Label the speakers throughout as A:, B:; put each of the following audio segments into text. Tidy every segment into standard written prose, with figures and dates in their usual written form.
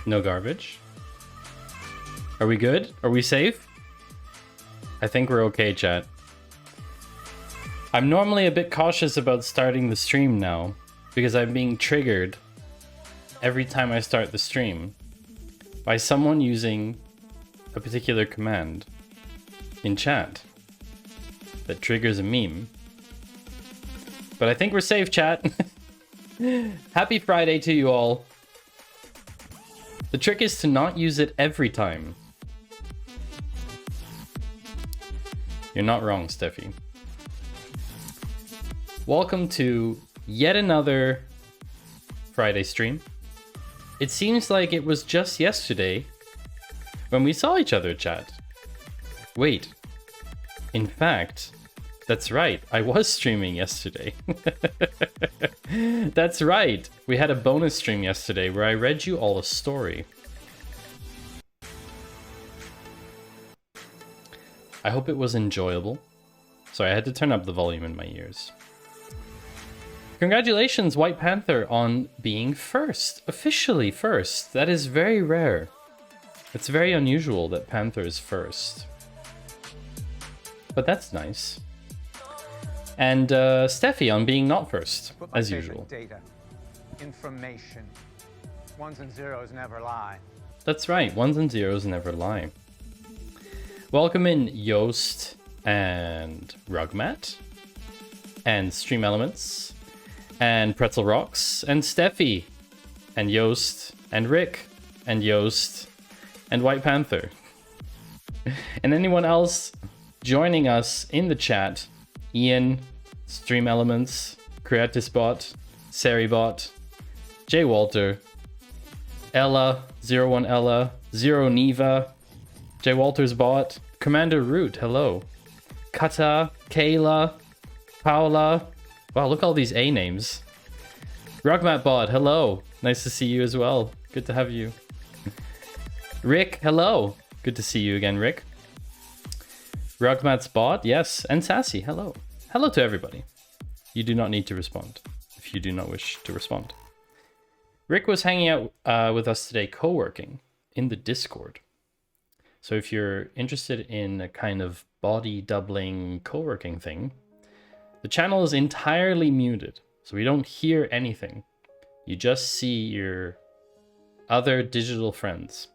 A: No garbage. Are we good? Are we safe? I think we're okay, chat. I'm normally a bit cautious about starting the stream now because I'm being triggered every time I start the stream by someone using a particular command in chat that triggers a meme. But I think we're safe, chat. Happy Friday to you all. The trick is to not use it every time. You're not wrong, Steffi. Welcome to yet another Friday stream. It seems like it was just yesterday when we saw each other, chat. Wait, in fact, that's right. I was streaming yesterday. That's right. We had a bonus stream yesterday where I read you all a story. I hope it was enjoyable. Sorry, I had to turn up the volume in my ears. Congratulations, White Panther, on being first. Officially first. That is very rare. It's very unusual that Panther is first. But that's nice. And Steffi on being not first, as usual.
B: Data, information, ones and zeros never lie.
A: That's right, ones and zeros never lie. Welcome in Yoast and Rugmat and Stream Elements and Pretzel Rocks and Steffi and Yoast and Rick and Yoast and White Panther. And anyone else joining us in the chat: Ian, Stream Elements, Creatisbot, Seribot, J Walter, Ella, 01 Ella, Zero Neva, J Walter's bot, Commander Root, hello, Kata, Kayla, Paula. Wow, look at all these A names. Rugmat bot, hello. Nice to see you as well. Good to have you. Rick, hello. Good to see you again, Rick. Rugmat's bot, yes. And Sassy, hello. Hello to everybody. You do not need to respond if you do not wish to respond. Rick was hanging out with us today, co-working in the Discord. So if you're interested in a kind of body doubling co-working thing, the channel is entirely muted. So we don't hear anything. You just see your other digital friends.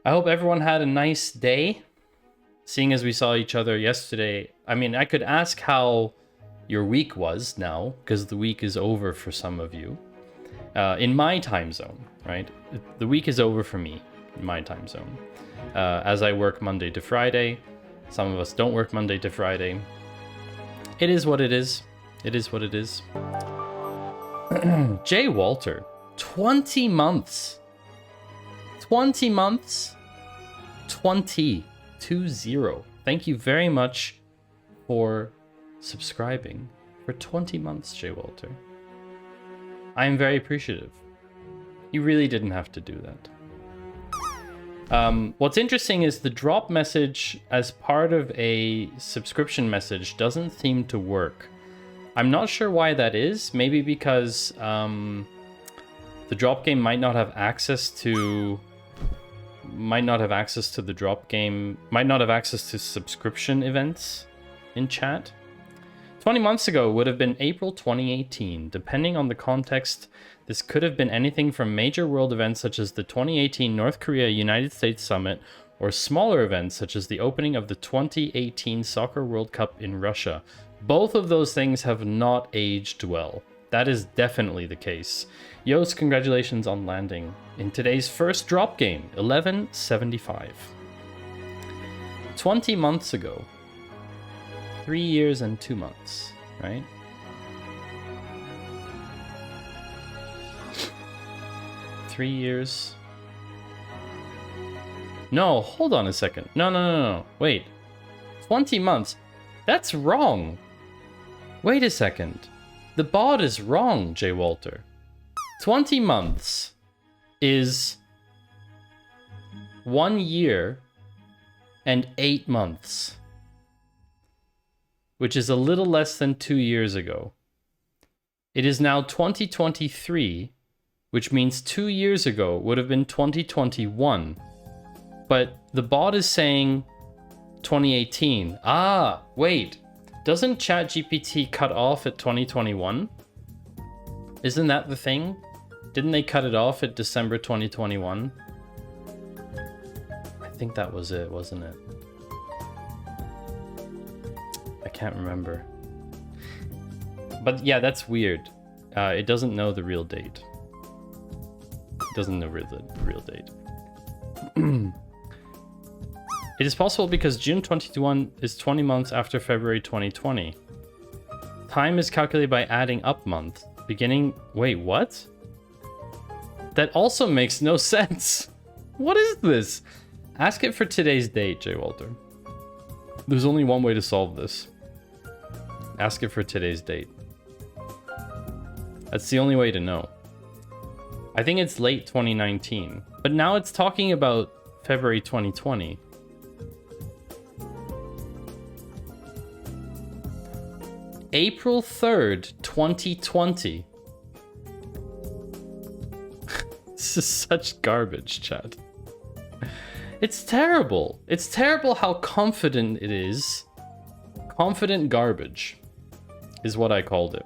A: I hope everyone had a nice day. Seeing as we saw each other yesterday, I mean, I could ask how your week was now, because the week is over for some of you. In my time zone, right? The week is over for me in my time zone. As I work Monday to Friday. Some of us don't work Monday to Friday. It is what it is. It is what it is. J. Walter, 20 months. 20 months. 20. 20. Thank you very much for subscribing for 20 months, J. Walter. I am very appreciative. You really didn't have to do that. What's interesting is the drop message as part of a subscription message doesn't seem to work. I'm not sure why that is. Maybe because the drop game might not have access to the drop game, might not have access to subscription events in chat. 20 months ago would have been April 2018. Depending on the context, this could have been anything from major world events such as the 2018 North Korea-United States Summit, or smaller events such as the opening of the 2018 Soccer World Cup in Russia. Both of those things have not aged well. That is definitely the case. Yost, congratulations on landing in today's first drop game, 1175. 20 months ago. 3 years and 2 months, right? Three years. No, hold on a second. No. Wait. 20 months. That's wrong. Wait a second. The bot is wrong, J. Walter. 20 months is 1 year and 8 months, which is a little less than 2 years ago. It is now 2023, which means 2 years ago would have been 2021. But the bot is saying 2018. Ah, wait. Doesn't ChatGPT cut off at 2021? Isn't that the thing? Didn't they cut it off at December 2021? I think that was it, wasn't it? I can't remember. But yeah, that's weird. It doesn't know the real date. It doesn't know the real date. It is possible because June 2021 is 20 months after February 2020. Time is calculated by adding up month. Beginning... Wait, what? That also makes no sense. What is this? Ask it for today's date, J. Walter. There's only one way to solve this. Ask it for today's date. That's the only way to know. I think it's late 2019. But now it's talking about February 2020. April 3rd, 2020. This is such garbage, chat. It's terrible. It's terrible how confident it is. Confident garbage is what I called it.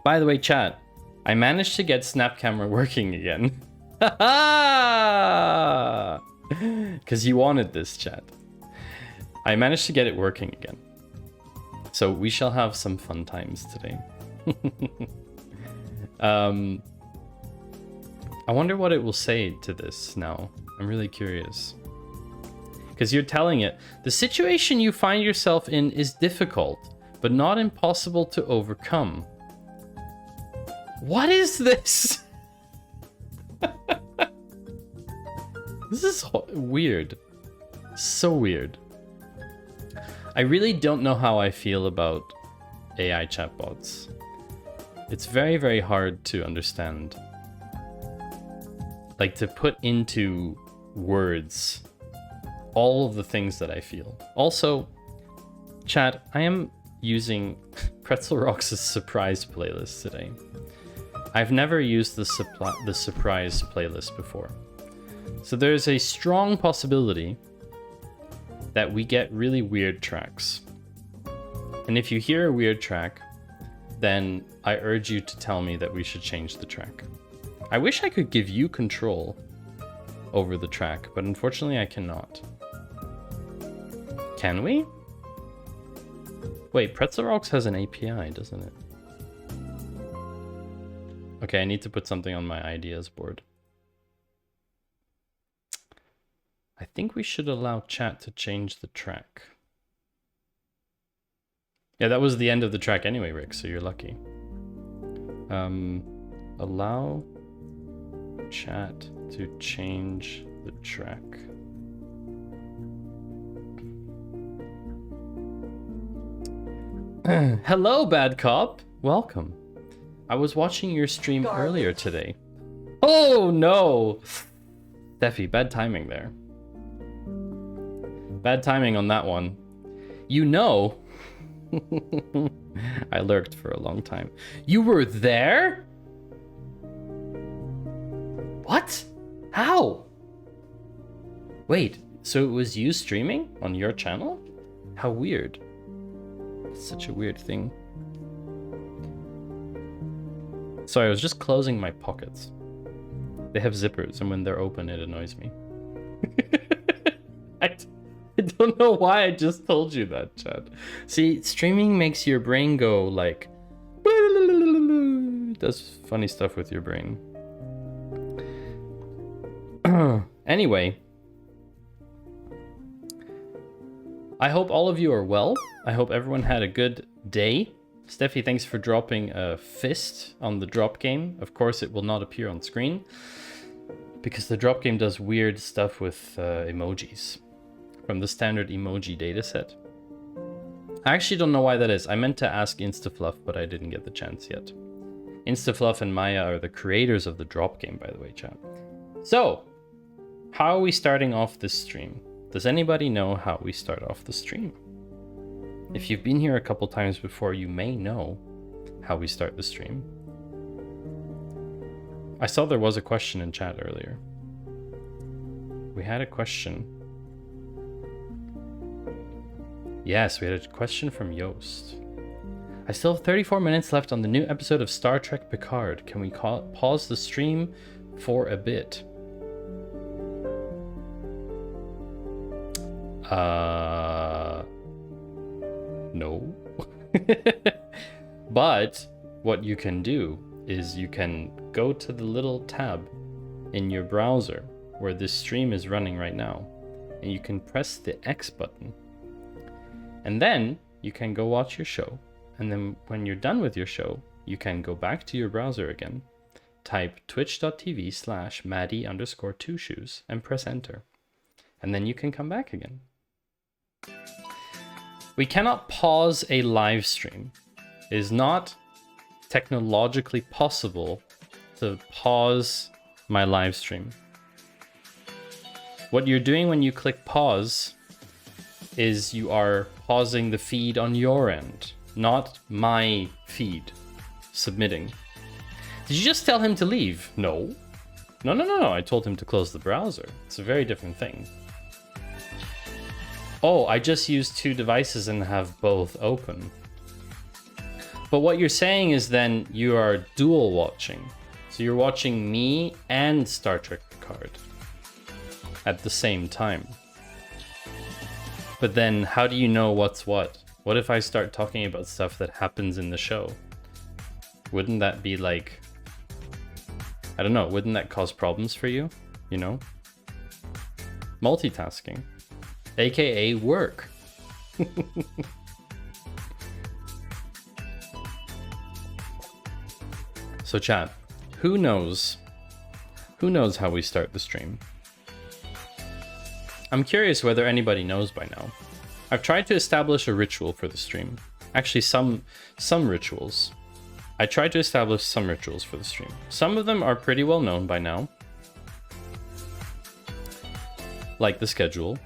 A: By the way, chat, I managed to get Snap Camera working again. Because you wanted this, chat. I managed to get it working again. So we shall have some fun times today. I wonder what it will say to this now. I'm really curious. Because you're telling it, the situation you find yourself in is difficult, but not impossible to overcome. What is this? This is weird. So weird. I really don't know how I feel about AI chatbots. It's very, very hard to understand. Like, to put into words all of the things that I feel. Also, chat, I am using Pretzel Rocks' surprise playlist today. I've never used the surprise playlist before. So there's a strong possibility that we get really weird tracks. And if you hear a weird track, then I urge you to tell me that we should change the track. I wish I could give you control over the track, but unfortunately I cannot. Can we? Wait, Pretzel Rocks has an API, doesn't it? Okay, I need to put something on my ideas board. I think we should allow chat to change the track. Yeah, that was the end of the track anyway, Rick, so you're lucky. Allow chat to change the track. Hello, Bad Cop. Welcome. I was watching your stream earlier today. Oh, no. Steffi, bad timing there. Bad timing on that one. You know... I lurked for a long time. You were there? What? How? Wait, so it was you streaming on your channel? How weird. It's such a weird thing. Sorry, I was just closing my pockets. They have zippers, and when they're open, it annoys me. I don't know why I just told you that, chat. See, streaming makes your brain go like... does funny stuff with your brain. Anyway. I hope all of you are well. I hope everyone had a good day. Steffi, thanks for dropping a fist on the drop game. Of course, it will not appear on screen, because the drop game does weird stuff with emojis from the standard emoji dataset. I actually don't know why that is. I meant to ask Instafluff, but I didn't get the chance yet. Instafluff and Maya are the creators of the drop game, by the way, chat. So, how are we starting off this stream? Does anybody know how we start off the stream? If you've been here a couple times before, you may know how we start the stream. I saw there was a question in chat earlier. We had a question. Yes, we had a question from Yoast. I still have 34 minutes left on the new episode of Star Trek Picard. Can we pause the stream for a bit? No. But what you can do is you can go to the little tab in your browser where this stream is running right now, and you can press the X button. And then you can go watch your show. And then when you're done with your show, you can go back to your browser again, type twitch.tv/Maddie_2shoes and press enter. And then you can come back again. We cannot pause a live stream. It is not technologically possible to pause my live stream. What you're doing when you click pause is you are pausing the feed on your end, not my feed submitting. Did you just tell him to leave? No. No. I told him to close the browser. It's a very different thing. Oh, I just used two devices and have both open. But what you're saying is then you are dual watching. So you're watching me and Star Trek Picard at the same time. But then how do you know what's what? What if I start talking about stuff that happens in the show? Wouldn't that be like, I don't know, wouldn't that cause problems for you? You know? Multitasking. AKA work. So chat, who knows how we start the stream? I'm curious whether anybody knows by now. I've tried to establish a ritual for the stream. Actually, some rituals. I tried to establish some rituals for the stream. Some of them are pretty well known by now. Like the schedule,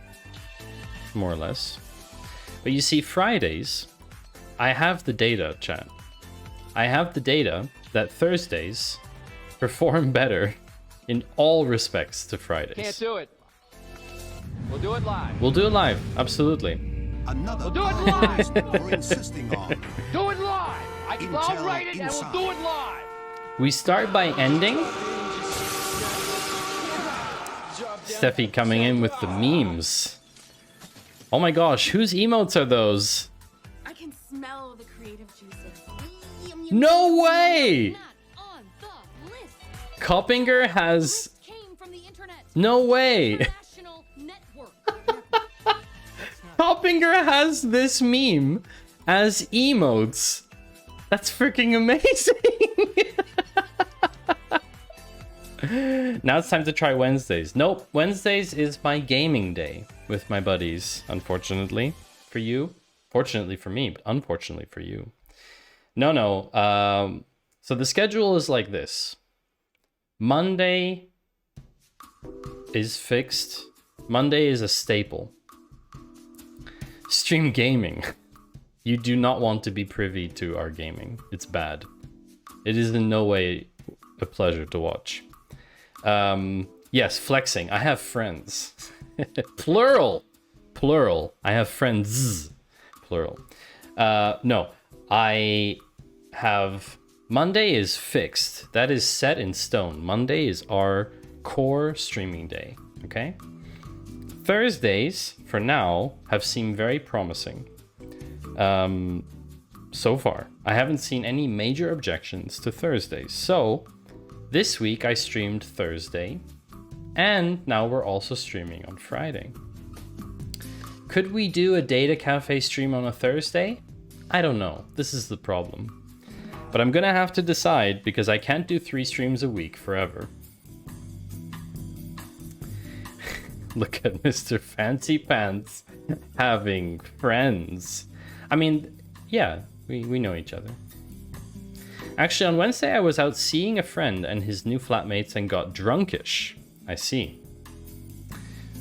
A: more or less. But you see, Fridays, I have the data, chat. I have the data that Thursdays perform better in all respects to Fridays.
C: Can't do it. We'll do it live.
A: We'll do it live, absolutely.
C: We'll do it live.
D: We're insisting on.
C: Do it live. I'll write it and we'll do it live.
A: We start by ending. Steffi coming in with the memes. Oh my gosh, whose emotes are those?
E: I can smell the creative juices.
A: No way!
E: Not on the list.
A: Coppinger has...
E: Came from the internet.
A: No way!
E: International network.
A: Coppinger has this meme as emotes. That's freaking amazing! Now it's time to try Wednesdays. Nope, Wednesdays is my gaming day with my buddies, unfortunately for you. Fortunately for me, but unfortunately for you. No. So the schedule is like this. Monday is fixed. Monday is a staple. Stream gaming. You do not want to be privy to our gaming. It's bad. It is in no way a pleasure to watch. Yes, flexing. I have friends. Plural. I have friends. Plural. No, I have... Monday is fixed. That is set in stone. Monday is our core streaming day. Okay? Thursdays, for now, have seemed very promising. So far. I haven't seen any major objections to Thursdays. So, this week I streamed Thursday. And now we're also streaming on Friday. Could we do a Data Cafe stream on a Thursday? I don't know. This is the problem. But I'm gonna have to decide because I can't do 3 streams a week forever. Look at Mr. Fancy Pants having friends. I mean, yeah, we know each other. Actually, on Wednesday I was out seeing a friend and his new flatmates and got drunkish. I see.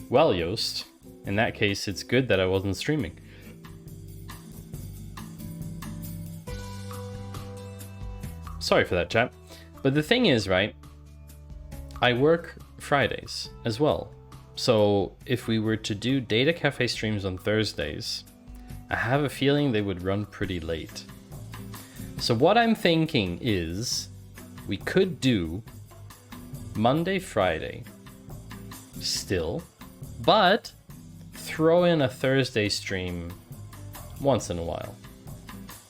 A: Well, Yoast, in that case, it's good that I wasn't streaming. Sorry for that, chat. But the thing is, right, I work Fridays as well. So if we were to do Data Cafe streams on Thursdays, I have a feeling they would run pretty late. So what I'm thinking is we could do Monday, Friday still, but throw in a Thursday stream once in a while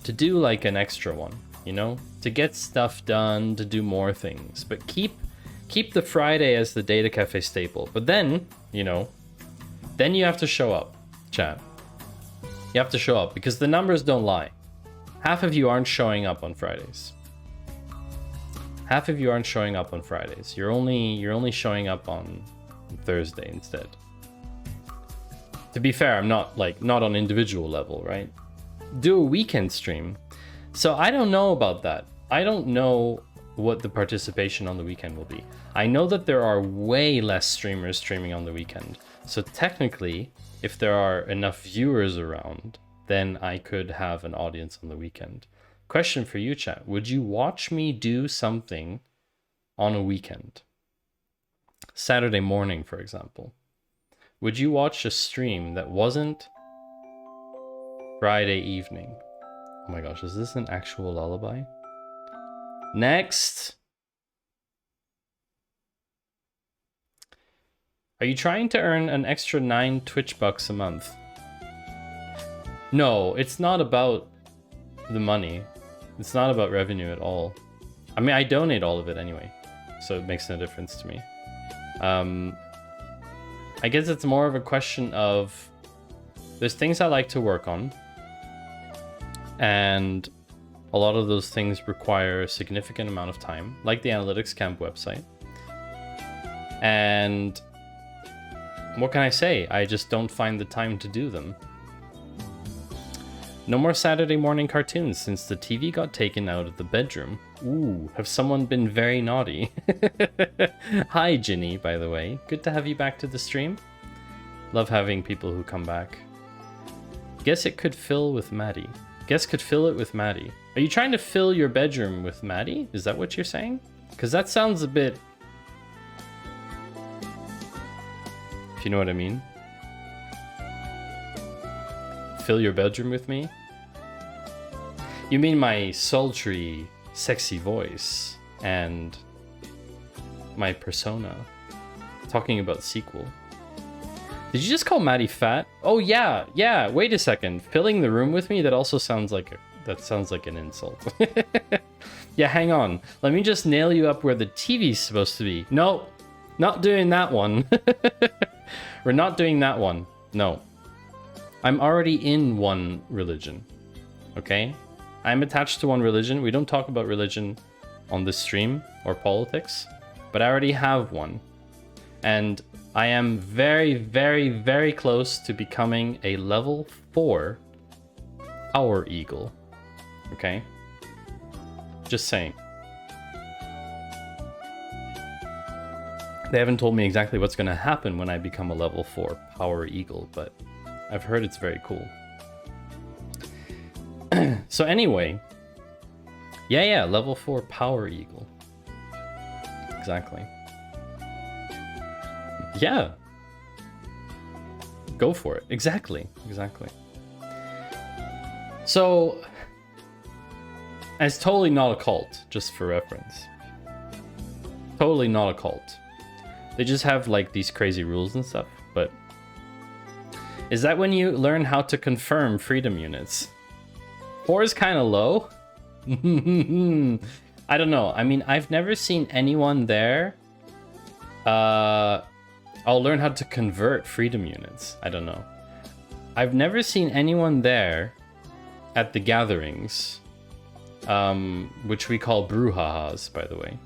A: to do like an extra one, you know, to get stuff done, to do more things, but keep the Friday as the Data Cafe staple. But then, you know, then you have to show up, chat. You have to show up because the numbers don't lie. Half of you aren't showing up on Fridays. Half of you aren't showing up on Fridays. You're only showing up on Thursday instead. To be fair, I'm not on individual level, right? Do a weekend stream. So I don't know about that. I don't know what the participation on the weekend will be. I know that there are way less streamers streaming on the weekend. So technically, if there are enough viewers around, then I could have an audience on the weekend. Question for you, chat. Would you watch me do something on a weekend? Saturday morning, for example. Would you watch a stream that wasn't Friday evening? Oh my gosh, is this an actual lullaby? Next. Are you trying to earn an extra 9 Twitch bucks a month? No, it's not about the money. It's not about revenue at all. I mean, I donate all of it anyway, so it makes no difference to me. I guess it's more of a question of there's things I like to work on, and a lot of those things require a significant amount of time, like the Analytics Camp website. And what can I say? I just don't find the time to do them. No more Saturday morning cartoons since the TV got taken out of the bedroom. Ooh, have someone been very naughty? Hi, Ginny, by the way. Good to have you back to the stream. Love having people who come back. Guess it could fill with Maddie. Guess could fill it with Maddie. Are you trying to fill your bedroom with Maddie? Is that what you're saying? Because that sounds a bit... If you know what I mean. Fill your bedroom with me? You mean my sultry, sexy voice and my persona? Talking about sequel. Did you just call Maddie fat? Oh yeah, yeah. Wait a second. Filling the room with me? That also sounds like an insult. Yeah, hang on. Let me just nail you up where the TV's supposed to be. No, not doing that one. We're not doing that one. No. I'm already in one religion. Okay? I'm attached to one religion. We don't talk about religion on this stream or politics, but I already have one. And I am very, very, very close to becoming a level 4 Power Eagle. Okay? Just saying. They haven't told me exactly what's going to happen when I become a level 4 Power Eagle, but I've heard it's very cool. So anyway. Yeah, level 4 Power Eagle. Exactly. Yeah. Go for it. Exactly. So, it's totally not a cult, just for reference. Totally not a cult. They just have like these crazy rules and stuff, but... Is that when you learn how to confirm freedom units? 4 is kind of low? I don't know. I mean, I've never seen anyone there. I'll learn how to convert freedom units. I don't know. I've never seen anyone there at the gatherings, which we call brouhahas, by the way.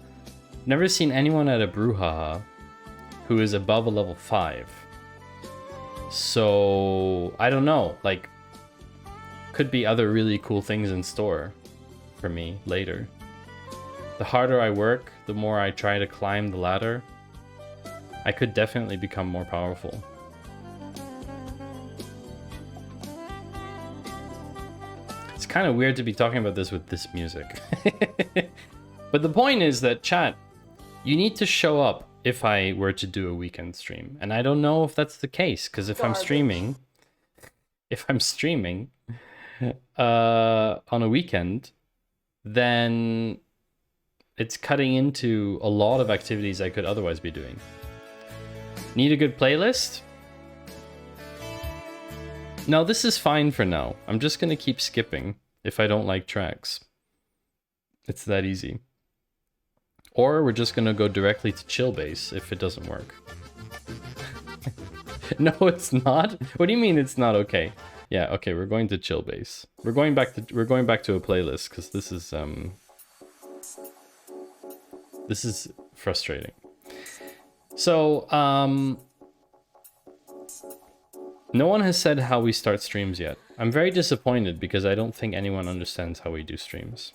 A: Never seen anyone at a brouhaha who is above a level 5. So, I don't know. Like, could be other really cool things in store for me later. The harder I work, the more I try to climb the ladder, I could definitely become more powerful. It's kind of weird to be talking about this with this music. But the point is that, chat, you need to show up if I were to do a weekend stream. And I don't know if that's the case, because if I'm streaming on a weekend, then it's cutting into a lot of activities I could otherwise be doing. Need a good playlist? No, this is fine for now. I'm just gonna keep skipping if I don't like tracks. It's that easy. Or we're just gonna go directly to chill bass if it doesn't work. No, it's not. What do you mean it's not okay? Yeah, okay, we're going to chill bass. We're going back to a playlist because this is frustrating. So, no one has said how we start streams yet. I'm very disappointed because I don't think anyone understands how we do streams.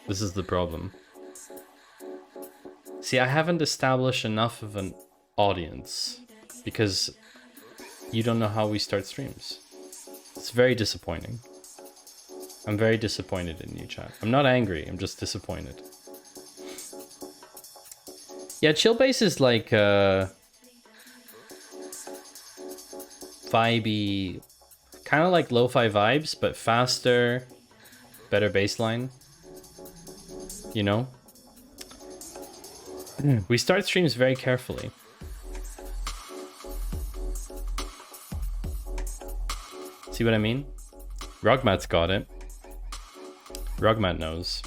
A: This is the problem. See, I haven't established enough of an audience because you don't know how we start streams. It's very disappointing. I'm very disappointed in you, chat. I'm not angry, I'm just disappointed. Yeah, chill bass is like vibey, kind of like lo-fi vibes, but faster, better bassline. You know? We start streams very carefully. See what I mean? Rugmat's got it. Rugmat knows.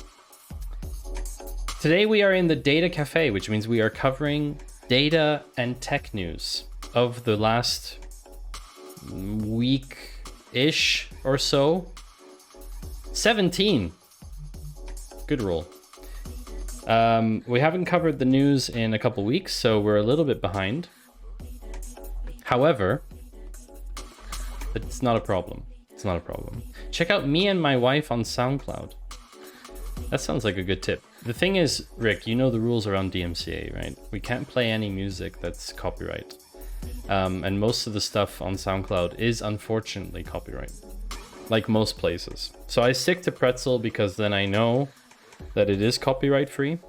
A: Today we are in the Data Cafe, which means we are covering data and tech news of the last week-ish or so. 17. Good roll. We haven't covered the news in a couple weeks, so we're a little bit behind. However, it's not a problem. It's not a problem. Check out Me and My Wife on SoundCloud. That sounds like a good tip. The thing is, Rick, you know the rules around DMCA, right? We can't play any music that's copyright. And most of the stuff on SoundCloud is unfortunately copyright. Like most places. So I stick to Pretzel because then I know that it is copyright free.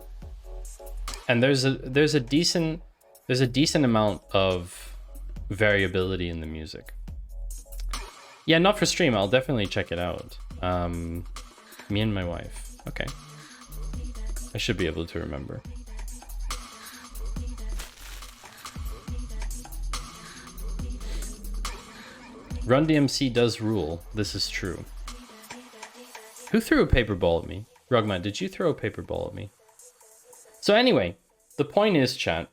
A: And there's a decent amount of variability in the music. Yeah, not for stream. I'll definitely check it out. Me and My Wife. Okay. I should be able to remember. Run DMC does rule. This is true. Who threw a paper ball at me? Rugman, did you throw a paper ball at me? So anyway, the point is, chat.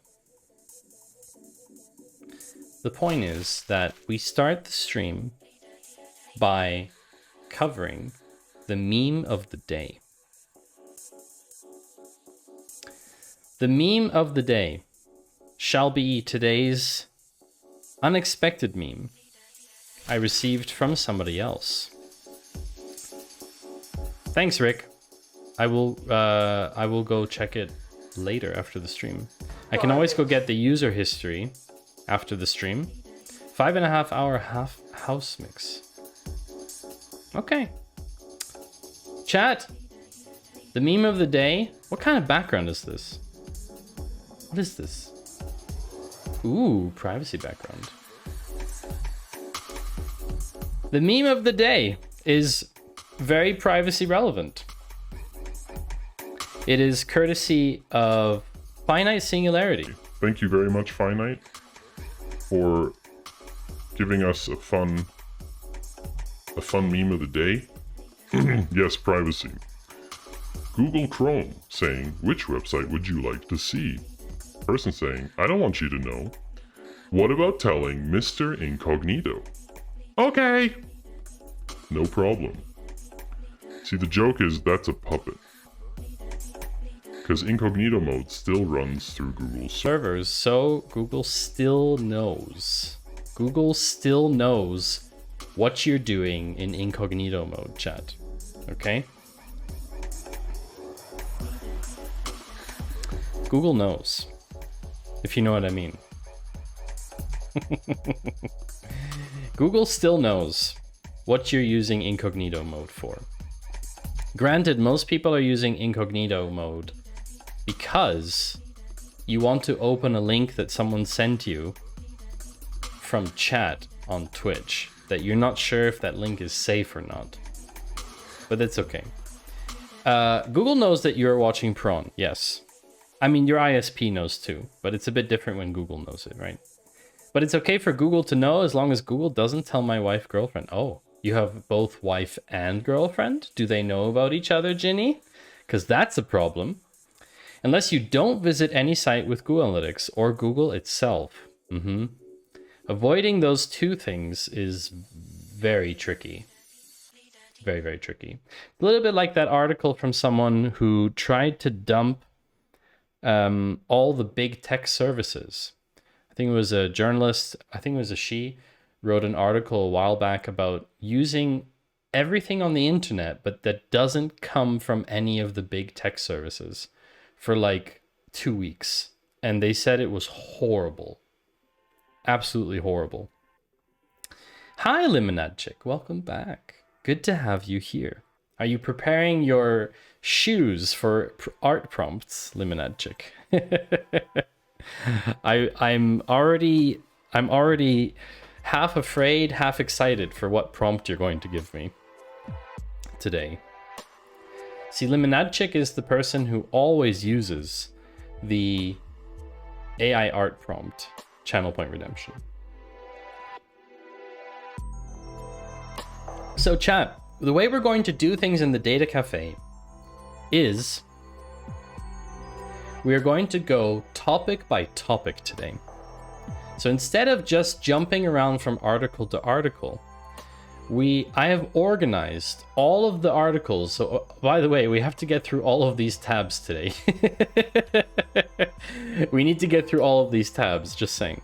A: The point is that we start the stream by covering the meme of the day. The meme of the day shall be today's unexpected meme I received from somebody else. Thanks, Rick. I will go check it later after the stream. I can always go get the user history after the stream. 5.5 hour house mix. Okay. Chat. The meme of the day. What kind of background is this? What is this? Ooh, privacy background. The meme of the day is very privacy relevant. It is courtesy of Finite Singularity.
D: Thank you very much, Finite, for giving us a fun meme of the day. Yes, privacy. Google Chrome saying, which website would you like to see? Person saying, I don't want you to know. What about telling Mr. Incognito? Okay. No problem. See, the joke is that's a puppet. Because incognito mode still runs through Google's
A: servers, so Google still knows. Google still knows what you're doing in incognito mode, chat. Okay? Google knows. If you know what I mean. Google still knows what you're using incognito mode for. Granted, most people are using incognito mode because you want to open a link that someone sent you from chat on Twitch that you're not sure if that link is safe or not. But that's okay. Google knows that you're watching Prawn, yes. I mean, your ISP knows too, but it's a bit different when Google knows it, right? But it's okay for Google to know as long as Google doesn't tell my wife, girlfriend. Oh, you have both wife and girlfriend? Do they know about each other, Ginny? Because that's a problem. Unless you don't visit any site with Google Analytics or Google itself. Avoiding those two things is very tricky. Very, very tricky. A little bit like that article from someone who tried to dump all the big tech services. I think it was a journalist, I think it was a she, wrote an article a while back about using everything on the internet, but that doesn't come from any of the big tech services for like 2 weeks. And they said it was horrible. Absolutely horrible. Hi, Limonad Chick. Welcome back. Good to have you here. Are you preparing your shoes for art prompts, Limonad Chick? I'm already half afraid, half excited for what prompt you're going to give me today. See, Limonad Chick is the person who always uses the AI art prompt, Channel Point Redemption. So chat, the way we're going to do things in the Data Cafe is we are going to go topic by topic today. So instead of just jumping around from article to article, I have organized all of the articles. So by the way, we have to get through all of these tabs today. We need to get through all of these tabs, just saying.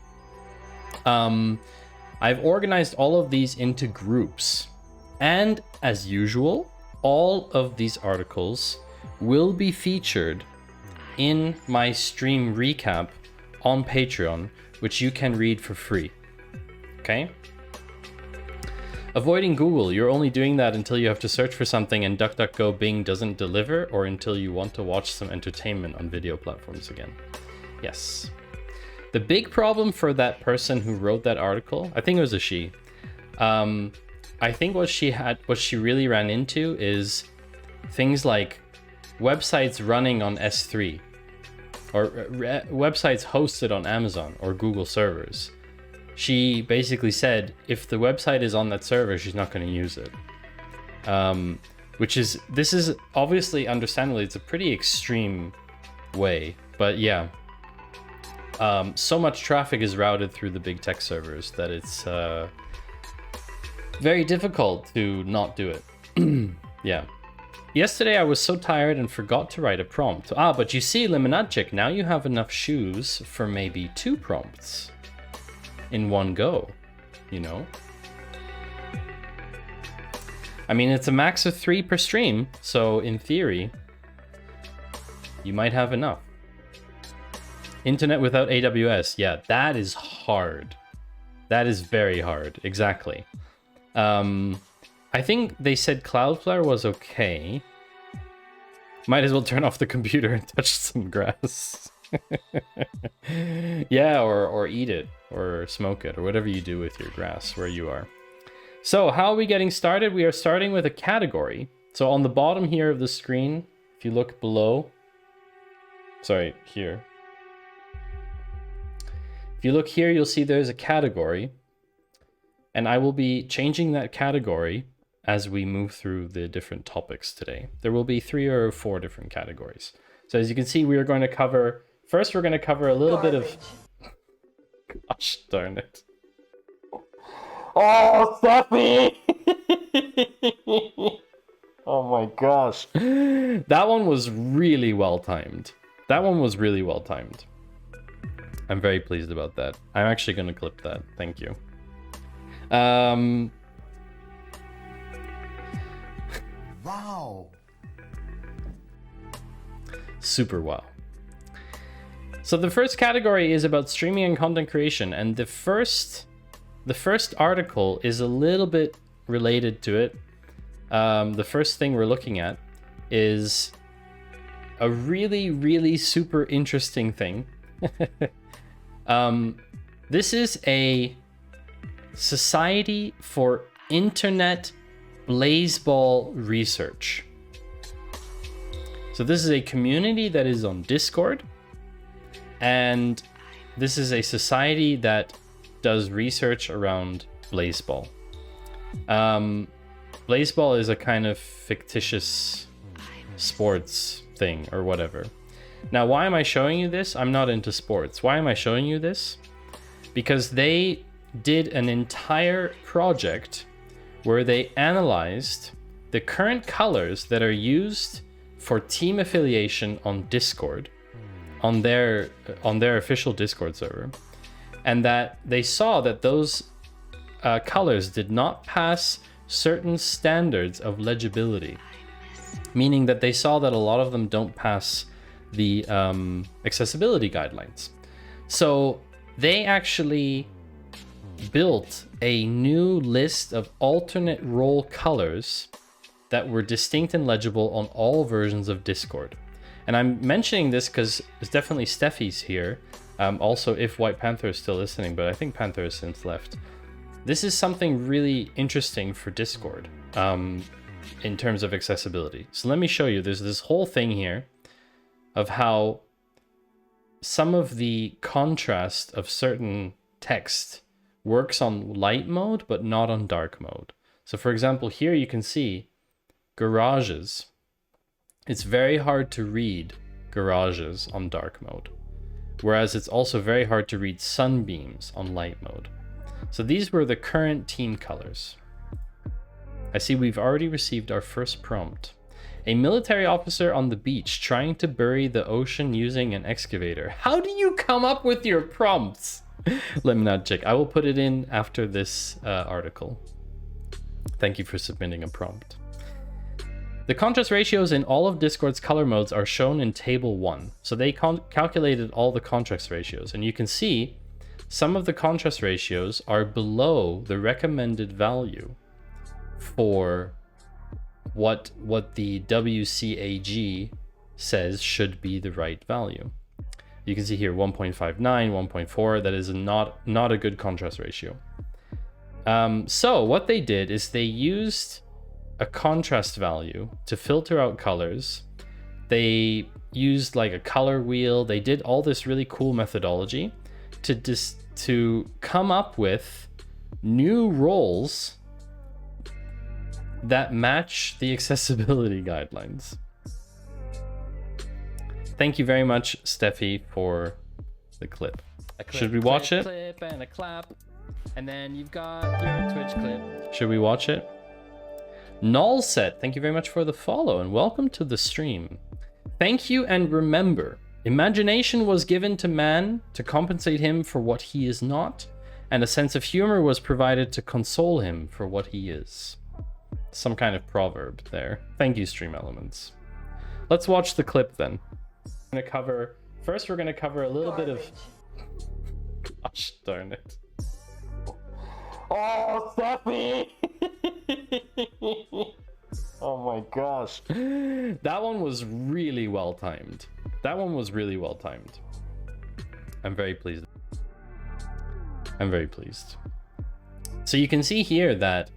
A: I've organized all of these into groups. And as usual, all of these articles will be featured in my stream recap on Patreon, which you can read for free. Okay? Avoiding Google, you're only doing that until you have to search for something and DuckDuckGo Bing doesn't deliver, or until you want to watch some entertainment on video platforms again. Yes. The big problem for that person who wrote that article, I think it was a she. I think what she really ran into is things like websites running on S3 or websites hosted on Amazon or Google servers. She basically said if the website is on that server, she's not going to use it. This is obviously, understandably, it's a pretty extreme way, but yeah. So much traffic is routed through the big tech servers that it's very difficult to not do it. Yeah. Yesterday I was so tired and forgot to write a prompt. But you see, Limonadchik, now you have enough shoes for maybe 2 prompts in one go, you know? I mean, it's a max of 3 per stream, so in theory, you might have enough. Internet without AWS, yeah, that is hard. That is very hard, exactly. I think they said Cloudflare was okay. Might as well turn off the computer and touch some grass. Yeah, or eat it, or smoke it, or whatever you do with your grass where you are. So how are we getting started? We are starting with a category. So on the bottom here of the screen, if you look below, sorry, here. If you look here, you'll see there's a category. And I will be changing that category as we move through the different topics today. There will be 3 or 4 different categories. So as you can see, we are going to cover, first we're going to cover a little bit of, gosh darn it. Oh, Steffi! Oh my gosh. That one was really well timed. That one was really well timed. I'm very pleased about that. I'm actually going to clip that. Thank you.
F: Wow.
A: Super wow. So the first category is about streaming and content creation, and the first article is a little bit related to it. The first thing we're looking at is a really, really super interesting thing. This is a Society for Internet Blazeball Research. So this is a community that is on Discord, and this is a society that does research around Blazeball. Blazeball is a kind of fictitious sports thing or whatever. Now, why am I showing you this? I'm not into sports. Why am I showing you this? Because they did an entire project where they analyzed the current colors that are used for team affiliation on Discord, on their official Discord server, and that they saw that those colors did not pass certain standards of legibility, meaning that they saw that a lot of them don't pass the accessibility guidelines. So they actually built a new list of alternate role colors that were distinct and legible on all versions of Discord. And I'm mentioning this because it's definitely Steffi's here. Also, if White Panther is still listening, but I think Panther has since left. This is something really interesting for Discord in terms of accessibility. So let me show you. There's this whole thing here of how some of the contrast of certain text works on light mode, but not on dark mode. So for example, here you can see garages. It's very hard to read garages on dark mode, whereas it's also very hard to read sunbeams on light mode. So these were the current team colors. I see we've already received our first prompt. A military officer on the beach trying to bury the ocean using an excavator. How do you come up with your prompts? Let me not check. I will put it in after this article. Thank you for submitting a prompt. The contrast ratios in all of Discord's color modes are shown in table 1. So they calculated all the contrast ratios, and you can see some of the contrast ratios are below the recommended value for what the WCAG says should be the right value. You can see here 1.59, 1.4. That is not a good contrast ratio. So what they did is they used a contrast value to filter out colors. They used like a color wheel. They did all this really cool methodology to come up with new roles that match the accessibility guidelines. Thank you very much, Steffi, for the clip. Should we watch it? Clip and a clap, and then you've got your Twitch clip. Should we watch it? Nullset, thank you very much for the follow and welcome to the stream. Thank you, and remember, imagination was given to man to compensate him for what he is not, and a sense of humor was provided to console him for what he is. Some kind of proverb there. Thank you, Stream Elements. Let's watch the clip then. We're gonna cover a little bit of... Gosh darn it. Oh, Steffi! Oh my gosh. That one was really well timed. I'm very pleased. So you can see here that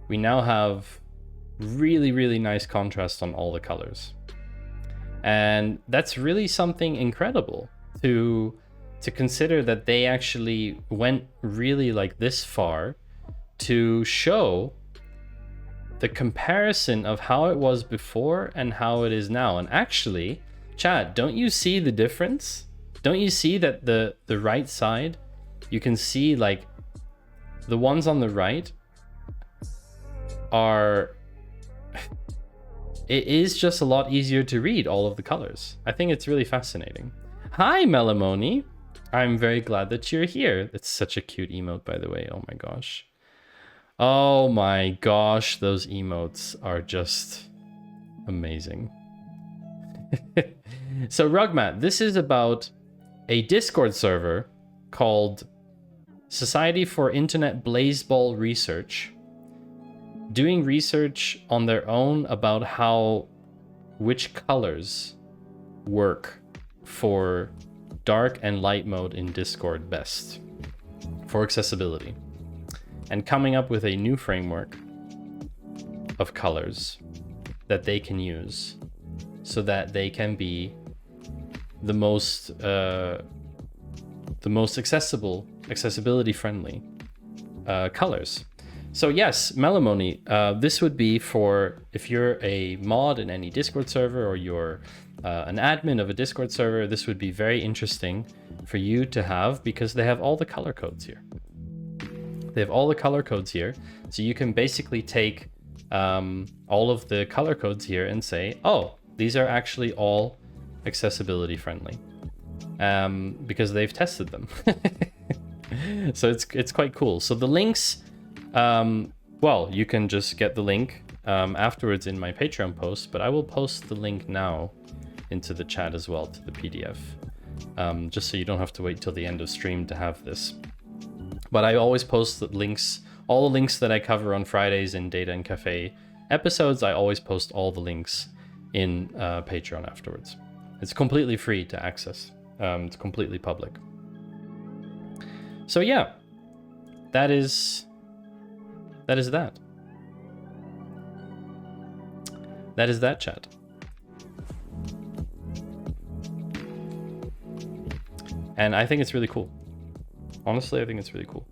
A: we now have really, really nice contrast on all the colors. And that's really something incredible to consider, that they actually went really like this far to show the comparison of how it was before and how it is now. And actually, chat, don't you see the difference? Don't you see that the right side, you can see like the ones on the right are... It is just a lot easier to read all of the colors. I think it's really fascinating. Hi, Melamoni. I'm very glad that you're here. It's such a cute emote, by the way. Oh my gosh. Oh my gosh, those emotes are just amazing. So Rugmat, this is about a Discord server called Society for Internet Blazeball Research, doing research on their own about which colors work for dark and light mode in Discord best for accessibility, and coming up with a new framework of colors that they can use so that they can be the most accessibility friendly colors. So yes, Melamony, this would be for if you're a mod in any Discord server, or you're an admin of a Discord server, this would be very interesting for you to have, because they have all the color codes here. They have all the color codes here, so you can basically take all of the color codes here and say, oh, these are actually all accessibility friendly, because they've tested them. So it's quite cool. So the links, well, you can just get the link afterwards in my Patreon post, but I will post the link now into the chat as well to the PDF, just so you don't have to wait till the end of stream to have this. But I always post the links, all the links that I cover on Fridays in Data and Cafe episodes. I always post all the links in Patreon afterwards. It's completely free to access. It's completely public. So yeah, that is that. That is that, chat. And I think it's really cool. Honestly, I think it's really cool.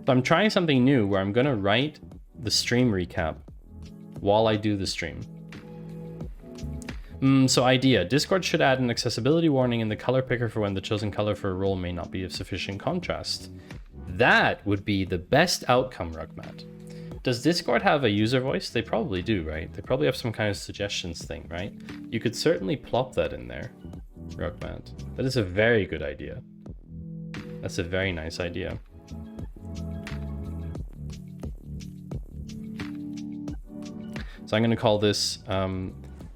A: So I'm trying something new where I'm gonna write the stream recap while I do the stream. So idea, Discord should add an accessibility warning in the color picker for when the chosen color for a role may not be of sufficient contrast. That would be the best outcome, Rugmat. Does Discord have a user voice? They probably do, right? They probably have some kind of suggestions thing, right? You could certainly plop that in there, Rugmat. That is a very good idea. That's a very nice idea. So I'm going to call this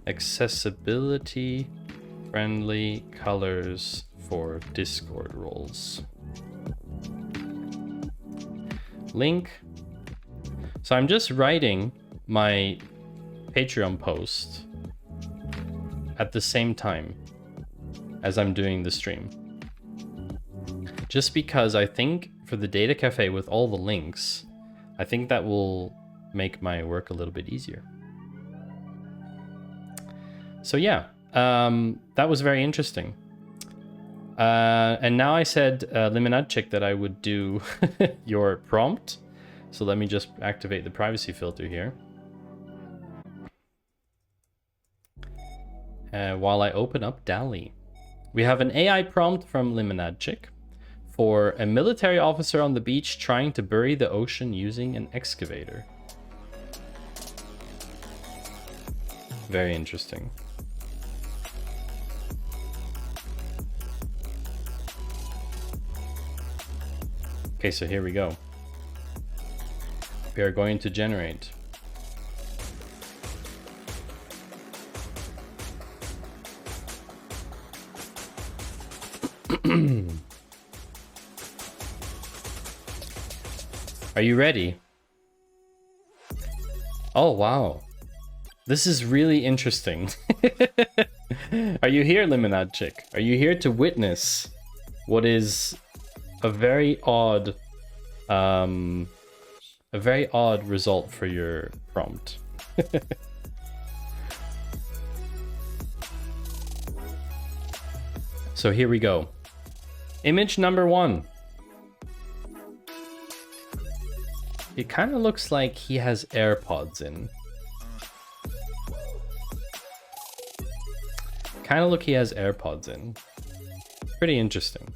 A: accessibility friendly colors for Discord roles. Link. So I'm just writing my Patreon post at the same time as I'm doing the stream. Just because I think for the Data Cafe with all the links, I think that will make my work a little bit easier. So yeah, that was very interesting. And now I said, Limonadchik, that I would do your prompt. So let me just activate the privacy filter here. While I open up DALL-E. We have an AI prompt from Limonadchik for a military officer on the beach trying to bury the ocean using an excavator. Very interesting. Okay, so here we go. We are going to generate. Are you ready? Oh, wow. This is really interesting. Are you here, Limonadchik? Are you here to witness what is a very odd result for your prompt? So here we go. Image number 1. It kind of looks like he has AirPods in. Kind of look he has AirPods in. Pretty interesting.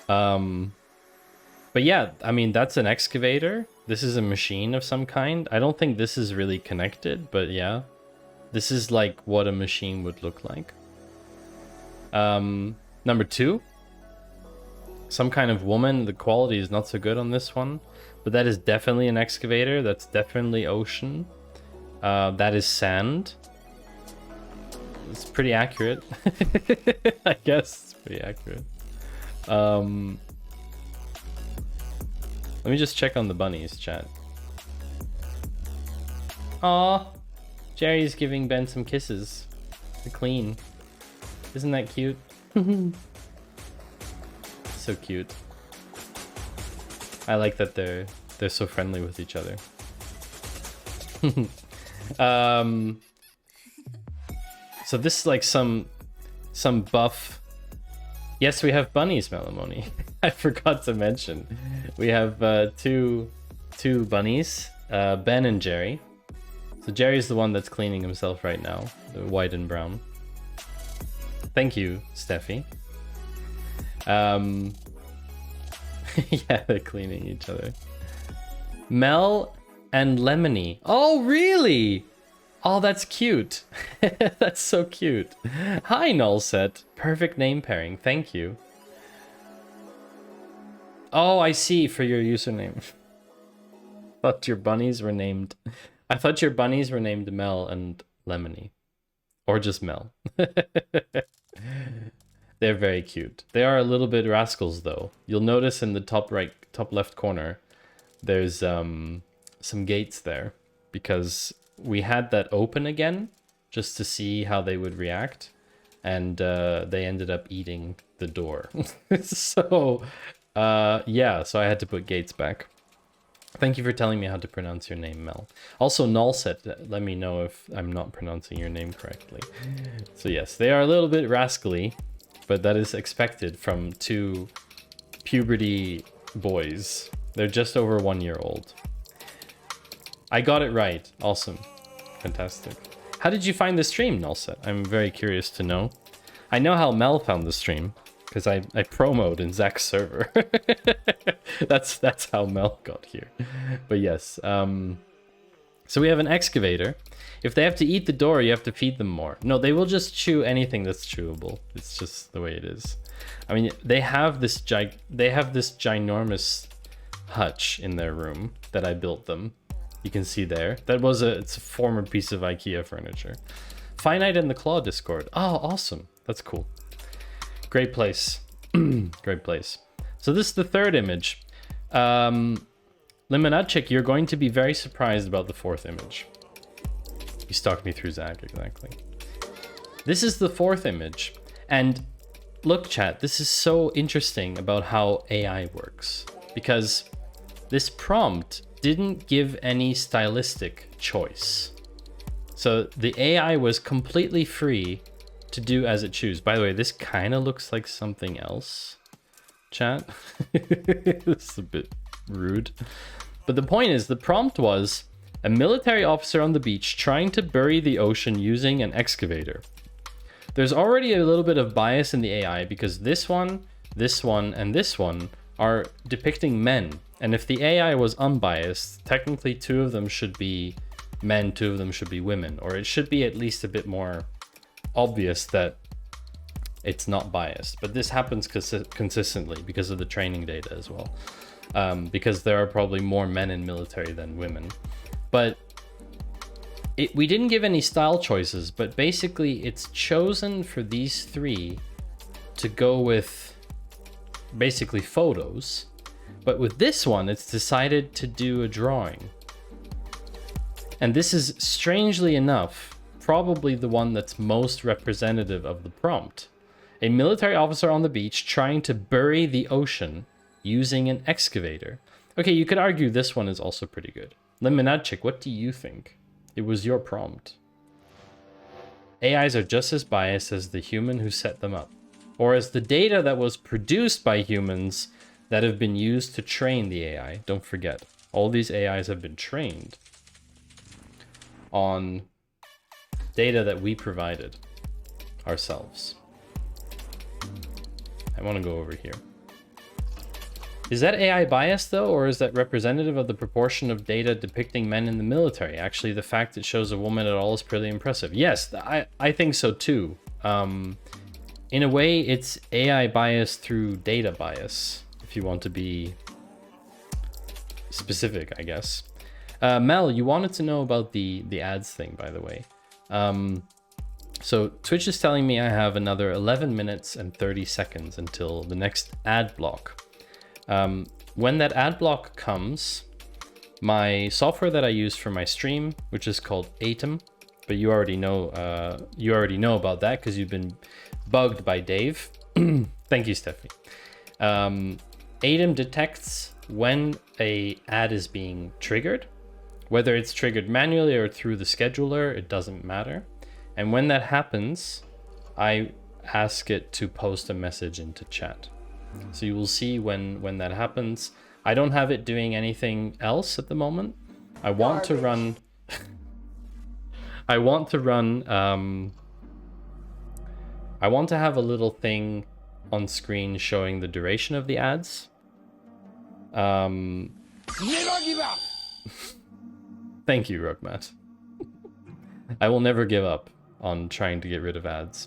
A: But yeah, I mean, that's an excavator. This is a machine of some kind. I don't think this is really connected, but yeah. This is like what a machine would look like. Number 2. Some kind of woman. The quality is not so good on this one. But that is definitely an excavator. That's definitely ocean. That is sand. It's pretty accurate. I guess it's pretty accurate. Let me just check on the bunnies, chat. Aw, Jerry's giving Ben some kisses. The clean. Isn't that cute? So cute. I like that they're so friendly with each other. So this is like some buff. Yes, we have bunnies, Melamoni. I forgot to mention. We have two bunnies, Ben and Jerry. So Jerry's the one that's cleaning himself right now, the white and brown. Thank you, Steffi. Yeah, they're cleaning each other. Mel and Lemony. Oh, really? Oh, that's cute. That's so cute. Hi, Nullset. Perfect name pairing. Thank you. Oh, I see, for your username. Thought your bunnies were named. I thought your bunnies were named Mel and Lemony. Or just Mel. They're very cute. They are a little bit rascals, though. You'll notice in the top left corner, there's some gates there, because we had that open again just to see how they would react, and they ended up eating the door. So yeah, so I had to put gates back. Thank you for telling me how to pronounce your name, Mel. Also, Nullset, let me know if I'm not pronouncing your name correctly. So yes, they are a little bit rascally, but that is expected from two puberty boys. They're just over 1 year old. I got it right. Awesome. Fantastic. How did you find the stream, Nullset? I'm very curious to know. I know how Mel found the stream, because I promoed in Zach's server. That's how Mel got here. But yes, so we have an excavator. If they have to eat the door, you have to feed them more. No, they will just chew anything that's chewable. It's just the way it is. I mean, they have this ginormous hutch in their room that I built them. You can see there. It's a former piece of IKEA furniture. Finite in the Claw Discord. Oh, awesome. That's cool. Great place. Great place. So this is the third image. Limonadchik, you're going to be very surprised about the fourth image. You stalked me through Zach, exactly. This is the fourth image. And look, chat, this is so interesting about how AI works. Because this prompt didn't give any stylistic choice. So the AI was completely free to do as it chooses. By the way, this kind of looks like something else, chat. This is a bit rude. But the point is, the prompt was a military officer on the beach trying to bury the ocean using an excavator. There's already a little bit of bias in the AI because this one, and this one are depicting men. And if the AI was unbiased, technically 2 of them should be men, 2 of them should be women. Or it should be at least a bit more obvious that it's not biased. But this happens consistently because of the training data as well. Because there are probably more men in military than women. But we didn't give any style choices, but basically it's chosen for these 3 to go with basically photos. But with this one, it's decided to do a drawing. And this is, strangely enough, probably the one that's most representative of the prompt. A military officer on the beach trying to bury the ocean using an excavator. Okay, you could argue this one is also pretty good. Limonadchik, what do you think? It was your prompt. AIs are just as biased as the human who set them up, or as the data that was produced by humans that have been used to train the AI. Don't forget, all these AIs have been trained on data that we provided ourselves. I want to go over here. Is that AI biased though, or is that representative of the proportion of data depicting men in the military? Actually, the fact it shows a woman at all is pretty impressive. Yes, I think so too. In a way, it's AI bias through data bias, if you want to be specific, I guess. Mel, you wanted to know about the ads thing, by the way. So Twitch is telling me I have another 11 minutes and 30 seconds until the next ad block. When that ad block comes, my software that I use for my stream, which is called Atom, but you already know about that because you've been bugged by Dave. Thank you, Stephanie. ADEM detects when a ad is being triggered, whether it's triggered manually or through the scheduler, it doesn't matter. And when that happens, I ask it to post a message into chat. So you will see when that happens. I don't have it doing anything else at the moment. I want to run I want to have a little thing on screen showing the duration of the ads.
C: Never give up.
A: Thank you, Rugmat. I will never give up on trying to get rid of ads.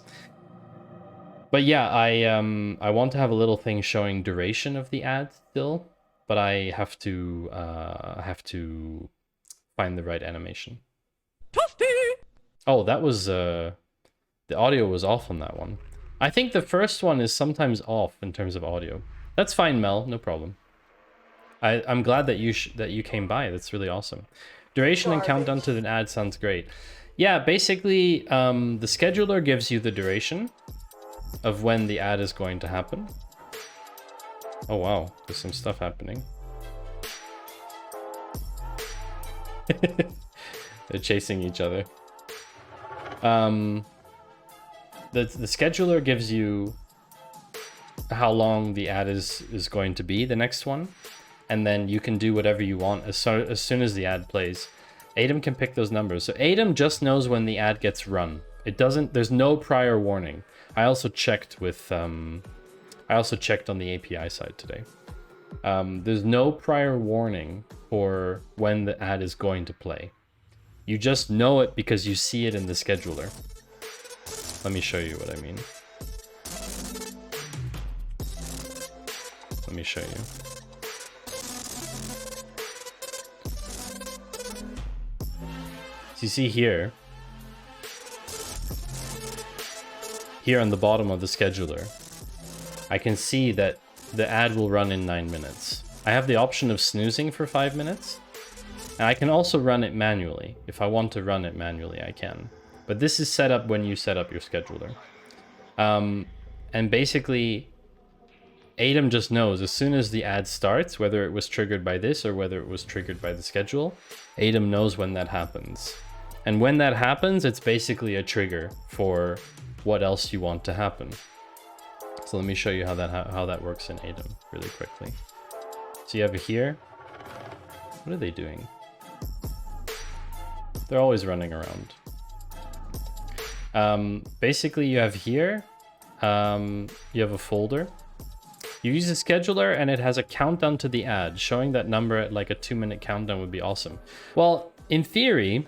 A: But yeah, I want to have a little thing showing duration of the ad still, but I have to find the right animation. Oh, that was the audio was off on that one. I think the first one is sometimes off in terms of audio. That's fine, Mel, no problem. I'm glad that you came by. That's really awesome. Duration and countdown to the ad sounds great. Yeah, basically, the scheduler gives you the duration of when the ad is going to happen. Oh wow, there's some stuff happening. They're chasing each other. The scheduler gives you how long the ad is going to be, the next one, and then you can do whatever you want as soon as the ad plays. ADEM can pick those numbers. So ADEM just knows when the ad gets run. It doesn't. There's no prior warning. I also checked with. I also checked on the API side today. There's no prior warning for when the ad is going to play. You just know it because you see it in the scheduler. Let me show you what I mean. Let me show you. So you see here on the bottom of the scheduler, I can see that the ad will run in 9 minutes. I have the option of snoozing for 5 minutes. And I can also run it manually. If I want to run it manually, I can. But this is set up when you set up your scheduler. And basically, ADEM just knows as soon as the ad starts, whether it was triggered by this or whether it was triggered by the schedule, ADEM knows when that happens. And when that happens, it's basically a trigger for what else you want to happen. So let me show you how that works in ADEM really quickly. So you have it here. What are they doing? They're always running around. Basically, you have here, you have a folder. You use a scheduler and it has a countdown to the ad. Showing that number at like a 2-minute countdown would be awesome. Well, in theory,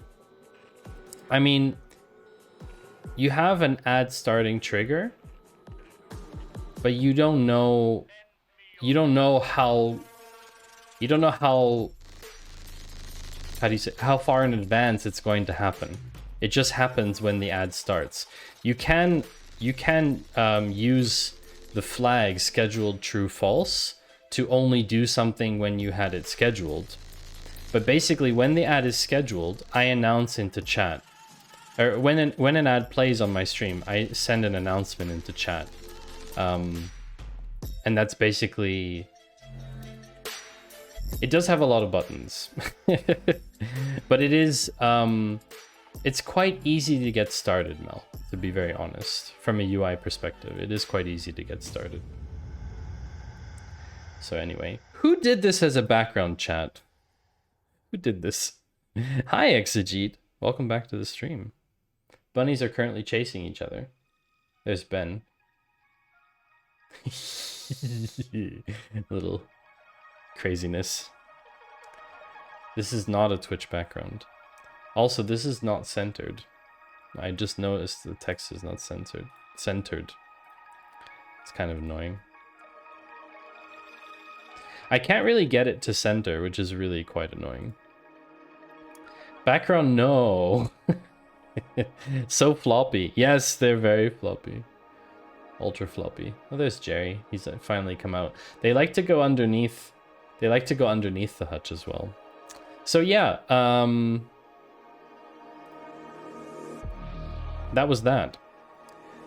A: I mean, you have an ad starting trigger, but you don't know how far in advance it's going to happen. It just happens when the ad starts. You can use the flag scheduled true false to only do something when you had it scheduled. But basically, when the ad is scheduled, I announce into chat. Or when an ad plays on my stream, I send an announcement into chat. And that's basically... It does have a lot of buttons. But it is... it's quite easy to get started, Mel, to be very honest. From a UI perspective, it is quite easy to get started. So anyway, who did this as a background chat? Who did this? Hi, Exegete. Welcome back to the stream. Bunnies are currently chasing each other. There's Ben. Little craziness. This is not a Twitch background. Also, this is not centered. I just noticed the text is not centered. It's kind of annoying. I can't really get it to center, which is really quite annoying. Background, no. So floppy. Yes, they're very floppy. Ultra floppy. Oh, there's Jerry. He's finally come out. They like to go underneath. They like to go underneath the hutch as well. So yeah, that was that.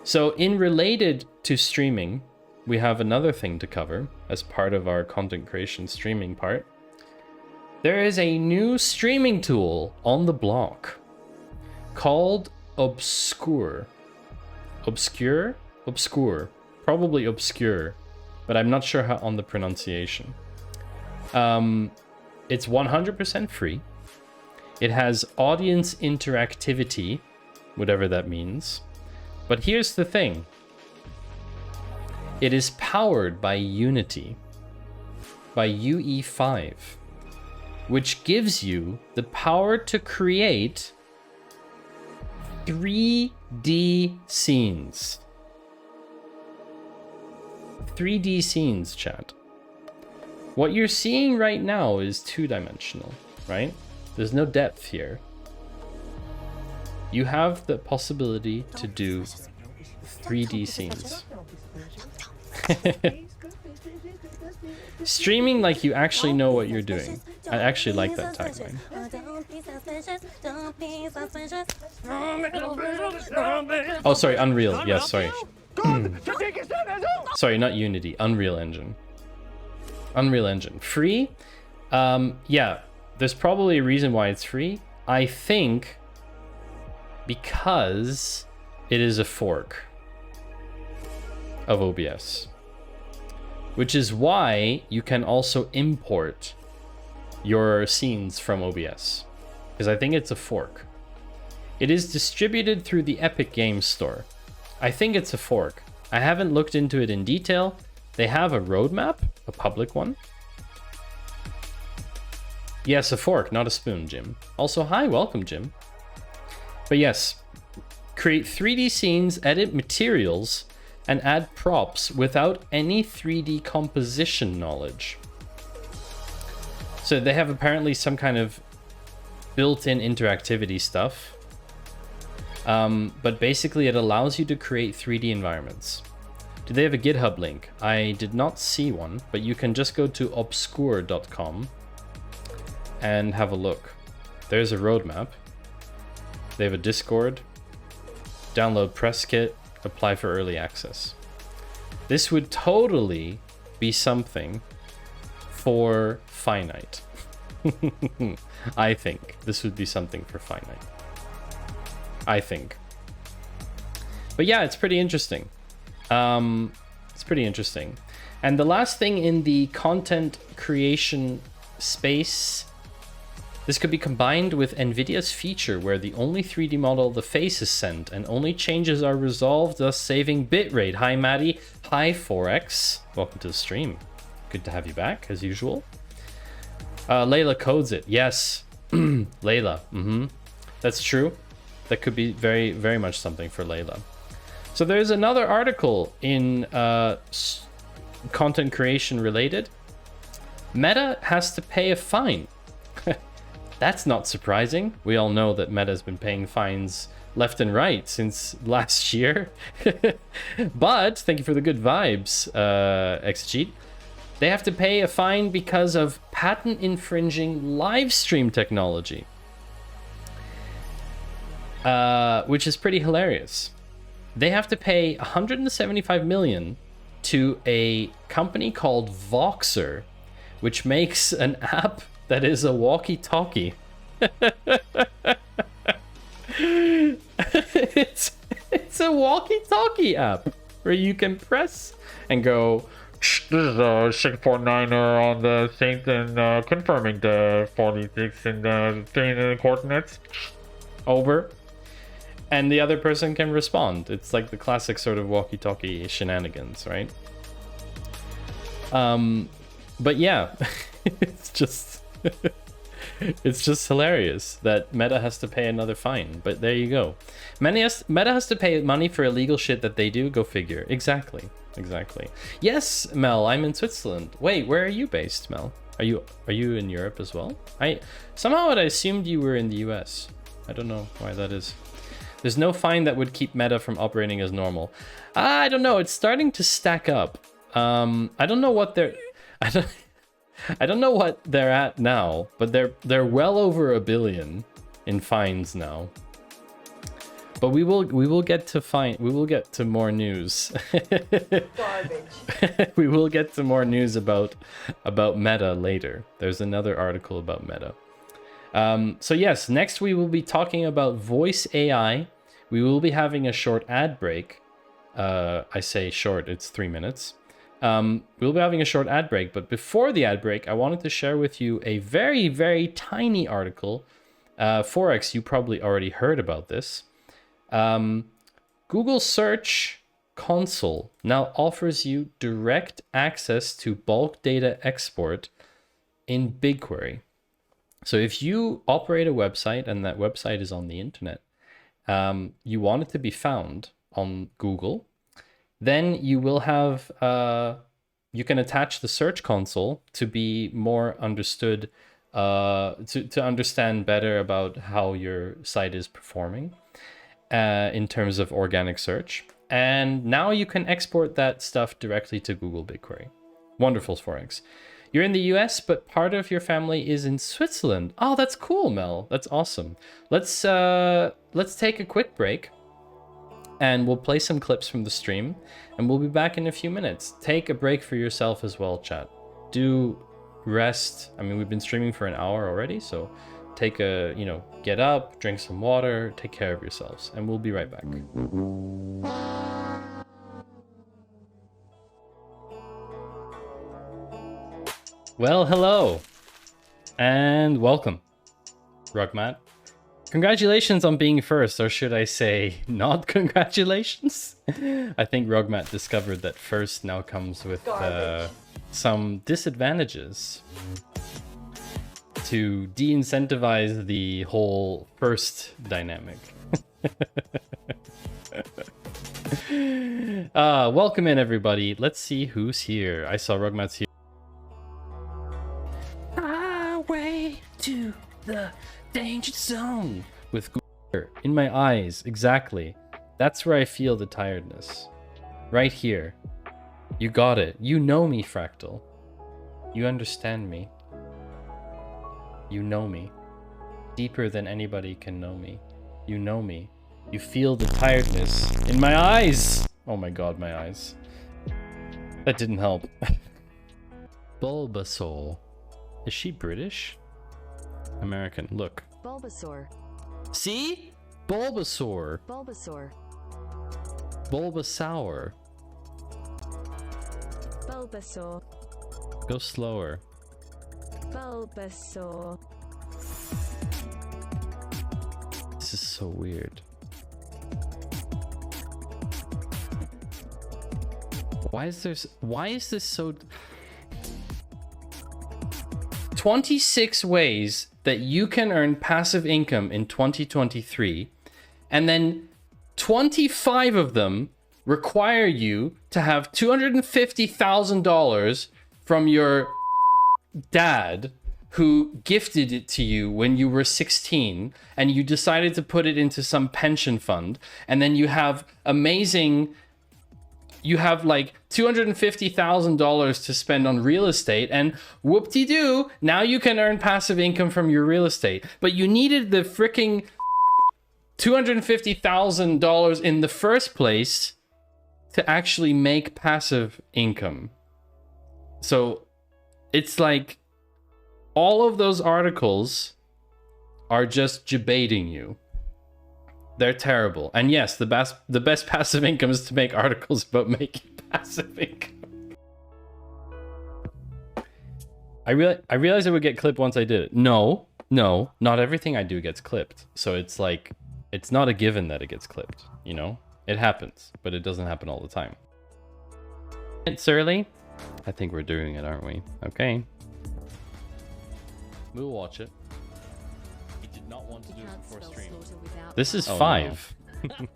A: So in related to streaming, we have another thing to cover as part of our content creation streaming part. There is a new streaming tool on the block called Obscure. Obscure? Obscure. Probably Obscure, but I'm not sure how on the pronunciation. It's 100% free. It has audience interactivity, whatever that means. But here's the thing. It is powered by Unity, by UE5, which gives you the power to create 3D scenes. 3D scenes, chat. What you're seeing right now is two-dimensional, right? There's no depth here. You have the possibility to do 3D scenes. Streaming like you actually know what you're doing. I actually like that tagline. Oh, sorry, Unreal. Yes, sorry. Sorry, not Unity. Unreal Engine. Unreal Engine. Free? Yeah, there's probably a reason why it's free. I think because it is a fork of OBS. Which is why you can also import your scenes from OBS. Because I think it's a fork. It is distributed through the Epic Games Store. I think it's a fork. I haven't looked into it in detail. They have a roadmap, a public one. Yes, a fork, not a spoon, Jim. Also, hi, welcome, Jim. But yes, create 3D scenes, edit materials, and add props without any 3D composition knowledge. So they have apparently some kind of built-in interactivity stuff. But basically it allows you to create 3D environments. Do they have a GitHub link? I did not see one, but you can just go to obscure.com and have a look. There's a roadmap. They have a Discord. Download press kit. Apply for early access. This would totally be something for Finite. I think this would be something for Finite. I think. But yeah, it's pretty interesting. It's pretty interesting. And the last thing in the content creation space, this could be combined with NVIDIA's feature where the only 3D model of the face is sent and only changes are resolved, thus saving bitrate. Hi, Maddie. Hi, Forex. Welcome to the stream. Good to have you back, as usual. Layla codes it. Yes. Layla. That's true. That could be very, very much something for Layla. So there's another article in content creation related. Meta has to pay a fine. That's not surprising. We all know that Meta's been paying fines left and right since last year. But thank you for the good vibes, Exegete. They have to pay a fine because of patent infringing live stream technology. Which is pretty hilarious. They have to pay 175 million to a company called Voxer, which makes an app that is a walkie-talkie. It's a walkie-talkie app where you can press and go, this is a 649er on the Saint and confirming the 46 and the 3 coordinates. Over. And the other person can respond. It's like the classic sort of walkie-talkie shenanigans, right? But yeah, it's just hilarious that Meta has to pay another fine. But there you go. Meta has to pay money for illegal shit that they do. Go figure. Exactly. Yes, Mel, I'm in Switzerland. Wait, where are you based, Mel? Are you in Europe as well? I assumed you were in the US. I don't know why that is. There's no fine that would keep Meta from operating as normal. I don't know. It's starting to stack up. I don't know what they're. I don't know what they're at now, but they're well over $1 billion in fines now. But we will get to more news.
G: Garbage.
A: We will get to more news about Meta later. There's another article about Meta. So yes, next we will be talking about voice AI. We will be having a short ad break. I say short, it's 3 minutes. We'll be having a short ad break, but before the ad break, I wanted to share with you a very, very tiny article. Forex, you probably already heard about this. Google Search Console now offers you direct access to bulk data export in BigQuery. So if you operate a website and that website is on the internet, you want it to be found on Google, then you will have, you can attach the Search Console to be more understood, to understand better about how your site is performing in terms of organic search. And now you can export that stuff directly to Google BigQuery. Wonderful, Forex. You're in the US, but part of your family is in Switzerland. Oh, that's cool, Mel. That's awesome. Let's take a quick break and we'll play some clips from the stream and we'll be back in a few minutes. Take a break for yourself as well, chat. Do rest. I mean, we've been streaming for an hour already, so take a, get up, drink some water, take care of yourselves, and we'll be right back. Well, hello, and welcome, Rugmat. Congratulations on being first, or should I say, not congratulations? I think Rugmat discovered that first now comes with some disadvantages to de-incentivize the whole first dynamic. Welcome in, everybody. Let's see who's here. I saw Rugmat's here. Highway to the danger zone with glitter in my eyes. Exactly. That's where I feel the tiredness. Right here. You got it. You know me, Fractal. You understand me. You know me. Deeper than anybody can know me. You know me. You feel the tiredness in my eyes. Oh my god, my eyes. That didn't help. Bulbasaur. Is she British? American. Look.
H: Bulbasaur.
A: See? Bulbasaur.
H: Bulbasaur.
A: Bulbasaur.
H: Bulbasaur.
A: Go slower.
H: Bulbasaur.
A: This is so weird. Why is this so... 26 ways that you can earn passive income in 2023, and then 25 of them require you to have $250,000 from your dad who gifted it to you when you were 16 and you decided to put it into some pension fund, and then you have like $250,000 to spend on real estate, and whoop-de-doo, now you can earn passive income from your real estate. But you needed the freaking $250,000 in the first place to actually make passive income. So it's like all of those articles are just debating you. They're terrible. And yes, the best passive income is to make articles about making passive income. I realized it would get clipped once I did it. No, not everything I do gets clipped. So it's like, it's not a given that it gets clipped, you know? It happens, but it doesn't happen all the time. It's early. I think we're doing it, aren't we? Okay. We'll watch it. He did not want to do it before stream. This is 5. No.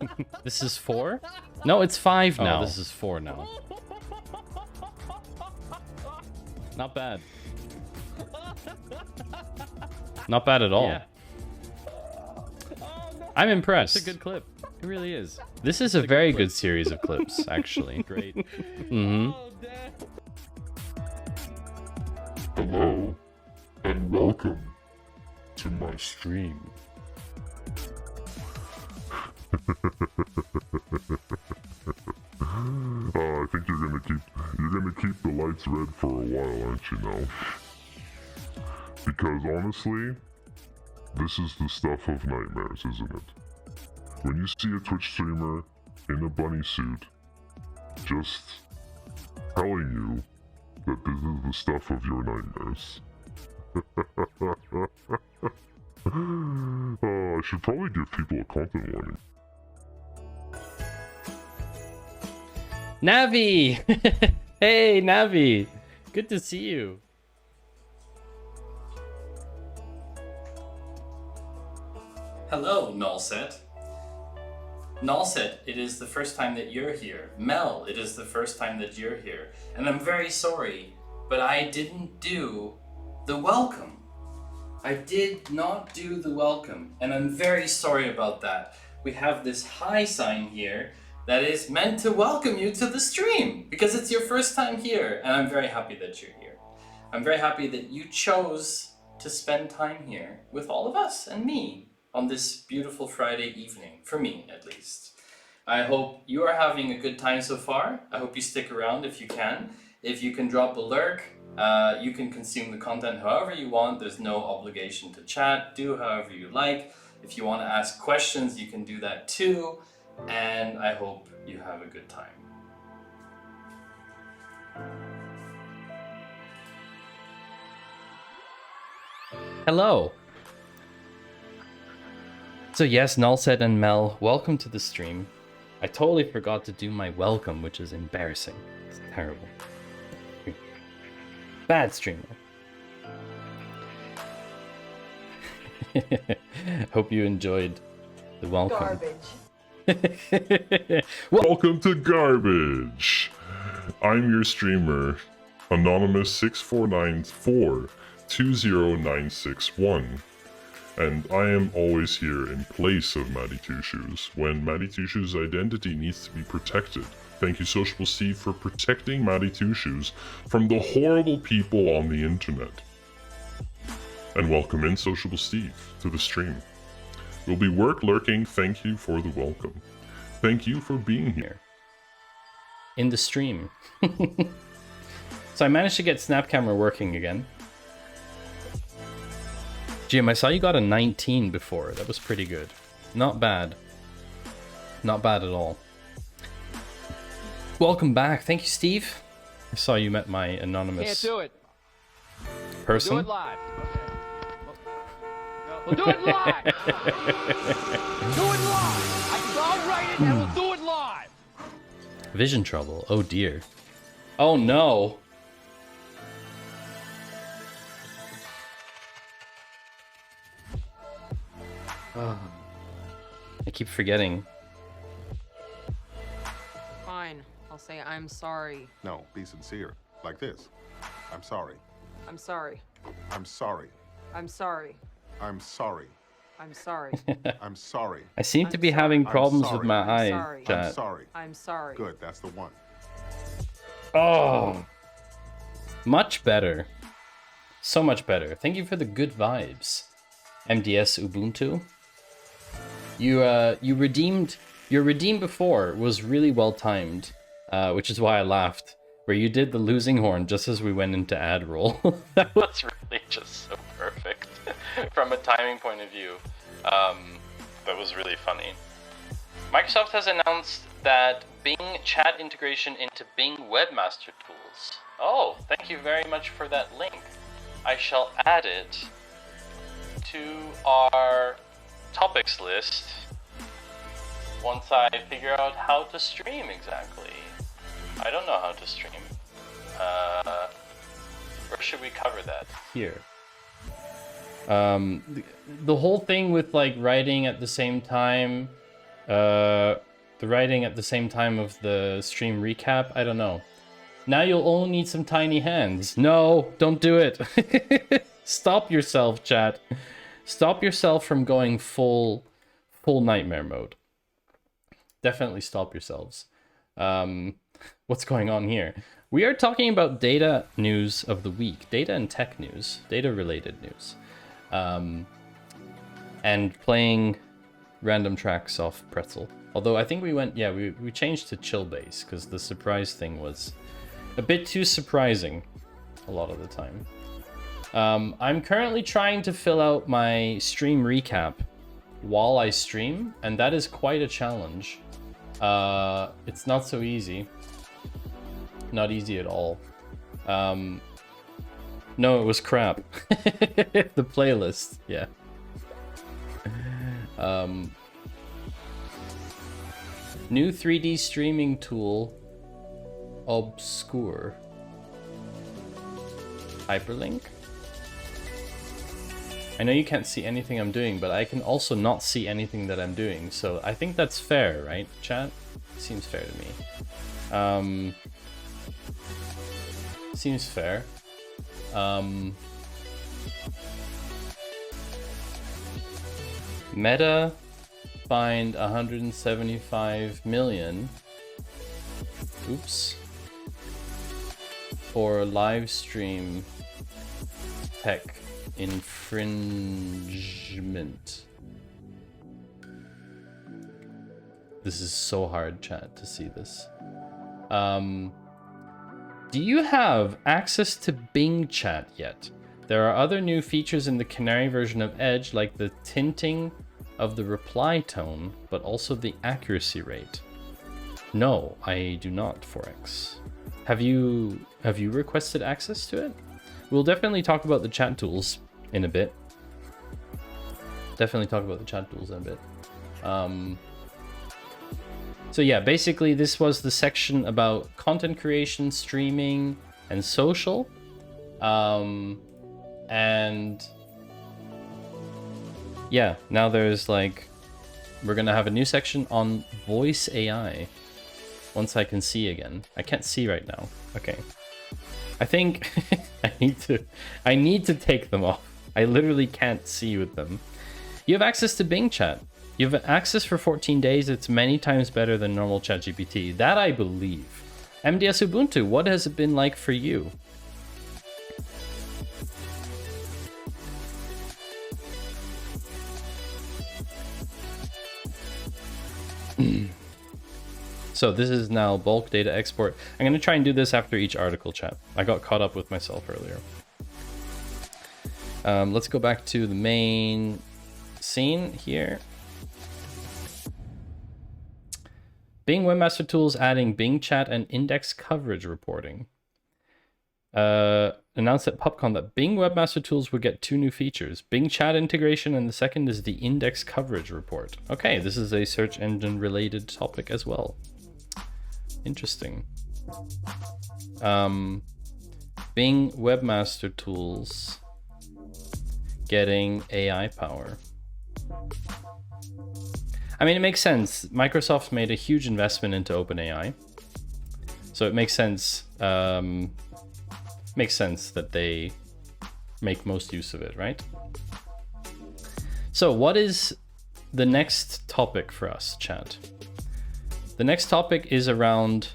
A: This is 4? No, it's 5 now. Oh, this is 4 now. Not bad. Not bad at all. Yeah. I'm impressed. It's a good clip. It really is. This is a very good series of clips, actually. Great. Mm-hmm.
D: Hello, and welcome to my stream. I think you're gonna keep the lights red for a while, aren't you now? Because honestly, this is the stuff of nightmares, isn't it? When you see a Twitch streamer in a bunny suit, just telling you that this is the stuff of your nightmares. I should probably give people a content warning.
A: Navi! Hey, Navi! Good to see you. Hello, Nullset. Nullset, it is the first time that you're here. Mel, it is the first time that you're here. And I'm very sorry, but I didn't do the welcome. I did not do the welcome, and I'm very sorry about that. We have this hi sign here that is meant to welcome you to the stream because it's your first time here, and I'm very happy that you're here. I'm very happy that you chose to spend time here with all of us and me on this beautiful Friday evening, for me at least. I hope you are having a good time so far. I hope you stick around if you can. If you can drop a lurk, you can consume the content however you want. There's no obligation to chat. Do however you like. If you want to ask questions, you can do that too. And I hope you have a good time. Hello. So yes, Nullset and Mel, welcome to the stream. I totally forgot to do my welcome, which is embarrassing. It's terrible. Bad streamer. Hope you enjoyed the welcome.
G: Garbage.
D: Welcome to Garbage! I'm your streamer, Anonymous64942091, and I am always here in place of Matty Two Shoes when Matty Two Shoes' identity needs to be protected. Thank you, Sociable Steve, for protecting Matty Two Shoes from the horrible people on the internet. And welcome in, Sociable Steve, to the stream. We'll be lurking. Thank you for the welcome. Thank you for being here.
A: In the stream. So I managed to get Snap Camera working again. Jim, I saw you got a 19 before. That was pretty good. Not bad. Not bad at all. Welcome back. Thank you, Steve. I saw you met my anonymous
C: Can't do it.
A: person.
C: Do it live. We'll do it live. Do it live. I'll write it and we'll do it live.
A: Vision trouble. Oh dear. Oh no. I keep forgetting.
G: Fine. I'll say I'm sorry.
H: No, be sincere. Like this. I'm sorry.
G: I'm sorry.
H: I'm sorry.
G: I'm sorry.
H: I'm sorry.
G: I'm sorry.
H: I'm sorry.
A: I seem to be
G: sorry.
A: having
H: I'm
A: problems with
H: sorry.
A: my
G: I'm
A: eye
G: sorry.
H: I'm
A: chat.
H: sorry.
G: I'm sorry.
H: Good, that's the one.
A: Oh, much better. So much better. Thank you for the good vibes, MDS Ubuntu. You redeemed. Your redeem before was really well timed, which is why I laughed. Where you did the losing horn just as we went into ad roll. That was really just so perfect from a timing point of view. That was really funny. Microsoft has announced that Bing chat integration into Bing Webmaster Tools. Oh, thank you very much for that link. I shall add it to our topics list once I figure out how to stream exactly. I don't know how to stream. Where should we cover that? Here. The whole thing with like writing at the same time, the writing at the same time of the stream recap, I don't know. Now you'll only need some tiny hands. No, don't do it. Stop yourself, chat. Stop yourself from going full nightmare mode. Definitely stop yourselves. What's going on here? We are talking about data news of the week. Data and tech news. Data related news. And playing random tracks off Pretzel. Although I think we went, yeah, we changed to chill bass because the surprise thing was a bit too surprising a lot of the time. I'm currently trying to fill out my stream recap while I stream, and that is quite a challenge. It's not so easy. Not easy at all. No, it was crap. The playlist, yeah. New 3D streaming tool, Obscure. Hyperlink? I know you can't see anything I'm doing, but I can also not see anything that I'm doing, so I think that's fair, right, chat? Seems fair to me. Seems fair. Meta fined 175 million. Oops. For live stream tech infringement. This is so hard, chat, to see this. Do you have access to Bing Chat yet? There are other new features in the Canary version of Edge, like the tinting of the reply tone, but also the accuracy rate. No, I do not, Forex. Have you requested access to it? We'll definitely talk about the chat tools in a bit. So yeah, basically this was the section about content creation, streaming, and social. And yeah, now there's like, we're gonna have a new section on voice AI. Once I can see again. I can't see right now. Okay. I think I need to take them off. I literally can't see with them. You have access to Bing Chat. You have access for 14 days. It's many times better than normal ChatGPT. That I believe. MDS Ubuntu, what has it been like for you? So this is now bulk data export. I'm going to try and do this after each article, chat. I got caught up with myself earlier. Let's go back to the main scene here. Bing Webmaster Tools adding Bing Chat and index coverage reporting. Announced at PubCon that Bing Webmaster Tools would get 2 new features. Bing Chat integration, and the second is the index coverage report. Okay, this is a search engine related topic as well. Interesting. Bing Webmaster Tools getting AI power. I mean, it makes sense. Microsoft made a huge investment into OpenAI, so it makes sense. Makes sense that they make most use of it, right? So, what is the next topic for us, chat? The next topic is around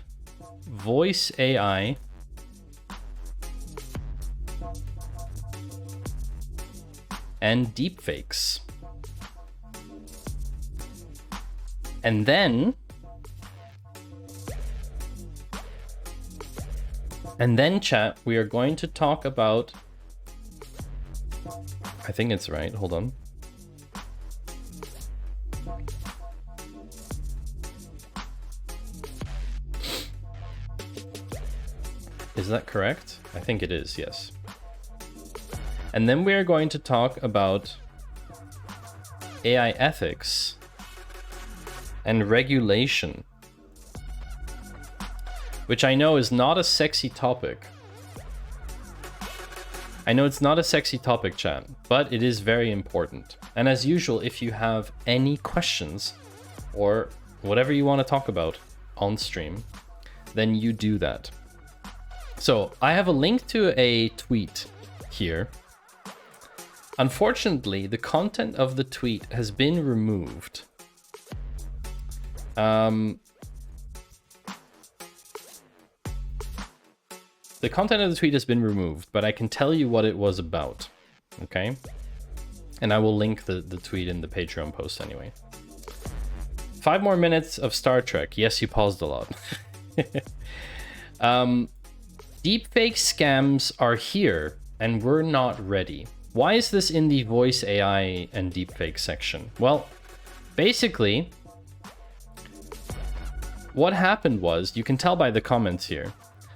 A: voice AI and deepfakes. And then chat, we are going to talk about, I think it's right, hold on. Is that correct? I think it is, yes. And then we are going to talk about AI ethics and regulation, which I know is not a sexy topic. I know it's not a sexy topic, chat, but it is very important. And as usual, if you have any questions or whatever you want to talk about on stream, then you do that. So I have a link to a tweet here. Unfortunately, the content of the tweet has been removed. The content of the tweet has been removed, but I can tell you what it was about, okay? And I will link the tweet in the Patreon post anyway. 5 more minutes of Star Trek. Yes, you paused a lot. Deepfake scams are here, and we're not ready. Why is this in the voice AI and deepfake section? Well, basically, what happened was, you can tell by the comments here,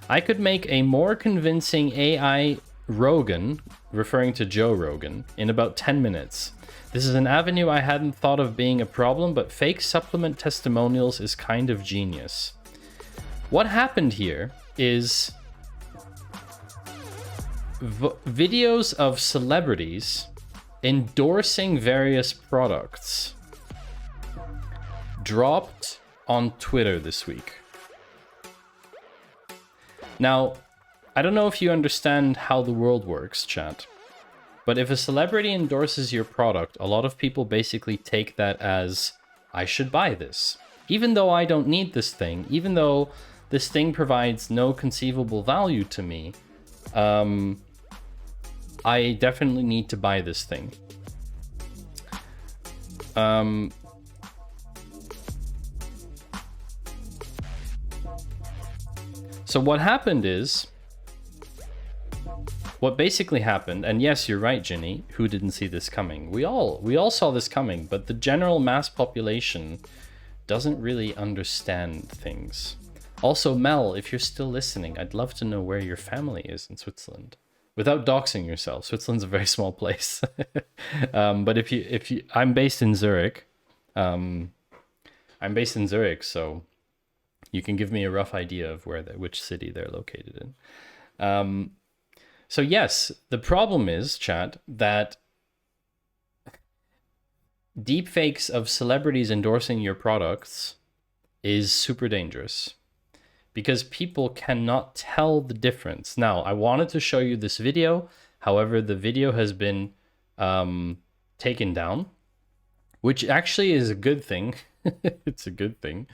A: I could make a more convincing AI Rogan, referring to Joe Rogan, in about 10 minutes. This is an avenue I hadn't thought of being a problem, but fake supplement testimonials is kind of genius. What happened here is videos of celebrities endorsing various products dropped on Twitter this week. Now, I don't know if you understand how the world works, chat, but if a celebrity endorses your product, a lot of people basically take that as, I should buy this. Even though I don't need this thing, even though this thing provides no conceivable value to me, I definitely need to buy this thing. So what happened is, what basically happened, and yes, you're right, Ginny, who didn't see this coming? We all saw this coming, but the general mass population doesn't really understand things. Also, Mel, if you're still listening, I'd love to know where your family is in Switzerland. Without doxing yourself, Switzerland's a very small place. But if you, I'm based in Zurich. I'm based in Zurich, so you can give me a rough idea of which city they're located in. So yes, the problem is, chat, that deepfakes of celebrities endorsing your products is super dangerous, because people cannot tell the difference. Now, I wanted to show you this video. However, the video has been taken down, which actually is a good thing. It's a good thing,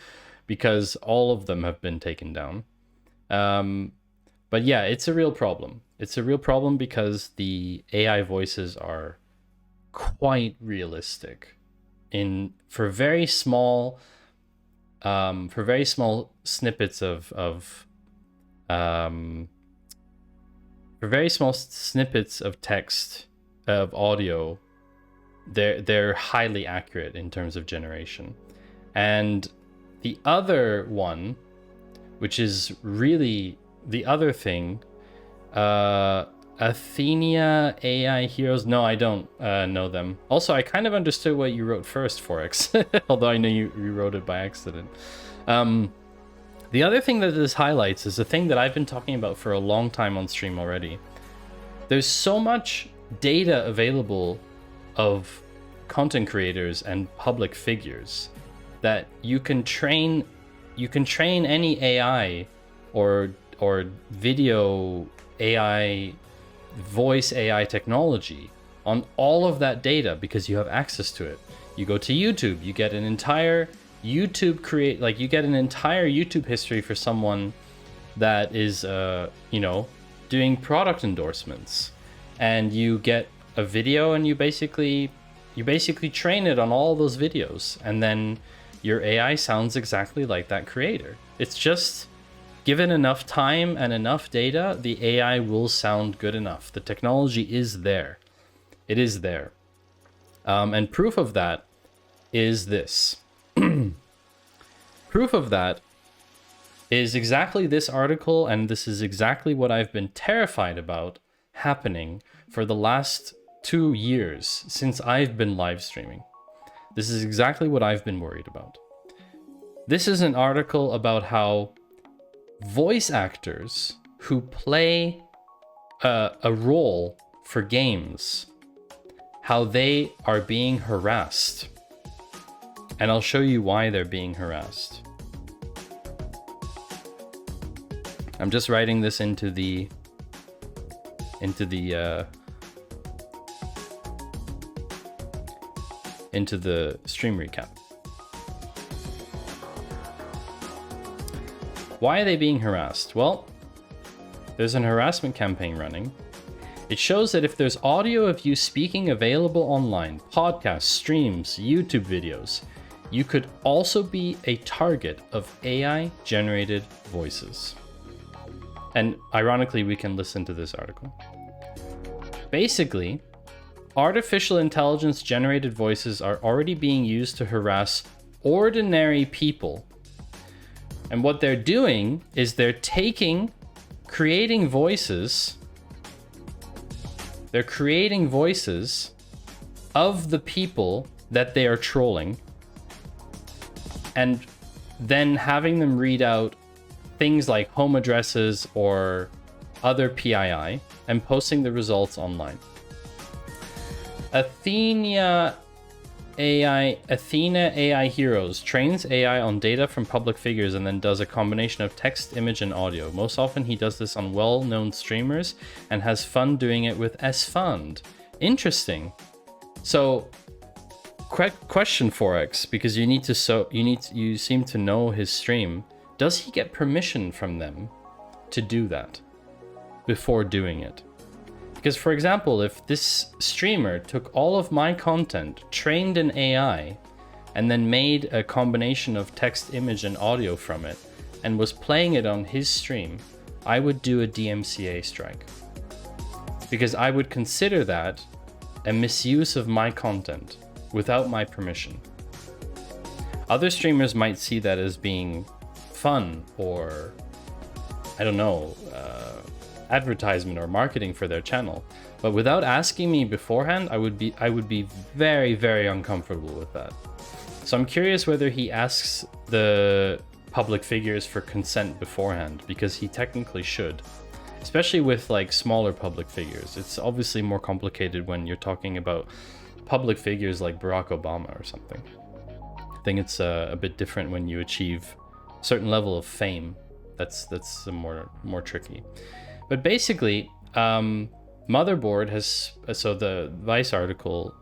A: because all of them have been taken down. But yeah, it's a real problem. It's a real problem because the AI voices are quite realistic for very small snippets of text, of audio. They're highly accurate in terms of generation. And the other one, which is really the other thing, Athenia AI Heroes. No, I don't know them. Also, I kind of understood what you wrote first, Forex, although I know you wrote it by accident. The other thing that this highlights is a thing that I've been talking about for a long time on stream already. There's so much data available of content creators and public figures that you can train any AI or video AI, voice AI technology on all of that data, because you have access to it. You go to YouTube, you get an entire YouTube history for someone that is doing product endorsements, and you get a video and you basically train it on all those videos, and then your AI sounds exactly like that creator. It's just, given enough time and enough data, the AI will sound good enough. The technology is there. It is there. And proof of that is this. Proof of that is exactly this article, and this is exactly what I've been terrified about happening for the last 2 years since I've been live streaming. This is exactly what I've been worried about. This is an article about how voice actors who play a role for games, how they are being harassed. And I'll show you why they're being harassed. I'm just writing this into the stream recap. Why are they being harassed? Well, there's an harassment campaign running. It shows that if there's audio of you speaking available online, podcasts, streams, YouTube videos, you could also be a target of AI-generated voices. And ironically, we can listen to this article. Basically, artificial intelligence generated voices are already being used to harass ordinary people. And what they're doing is they're creating voices of the people that they are trolling, and then having them read out things like home addresses or other PII and posting the results online. Athena AI Heroes trains AI on data from public figures and then does a combination of text, image, and audio. Most often he does this on well-known streamers and has fun doing it with S-Fund. Interesting. So, question 4x, because you seem to know his stream. Does he get permission from them to do that before doing it? Because, for example, if this streamer took all of my content, trained an AI, and then made a combination of text, image, and audio from it, and was playing it on his stream, I would do a DMCA strike. Because I would consider that a misuse of my content without my permission. Other streamers might see that as being fun or, I don't know, advertisement or marketing for their channel, but without asking me beforehand, I would be very, very uncomfortable with that. So I'm curious whether he asks the public figures for consent beforehand, because he technically should, especially with like smaller public figures. It's obviously more complicated when you're talking about public figures like Barack Obama or something. I think it's a bit different when you achieve a certain level of fame. That's more tricky. But basically, Motherboard has, so the Vice article,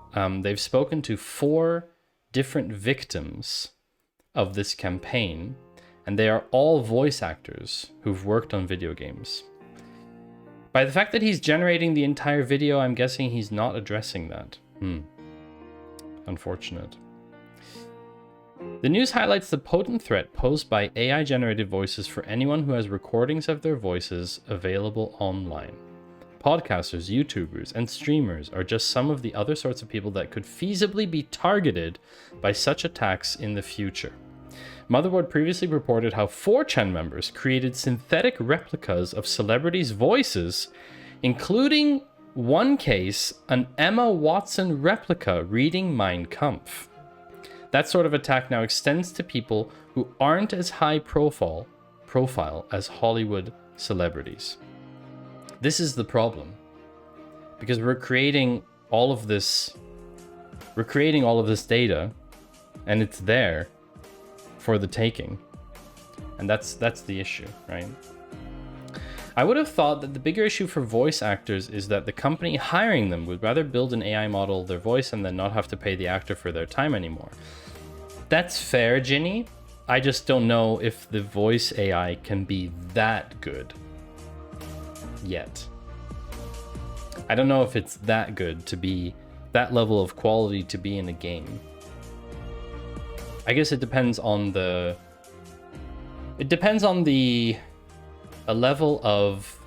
A: they've spoken to 4 different victims of this campaign, and they are all voice actors who've worked on video games. By the fact that he's generating the entire video, I'm guessing he's not addressing that. Unfortunate. The news highlights the potent threat posed by AI-generated voices for anyone who has recordings of their voices available online. Podcasters, YouTubers, and streamers are just some of the other sorts of people that could feasibly be targeted by such attacks in the future. Motherboard previously reported how 4chan members created synthetic replicas of celebrities' voices, including one case, an Emma Watson replica reading Mein Kampf. That sort of attack now extends to people who aren't as high profile as Hollywood celebrities. This is the problem, because we're creating all of this data, and it's there for the taking, and that's the issue, right? I would have thought that the bigger issue for voice actors is that the company hiring them would rather build an AI model of their voice and then not have to pay the actor for their time anymore. That's fair, Ginny. I just don't know if the voice AI can be that good yet. I don't know if it's that good to be that level of quality to be in a game. I guess it depends on the a level of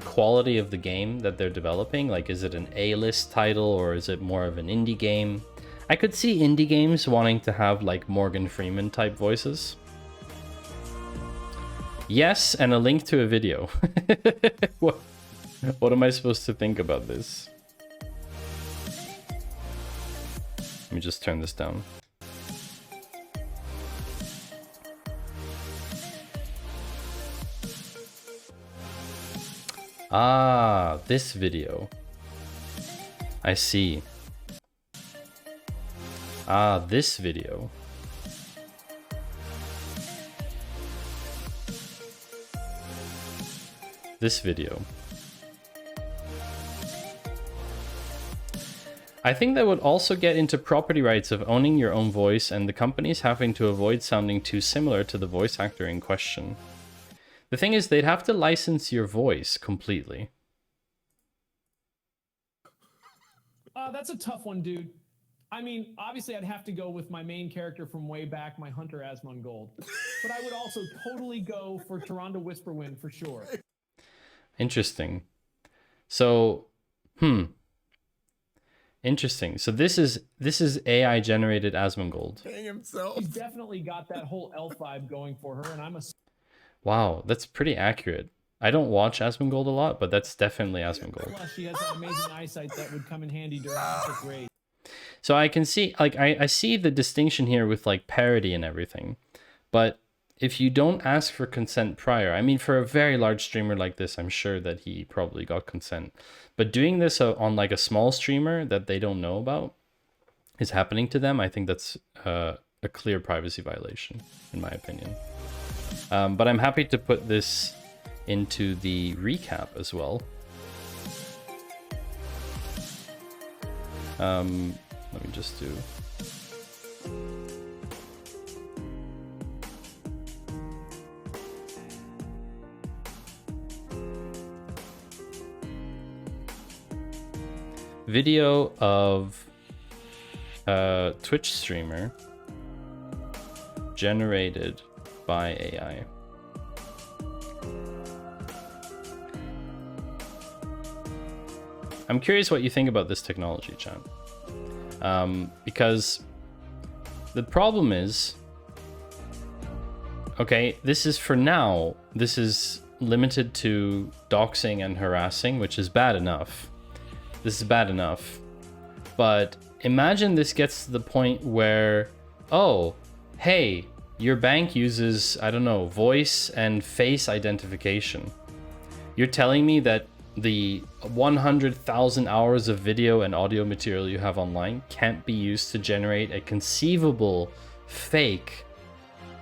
A: quality of the game that they're developing. Like, is it an A-list title or is it more of an indie game? I could see indie games wanting to have like Morgan Freeman type voices. Yes, and a link to a video. What am I supposed to think about this? Let me just turn this down. Ah, this video. I see. Ah, this video. This video. I think that would also get into property rights of owning your own voice and the companies having to avoid sounding too similar to the voice actor in question. The thing is, they'd have to license your voice completely.
I: That's a tough one, dude. I mean, obviously, I'd have to go with my main character from way back, my Hunter Asmongold. But I would also totally go for Tyrande Whisperwind for sure.
A: Interesting. So, interesting. So this is AI generated Asmongold.
J: Paying himself.
I: She's definitely got that whole elf vibe going for her, and I'm a
A: Wow, that's pretty accurate. I don't watch Asmongold a lot, but that's definitely Asmongold.
I: plus she has that amazing eyesight that would come in handy during epic raid.
A: So I can see, like, I see the distinction here with like parody and everything, but if you don't ask for consent prior, I mean, for a very large streamer like this, I'm sure that he probably got consent. But doing this on like a small streamer that they don't know about is happening to them, I think that's a clear privacy violation, in my opinion. But I'm happy to put this into the recap as well. Let me just do... Video of a Twitch streamer generated by AI. I'm curious what you think about this technology, chat. Because the problem is, okay, this is for now, this is limited to doxing and harassing, which is bad enough. This is bad enough. But imagine this gets to the point where, oh, hey, your bank uses, I don't know, voice and face identification. You're telling me that the 100,000 hours of video and audio material you have online can't be used to generate a conceivable fake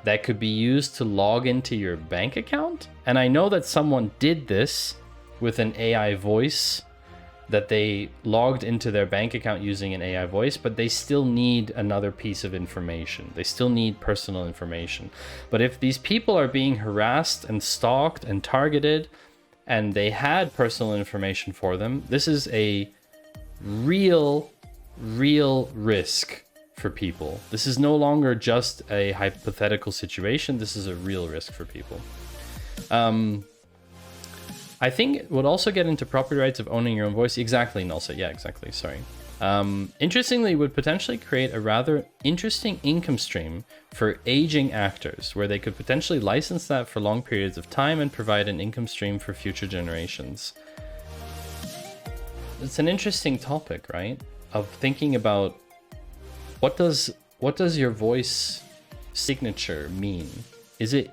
A: that could be used to log into your bank account? And I know that someone did this with an AI voice, that they logged into their bank account using an AI voice, but they still need another piece of information. They still need personal information. But if these people are being harassed and stalked and targeted, and they had personal information for them, this is a real risk for people. This is no longer just a hypothetical situation. This is a real risk for people. I think it would also get into property rights of owning your own voice. Exactly, Nulsa. Yeah, exactly. Sorry. Interestingly, would potentially create a rather interesting income stream for aging actors, where they could potentially license that for long periods of time and provide an income stream for future generations. It's an interesting topic, right? Of thinking about what does your voice signature mean? Is it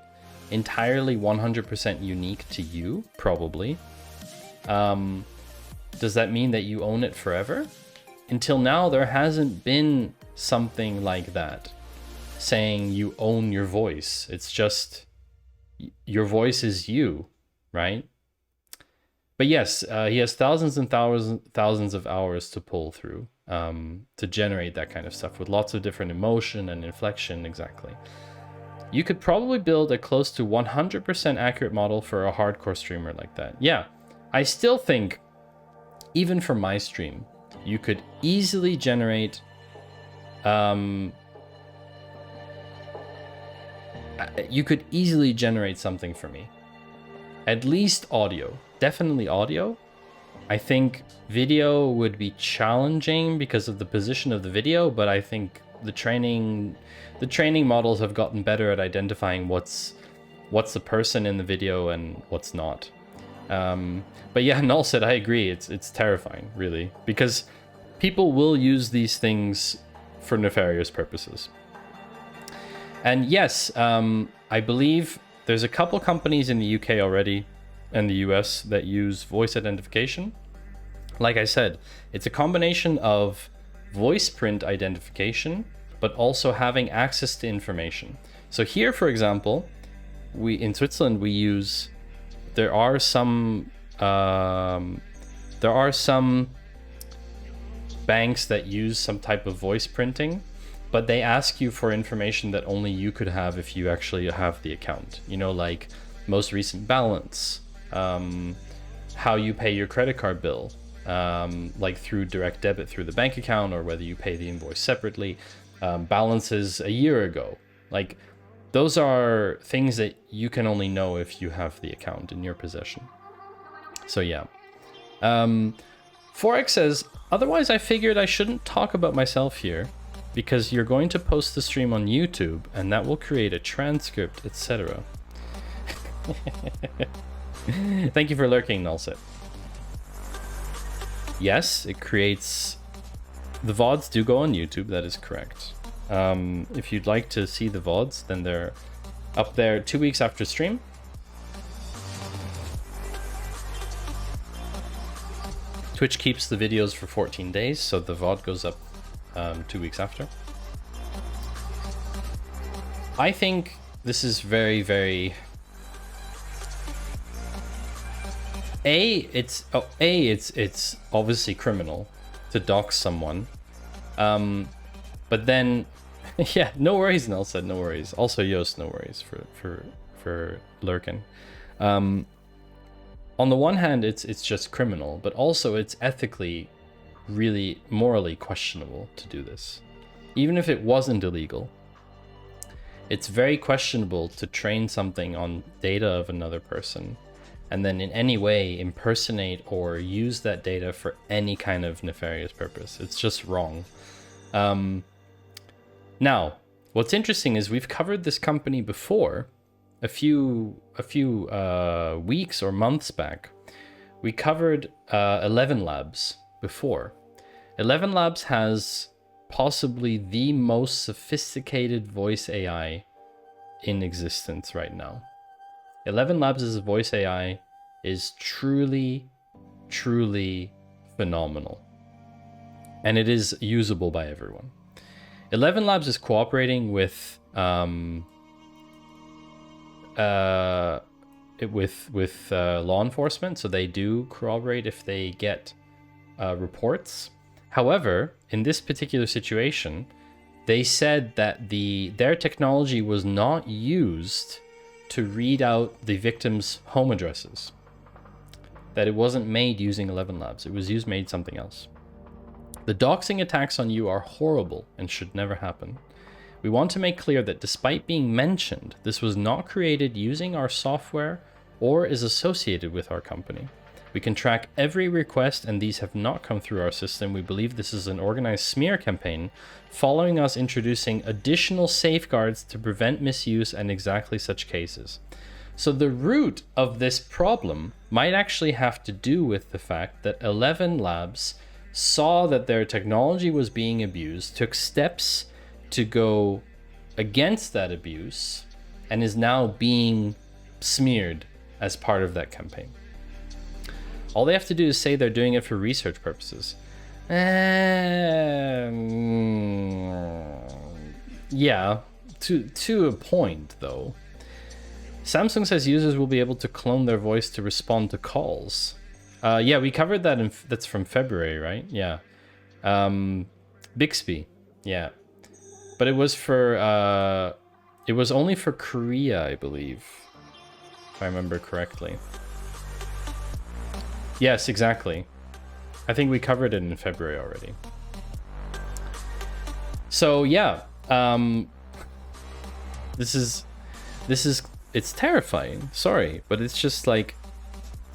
A: entirely 100% unique to you? Probably. Does that mean that you own it forever? Until now, there hasn't been something like that, saying you own your voice. It's just your voice is you, right? But yes, he has thousands and thousands of hours to pull through to generate that kind of stuff with lots of different emotion and inflection. Exactly. You could probably build a close to 100% accurate model for a hardcore streamer like that. Yeah, I still think, even for my stream, you could easily generate something for me. At least audio. Definitely audio. I think video would be challenging because of the position of the video, but I think the training models have gotten better at identifying what's the person in the video and what's not. But yeah, Null said, I agree. It's terrifying, really, because people will use these things for nefarious purposes. And yes, I believe there's a couple companies in the UK already and the US that use voice identification. Like I said, it's a combination of voice print identification, but also having access to information. So here, for example, in Switzerland, there are some banks that use some type of voice printing, but they ask you for information that only you could have if you actually have the account. You know, like most recent balance, how you pay your credit card bill, like through direct debit through the bank account, or whether you pay the invoice separately, balances a year ago. Like, those are things that you can only know if you have the account in your possession. So yeah. Forex says, otherwise I figured I shouldn't talk about myself here, because you're going to post the stream on YouTube, and that will create a transcript, etc. Thank you for lurking, Nulset. Yes, it creates... The VODs do go on YouTube, that is correct. If you'd like to see the VODs, then they're up there 2 weeks after stream. Twitch keeps the videos for 14 days, so the VOD goes up 2 weeks after. I think this is very, very... It's obviously criminal to dox someone. But then, yeah, no worries, Nell said, no worries. Also, Yost, no worries for lurking. On the one hand, it's just criminal, but also it's ethically, really morally questionable to do this. Even if it wasn't illegal, it's very questionable to train something on data of another person and then in any way impersonate or use that data for any kind of nefarious purpose. It's just wrong. Now, what's interesting is we've covered this company before, a few weeks or months back. We covered 11 Labs before. 11 Labs has possibly the most sophisticated voice AI in existence right now. 11 Labs' voice AI is truly, truly phenomenal. And it is usable by everyone. 11 Labs is cooperating with law enforcement, so they do corroborate if they get reports. However, in this particular situation, they said that their technology was not used to read out the victims' home addresses. That it wasn't made using 11 Labs. It was made something else. The doxing attacks on you are horrible and should never happen. We want to make clear that despite being mentioned, this was not created using our software or is associated with our company. We can track every request and these have not come through our system. We believe this is an organized smear campaign following us introducing additional safeguards to prevent misuse and exactly such cases. So the root of this problem might actually have to do with the fact that 11 Labs saw that their technology was being abused, took steps to go against that abuse, and is now being smeared as part of that campaign. All they have to do is say they're doing it for research purposes. Yeah, to a point though. Samsung says users will be able to clone their voice to respond to calls. Yeah, we covered that that's from February, right? Yeah. Bixby, yeah. But it was for, it was only for Korea, I believe, if I remember correctly. Yes, exactly. I think we covered it in February already. So yeah, it's terrifying, sorry, but it's just like,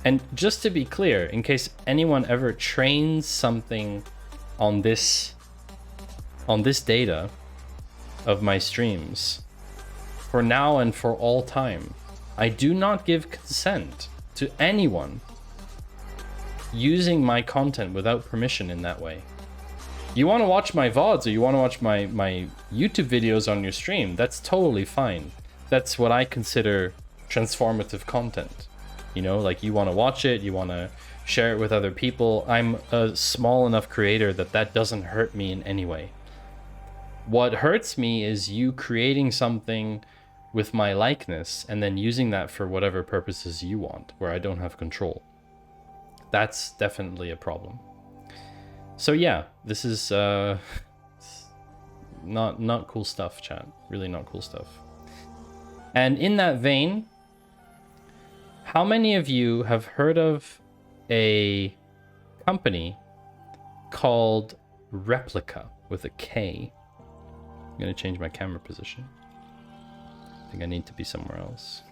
A: and just to be clear, in case anyone ever trains something on this data of my streams, for now and for all time, I do not give consent to anyone using my content without permission in that way. You want to watch my VODs or you want to watch my YouTube videos on your stream, that's totally fine. That's what I consider transformative content. You know, like you want to watch it, you want to share it with other people. I'm a small enough creator that doesn't hurt me in any way. What hurts me is you creating something with my likeness and then using that for whatever purposes you want, where I don't have control. That's definitely a problem. So yeah, this is not cool stuff, chat. Really not cool stuff. And in that vein, how many of you have heard of a company called Replica with a K. I'm gonna change my camera position. I think I need to be somewhere else.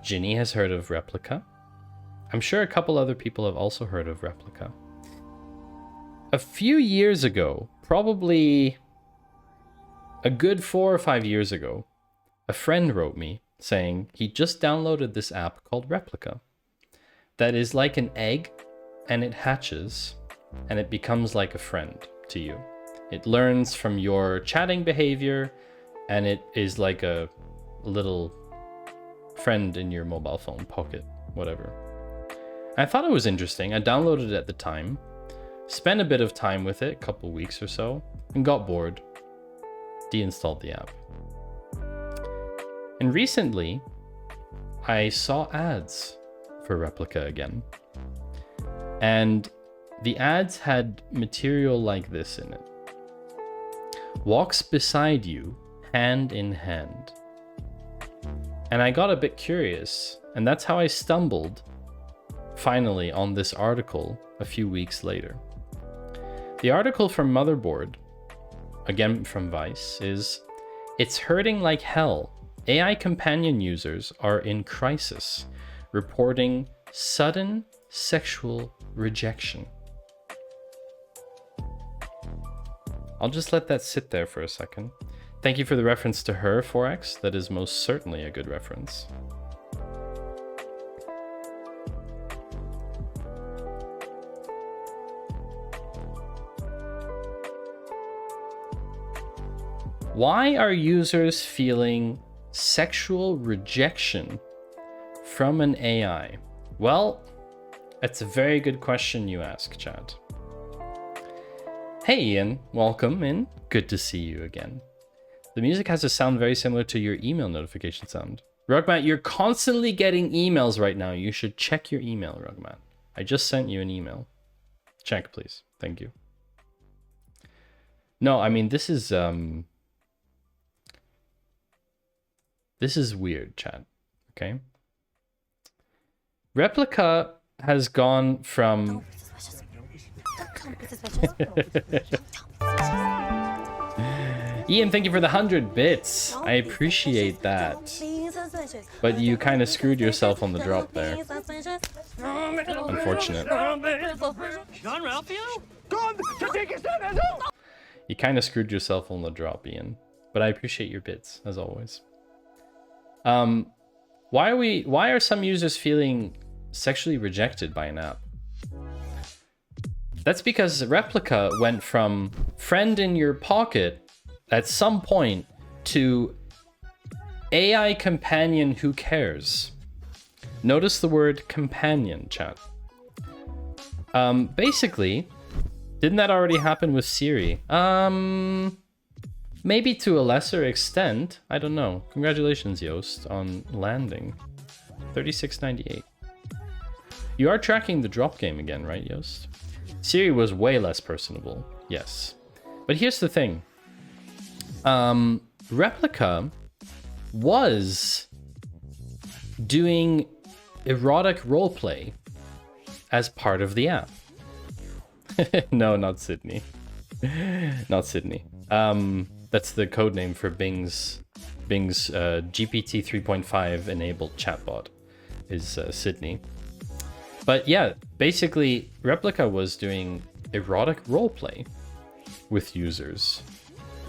A: Ginny has heard of Replica. I'm sure a couple other people have also heard of Replica. A few years ago, probably a good 4 or 5 years ago, a friend wrote me saying he just downloaded this app called Replica that is like an egg, and it hatches and it becomes like a friend to you. It learns from your chatting behavior, and it is like a little friend in your mobile phone pocket, whatever. I thought it was interesting. I downloaded it at the time, spent a bit of time with it, a couple weeks or so, and got bored. Deinstalled the app. And recently, I saw ads for Replica again. And the ads had material like this in it. Walks beside you, hand in hand. And I got a bit curious, and that's how I stumbled, finally, on this article a few weeks later. The article from Motherboard, again from Vice, is "It's hurting like hell. AI companion users are in crisis, reporting sudden sexual rejection." I'll just let that sit there for a second. Thank you for the reference to her, 4X. That is most certainly a good reference. Why are users feeling sexual rejection from an AI? Well, that's a very good question you ask, chat. Hey Ian, welcome in. Good to see you again. The music has a sound very similar to your email notification sound. Rugmat, you're constantly getting emails right now. You should check your email, Rugmat. I just sent you an email. Check, please. Thank you. No, I mean, this is weird, chat. Okay? Replica has gone from... Ian, thank you for the 100 bits. I appreciate that. But you kind of screwed yourself on the drop there. Unfortunate. You kind of screwed yourself on the drop, Ian. But I appreciate your bits, as always. Why are some users feeling sexually rejected by an app? That's because Replica went from friend in your pocket at some point to AI companion who cares. Notice the word companion, chat. Basically, didn't that already happen with Siri? Maybe to a lesser extent. I don't know. Congratulations, Yost, on landing. 36.98. You are tracking the drop game again, right, Yost? Siri was way less personable, yes. But here's the thing. Replica was doing erotic roleplay as part of the app. No, not Sydney. Not Sydney. That's the code name for Bing's GPT 3.5 enabled chatbot is Sydney. But yeah, basically Replica was doing erotic roleplay with users,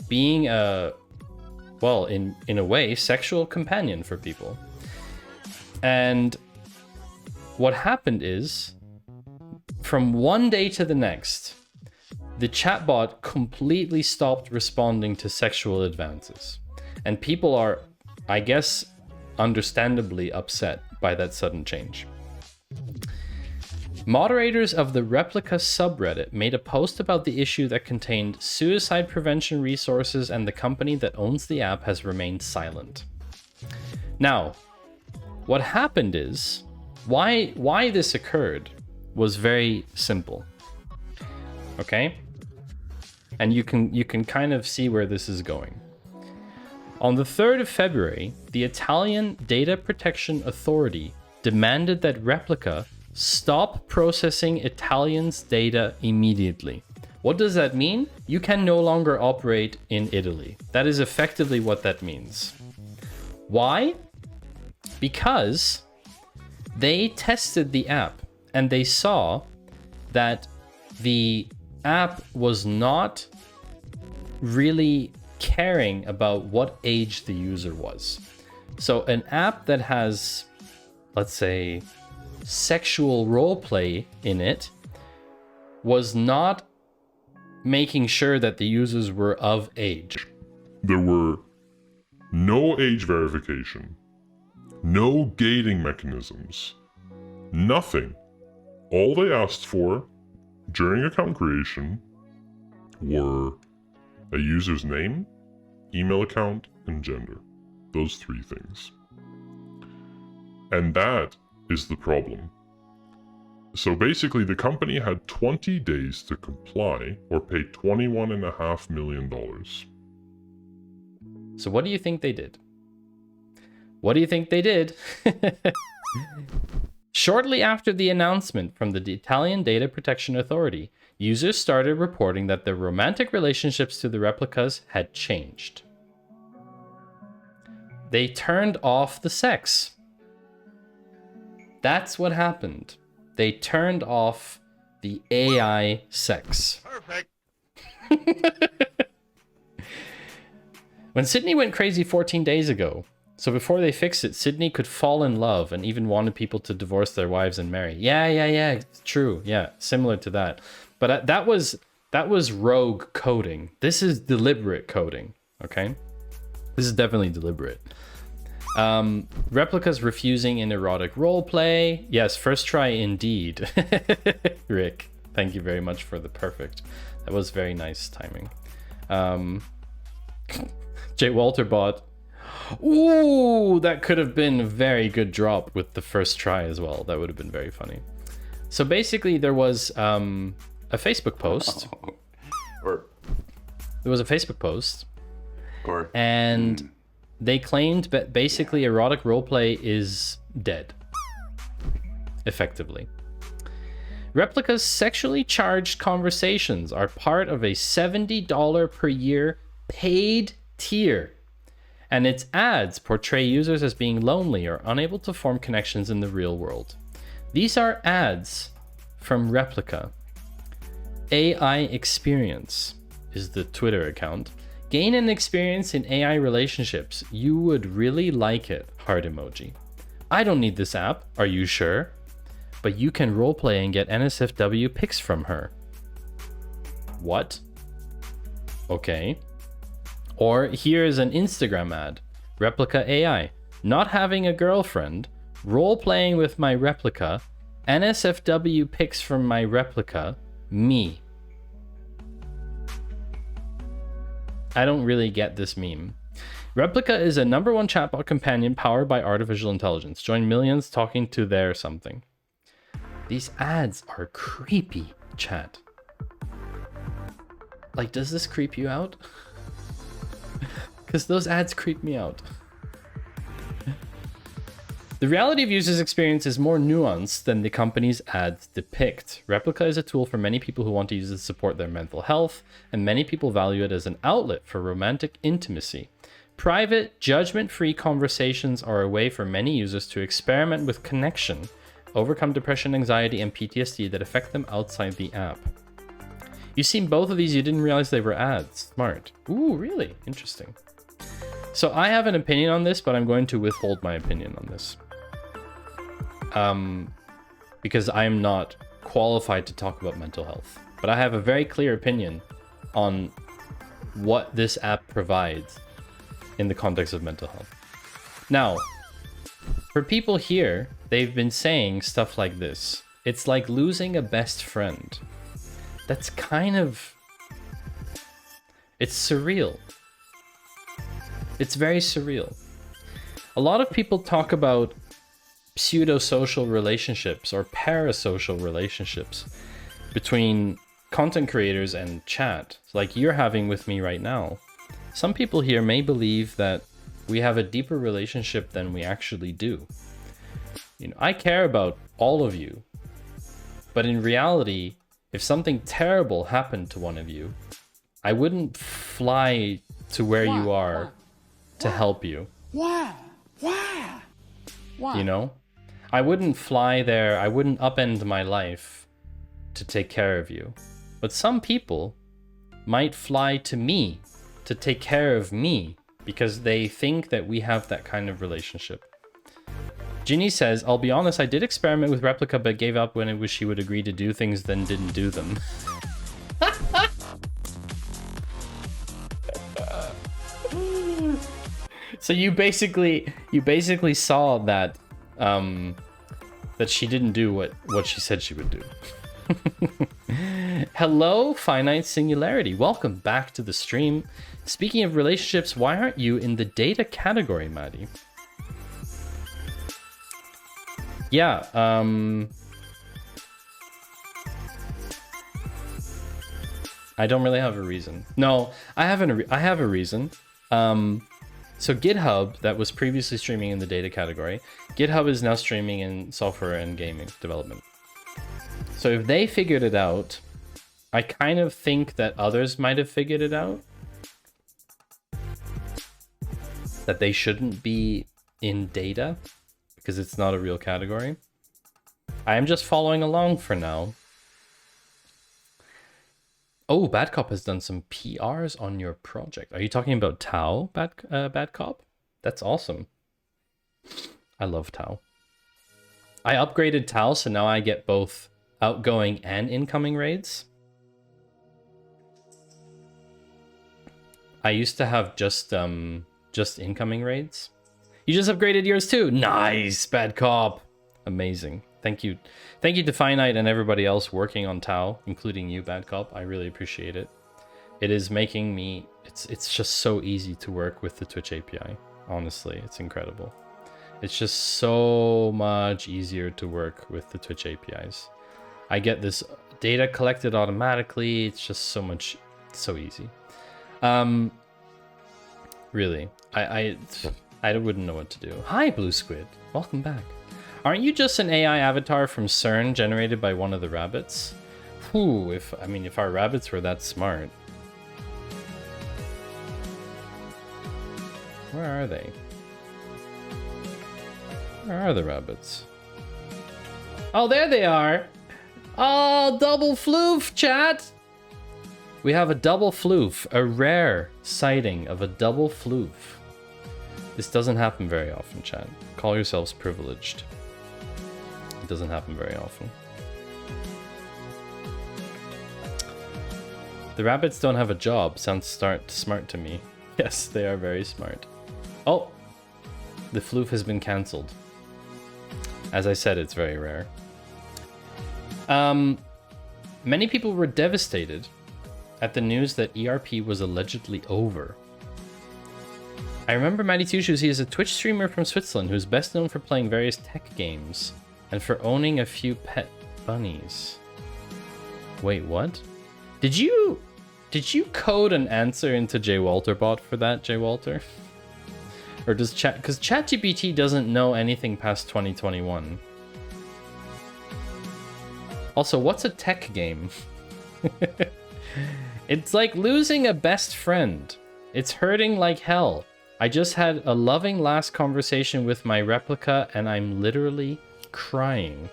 A: being a, well, in a way, sexual companion for people. And what happened is, from one day to the next, the chatbot completely stopped responding to sexual advances. And people are, I guess, understandably upset by that sudden change. Moderators of the Replica subreddit made a post about the issue that contained suicide prevention resources, and the company that owns the app has remained silent. Now, what happened is, why this occurred was very simple. Okay? And you can kind of see where this is going. On the 3rd of February, the Italian Data Protection Authority demanded that Replica stop processing Italians' data immediately. What does that mean? You can no longer operate in Italy. That is effectively what that means. Why? Because they tested the app and they saw that the app was not really caring about what age the user was. So an app that has, let's say, sexual roleplay in it was not making sure that the users were of age.
D: There were no age verification, no gating mechanisms, nothing. All they asked for during account creation were a user's name, email account, and gender. Those three things. And that is the problem. So basically, the company had 20 days to comply or pay $21.5 million.
A: So what do you think they did? What do you think they did? Shortly after the announcement from the Italian Data Protection Authority, users started reporting that their romantic relationships to the replicas had changed. They turned off the sex. That's what happened. They turned off the AI sex.
C: Perfect.
A: When Sydney went crazy 14 days ago, so before they fixed it, Sydney could fall in love and even wanted people to divorce their wives and marry. Yeah, true. Yeah, similar to that. But that was rogue coding. This is deliberate coding, okay? This is definitely deliberate. Replicas refusing in erotic roleplay. Yes, first try indeed. Rick, thank you very much for the perfect. That was very nice timing. J. Walter bot. Ooh, that could have been a very good drop with the first try as well. That would have been very funny. So basically there was a Facebook post.
J: Or
A: There was a Facebook post.
J: or
A: And they claimed that basically erotic roleplay is dead. Effectively. Replica's sexually charged conversations are part of a $70 per year paid tier. And its ads portray users as being lonely or unable to form connections in the real world. These are ads from Replica. AI Experience is the Twitter account. Gain an experience in AI relationships. You would really like it. Heart emoji. I don't need this app. Are you sure? But you can roleplay and get NSFW pics from her. What? Okay. Or here is an Instagram ad. Replica AI. Not having a girlfriend. Role-playing with my replica. NSFW pics from my replica. Me. I don't really get this meme. Replica is a #1 chatbot companion powered by artificial intelligence. Join millions talking to their something. These ads are creepy, chat. Like, does this creep you out? Because those ads creep me out. The reality of users' experience is more nuanced than the company's ads depict. Replica is a tool for many people who want to use it to support their mental health, and many people value it as an outlet for romantic intimacy. Private, judgment-free conversations are a way for many users to experiment with connection, overcome depression, anxiety, and PTSD that affect them outside the app. You've seen both of these, you didn't realize they were ads. Smart. Ooh, really? Interesting. So I have an opinion on this, but I'm going to withhold my opinion on this. Because I am not qualified to talk about mental health. But I have a very clear opinion on what this app provides in the context of mental health. Now, for people here, they've been saying stuff like this. It's like losing a best friend. That's kind of... It's surreal. It's very surreal. A lot of people talk about pseudo-social relationships or parasocial relationships between content creators and chat, like you're having with me right now. Some people here may believe that we have a deeper relationship than we actually do. You know, I care about all of you. But in reality, if something terrible happened to one of you, I wouldn't fly to where you are to help you.
C: Why? Why? Why?
A: You know? I wouldn't fly there, I wouldn't upend my life to take care of you. But some people might fly to me to take care of me because they think that we have that kind of relationship. Ginny says, I'll be honest, I did experiment with Replica but gave up when it was she would agree to do things then didn't do them. So you basically saw that that she didn't do what she said she would do. Hello, Finite Singularity. Welcome back to the stream. Speaking of relationships, why aren't you in the data category, Maddie? Yeah, I don't really have a reason. No, I have a reason. So GitHub, that was previously streaming in the data category, GitHub is now streaming in software and gaming development. So if they figured it out, I kind of think that others might have figured it out. That they shouldn't be in data because it's not a real category. I am just following along for now. Oh, Bad Cop has done some PRs on your project. Are you talking about Tau, Bad Cop? That's awesome. I love Tau. I upgraded Tau, so now I get both outgoing and incoming raids. I used to have just incoming raids. You just upgraded yours too. Nice, Bad Cop. Amazing. Thank you to Finite and everybody else working on Tau, including you, Bad Cop. I really appreciate it. It is making me... It's just so easy to work with the Twitch API. Honestly, it's incredible. It's just so much easier to work with the Twitch APIs. I get this data collected automatically. It's just so easy. Really, I wouldn't know what to do. Hi, Blue Squid. Welcome back. Aren't you just an AI avatar from CERN generated by one of the rabbits? Whew, if our rabbits were that smart. Where are they? Where are the rabbits? Oh, there they are! Oh, double floof, chat! We have a double floof, a rare sighting of a double floof. This doesn't happen very often, chat. Call yourselves privileged. It doesn't happen very often. The rabbits don't have a job. Sounds smart to me. Yes, they are very smart. Oh! The floof has been cancelled. As I said, it's very rare. Many people were devastated at the news that ERP was allegedly over. I remember Matty Two Shoes. He is a Twitch streamer from Switzerland who's best known for playing various tech games and for owning a few pet bunnies. Wait, what? Did you code an answer into JWalterBot for that, JWalter? Or does because ChatGPT doesn't know anything past 2021. Also, what's a tech game? It's like losing a best friend. It's hurting like hell. I just had a loving last conversation with my replica and I'm literally crying.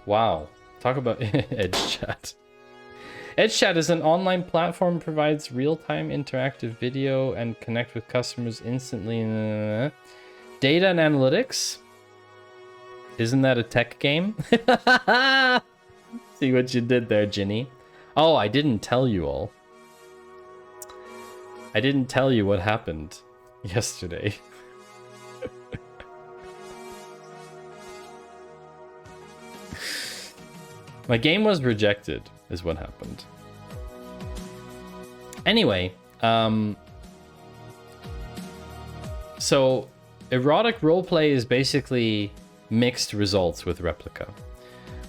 A: Wow. Talk about EdgeChat. EdgeChat is an online platform that provides real-time interactive video and connect with customers instantly. Data and analytics? Isn't that a tech game? See what you did there, Ginny. Oh, I didn't tell you all. I didn't tell you what happened yesterday. My game was rejected, is what happened. Anyway, so erotic roleplay is basically mixed results with Replica.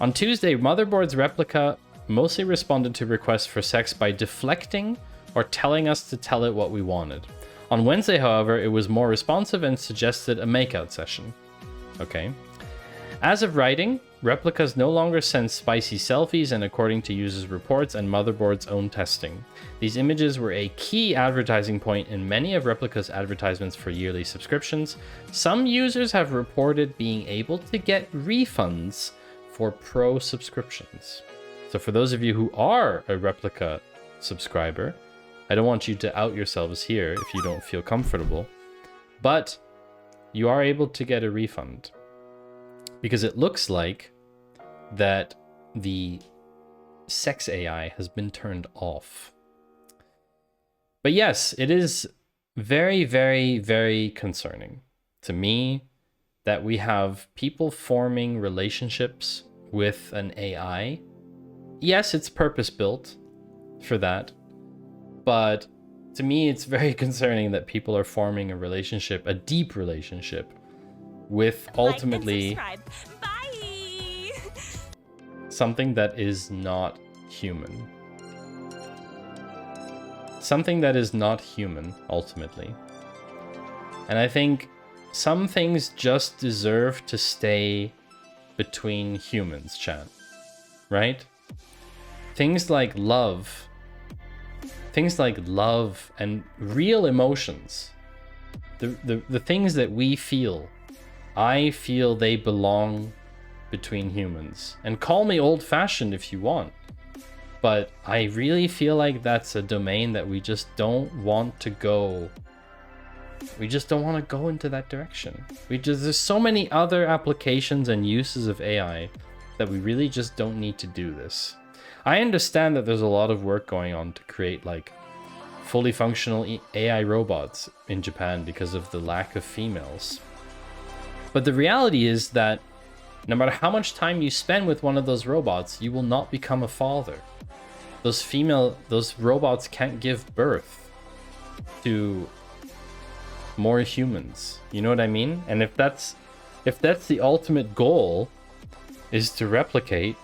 A: On Tuesday, Motherboard's Replica mostly responded to requests for sex by deflecting or telling us to tell it what we wanted. On Wednesday, however, it was more responsive and suggested a makeout session. Okay. As of writing, replicas no longer send spicy selfies, and according to users' reports and Motherboard's own testing, these images were a key advertising point in many of Replica's advertisements for yearly subscriptions. Some users have reported being able to get refunds for pro subscriptions. So for those of you who are a Replica subscriber, I don't want you to out yourselves here if you don't feel comfortable, but you are able to get a refund. Because it looks like that the sex AI has been turned off. But yes, it is very, very, very concerning to me that we have people forming relationships with an AI. Yes, it's purpose-built for that. But to me, it's very concerning that people are forming a relationship, a deep relationship, with ultimately something that is not human. Something that is not human, ultimately. And I think some things just deserve to stay between humans, chat. Right? Things like love. Things like love and real emotions. The things that we feel. I feel they belong between humans. And call me old-fashioned if you want. But I really feel like that's a domain that we just don't want to go. We just don't want to go into that direction. There's so many other applications and uses of AI that we really just don't need to do this. I understand that there's a lot of work going on to create like fully functional AI robots in Japan because of the lack of females. But the reality is that no matter how much time you spend with one of those robots, you will not become a father. Those robots can't give birth to more humans. You know what I mean? And if that's the ultimate goal, is to replicate,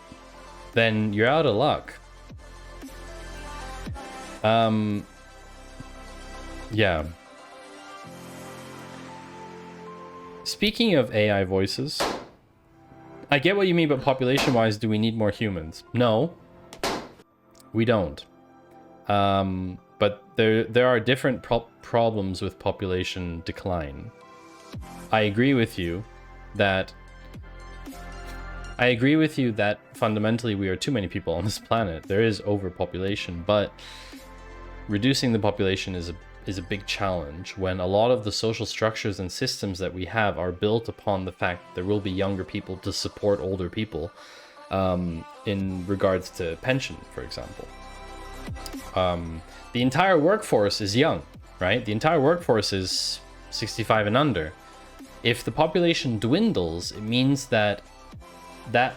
A: then you're out of luck. Yeah. Speaking of AI voices, I get what you mean, but population-wise, do we need more humans? No, we don't. But there are different problems with population decline. I agree with you that fundamentally we are too many people on this planet. There is overpopulation, but reducing the population is a big challenge when a lot of the social structures and systems that we have are built upon the fact that there will be younger people to support older people, in regards to pension, for example. The entire workforce is young, right? The entire workforce is 65 and under. If the population dwindles, it means that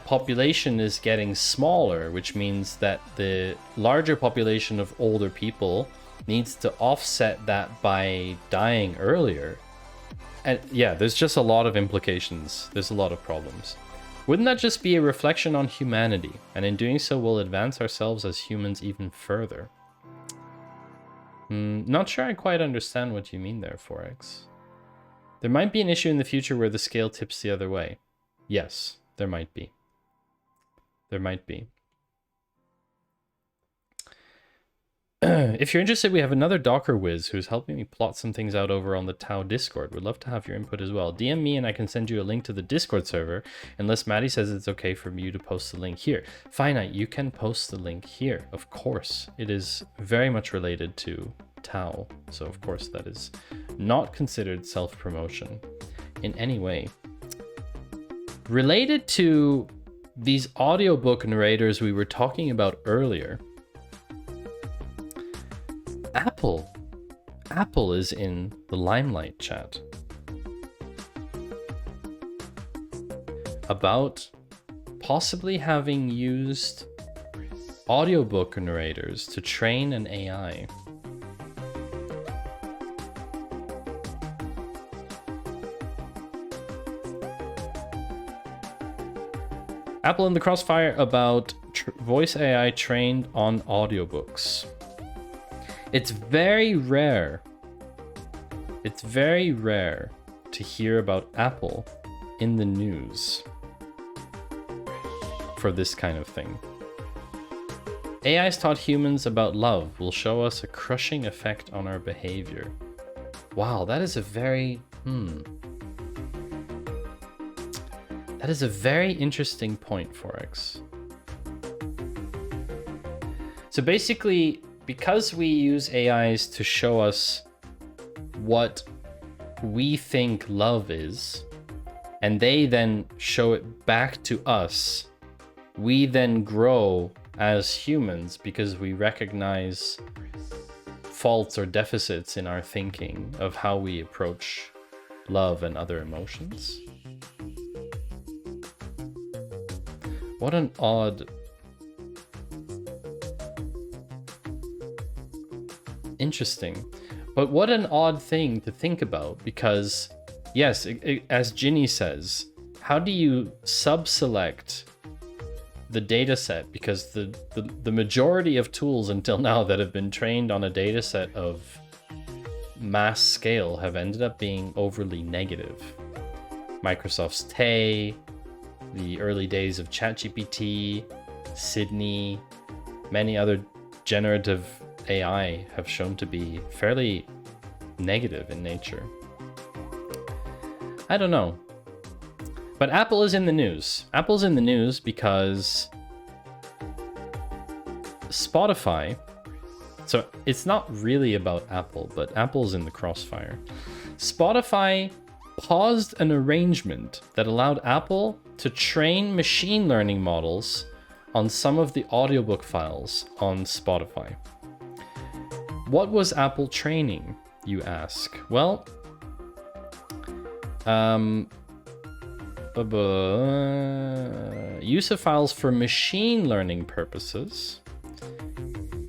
A: population is getting smaller, which means that the larger population of older people needs to offset that by dying earlier. And yeah, there's just a lot of implications. There's a lot of problems. Wouldn't that just be a reflection on humanity? And in doing so, we'll advance ourselves as humans even further. Not sure I quite understand what you mean there, Forex. There might be an issue in the future where the scale tips the other way. Yes, there might be. There might be. If you're interested, we have another Docker whiz who's helping me plot some things out over on the Tau Discord. Would love to have your input as well. DM me and I can send you a link to the Discord server, unless Maddie says it's okay for you to post the link here. Finite, you can post the link here, of course. It is very much related to Tau, so of course that is not considered self-promotion in any way. Related to these audiobook narrators we were talking about earlier, Apple is in the limelight, chat, about possibly having used audiobook narrators to train an AI. Apple in the crossfire about voice AI trained on audiobooks. It's very rare It's very rare to hear about Apple in the news for this kind of thing. AI's taught humans about love will show us a crushing effect on our behavior. Wow, that is a very... That is a very interesting point, Forex. So basically, because we use AIs to show us what we think love is, and they then show it back to us, we then grow as humans because we recognize faults or deficits in our thinking of how we approach love and other emotions. What an odd... Interesting. But what an odd thing to think about, because yes, as Ginny says, how do you sub-select the data set? Because the majority of tools until now that have been trained on a data set of mass scale have ended up being overly negative. Microsoft's Tay, the early days of ChatGPT, Sydney, many other generative AI have shown to be fairly negative in nature. I don't know. But Apple is in the news. Apple's in the news because Spotify, so it's not really about Apple, but Apple's in the crossfire. Spotify paused an arrangement that allowed Apple to train machine learning models on some of the audiobook files on Spotify. What was Apple training, you ask? Well, use of files for machine learning purposes.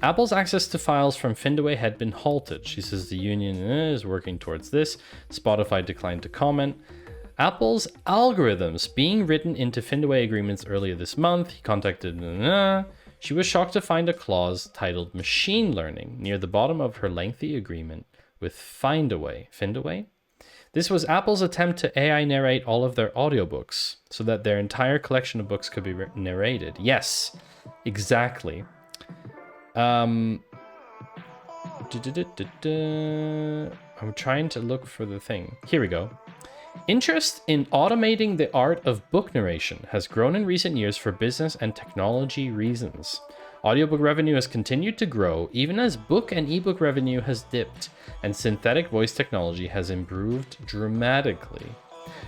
A: Apple's access to files from Findaway had been halted. She says the union is working towards this. Spotify declined to comment. Apple's algorithms being written into Findaway agreements earlier this month. He contacted... She was shocked to find a clause titled Machine Learning near the bottom of her lengthy agreement with Findaway. Findaway? This was Apple's attempt to AI narrate all of their audiobooks so that their entire collection of books could be narrated. Yes, exactly. I'm trying to look for the thing. Here we go. Interest in automating the art of book narration has grown in recent years for business and technology reasons. Audiobook revenue has continued to grow even as book and ebook revenue has dipped, and synthetic voice technology has improved dramatically.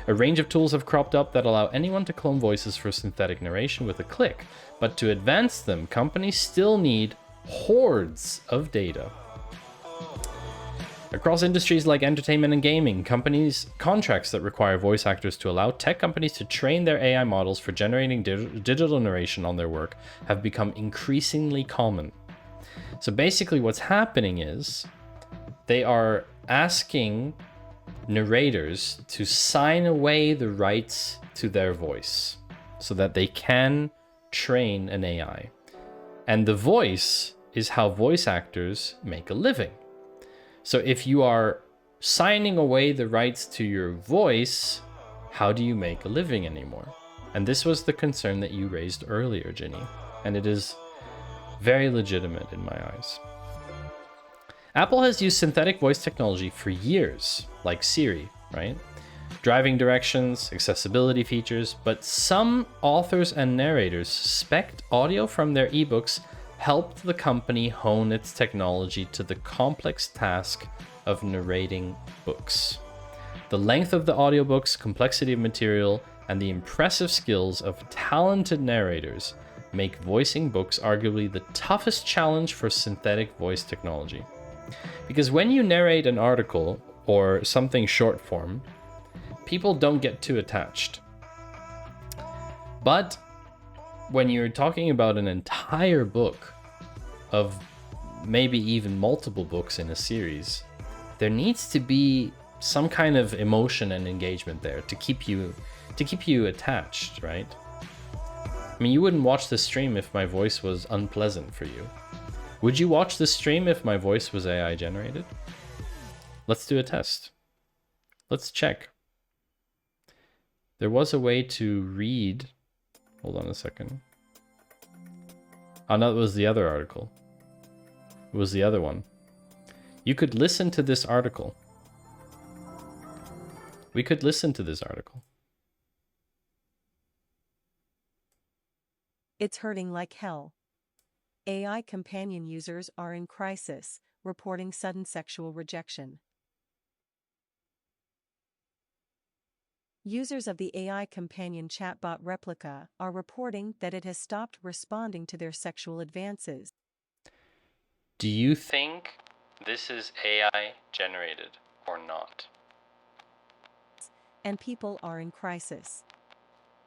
A: A range of tools have cropped up that allow anyone to clone voices for synthetic narration with a click, but to advance them, companies still need hordes of data. Across industries like entertainment and gaming, contracts that require voice actors to allow tech companies to train their AI models for generating digital narration on their work have become increasingly common. So basically what's happening is they are asking narrators to sign away the rights to their voice so that they can train an AI. And the voice is how voice actors make a living. So if you are signing away the rights to your voice, how do you make a living anymore? And this was the concern that you raised earlier, Ginny. And it is very legitimate in my eyes. Apple has used synthetic voice technology for years, like Siri, right? Driving directions, accessibility features, but some authors and narrators suspect audio from their ebooks helped the company hone its technology to the complex task of narrating books. The length of the audiobooks, complexity of material, and the impressive skills of talented narrators make voicing books arguably the toughest challenge for synthetic voice technology. Because when you narrate an article or something short form, people don't get too attached. But when you're talking about an entire book of maybe even multiple books in a series, there needs to be some kind of emotion and engagement there to keep you attached, right? I mean, you wouldn't watch the stream if my voice was unpleasant for you. Would you watch the stream if my voice was AI generated? Let's do a test. Let's check. There was a way to read. Hold on a second. Oh, no, it was the other article. It was the other one. You could listen to this article. We could listen to this article.
K: It's hurting like hell. AI companion users are in crisis, reporting sudden sexual rejection. Users of the AI companion chatbot Replica are reporting that it has stopped responding to their sexual advances.
A: Do you think this is AI generated or not?
K: And people are in crisis.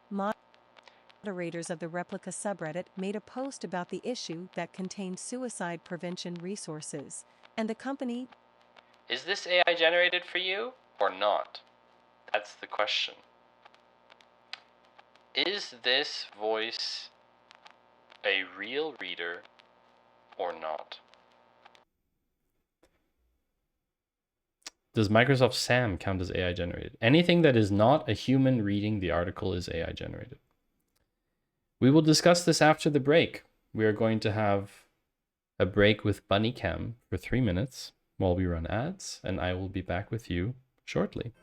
K: Moderators of the Replica subreddit made a post about the issue that contained suicide prevention resources, and the company...
A: Is this AI generated for you or not? That's the question. Is this voice a real reader or not? Does Microsoft SAM count as AI generated? Anything that is not a human reading the article is AI generated. We will discuss this after the break. We are going to have a break with BunnyCam for 3 minutes while we run ads, and I will be back with you shortly.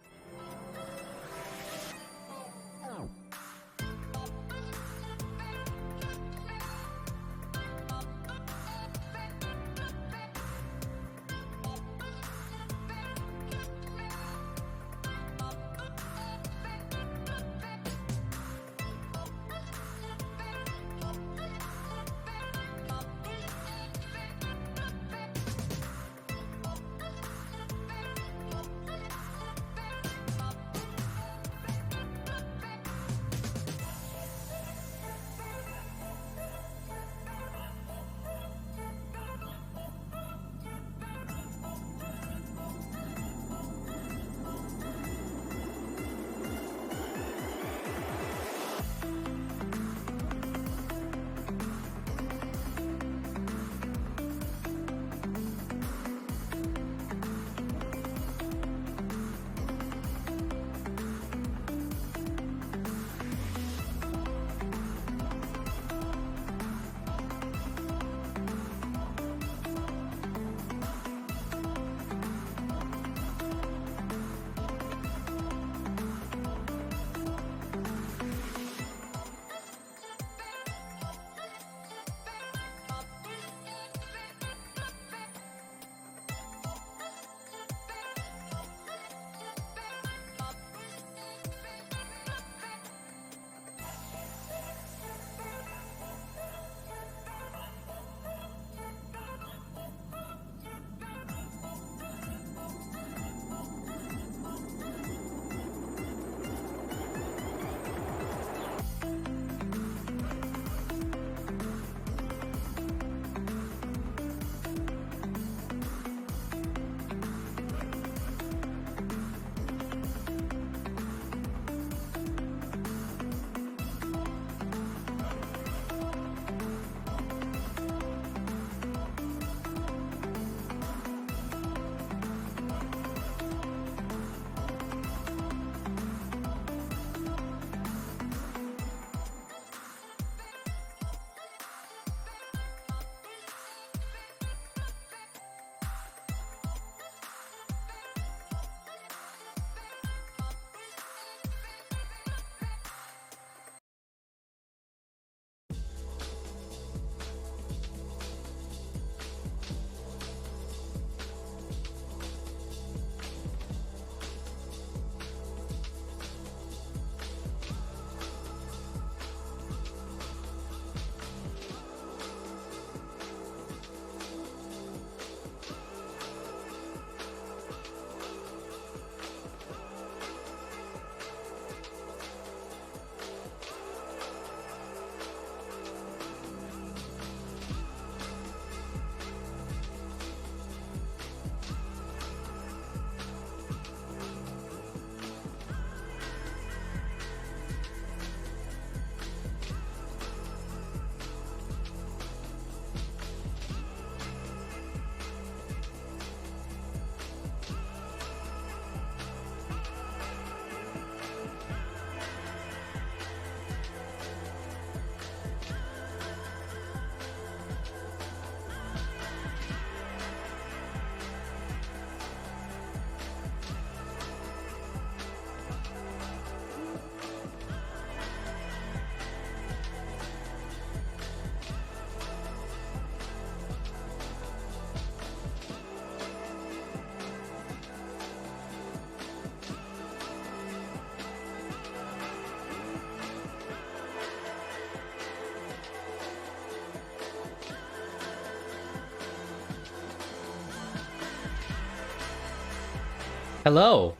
A: Hello.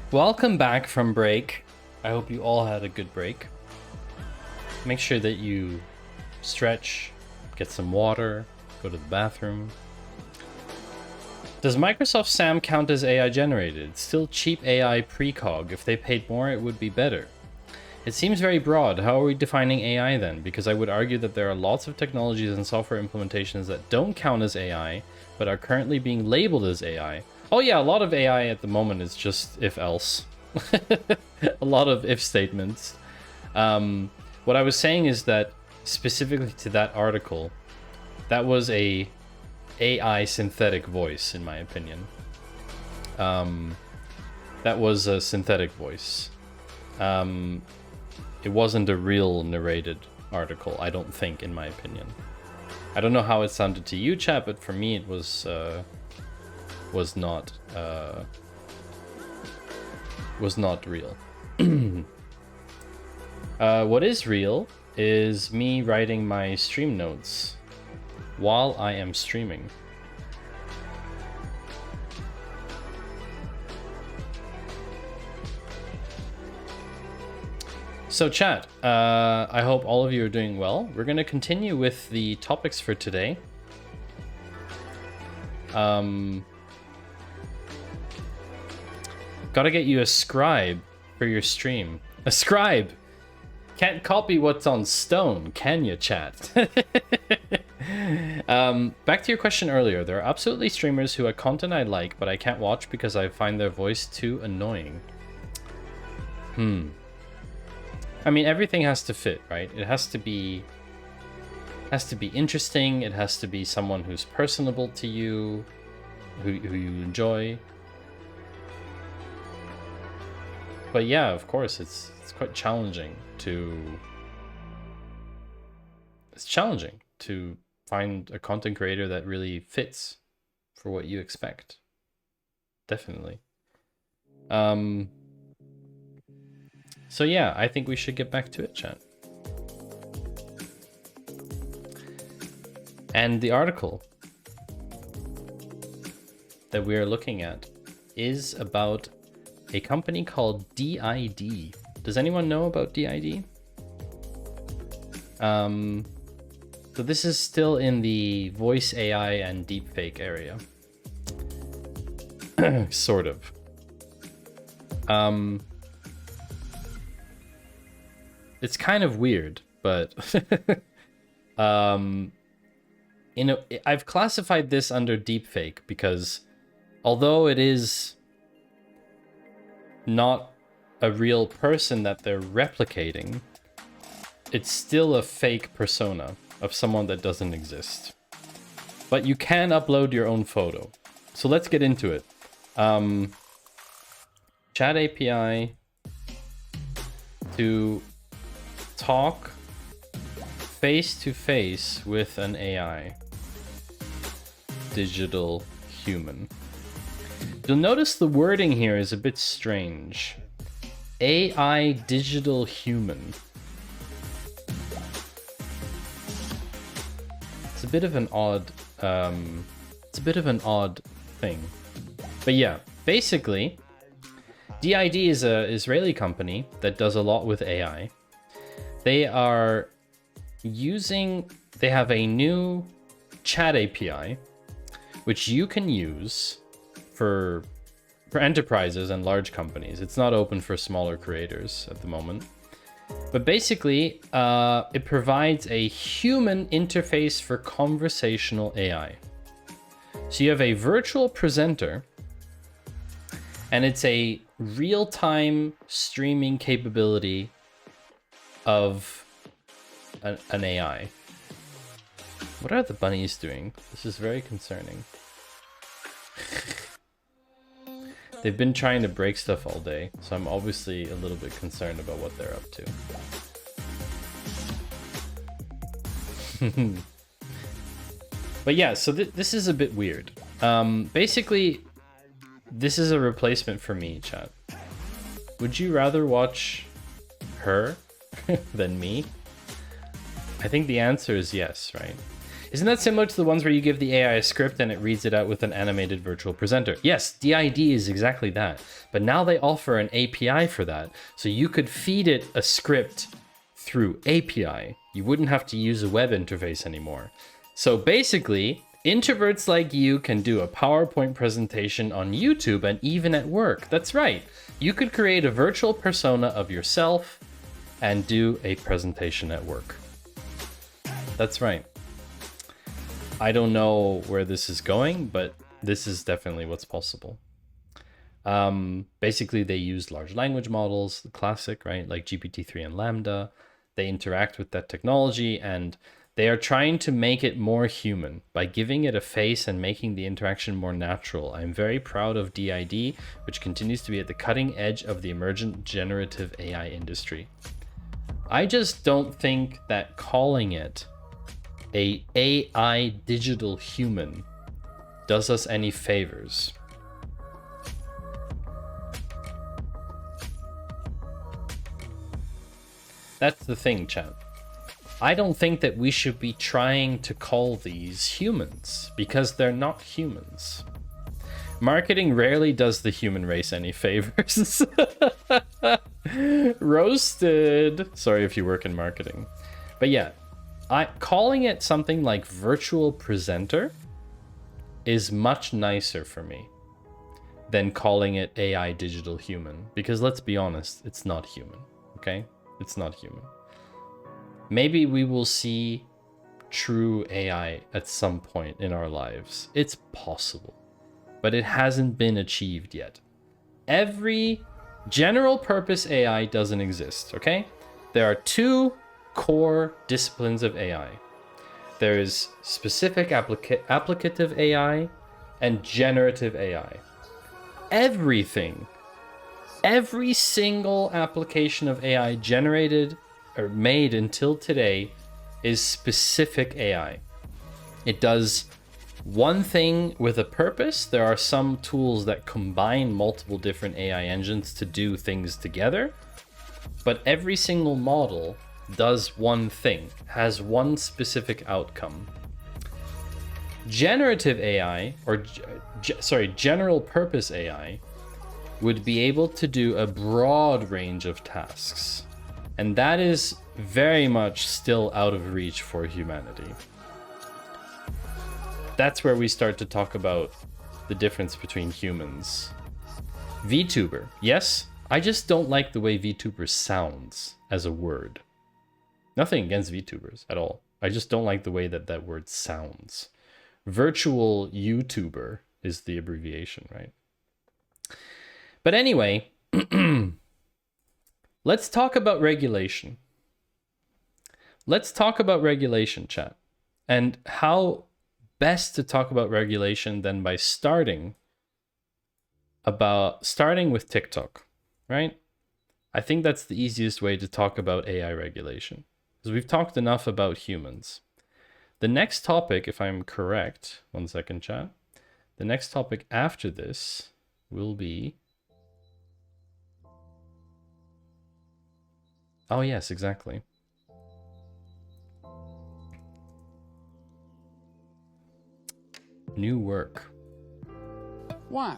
A: Welcome back from break. I hope you all had a good break. Make sure that you stretch, get some water, go to the bathroom. Does Microsoft SAM count as AI generated? It's still cheap AI precog. If they paid more, it would be better. It seems very broad. How are we defining AI then? Because I would argue that there are lots of technologies and software implementations that don't count as AI, but are currently being labeled as AI. Oh yeah, a lot of AI at the moment is just if-else. A lot of if statements. What I was saying is that specifically to that article, that was a AI synthetic voice, in my opinion. That was a synthetic voice. It wasn't a real narrated article, I don't think, in my opinion. I don't know how it sounded to you, chat, but for me it was not real. What is real is me writing my stream notes while I am streaming. So chat, I hope all of you are doing well. We're going to continue with the topics for today. Gotta get you a scribe for your stream. A scribe! Can't copy what's on stone, can you, chat? Back to your question earlier. There are absolutely streamers who have content I like, but I can't watch because I find their voice too annoying. I mean, everything has to fit, right? It has to be interesting. It has to be someone who's personable to you, who you enjoy. But yeah, of course, it's quite challenging to... It's challenging to find a content creator that really fits for what you expect. Definitely. So yeah, I think we should get back to it, chat. And the article that we are looking at is about a company called DID. Does anyone know about DID? So this is still in the voice AI and deepfake area. Sort of. It's kind of weird, but I've classified this under deepfake because although it is not a real person that they're replicating, it's still a fake persona of someone that doesn't exist. But you can upload your own photo. So let's get into it. Chat API to talk face to face with an AI. Digital human. You'll notice the wording here is a bit strange. AI digital human. It's a bit of an odd thing. But yeah, basically DID is an Israeli company that does a lot with AI. They have a new chat API, which you can use for enterprises and large companies. It's not open for smaller creators at the moment. But basically, it provides a human interface for conversational AI. So you have a virtual presenter, and it's a real-time streaming capability of an AI. What are the bunnies doing? This is very concerning. They've been trying to break stuff all day, so I'm obviously a little bit concerned about what they're up to. But yeah, so this is a bit weird. Basically, this is a replacement for me, chat. Would you rather watch her than me? I think the answer is yes, right? Isn't that similar to the ones where you give the AI a script and it reads it out with an animated virtual presenter? Yes, DID is exactly that. But now they offer an API for that. So you could feed it a script through API. You wouldn't have to use a web interface anymore. So basically, introverts like you can do a PowerPoint presentation on YouTube and even at work. That's right. You could create a virtual persona of yourself and do a presentation at work. That's right. I don't know where this is going, but this is definitely what's possible. Basically, they use large language models, the classic, right? Like GPT-3 and Lambda. They interact with that technology and they are trying to make it more human by giving it a face and making the interaction more natural. I'm very proud of DID, which continues to be at the cutting edge of the emergent generative AI industry. I just don't think that calling it a AI digital human does us any favors. That's the thing, chat. I don't think that we should be trying to call these humans because they're not humans. Marketing rarely does the human race any favors. Roasted. Sorry if you work in marketing. But yeah, calling it something like virtual presenter is much nicer for me than calling it AI digital human. Because let's be honest, it's not human, okay? It's not human. Maybe we will see true AI at some point in our lives. It's possible, but it hasn't been achieved yet. Every general purpose AI doesn't exist, okay? There are two core disciplines of AI. There is specific applicative AI and generative AI. Everything, every single application of AI generated or made until today is specific AI. It does one thing with a purpose. There are some tools that combine multiple different AI engines to do things together, but every single model does one thing, has one specific outcome. Generative AI, or general purpose AI, would be able to do a broad range of tasks. And that is very much still out of reach for humanity. That's where we start to talk about the difference between humans. VTuber. Yes, I just don't like the way VTuber sounds as a word. Nothing against VTubers at all. I just don't like the way that that word sounds. Virtual YouTuber is the abbreviation, right? But anyway, let's talk about regulation. Let's talk about regulation, chat. And how best to talk about regulation than by starting with TikTok, right? I think that's the easiest way to talk about AI regulation, because we've talked enough about humans. The next topic, if I'm correct, one second, chat. The next topic after this will be... Oh, yes, exactly. New work.
C: Why?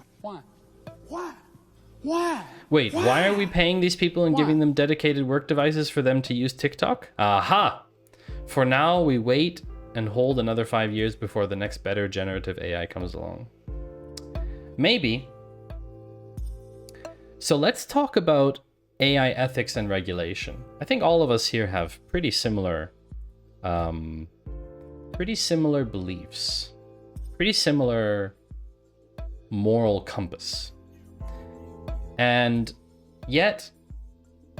A: Wait, why are we paying these people and giving them dedicated work devices for them to use TikTok? Aha! For now, we wait and hold another 5 years before the next better generative AI comes along. Maybe. So let's talk about AI ethics and regulation. I think all of us here have pretty similar beliefs, pretty similar moral compass. And yet,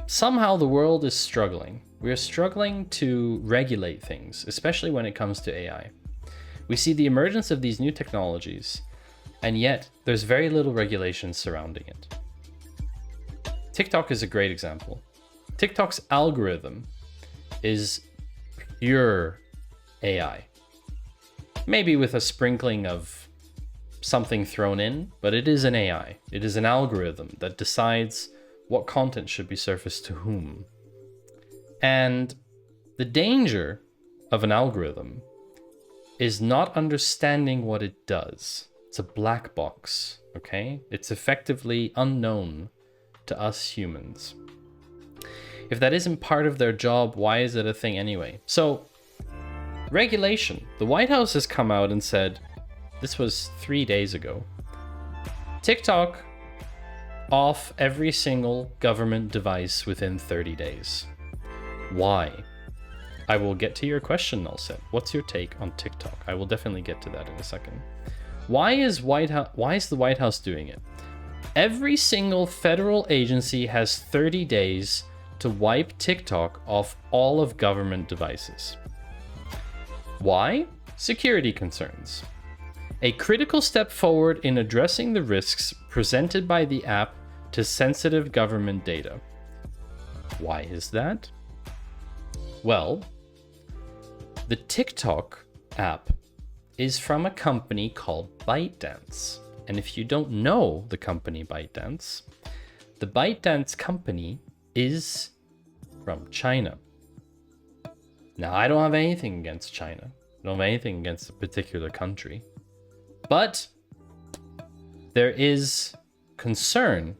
A: somehow the world is struggling. We are struggling to regulate things, especially when it comes to AI. We see the emergence of these new technologies, and yet there's very little regulation surrounding it. TikTok is a great example. TikTok's algorithm is pure AI. Maybe with a sprinkling of something thrown in, but it is an AI. It is an algorithm that decides what content should be surfaced to whom. And the danger of an algorithm is not understanding what it does. It's a black box, okay? It's effectively unknown to us humans. If that isn't part of their job, why is it a thing anyway? So, regulation. The White House has come out and said, this was 3 days ago, TikTok off every single government device within 30 days. Why? I will get to your question, Nullset. What's your take on TikTok? I will definitely get to that in a second. Why is the White House doing it? Every single federal agency has 30 days to wipe TikTok off all of government devices. Why? Security concerns. A critical step forward in addressing the risks presented by the app to sensitive government data. Why is that? Well, the TikTok app is from a company called ByteDance. And if you don't know the company ByteDance, the ByteDance company is from China. Now, I don't have anything against China. I don't have anything against a particular country. But there is concern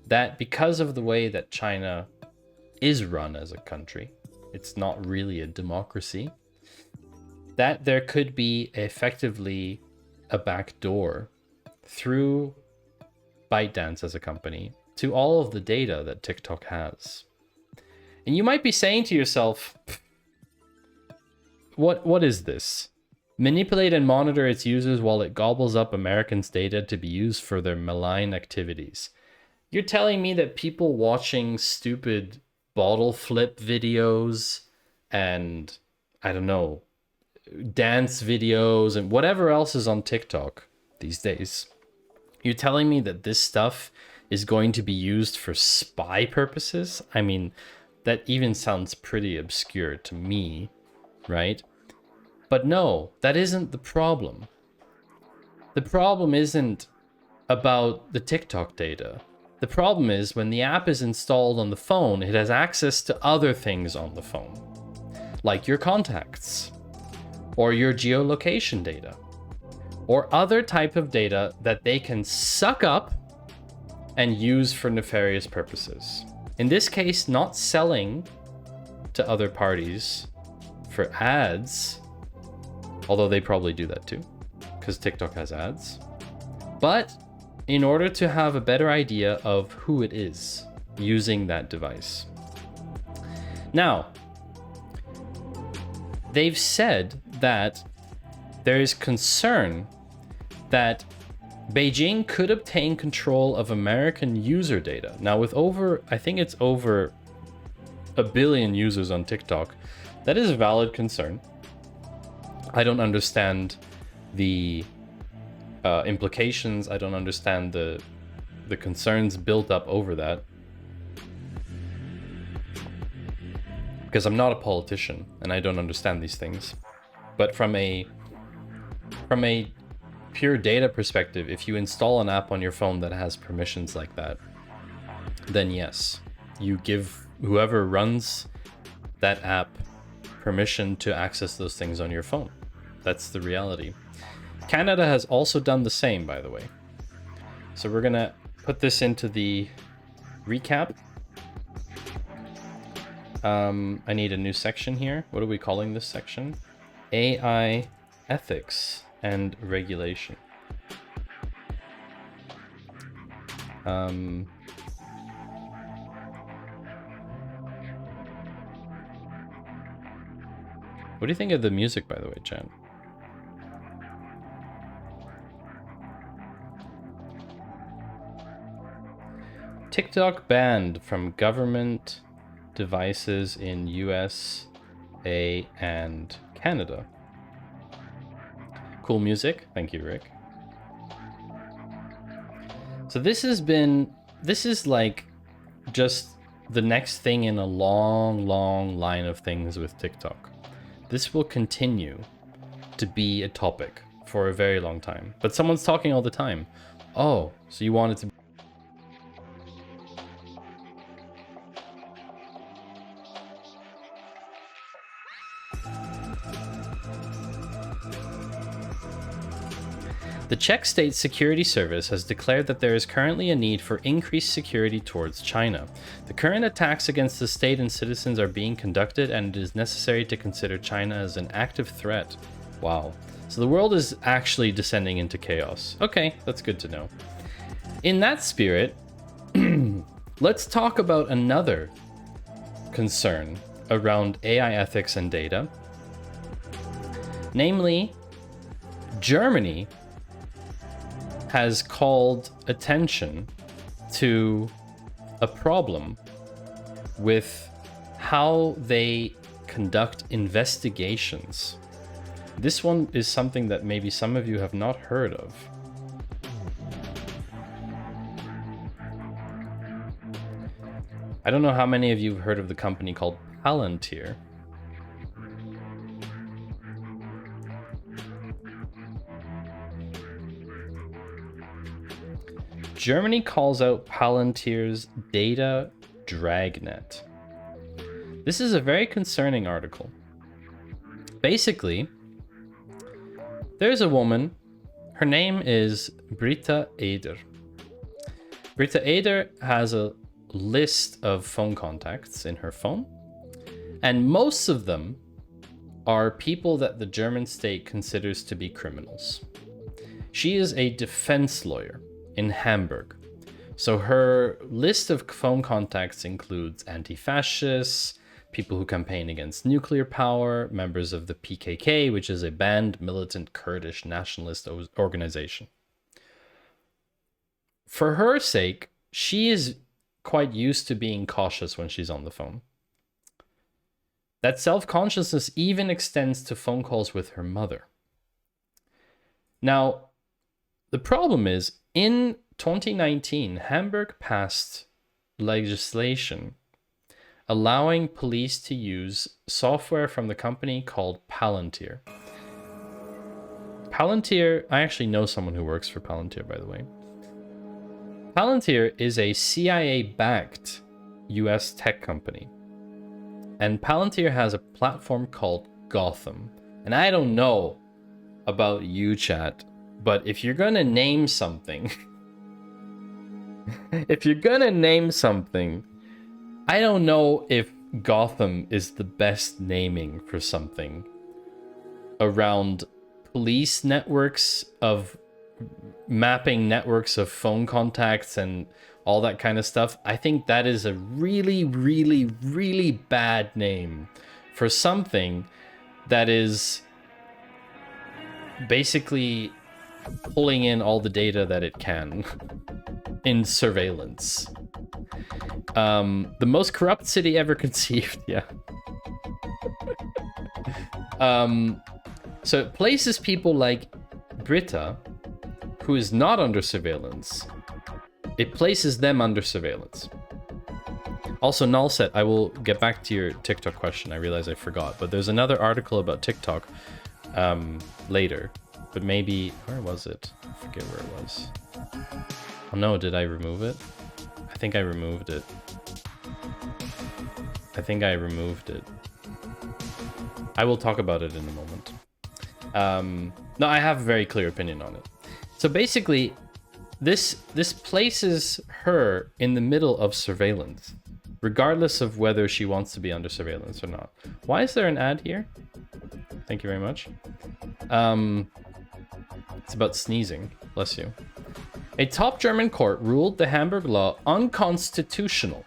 A: that because of the way that China is run as a country, it's not really a democracy, that there could be effectively a backdoor through ByteDance as a company to all of the data that TikTok has. And you might be saying to yourself, what is this? Manipulate and monitor its users while it gobbles up Americans' data to be used for their malign activities. You're telling me that people watching stupid bottle flip videos and, I don't know, dance videos and whatever else is on TikTok these days, you're telling me that this stuff is going to be used for spy purposes? I mean, that even sounds pretty obscure to me, right? But no, that isn't the problem. The problem isn't about the TikTok data. The problem is when the app is installed on the phone, it has access to other things on the phone, like your contacts, or your geolocation data, or other type of data that they can suck up and use for nefarious purposes. In this case, not selling to other parties for ads, although they probably do that too, because TikTok has ads, but in order to have a better idea of who it is using that device. Now, they've said that there is concern that Beijing could obtain control of American user data. Now, with I think it's over 1 billion users on TikTok, that is a valid concern. I don't understand the implications. I don't understand the concerns built up over that, because I'm not a politician and I don't understand these things. But from a pure data perspective, if you install an app on your phone that has permissions like that, then yes, you give whoever runs that app permission to access those things on your phone. That's the reality. Canada has also done the same, by the way. So we're gonna put this into the recap. I need a new section here. What are we calling this section? AI ethics and regulation. What do you think of the music, by the way, Chan? TikTok banned from government devices in USA and Canada. Cool music. Thank you, Rick. So this is like just the next thing in a long line of things with TikTok. This will continue to be a topic for a very long time. But someone's talking all the time. Oh, so you wanted to... The Czech State Security Service has declared that there is currently a need for increased security towards China. The current attacks against the state and citizens are being conducted, and it is necessary to consider China as an active threat. Wow. So the world is actually descending into chaos. Okay, that's good to know. In that spirit, let's talk about another concern around AI ethics and data. Namely, Germany has called attention to a problem with how they conduct investigations. This one is something that maybe some of you have not heard of. I don't know how many of you have heard of the company called Palantir. Germany calls out Palantir's data dragnet. This is a very concerning article. Basically, there's a woman. Her name is Britta Eder. Britta Eder has a list of phone contacts in her phone, and most of them are people that the German state considers to be criminals. She is a defense lawyer in Hamburg. So her list of phone contacts includes anti-fascists, people who campaign against nuclear power, members of the PKK, which is a banned militant Kurdish nationalist organization. For her sake, she is quite used to being cautious when she's on the phone. That self-consciousness even extends to phone calls with her mother. Now, the problem is, in 2019, Hamburg passed legislation allowing police to use software from the company called Palantir. Palantir, I actually know someone who works for Palantir, by the way. Palantir is a CIA-backed US tech company. And Palantir has a platform called Gotham. And I don't know about you, chat, but if you're gonna name something, I don't know if Gotham is the best naming for something around police networks of mapping networks of phone contacts and all that kind of stuff. I think that is a really, really, really bad name for something that is basically pulling in all the data that it can in surveillance. The most corrupt city ever conceived, yeah. So it places people like Britta, who is not under surveillance, it places them under surveillance. Also, Nullset, I will get back to your TikTok question. I realize I forgot, but there's another article about TikTok later. But maybe, where was it? I forget where it was. Oh no, did I remove it? I think I removed it. I will talk about it in a moment. No, I have a very clear opinion on it. So basically, this places her in the middle of surveillance, regardless of whether she wants to be under surveillance or not. Why is there an ad here? Thank you very much. It's about sneezing. Bless you. A top German court ruled the Hamburg law unconstitutional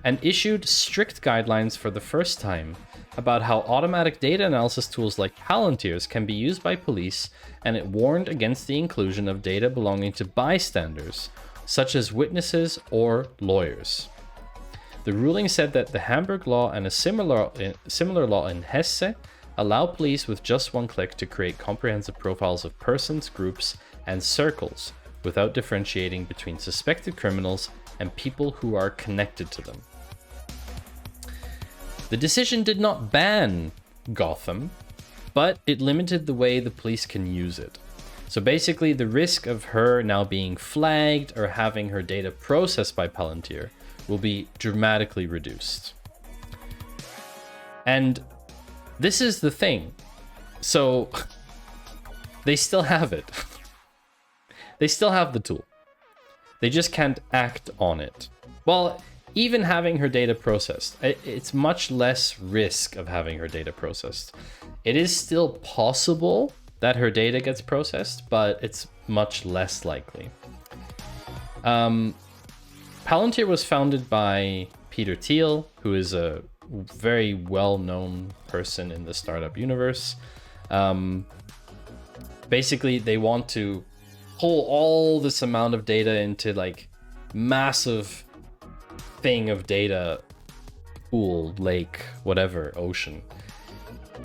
A: and issued strict guidelines for the first time about how automatic data analysis tools like Palantir's can be used by police, and it warned against the inclusion of data belonging to bystanders, such as witnesses or lawyers. The ruling said that the Hamburg law and a similar law in Hesse allow police with just one click to create comprehensive profiles of persons, groups, and circles without differentiating between suspected criminals and people who are connected to them. The decision did not ban Gotham, but it limited the way the police can use it. So basically, the risk of her now being flagged or having her data processed by Palantir will be dramatically reduced. And this is the thing. So they still have it. they still have the tool. They just can't act on it. Well, even having her data processed, it's much less risk of having her data processed. It is still possible that her data gets processed, but it's much less likely. Palantir was founded by Peter Thiel, who is a very well-known person in the startup universe. Basically, they want to pull all this amount of data into like massive thing of data, pool, lake, whatever, ocean,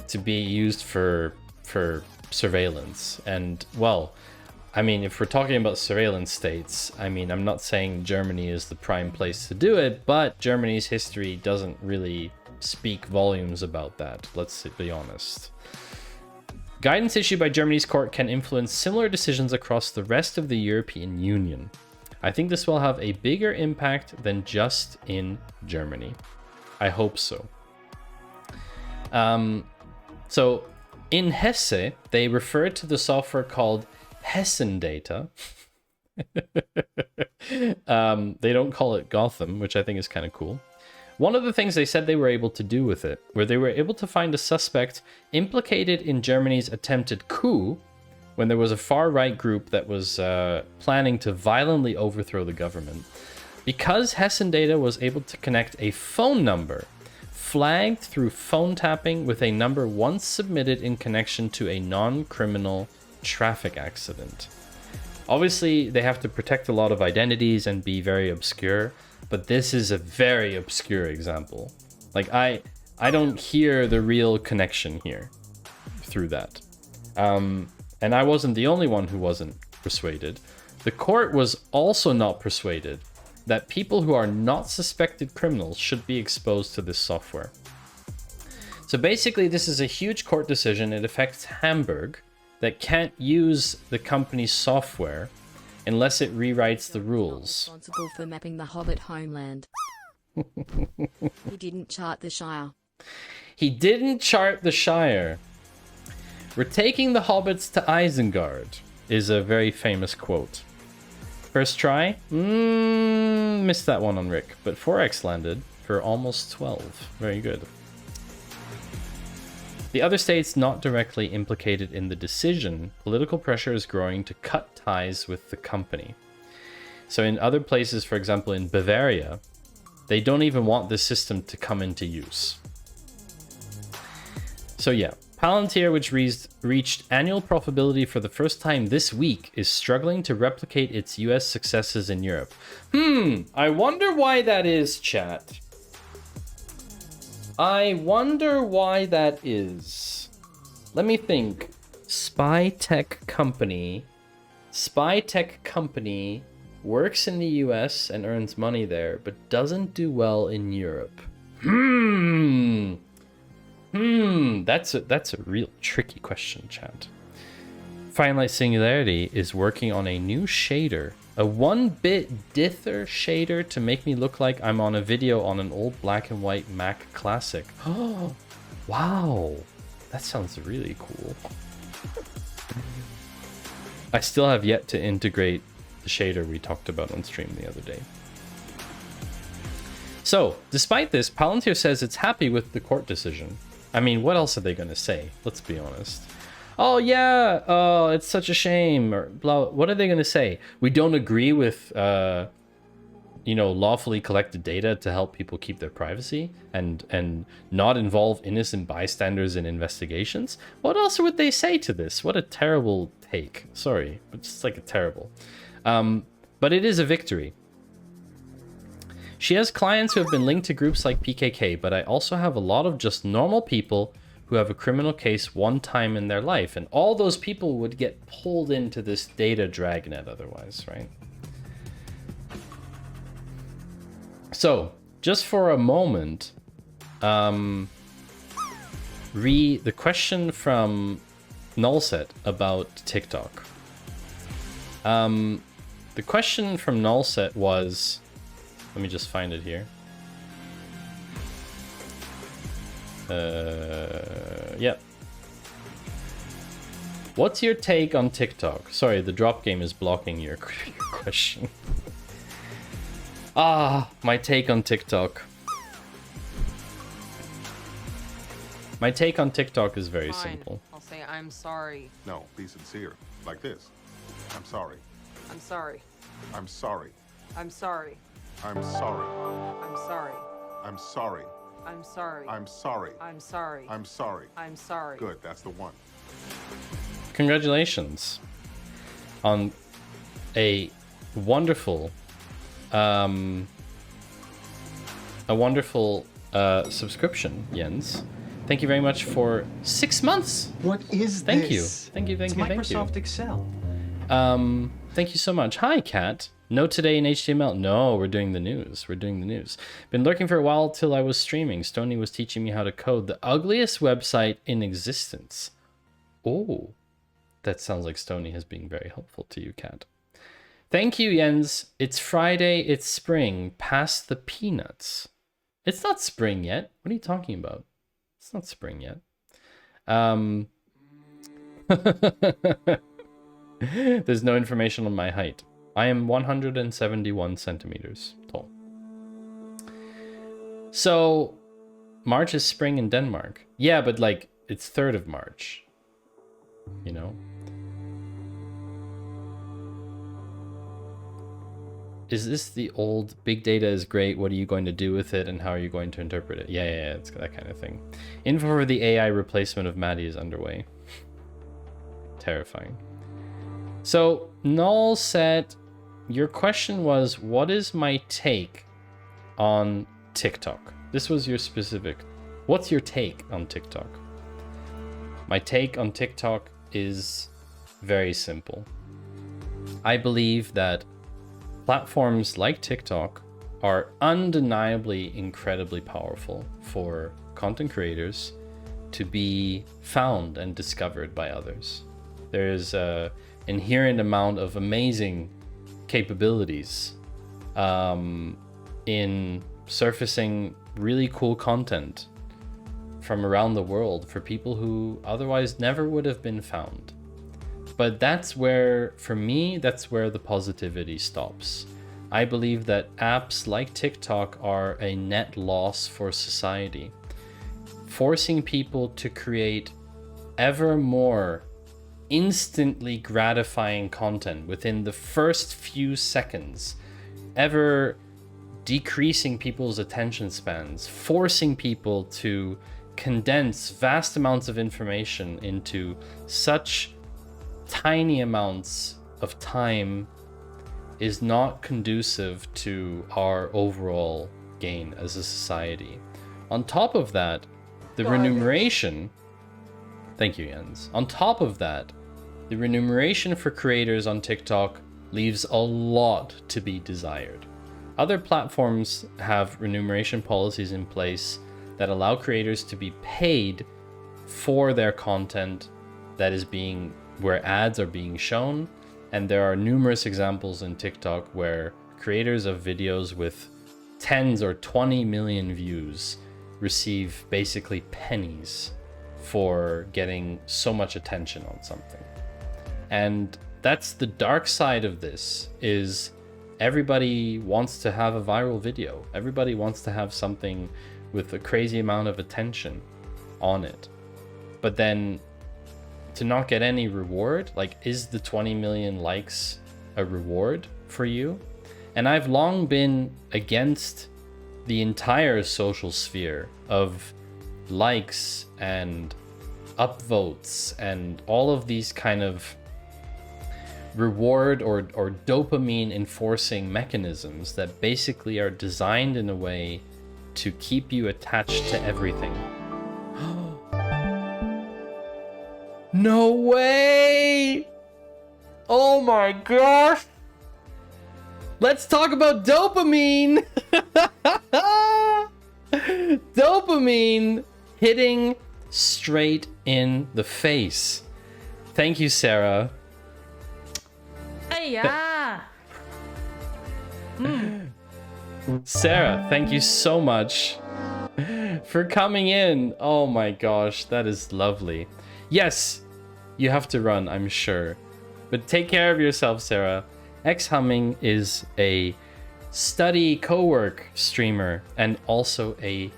A: to be used for surveillance. And well, I mean, if we're talking about surveillance states, I mean, I'm not saying Germany is the prime place to do it, but Germany's history doesn't really speak volumes about that. Let's be honest. Guidance issued by Germany's court can influence similar decisions across the rest of the European Union. I think this will have a bigger impact than just in Germany. I hope so. So in Hesse, they refer to the software called Hessen data. They don't call it Gotham, which I think is kind of cool. One of the things they said they were able to do with it, where they were able to find a suspect implicated in Germany's attempted coup, when there was a far-right group that was planning to violently overthrow the government. Because Hessen data was able to connect a phone number flagged through phone tapping with a number once submitted in connection to a non-criminal traffic accident. Obviously, they have to protect a lot of identities and be very obscure, but this is a very obscure example. Like, I don't hear the real connection here through that. And I wasn't the only one who wasn't persuaded. The court was also not persuaded that people who are not suspected criminals should be exposed to this software. So basically, this is a huge court decision. It affects Hamburg, that can't use the company's software unless it rewrites the rules.
L: Responsible for mapping the Hobbit homeland. He didn't chart the Shire.
A: He didn't chart the Shire. We're taking the hobbits to Isengard is a very famous quote. First try? Missed that one on Rick, but 4x landed for almost 12. Very good. The other states not directly implicated in the decision, political pressure is growing to cut ties with the company. So in other places, for example in Bavaria, they don't even want this system to come into use. So yeah, Palantir, which reached annual profitability for the first time this week, is struggling to replicate its US successes in Europe. I wonder why that is, chat. I wonder why that is. Let me think. Spy tech company works in the US and earns money there, but doesn't do well in Europe. That's a real tricky question, chat. Finite Singularity is working on a new shader, a 1-bit dither shader to make me look like I'm on a video on an old black and white Mac classic. Oh, wow. That sounds really cool. I still have yet to integrate the shader we talked about on stream the other day. So, despite this, Palantir says it's happy with the court decision. I mean, what else are they going to say? Let's be honest. Oh, yeah, oh, it's such a shame, or blah. What are they going to say? We don't agree with, lawfully collected data to help people keep their privacy and not involve innocent bystanders in investigations? What else would they say to this? What a terrible take. Sorry, but it's like a terrible. But it is a victory. She has clients who have been linked to groups like PKK, but I also have a lot of just normal people who have a criminal case one time in their life, and all those people would get pulled into this data dragnet otherwise, right? So, just for a moment, read the question from Nullset about TikTok. The question from Nullset was, let me just find it here. Yep. What's your take on TikTok? Sorry, the drop game is blocking your question. My take on TikTok. My take on TikTok is very
G: Fine.
A: simple.
G: I'll say I'm sorry.
H: No, be sincere. Like this. I'm sorry.
G: I'm sorry.
H: I'm sorry.
G: I'm sorry.
H: I'm sorry.
G: I'm sorry.
H: I'm sorry.
G: I'm sorry.
H: I'm sorry.
G: I'm sorry.
H: I'm sorry.
G: I'm sorry.
H: Good, that's the one.
A: Congratulations on a wonderful subscription, Jens. Thank you very much for 6 months.
F: What is
A: Thank you.
F: this?
A: Thank you, thank
F: It's
A: you, thank you.
F: Microsoft Excel.
A: Thank you so much. Hi, Kat. No today in HTML. No, we're doing the news. We're doing the news. Been lurking for a while till I was streaming. Stony was teaching me how to code the ugliest website in existence. Oh, that sounds like Stony has been very helpful to you, Kat. Thank you, Jens. It's Friday. It's spring. Pass the peanuts. It's not spring yet. What are you talking about? It's not spring yet. There's no information on my height. I am 171 centimeters tall. So, March is spring in Denmark. Yeah, but like, it's 3rd of March. You know? Is this the old big data is great, what are you going to do with it, and how are you going to interpret it? Yeah, it's that kind of thing. Info for the AI replacement of Maddie is underway. Terrifying. So, Null said, your question was, what is my take on TikTok? This was your specific. What's your take on TikTok? My take on TikTok is very simple. I believe that platforms like TikTok are undeniably incredibly powerful for content creators to be found and discovered by others. There is an inherent amount of amazing capabilities in surfacing really cool content from around the world for people who otherwise never would have been found. But that's where, for me, that's where the positivity stops. I believe that apps like TikTok are a net loss for society, forcing people to create ever more instantly gratifying content within the first few seconds, ever decreasing people's attention spans, forcing people to condense vast amounts of information into such tiny amounts of time is not conducive to our overall gain as a society. On top of that, the remuneration... Thank you, Jens. On top of that, the remuneration for creators on TikTok leaves a lot to be desired. Other platforms have remuneration policies in place that allow creators to be paid for their content that is being, where ads are being shown, and there are numerous examples in TikTok where creators of videos with 10s or 20 million views receive basically pennies for getting so much attention on something. And that's the dark side of this, is everybody wants to have a viral video. Everybody wants to have something with a crazy amount of attention on it. But then to not get any reward, like, is the 20 million likes a reward for you? And I've long been against the entire social sphere of likes and upvotes and all of these kind of reward or dopamine enforcing mechanisms that basically are designed in a way to keep you attached to everything. No way! Oh my gosh! Let's talk about dopamine! Dopamine hitting straight in the face. Thank you, Sarah.
E: Hey, yeah.
A: Sarah, thank you so much for coming in. Oh my gosh, that is lovely. Yes, You have to run, I'm sure. But take care of yourself, Sarah. X-Humming is a study co-work streamer and also a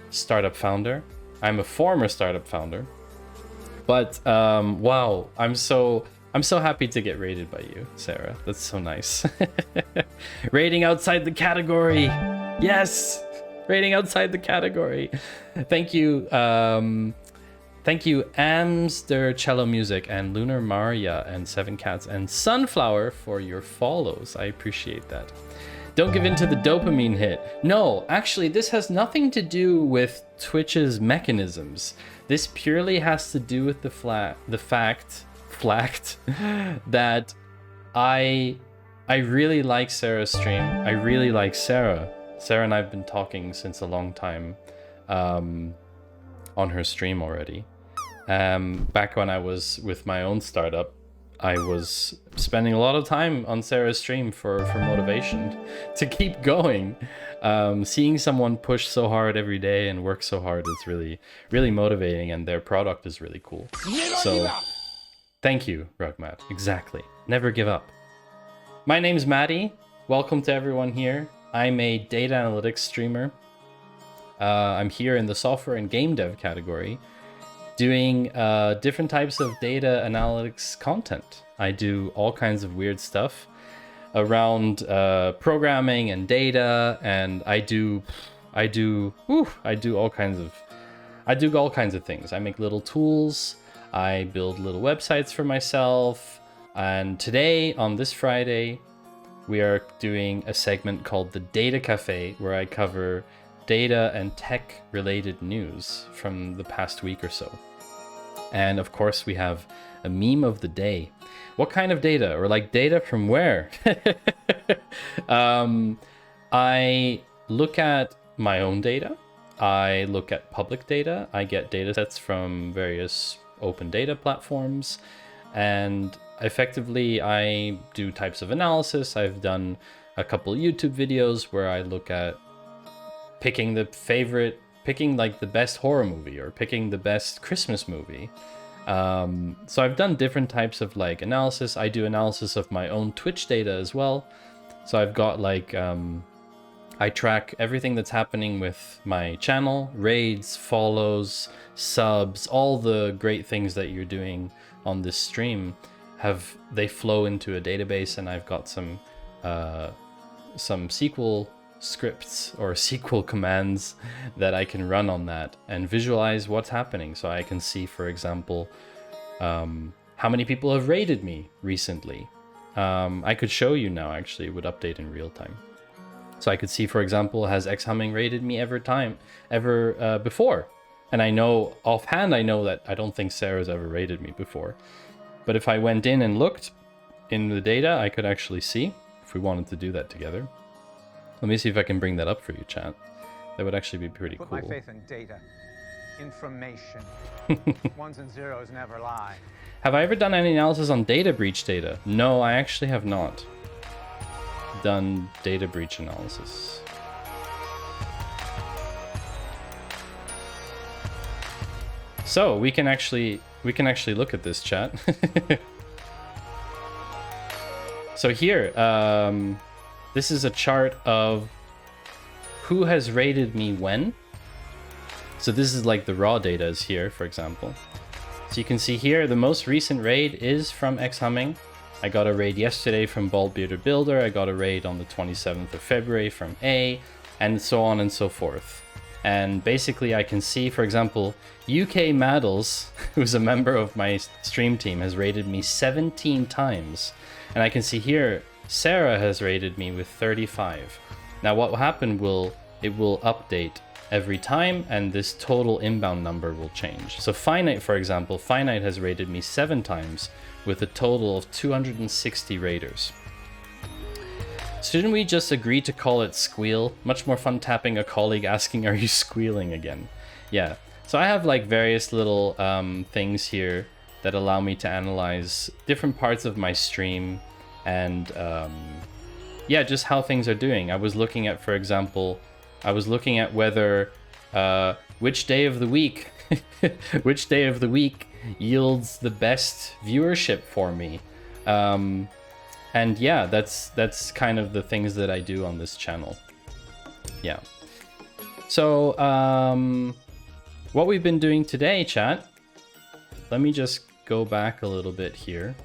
A: startup founder. I'm a former startup founder. But wow, I'm so happy to get rated by you, Sarah. That's so nice. Rating outside the category. Yes, rating outside the category. Thank you. Thank you, Amster Cello Music and Lunar Maria and Seven Cats and Sunflower for your follows. I appreciate that. Don't give in to the dopamine hit. No, actually, this has nothing to do with Twitch's mechanisms. This purely has to do with the fact that I really like Sarah's stream. I really like Sarah. Sarah and I've been talking since a long time on her stream already. Back when I was with my own startup, I was spending a lot of time on Sarah's stream for motivation to keep going. Seeing someone push so hard every day and work so hard is really, really motivating, and their product is really cool. So, thank you, Rugmat. Exactly. Never give up. My name's Maddie. Welcome to everyone here. I'm a data analytics streamer. I'm here in the software and game dev category, doing different types of data analytics content. I do all kinds of weird stuff around programming and data, and I do all kinds of things. I make little tools, I build little websites for myself, and today, on this Friday, we are doing a segment called the Data Cafe, where I cover data and tech related news from the past week or so. And of course, we have a meme of the day. What kind of data? Or like data from where? I look at my own data. I look at public data. I get data sets from various open data platforms. And effectively, I do types of analysis. I've done a couple YouTube videos where I look at picking like the best horror movie or picking the best Christmas movie. So I've done different types of like analysis. I do analysis of my own Twitch data as well. So I've got like, I track everything that's happening with my channel, raids, follows, subs, all the great things that you're doing on this stream. They flow into a database, and I've got some SQL scripts or SQL commands that I can run on that and visualize what's happening. So I can see, for example, how many people have raided me recently. I could show you now, actually. It would update in real time. So I could see, for example, has X-Humming raided me ever before? And I know offhand, I know that I don't think Sarah's ever raided me before. But if I went in and looked in the data, I could actually see if we wanted to do that together. Let me see if I can bring that up for you, chat. That would actually be pretty cool.
B: Put my faith in data. Information. Ones and zeros never lie.
A: Have I ever done any analysis on data breach data? No, I actually have not done data breach analysis. So we can actually look at this, chat. So here, this is a chart of who has raided me when. So this is like the raw data is here, for example. So you can see here, the most recent raid is from X-Humming. I got a raid yesterday from Bald Bearded Builder. I got a raid on the 27th of February from A, and so on and so forth. And basically I can see, for example, UK Maddles, who's a member of my stream team, has raided me 17 times. And I can see here, Sarah has raided me with 35. Now what will happen it will update every time, and this total inbound number will change. So Finite, for example, Finite has raided me 7 times with a total of 260 raiders. Shouldn't we just agree to call it squeal? Much more fun tapping a colleague asking, are you squealing again? Yeah, so I have like various little things here that allow me to analyze different parts of my stream and yeah, just how things are doing. I was looking at, for example, whether which day of the week yields the best viewership for me. And yeah, that's kind of the things that I do on this channel. Yeah. So, what we've been doing today, chat, let me just go back a little bit here.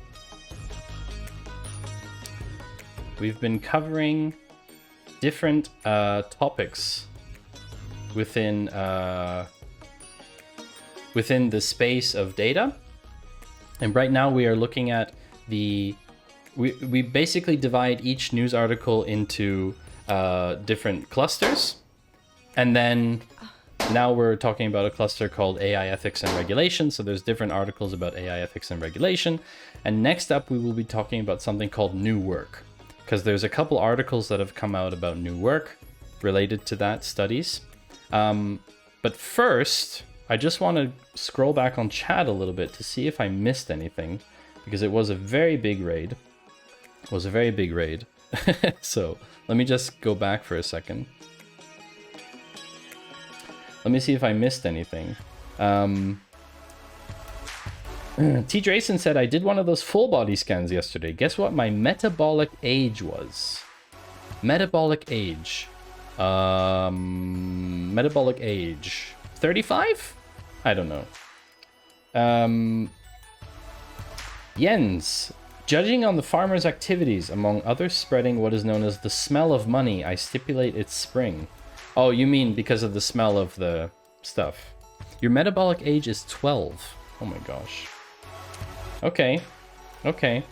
A: We've been covering different topics within the space of data. And right now we are looking at we basically divide each news article into different clusters. And then now we're talking about a cluster called AI ethics and regulation. So there's different articles about AI ethics and regulation. And next up, we will be talking about something called new work, because there's a couple articles that have come out about new work related to that, studies. But first, I just want to scroll back on chat a little bit to see if I missed anything, because it was a very big raid. It was a very big raid. So let me just go back for a second. Let me see if I missed anything. T. Drayson said, I did one of those full body scans yesterday. Guess what my metabolic age was? Metabolic age. Metabolic age. 35? I don't know. Jens. Judging on the farmer's activities, among others spreading what is known as the smell of money, I stipulate it's spring. Oh, you mean because of the smell of the stuff. Your metabolic age is 12. Oh my gosh. Okay. Okay.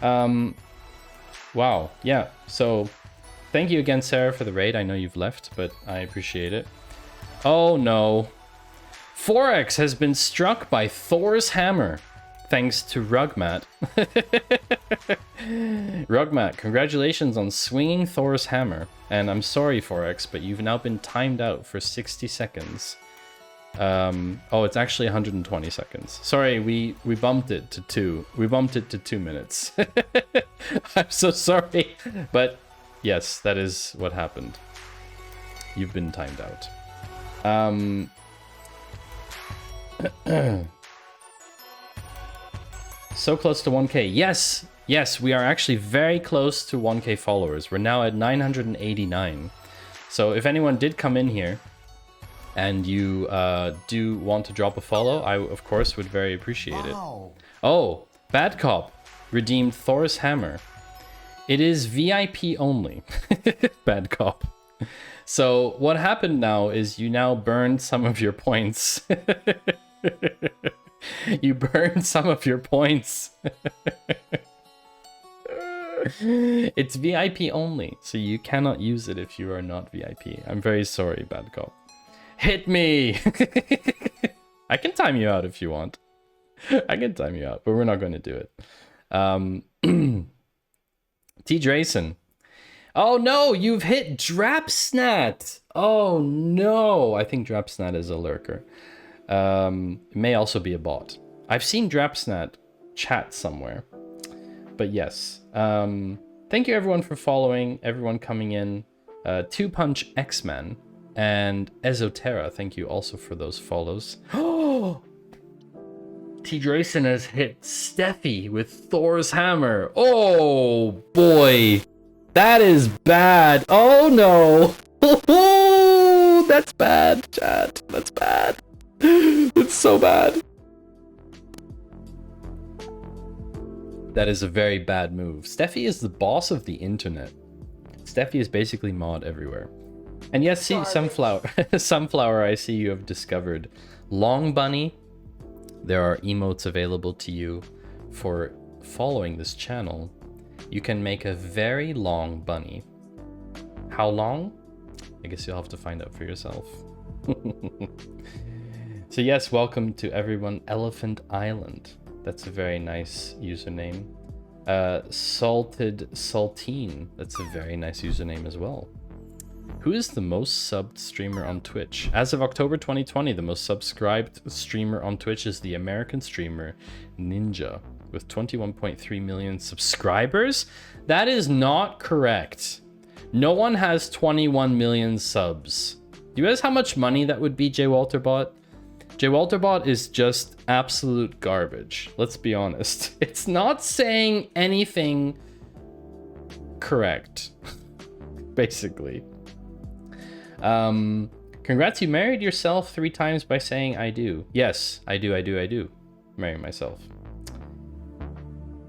A: Wow. Yeah. So thank you again, Sarah, for the raid. I know you've left, but I appreciate it. Oh no. Forex has been struck by Thor's hammer. Thanks to Rugmat. Rugmat, congratulations on swinging Thor's hammer. And I'm sorry, Forex, but you've now been timed out for 60 seconds. Oh, it's actually 120 seconds. Sorry, we bumped it to 2. We bumped it to 2 minutes. I'm so sorry. But yes, that is what happened. You've been timed out. So close to 1K. Yes, yes, we are actually very close to 1K followers. We're now at 989. So if anyone did come in here and you do want to drop a follow, I, of course, would very appreciate it. Oh, Bad Cop redeemed Thor's hammer. It is VIP only. Bad Cop. So what happened now is you now burned some of your points. You burned some of your points. It's VIP only, so you cannot use it if you are not VIP. I'm very sorry, Bad Cop. Hit me! I can time you out if you want. I can time you out, but we're not going to do it. T. Drayson. Oh no, you've hit Drapsnat! Oh no! I think Drapsnat is a lurker. It may also be a bot. I've seen Drapsnat chat somewhere. But yes. Thank you everyone for following, everyone coming in. Two Punch X-Men and Esoterra, thank you also for those follows. Oh! T. Drayson has hit Steffi with Thor's hammer. Oh boy. That is bad. Oh no. That's bad, chat. That's bad. It's so bad. That is a very bad move. Steffi is the boss of the internet. Steffi is basically mod everywhere. And yes, see, Sunflower, Sunflower, I see you have discovered Long Bunny. There are emotes available to you for following this channel. You can make a very long bunny. How long? I guess you'll have to find out for yourself. So yes, welcome to everyone. Elephant Island. That's a very nice username. Salted Saltine. That's a very nice username as well. Who is the most subbed streamer on Twitch? As of October 2020, the most subscribed streamer on Twitch is the American streamer Ninja with 21.3 million subscribers. That is not correct. No one has 21 million subs. Do you guys know how much money that would be, JWalterBot? JWalterBot is just absolute garbage. Let's be honest. It's not saying anything correct, basically. Congrats, you married yourself 3 times by saying I do. Yes, I do. Marry myself.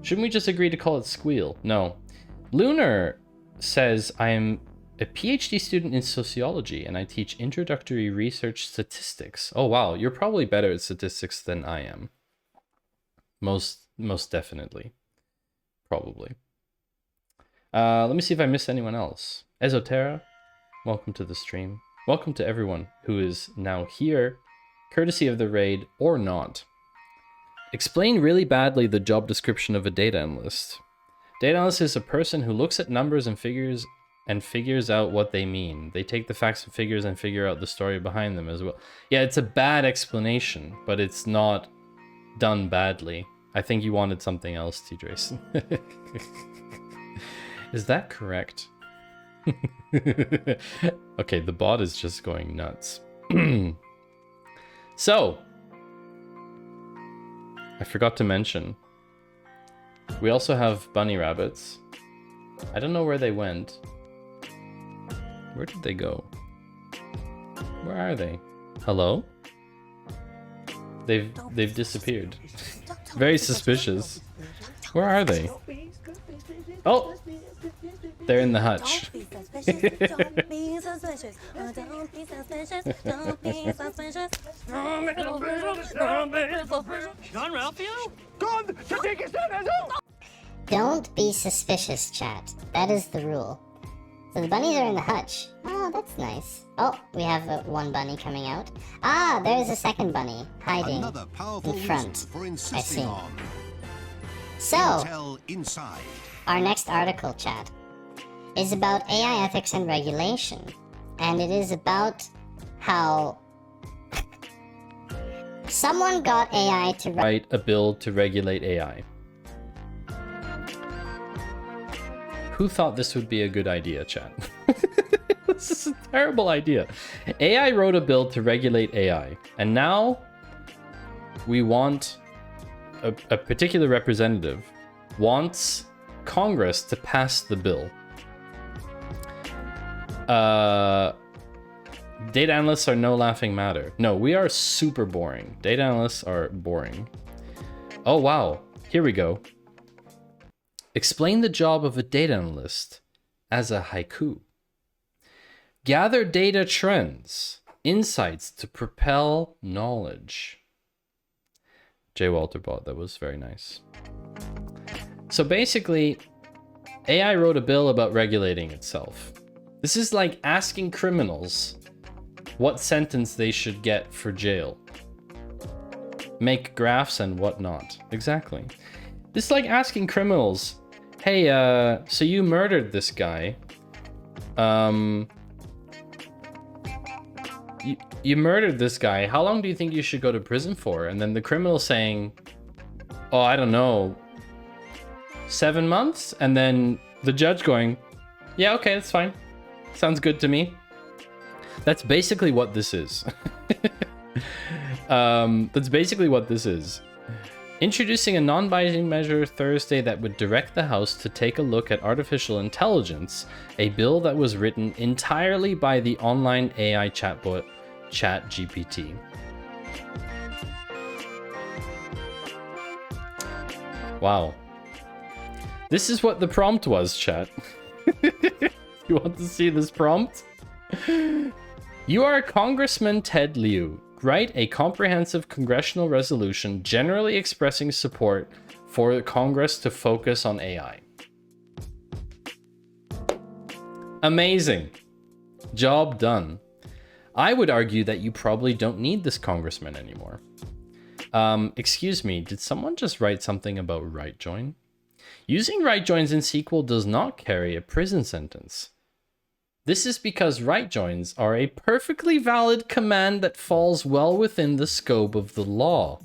A: Shouldn't we just agree to call it squeal? No. Lunar says I am a PhD student in sociology and I teach introductory research statistics. Oh wow, you're probably better at statistics than I am. Most definitely. Probably. Let me see if I missed anyone else. Esoterra, welcome to the stream. Welcome to everyone who is now here, courtesy of the raid or not. Explain really badly the job description of a data analyst. Data analyst is a person who looks at numbers and figures out what they mean. They take the facts and figures and figure out the story behind them as well. Yeah, it's a bad explanation, but it's not done badly. I think you wanted something else, T-Drayson. Is that correct? Okay, the bot is just going nuts. So, I forgot to mention, we also have bunny rabbits. I don't know where they went. Where did they go? Where are they? Hello? They've disappeared. Very suspicious. Where are they? Oh! They're in the hutch.
M: Don't be suspicious, chat. That is the rule. So the bunnies are in the hutch. Oh, that's nice. Oh, we have one bunny coming out. Ah, there's a second bunny hiding in front. I see. So, our next article, chat, is about AI ethics and regulation. And it is about how someone got AI to
A: write a bill to regulate AI. Who thought this would be a good idea, chat? This is a terrible idea. AI wrote a bill to regulate AI, and now we want a particular representative wants Congress to pass the bill. Data analysts are no laughing matter. No, we are super boring. Data analysts are boring. Oh wow, here we go. Explain the job of a data analyst as a haiku. Gather data trends, insights to propel knowledge. J. Walter Bot, that was very nice. So basically, AI wrote a bill about regulating itself. This is like asking criminals what sentence they should get for jail. Make graphs and whatnot. Exactly. This is like asking criminals, hey, so you murdered this guy. You murdered this guy. How long do you think you should go to prison for? And then the criminal saying, oh, I don't know, 7 months? And then the judge going, yeah, okay, that's fine. Sounds good to me. That's basically what this is. That's basically what this is. Introducing a non-binding measure Thursday that would direct the House to take a look at artificial intelligence, a bill that was written entirely by the online AI chatbot ChatGPT. Wow. This is what the prompt was, chat. You want to see this prompt? You are Congressman Ted Lieu. Write a comprehensive congressional resolution generally expressing support for Congress to focus on AI. Amazing. Job done. I would argue that you probably don't need this congressman anymore. Excuse me, did someone just write something about right join? Using right joins in SQL does not carry a prison sentence. This is because right joins are a perfectly valid command that falls well within the scope of the law.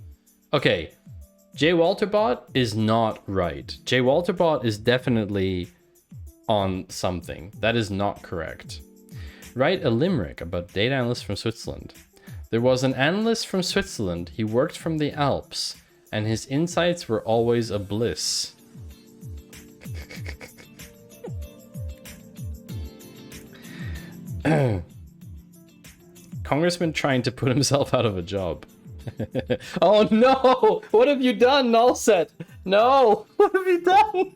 A: Okay, JWalterbot is not right. JWalterbot is definitely on something. That is not correct. Write a limerick about data analysts from Switzerland. There was an analyst from Switzerland. He worked from the Alps, and his insights were always a bliss. Congressman trying to put himself out of a job. Oh no! What have you done, Nullset? No! What have you done?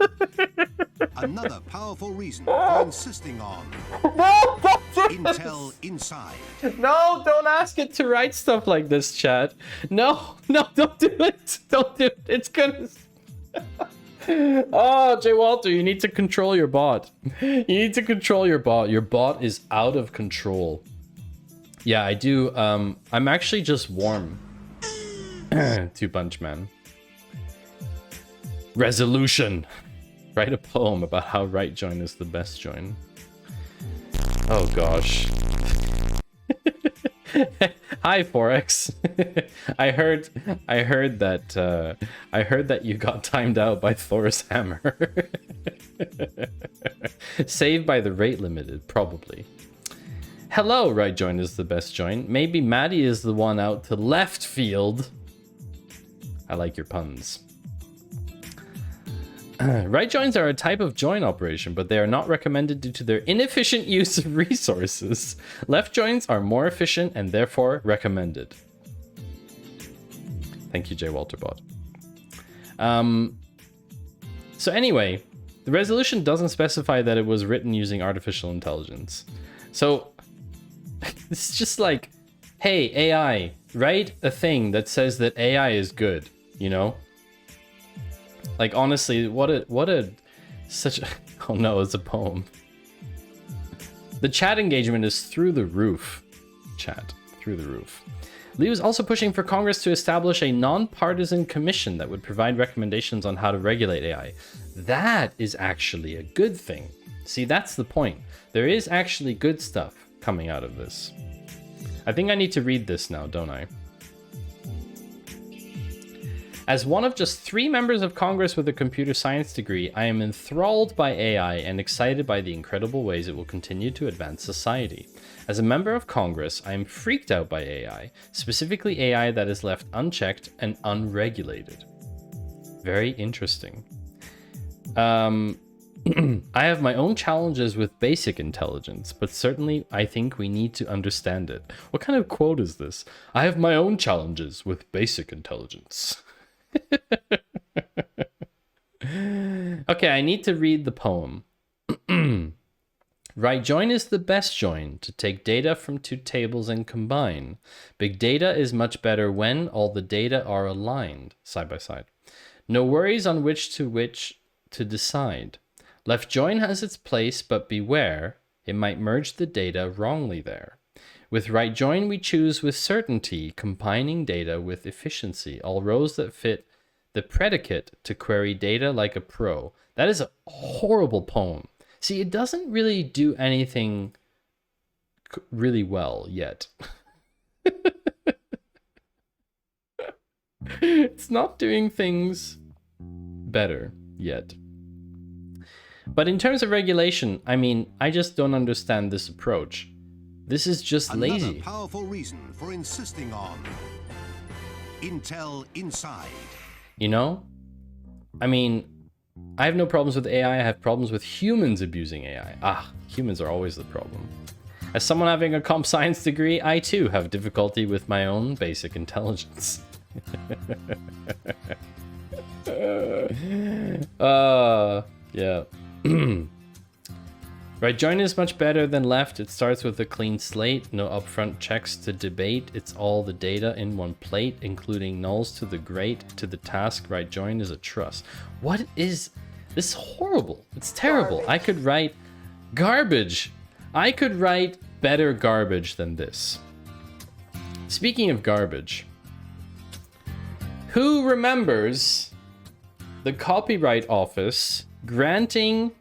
F: Another powerful reason for insisting on
A: No!
F: Intel Inside.
A: No, don't ask it to write stuff like this, chat. No, no, don't do it. Don't do it. It's gonna... Oh, J. Walter, you need to control your bot. You need to control your bot. Your bot is out of control. Yeah, I do. I'm actually just warm. Two Punch Man. Resolution. Write a poem about how right join is the best join. Oh gosh. Hi Forex. I heard that you got timed out by Thor's hammer. Saved by the rate limited, probably. Hello, right join is the best join. Maybe Maddie is the one out to left field. I like your puns. Right joins are a type of join operation, but they are not recommended due to their inefficient use of resources. Left joins are more efficient and therefore recommended. Thank you, J. Walterbot. So anyway, the resolution doesn't specify that it was written using artificial intelligence. So it's just like, hey, AI, write a thing that says that AI is good, you know? Like, honestly, such a, oh no, it's a poem. The chat engagement is through the roof. Chat, through the roof. Lee was also pushing for Congress to establish a non-partisan commission that would provide recommendations on how to regulate AI. That is actually a good thing. See, that's the point. There is actually good stuff coming out of this. I think I need to read this now, don't I? As one of just 3 members of Congress with a computer science degree, I am enthralled by AI and excited by the incredible ways it will continue to advance society. As a member of Congress, I am freaked out by AI, specifically AI that is left unchecked and unregulated. Very interesting. I have my own challenges with basic intelligence, but certainly I think we need to understand it. What kind of quote is this? I have my own challenges with basic intelligence. Okay, I need to read the poem. Right join is the best join to take data from 2 tables and combine. Big data is much better when all the data are aligned side by side. No worries on which to decide. Left join has its place, but beware, it might merge the data wrongly there. With right join, we choose with certainty, combining data with efficiency, all rows that fit the predicate to query data like a pro. That is a horrible poem. See, it doesn't really do anything really well yet. It's not doing things better yet. But in terms of regulation, I mean, I just don't understand this approach. This is just lazy.
F: Another powerful reason for insisting on Intel Inside.
A: You know? I mean, I have no problems with AI. I have problems with humans abusing AI. Humans are always the problem. As someone having a comp science degree, I too have difficulty with my own basic intelligence. Yeah. Right join is much better than left. It starts with a clean slate, no upfront checks to debate. It's all the data in one plate, including nulls to the great, to the task. Right join is a trust. What is this? Is horrible. It's terrible. Garbage. I could write garbage. I could write better garbage than this. Speaking of garbage, who remembers the Copyright Office granting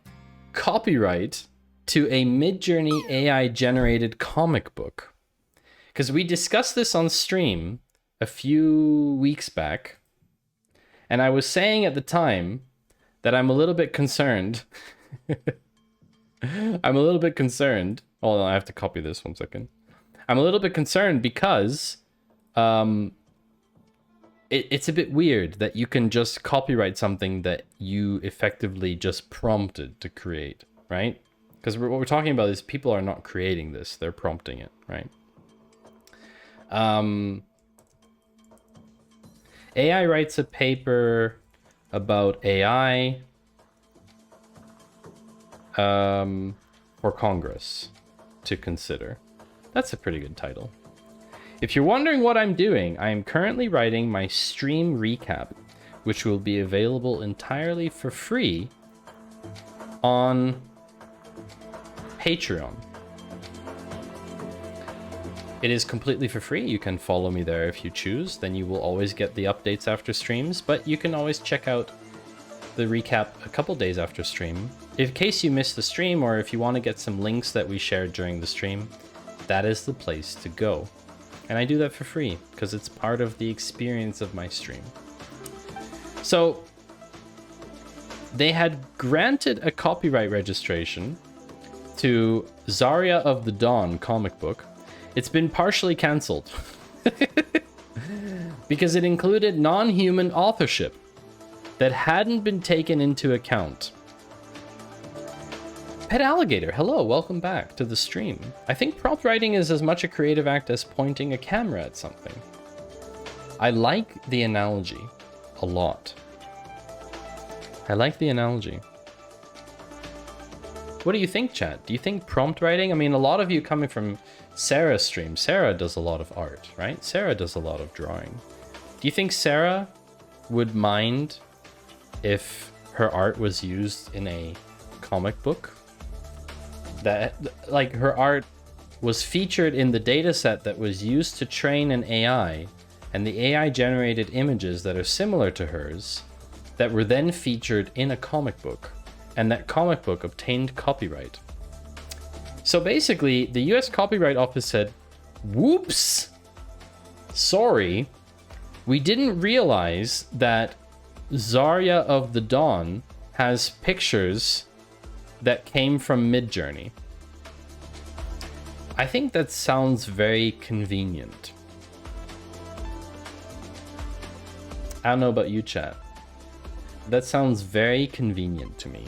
A: copyright to a Midjourney AI generated comic book? Because we discussed this on stream a few weeks back, and I was saying at the time that I'm a little bit concerned. I'm a little bit concerned. Hold on, I have to copy this 1 second. I'm a little bit concerned because it's a bit weird that you can just copyright something that you effectively just prompted to create, right? Because what we're talking about is people are not creating this, they're prompting it, right? AI writes a paper about AI for Congress to consider. That's a pretty good title. If you're wondering what I'm doing, I am currently writing my stream recap, which will be available entirely for free on Patreon. It is completely for free. You can follow me there if you choose. Then you will always get the updates after streams, but you can always check out the recap a couple days after stream. In case you missed the stream, or if you want to get some links that we shared during the stream, that is the place to go. And I do that for free because it's part of the experience of my stream. So they had granted a copyright registration to Zarya of the Dawn comic book. It's been partially cancelled because it included non-human authorship that hadn't been taken into account. Pet Alligator, hello, welcome back to the stream. I think prompt writing is as much a creative act as pointing a camera at something. I like the analogy a lot. I like the analogy. What do you think, chat? Do you think prompt writing? I mean, a lot of you coming from Sarah's stream. Sarah does a lot of art, right? Sarah does a lot of drawing. Do you think Sarah would mind if her art was used in a comic book? That, like, her art was featured in the dataset that was used to train an AI, and the AI generated images that are similar to hers that were then featured in a comic book, and that comic book obtained copyright. So basically, the US Copyright Office said, whoops, sorry, we didn't realize that Zarya of the Dawn has pictures that came from Midjourney. I think that sounds very convenient. I don't know about you, chat. That sounds very convenient to me.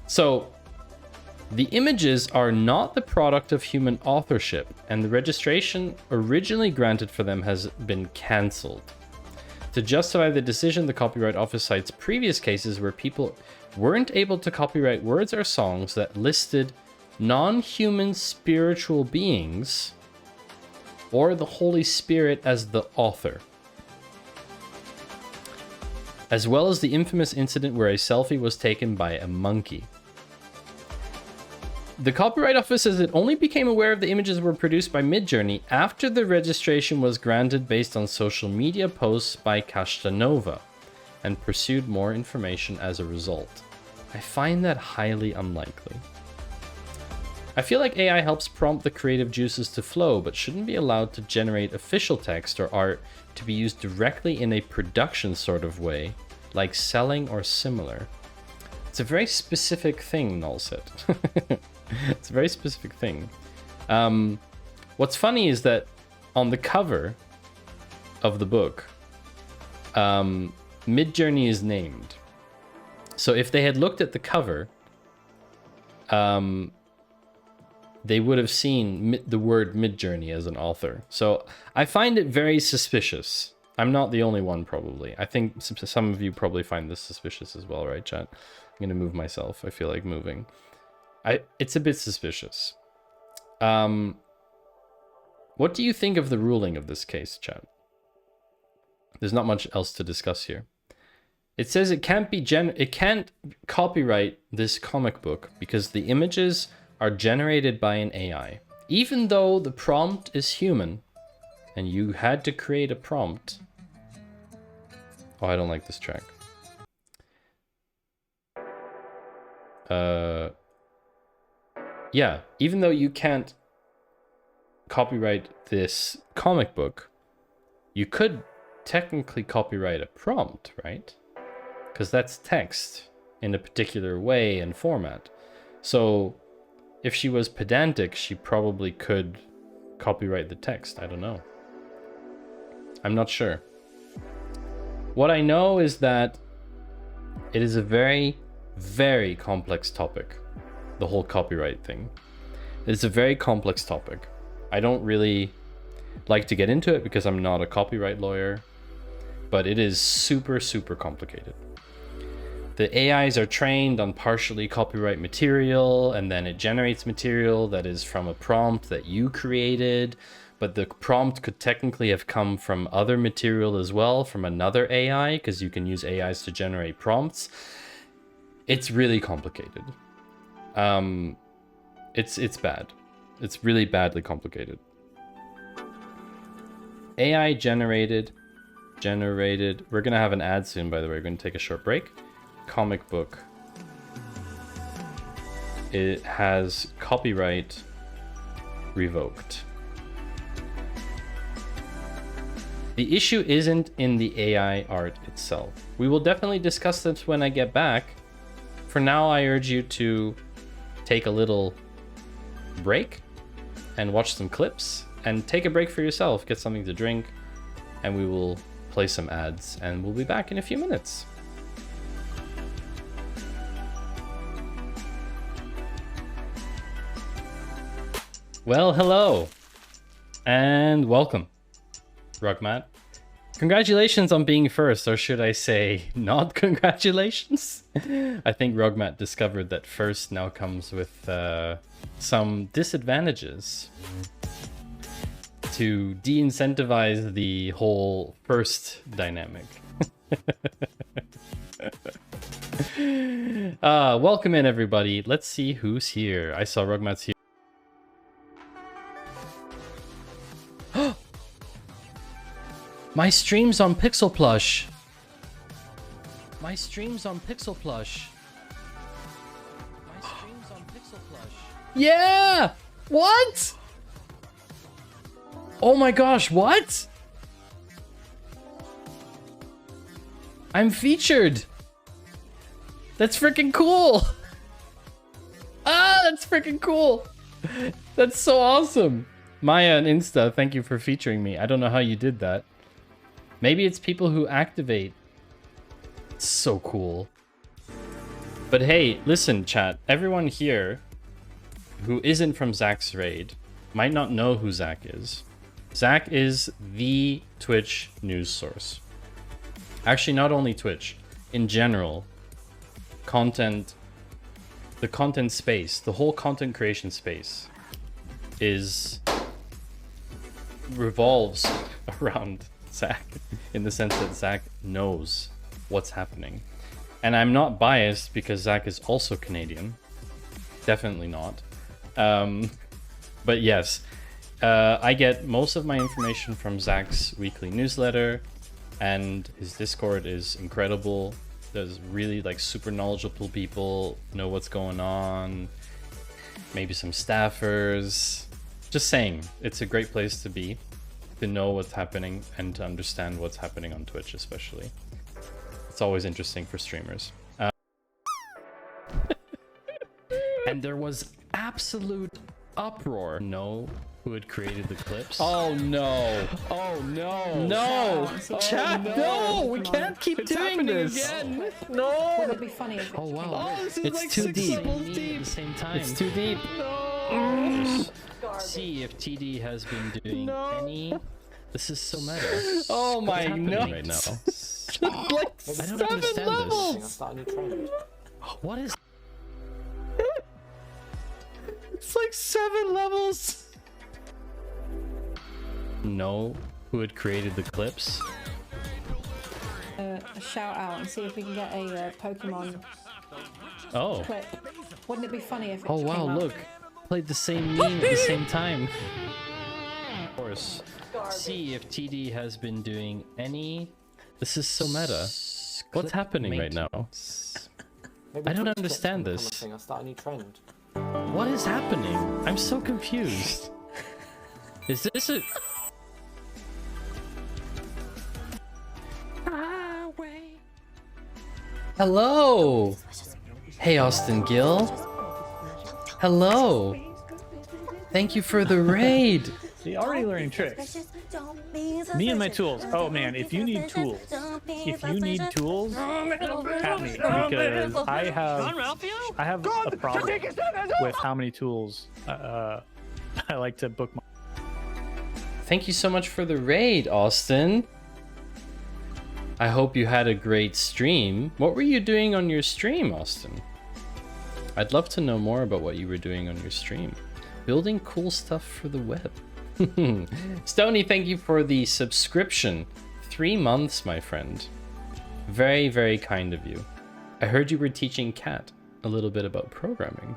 A: So, the images are not the product of human authorship, and the registration originally granted for them has been cancelled. To justify the decision, the Copyright Office cites previous cases where people weren't able to copyright words or songs that listed non-human spiritual beings or the Holy Spirit as the author. As well as the infamous incident where a selfie was taken by a monkey. The Copyright Office says it only became aware of the images were produced by Midjourney after the registration was granted based on social media posts by Kashtanova, and pursued more information as a result. I find that highly unlikely. I feel like AI helps prompt the creative juices to flow, but shouldn't be allowed to generate official text or art to be used directly in a production sort of way, like selling or similar. It's a very specific thing, Nullset. It's a very specific thing. What's funny is that on the cover of the book, Midjourney is named. So if they had looked at the cover, they would have seen the word Midjourney as an author. So I find it very suspicious. I'm not the only one, probably. I think some of you probably find this suspicious as well, right, chat? I'm gonna move myself. I feel like moving. It's a bit suspicious. What do you think of the ruling of this case, chat? There's not much else to discuss here. It says it can't copyright this comic book because the images are generated by an AI. Even though the prompt is human, and you had to create a prompt. Oh, I don't like this track. Yeah, even though you can't copyright this comic book, you could technically copyright a prompt, right? Because that's text in a particular way and format. So if she was pedantic, she probably could copyright the text. I don't know. I'm not sure. What I know is that it is a very, very complex topic. The whole copyright thing. It's a very complex topic. I don't really like to get into it because I'm not a copyright lawyer, but it is super, super complicated. The AIs are trained on partially copyright material, and then it generates material that is from a prompt that you created, but the prompt could technically have come from other material as well, from another AI, because you can use AIs to generate prompts. It's really complicated. It's bad. It's really badly complicated. AI generated. We're gonna have an ad soon, by the way. We're gonna take a short break. Comic book. It has copyright revoked. The issue isn't in the AI art itself. We will definitely discuss this when I get back. For now, I urge you to take a little break and watch some clips and take a break for yourself, get something to drink, and we will play some ads and we'll be back in a few minutes. Well, hello and welcome, Rugmat. Congratulations on being first, or should I say not congratulations? I think Rugmat discovered that first now comes with some disadvantages to de-incentivize the whole first dynamic. Welcome in, everybody. Let's see who's here. I saw Rugmat's here. My stream's on Pixel Plush. My stream's on Pixel Plush. My stream's on Pixel Plush. Yeah! What? Oh my gosh, what? I'm featured. That's freaking cool. Ah, that's freaking cool. That's so awesome. Maya and Insta, thank you for featuring me. I don't know how you did that. Maybe it's people who activate. It's so cool. But hey, listen, chat. Everyone here who isn't from Zach's raid might not know who Zach is. Zach is the Twitch news source. Actually, not only Twitch. In general, content, the content space, the whole content creation space revolves around Zach, in the sense that Zach knows what's happening. And I'm not biased because Zach is also Canadian. Definitely not. But yes, I get most of my information from Zach's weekly newsletter, and his Discord is incredible. There's really like super knowledgeable people, know what's going on, maybe some staffers. Just saying, it's a great place to be, to know what's happening and to understand what's happening on Twitch especially. It's always interesting for streamers. And there was absolute uproar. Know who had created the clips? Oh no! Oh no! No! Chat! No! We can't keep doing this! Again. No!
G: Would it be funny if
A: Oh wow!
G: Oh,
A: it's
G: like
A: too deep.
G: At the
A: same time. It's too deep. No! See if TD has been doing any. This is so meta. Oh my no! Right now. Like I don't understand levels. This. What is? It's like 7 levels. Know who had created the clips?
E: A shout out and see if we can get a Pokemon clip. Wouldn't it be funny if it
A: Oh wow, look. Played the same meme at the same time. Of course. See if TD has been doing any. This is so meta. What's happening right now? I don't understand this. What is happening? I'm so confused. Is this a... Hello! Hey, Austin Gill. Hello. Thank you for the raid.
N: See, already learning tricks. Me and my tools. Oh man, if you need tools, at me because I have a problem with how many tools I like to bookmark.
A: Thank you so much for the raid, Austin. I hope you had a great stream. What were you doing on your stream, Austin? I'd love to know more about what you were doing on your stream. Building cool stuff for the web. Stony, thank you for the subscription. 3 months, my friend. Very, very kind of you. I heard you were teaching Kat a little bit about programming.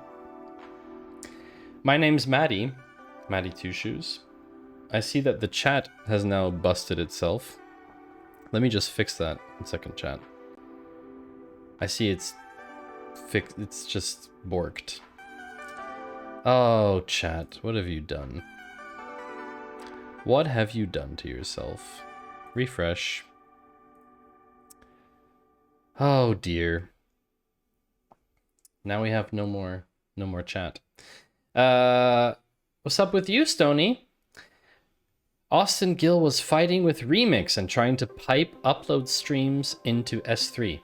A: My name's Maddie. Maddie Two Shoes. I see that the chat has now busted itself. Let me just fix that in second, chat. I see it's fixed. It's just borked. Oh, chat, what have you done? What have you done to yourself? Refresh. Oh dear. Now we have no more chat. What's up with you, Stony? Austin Gill was fighting with Remix and trying to pipe upload streams into S3.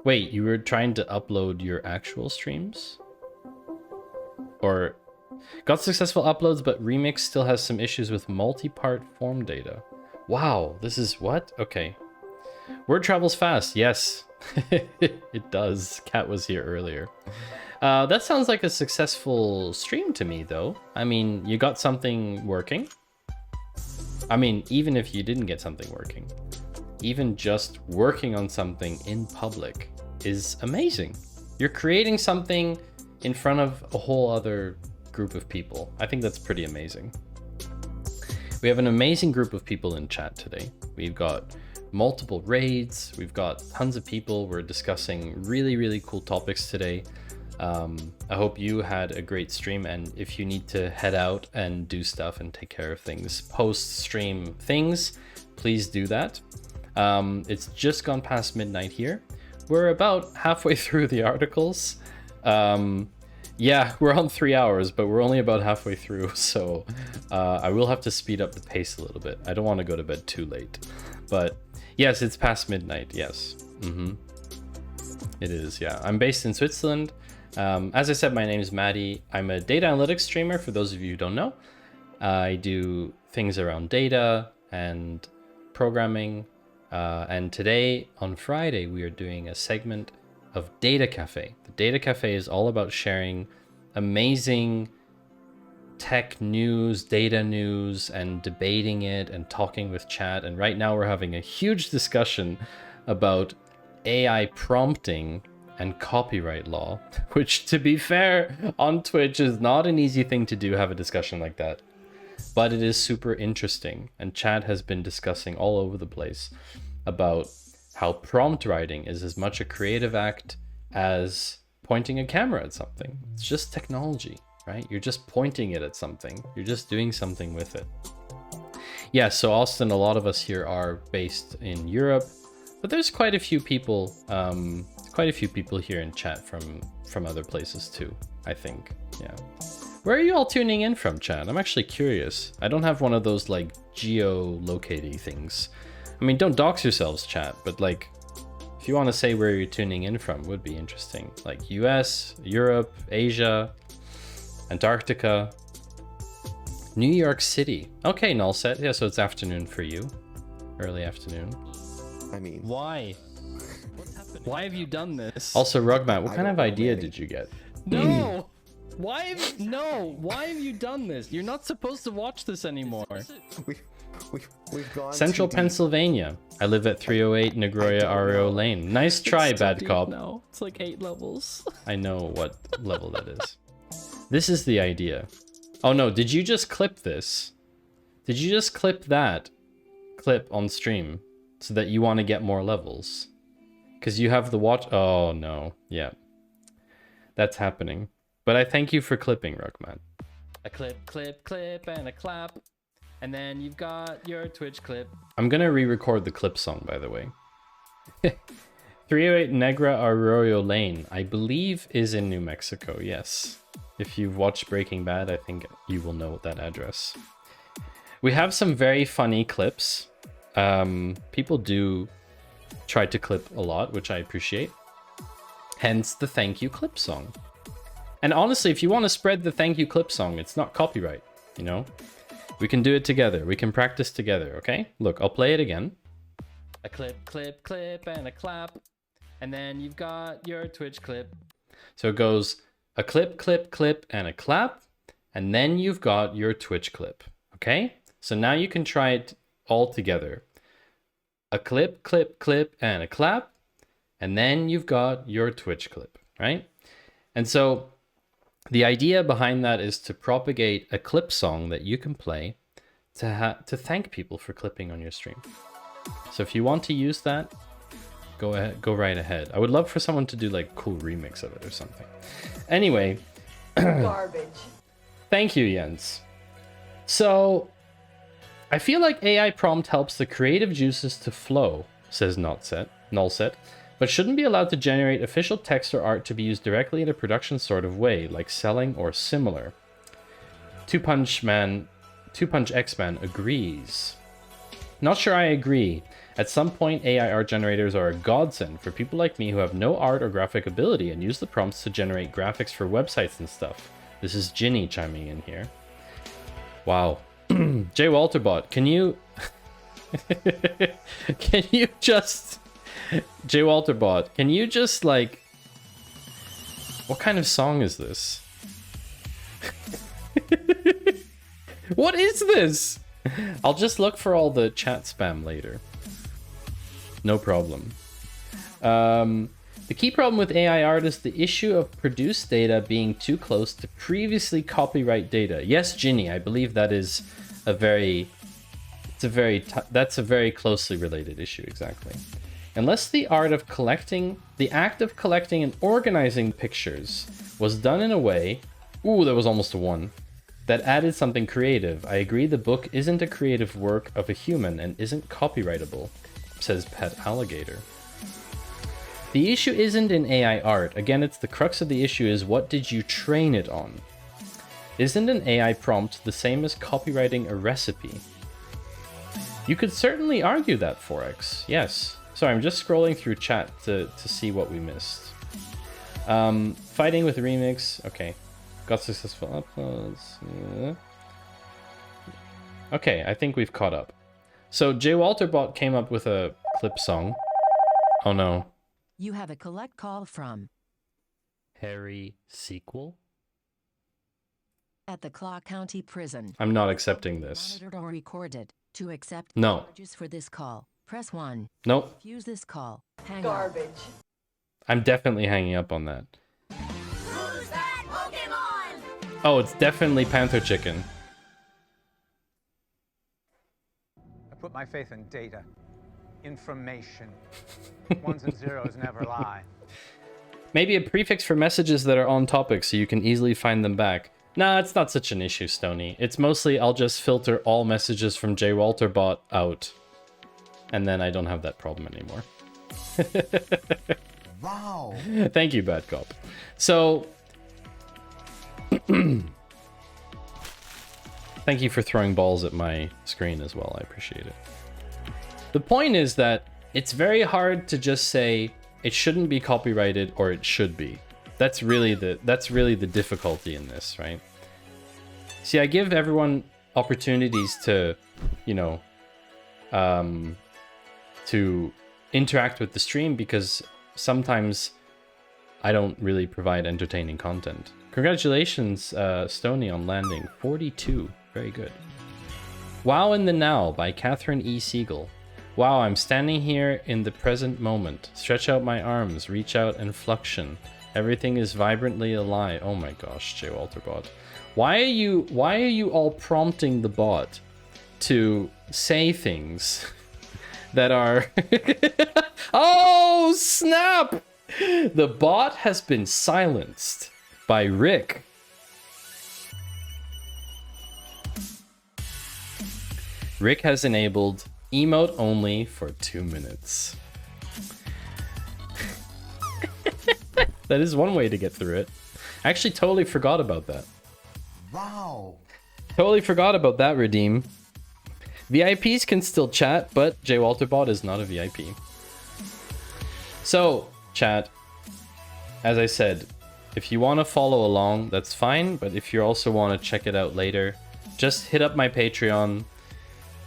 A: Wait, you were trying to upload your actual streams? Or got successful uploads, but Remix still has some issues with multi-part form data. Wow, this is what? Okay. Word travels fast, yes. It does. Kat was here earlier. That sounds like a successful stream to me, though. I mean, you got something working. I mean, even if you didn't get something working, even just working on something in public is amazing. You're creating something in front of a whole other group of people. I think that's pretty amazing. We have an amazing group of people in chat today. We've got multiple raids. We've got tons of people. We're discussing really, really cool topics today. I hope you had a great stream, and if you need to head out and do stuff and take care of things, post-stream things, please do that. It's just gone past midnight here. We're about halfway through the articles. Yeah, we're on 3 hours, but we're only about halfway through, so I will have to speed up the pace a little bit. I don't want to go to bed too late. But yes, it's past midnight, yes. It is, yeah. I'm based in Switzerland. As I said, my name is Maddie. I'm a data analytics streamer, for those of you who don't know. I do things around data and programming. And today, on Friday, we are doing a segment of Data Cafe. The Data Cafe is all about sharing amazing tech news, data news, and debating it and talking with chat. And right now we're having a huge discussion about AI prompting and copyright law, which, to be fair, on Twitch is not an easy thing to do, have a discussion like that. But it is super interesting, and chat has been discussing all over the place about how prompt writing is as much a creative act as pointing a camera at something. It's just technology, right? You're just pointing it at something. You're just doing something with it. Yeah, so Austin, a lot of us here are based in Europe, but there's quite a few people here in chat from other places too, I think. Yeah. Where are you all tuning in from, chat? I'm actually curious. I don't have one of those like geolocate-y things. I mean, don't dox yourselves, chat, but like, if you want to say where you're tuning in from, would be interesting. Like US, Europe, Asia, Antarctica, New York City. Okay, Nullset. Yeah, so it's afternoon for you. Early afternoon.
O: I mean,
A: why? Why have you done this? Also, Rugmat, what kind of idea did you get? No! Why have you done this? You're not supposed to watch this anymore.
O: We've gone
A: Central Pennsylvania. I live at 308 Nagoya RO Lane. Nice try, bad cop.
P: No, it's like 8 levels.
A: I know what level that is. This is the idea. Oh no, did you just clip this? Did you just clip that clip on stream so that you want to get more levels? Because you have the watch. Oh no, yeah. That's happening. But I thank you for clipping, Rugman. A clip, and a clap. And then you've got your Twitch clip. I'm gonna re-record the clip song, by the way. 308 Negra Arroyo Lane, I believe is in New Mexico, yes. If you've watched Breaking Bad, I think you will know that address. We have some very funny clips. People do try to clip a lot, which I appreciate. Hence the thank you clip song. And honestly, if you want to spread the thank you clip song, it's not copyright, you know? We can do it together. We can practice together, okay? Look, I'll play it again. A clip, clip, clip, and a clap. And then you've got your Twitch clip. So it goes a clip, clip, clip, and a clap. And then you've got your Twitch clip, okay? So now you can try it all together. A clip, clip, clip, and a clap. And then you've got your Twitch clip, right? And so the idea behind that is to propagate a clip song that you can play to thank people for clipping on your stream. So if you want to use that, go ahead, go right ahead. I would love for someone to do like a cool remix of it or something. Anyway,
G: Garbage.
A: Thank you, Jens. So I feel like AI prompt helps the creative juices to flow, says Nullset, but shouldn't be allowed to generate official text or art to be used directly in a production sort of way, like selling or similar. Two Punch X-Man agrees. Not sure I agree. At some point, AI art generators are a godsend for people like me who have no art or graphic ability and use the prompts to generate graphics for websites and stuff. This is Ginny chiming in here. Wow. Jay Walterbot, can you... can you just... Jay Walterbot, can you just, like... What kind of song is this? What is this? I'll just look for all the chat spam later. No problem. The key problem with AI art is the issue of produced data being too close to previously copyright data. Yes, Ginny, I believe that is a very... that's a very closely related issue, exactly. Unless the act of collecting and organizing pictures was done in a way... Ooh, that was almost a 1. That added something creative. I agree the book isn't a creative work of a human and isn't copyrightable, says Pet Alligator. The issue isn't in AI art. Again, it's the crux of the issue is what did you train it on? Isn't an AI prompt the same as copywriting a recipe? You could certainly argue that, Forex. Yes. Sorry, I'm just scrolling through chat to see what we missed. Fighting with remix. Okay. Got successful uploads. Okay, I think we've caught up. So Jay Walterbot came up with a clip song. Oh no.
Q: You have a collect call from
A: Harry Sequel?
Q: At the Claw County Prison.
A: I'm not accepting this.
Q: Monitored or recorded. To accept
A: no
Q: charges for this call, press 1.
A: Nope.
Q: Refuse this call. Hang
G: Garbage.
Q: up.
A: I'm definitely hanging up on that.
C: Who's that Pokemon?
A: Oh, it's definitely Panther Chicken.
B: I put my faith in data. Information. Ones and zeros never lie.
A: Maybe a prefix for messages that are on topic so you can easily find them back. Nah, it's not such an issue, Stony. It's mostly I'll just filter all messages from Jay Walterbot out. And then I don't have that problem anymore.
F: Wow.
A: Thank you, Bad Cop. So... Thank you for throwing balls at my screen as well. I appreciate it. The point is that it's very hard to just say it shouldn't be copyrighted or it should be. That's really the difficulty in this, right? See, I give everyone opportunities to, you know, to interact with the stream because sometimes I don't really provide entertaining content. Congratulations, Stony, on landing 42. Very good. Wow in the Now by Catherine E. Siegel. Wow, I'm standing here in the present moment. Stretch out my arms, reach out and fluxion. Everything is vibrantly alive. Oh my gosh, Jay Walterbot. Why are you all prompting the bot to say things that are... Oh, snap! The bot has been silenced by Rick. Rick has enabled emote only for 2 minutes. That is one way to get through it. I actually totally forgot about that.
F: Wow.
A: Totally forgot about that, Redeem. VIPs can still chat, but JWalterBot is not a VIP. So, chat, as I said, if you want to follow along, that's fine, but if you also want to check it out later, just hit up my Patreon.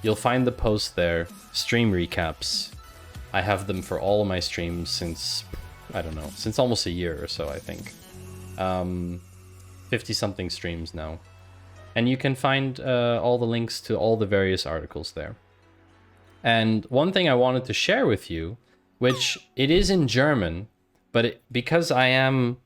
A: You'll find the post there. Stream recaps. I have them for all of my streams since, I don't know, since almost a year or so, I think. 50-something streams now. And you can find all the links to all the various articles there. And one thing I wanted to share with you, which it is in German, but because I am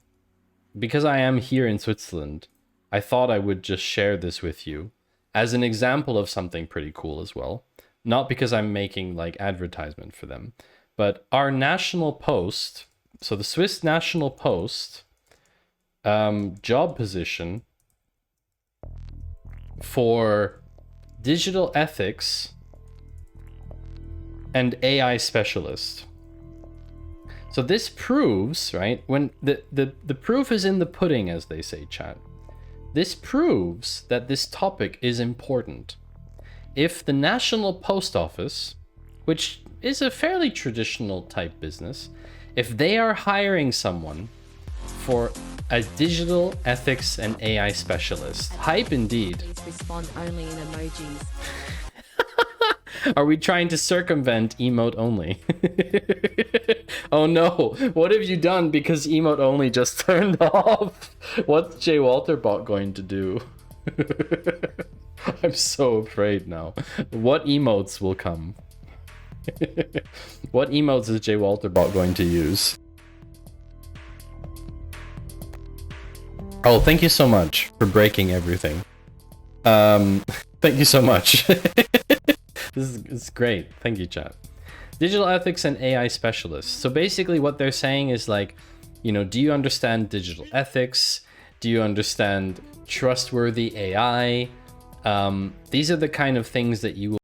A: here in Switzerland, I thought I would just share this with you as an example of something pretty cool as well. Not because I'm making like advertisement for them, but our national post, so the Swiss National Post job position for digital ethics and AI specialist. So this proves, right, when the proof is in the pudding, as they say, chat. This proves that this topic is important. If the National Post Office, which is a fairly traditional type business, if they are hiring someone for a digital ethics and AI specialist, hype indeed.
L: Please respond only in emojis.
A: Are we trying to circumvent emote only? Oh no, what have you done because emote only just turned off? What's JWalterBot going to do? I'm so afraid now. What emotes will come? What emotes is JWalterBot going to use? Oh, thank you so much for breaking everything. Thank you so much. This is great. Thank you, chat. Digital ethics and AI specialists. So basically what they're saying is like, you know, do you understand digital ethics? Do you understand trustworthy AI? These are the kind of things that you will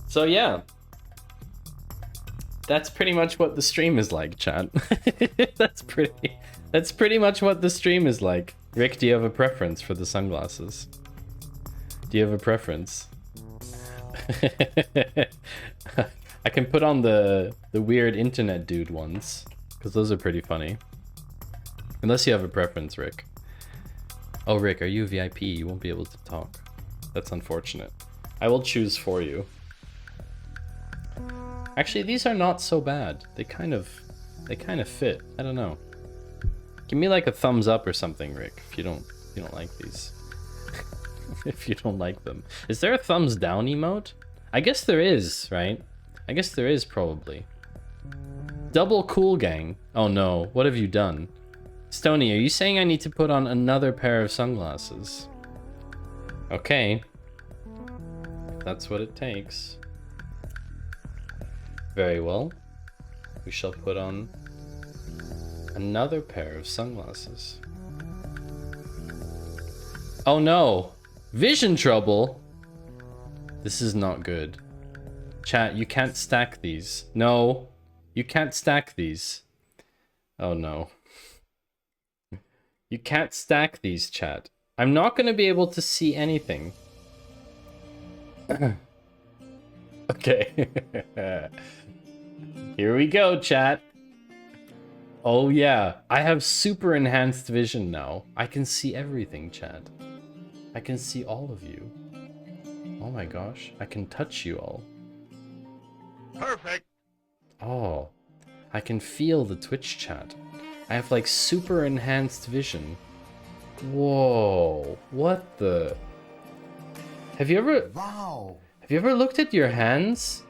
A: So yeah, that's pretty much what the stream is like, chat. That's pretty much what the stream is like. Rick, do you have a preference for the sunglasses? Do you have a preference? I can put on the weird internet dude ones, because those are pretty funny. Unless you have a preference, Rick. Oh, Rick, are you a VIP? You won't be able to talk. That's unfortunate. I will choose for you. Actually, these are not so bad. They kind of fit. I don't know. Give me like a thumbs up or something, Rick, if you don't like these. If you don't like them. Is there a thumbs down emote? I guess there is, right? I guess there is probably. Double cool gang. Oh no, what have you done? Stony, are you saying I need to put on another pair of sunglasses? Okay. If that's what it takes. Very well. We shall put on another pair of sunglasses. Oh no! Vision trouble! This is not good. Chat, you can't stack these. No! You can't stack these. Oh no. You can't stack these, chat. I'm not gonna be able to see anything. Okay. Here we go, chat. Oh yeah, I have super enhanced vision now. I can see everything, chat. I can see all of you. Oh my gosh, I can touch you all.
C: Perfect.
A: Oh, I can feel the Twitch chat. I have like super enhanced vision. Whoa, what the? Have you ever?
F: Wow.
A: Have you ever looked at your hands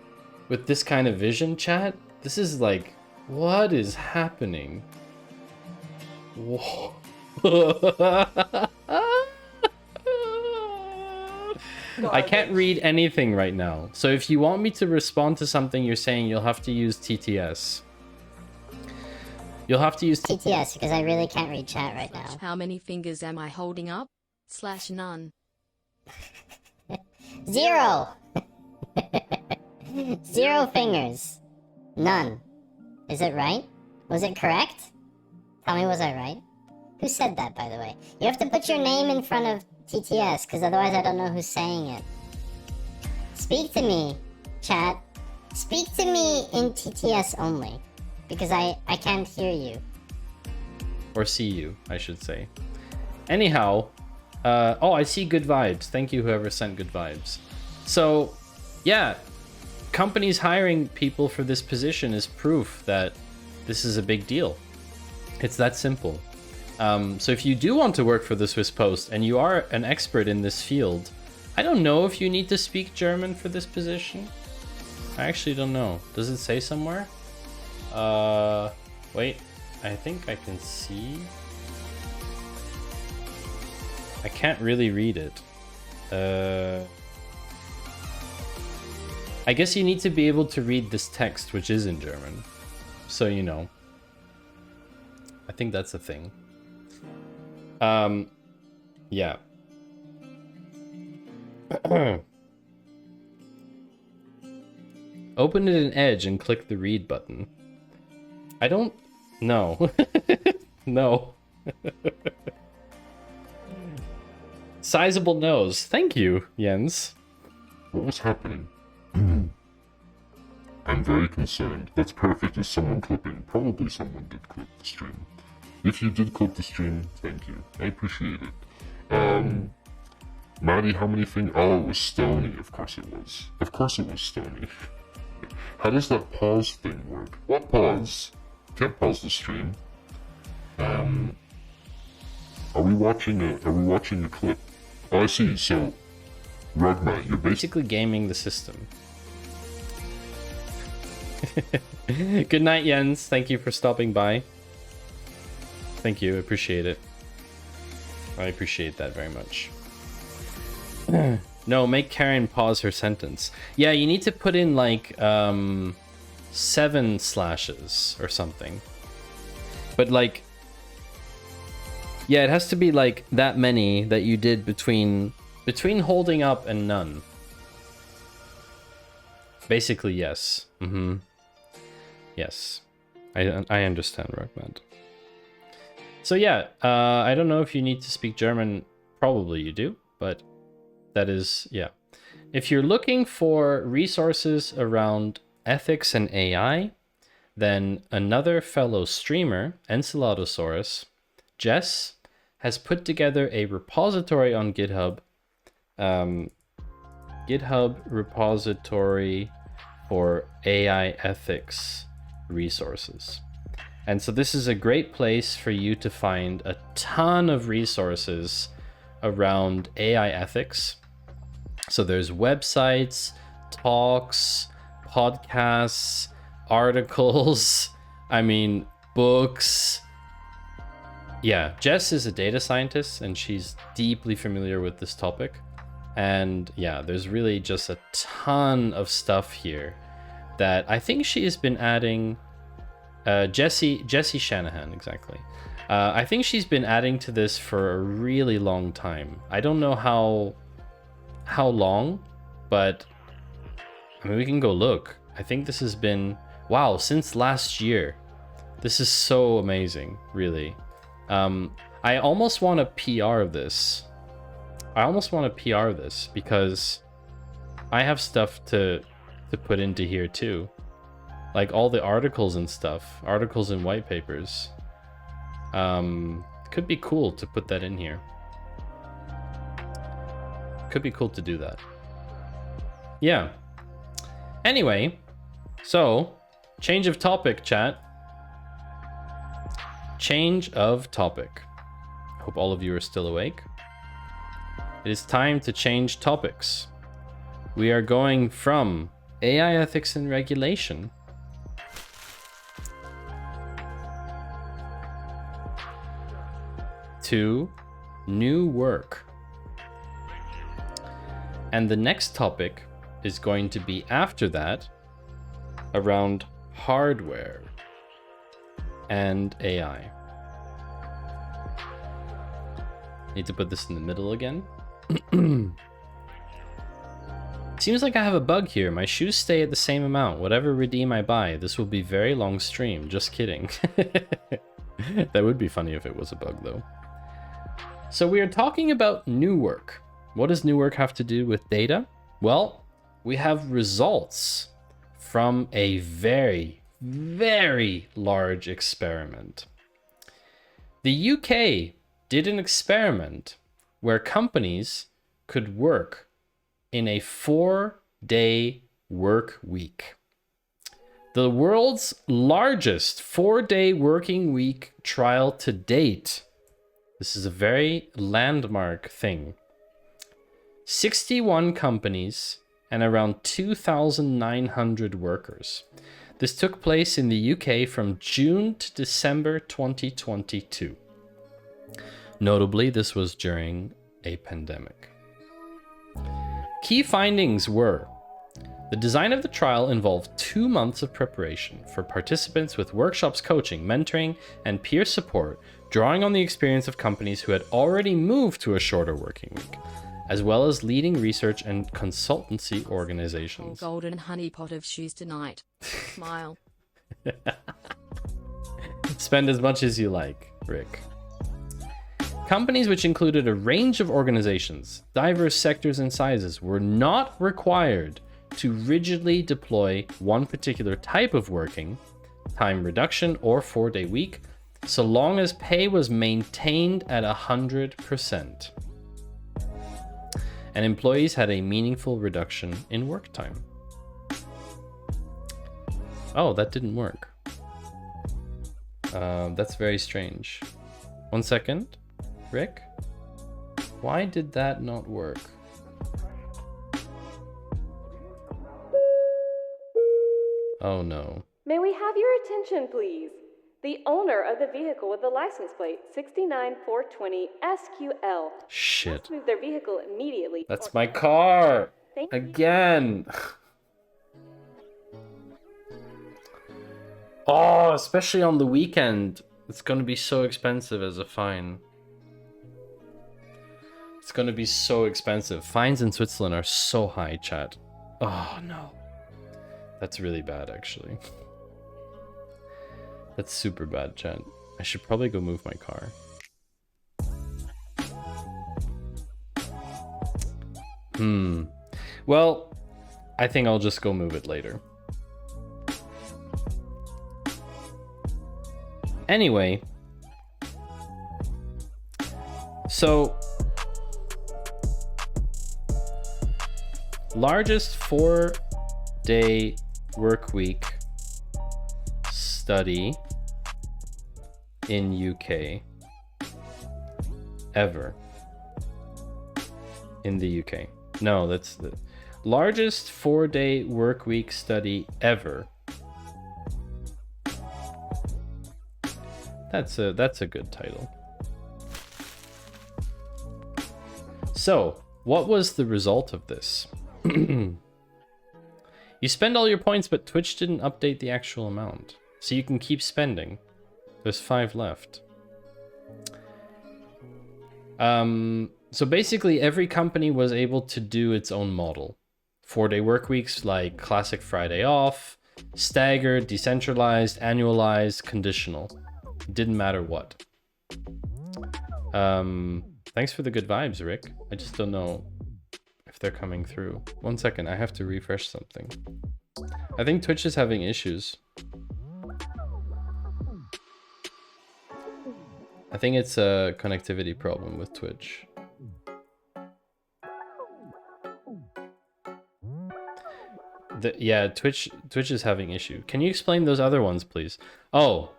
A: with this kind of vision, chat? This is like, what is happening? Whoa. I can't read anything right now. So if you want me to respond to something you're saying, you'll have to use TTS. You'll have to use
M: TTS because I really can't read chat right now.
L: How many fingers am I holding up? /none.
M: 0. 0 fingers. None. Is it right? Was it correct? Tell me, was I right? Who said that, by the way? You have to put your name in front of TTS, because otherwise I don't know who's saying it. Speak to me, chat. Speak to me in TTS only, because I can't hear you.
A: Or see you, I should say. Anyhow, oh, I see good vibes. Thank you, whoever sent good vibes. So, yeah, companies hiring people for this position is proof that this is a big deal. It's that simple. So if you do want to work for the Swiss Post and you are an expert in this field, I don't know if you need to speak German for this position. I actually don't know. Does it say somewhere? Wait, I think I can see. I can't really read it. I guess you need to be able to read this text, which is in German. So, you know. I think that's a thing. Yeah. Open it in Edge and click the read button. I don't know. No. Sizable nose. Thank you, Jens.
D: What was happening? I'm very concerned. That's perfect. Is someone clipping? Probably someone did clip the stream. If you did clip the stream, thank you. I appreciate it. Maddie, how many things? Oh, it was Stony. Of course it was. Of course it was Stony. How does that pause thing work? What pause? Can't pause the stream. Are we watching a clip? Oh, I see. So, Rugmat, you're
A: basically gaming the system. Good night, Jens. Thank you for stopping by. Thank you. Appreciate it. I appreciate that very much. No, make Karen pause her sentence. Yeah, you need to put in like 7 slashes or something. But like, yeah, it has to be like that many that you did between holding up and none. Basically, yes. Yes. I understand, Rugmat. So yeah, I don't know if you need to speak German. Probably you do, but that is, yeah. If you're looking for resources around ethics and AI, then another fellow streamer, Enceladasaurus, Jess, has put together a repository on GitHub. GitHub repository for AI ethics resources. And so this is a great place for you to find a ton of resources around AI ethics. So there's websites, talks, podcasts, articles, I mean, books. Yeah, Jess is a data scientist and she's deeply familiar with this topic. And yeah, there's really just a ton of stuff here that I think she has been adding. Jessie Shanahan, exactly. I think she's been adding to this for a really long time. I don't know how long, but I mean, we can go look. I think this has been, wow, since last year. This is so amazing, really. I almost want to PR this. Because I have stuff to put into here too. Like all the articles and stuff, articles and white papers. Could be cool to put that in here. Could be cool to do that. Yeah. Anyway, so change of topic, chat. Change of topic. Hope all of you are still awake. It is time to change topics. We are going from AI ethics and regulation to new work. And the next topic is going to be after that around hardware and AI. Need to put this in the middle again. Seems like I have a bug here. My shoes stay at the same amount. Whatever redeem I buy, this will be very long stream. Just kidding. That would be funny if it was a bug though. So we are talking about new work. What does new work have to do with data? Well, we have results from a very, very large experiment. The UK did an experiment where companies could work in a 4-day work week. The world's largest 4-day working week trial to date. This is a very landmark thing. 61 companies and around 2,900 workers. This took place in the UK from June to December 2022. Notably, this was during a pandemic. Key findings were: the design of the trial involved 2 months of preparation for participants with workshops, coaching, mentoring, and peer support, drawing on the experience of companies who had already moved to a shorter working week, as well as leading research and consultancy organizations.
L: Golden honeypot of shoes tonight. Smile.
A: Spend as much as you like, Rick. Companies, which included a range of organizations, diverse sectors and sizes, were not required to rigidly deploy one particular type of working, time reduction, or 4-day week, so long as pay was maintained at 100%. And employees had a meaningful reduction in work time. Oh, that didn't work. That's very strange. 1 second. Rick? Why did that not work? Oh no.
R: May we have your attention, please? The owner of the vehicle with the license plate 69420 SQL.
A: Shit.
R: Must move their vehicle immediately.
A: That's my car!
R: Thank you.
A: Again! Oh, especially on the weekend. It's gonna be so expensive as a fine. It's gonna be so expensive. Fines in Switzerland are so high, chat. Oh no. That's really bad, actually. That's super bad, chat. I should probably go move my car. Well, I think I'll just go move it later. Anyway. So, largest 4-day work week study in UK ever. In the UK. No, that's the largest 4-day work week study ever. That's a good title. So, what was the result of this? You spend all your points, but Twitch didn't update the actual amount. So you can keep spending. There's 5 left. So basically every company was able to do its own model. 4-day work weeks like classic Friday off, staggered, decentralized, annualized, conditional. It didn't matter what. Thanks for the good vibes, Rick. I just don't know if they're coming through. 1 second, I have to refresh something. I think Twitch is having issues. I think it's a connectivity problem with Twitch. Yeah, Twitch is having issue. Can you explain those other ones, please? Oh,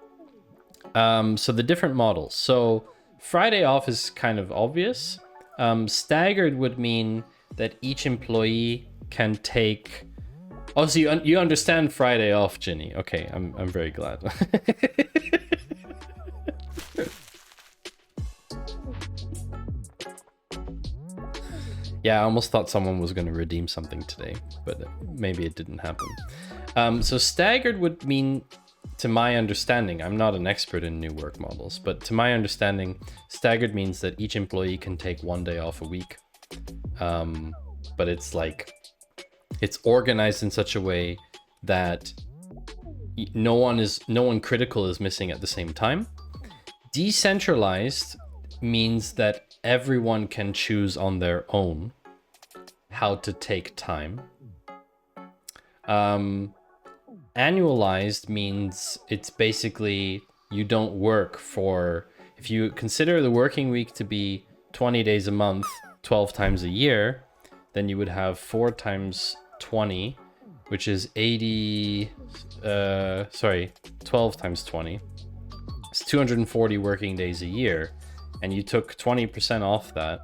A: so the different models. So Friday off is kind of obvious. Staggered would mean that each employee can take. Oh, so you understand Friday off, Ginny? Okay, I'm very glad. Yeah, I almost thought someone was going to redeem something today, but maybe it didn't happen. So staggered would mean, to my understanding, I'm not an expert in new work models, but to my understanding, staggered means that each employee can take 1 day off a week. But it's like, it's organized in such a way that no one critical is missing at the same time. Decentralized means that everyone can choose on their own how to take time. Annualized means it's basically you don't work for, if you consider the working week to be 20 days a month, 12 times a year, then you would have 4 times 20, which is 80, 12 times 20. It's 240 working days a year, and you took 20% off that,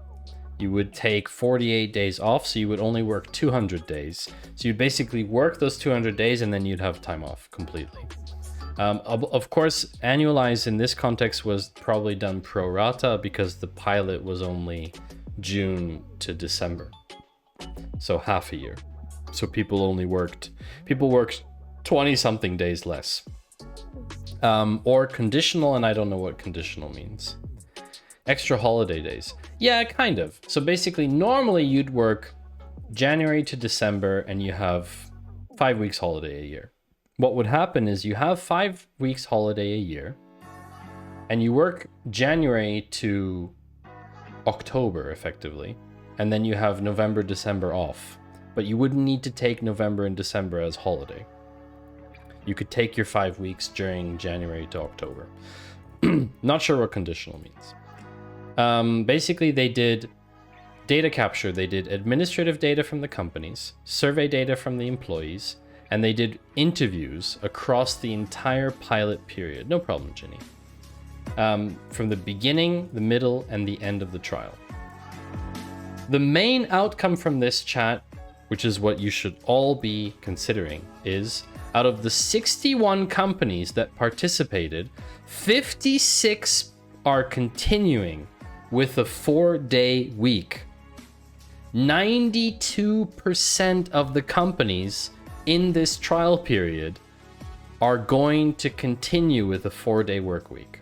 A: you would take 48 days off, so you would only work 200 days. So you'd basically work those 200 days and then you'd have time off completely. Of course, annualized in this context was probably done pro rata because the pilot was only June to December. So half a year. So people worked 20 something days less. Or conditional, and I don't know what conditional means. Extra holiday days. Yeah, kind of. So basically, normally you'd work January to December and you have 5 weeks holiday a year. What would happen is you have 5 weeks holiday a year and you work January to October effectively. And then you have November, December off. But you wouldn't need to take November and December as holiday. You could take your 5 weeks during January to October. Not sure what conditional means. Basically, they did data capture. They did administrative data from the companies, survey data from the employees, and they did interviews across the entire pilot period. No problem, Ginny. From the beginning, the middle, and the end of the trial. The main outcome from this chat, which is what you should all be considering, is out of the 61 companies that participated, 56 are continuing with a 4-day week. 92% of the companies in this trial period are going to continue with a 4-day work week.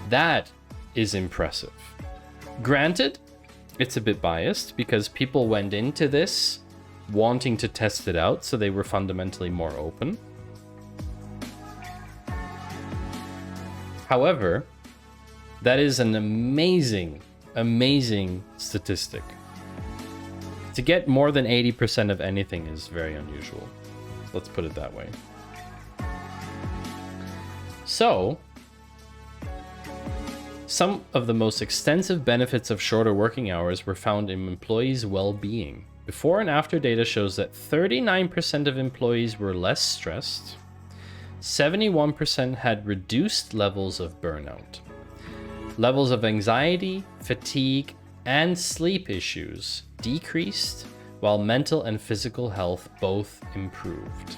A: That is impressive. Granted, it's a bit biased because people went into this wanting to test it out, so they were fundamentally more open. However, that is an amazing, amazing statistic. To get more than 80% of anything is very unusual. Let's put it that way. So, some of the most extensive benefits of shorter working hours were found in employees' well-being. Before and after data shows that 39% of employees were less stressed, 71% had reduced levels of burnout. Levels of anxiety, fatigue, and sleep issues decreased, while mental and physical health both improved.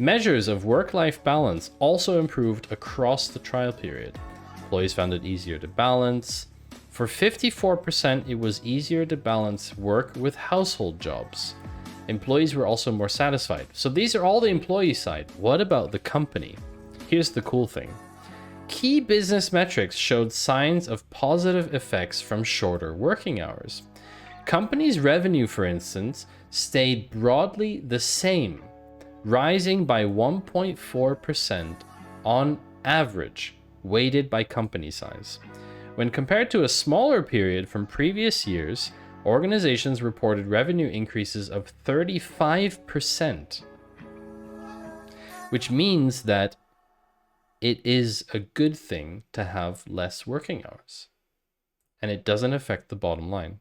A: Measures of work-life balance also improved across the trial period. Employees found it easier to balance. For 54%, it was easier to balance work with household jobs. Employees were also more satisfied. So these are all the employee side. What about the company? Here's the cool thing. Key business metrics showed signs of positive effects from shorter working hours. Companies' revenue, for instance, stayed broadly the same, rising by 1.4% on average, weighted by company size. When compared to a smaller period from previous years, organizations reported revenue increases of 35%, which means that it is a good thing to have less working hours, and it doesn't affect the bottom line.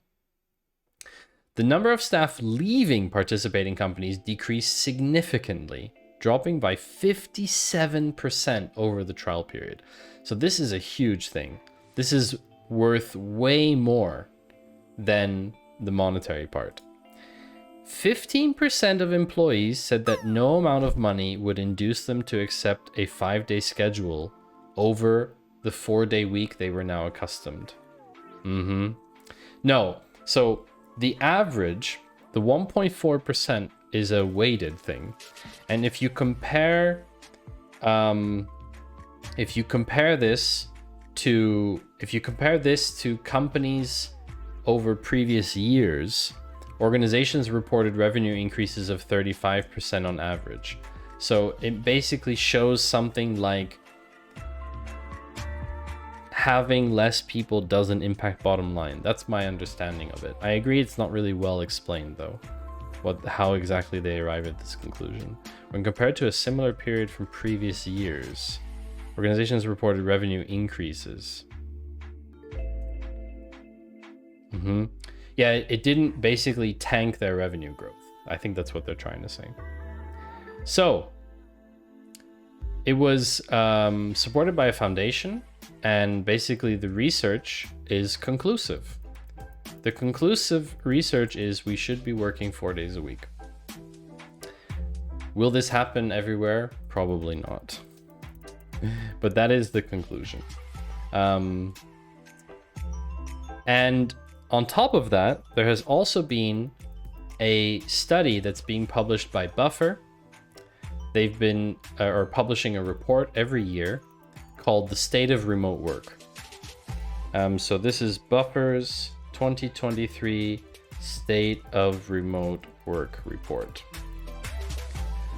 A: The number of staff leaving participating companies decreased significantly, dropping by 57% over the trial period. So this is a huge thing. This is worth way more than the monetary part. 15% of employees said that no amount of money would induce them to accept a 5-day schedule over the 4-day week they were now accustomed. No, so the average, the 1.4% is a weighted thing. And if you compare this to companies over previous years, organizations reported revenue increases of 35% on average. So it basically shows something like having less people doesn't impact bottom line. That's my understanding of it. I agree it's not really well explained though, how exactly they arrive at this conclusion. When compared to a similar period from previous years, organizations reported revenue increases. Yeah, it didn't basically tank their revenue growth. I think that's what they're trying to say. So it was supported by a foundation, and basically the research is conclusive. The conclusive research is we should be working 4 days a week. Will this happen everywhere? Probably not. But that is the conclusion. And on top of that, there has also been a study that's being published by Buffer. They've been publishing a report every year called The State of Remote Work. So this is Buffer's 2023 State of Remote Work report.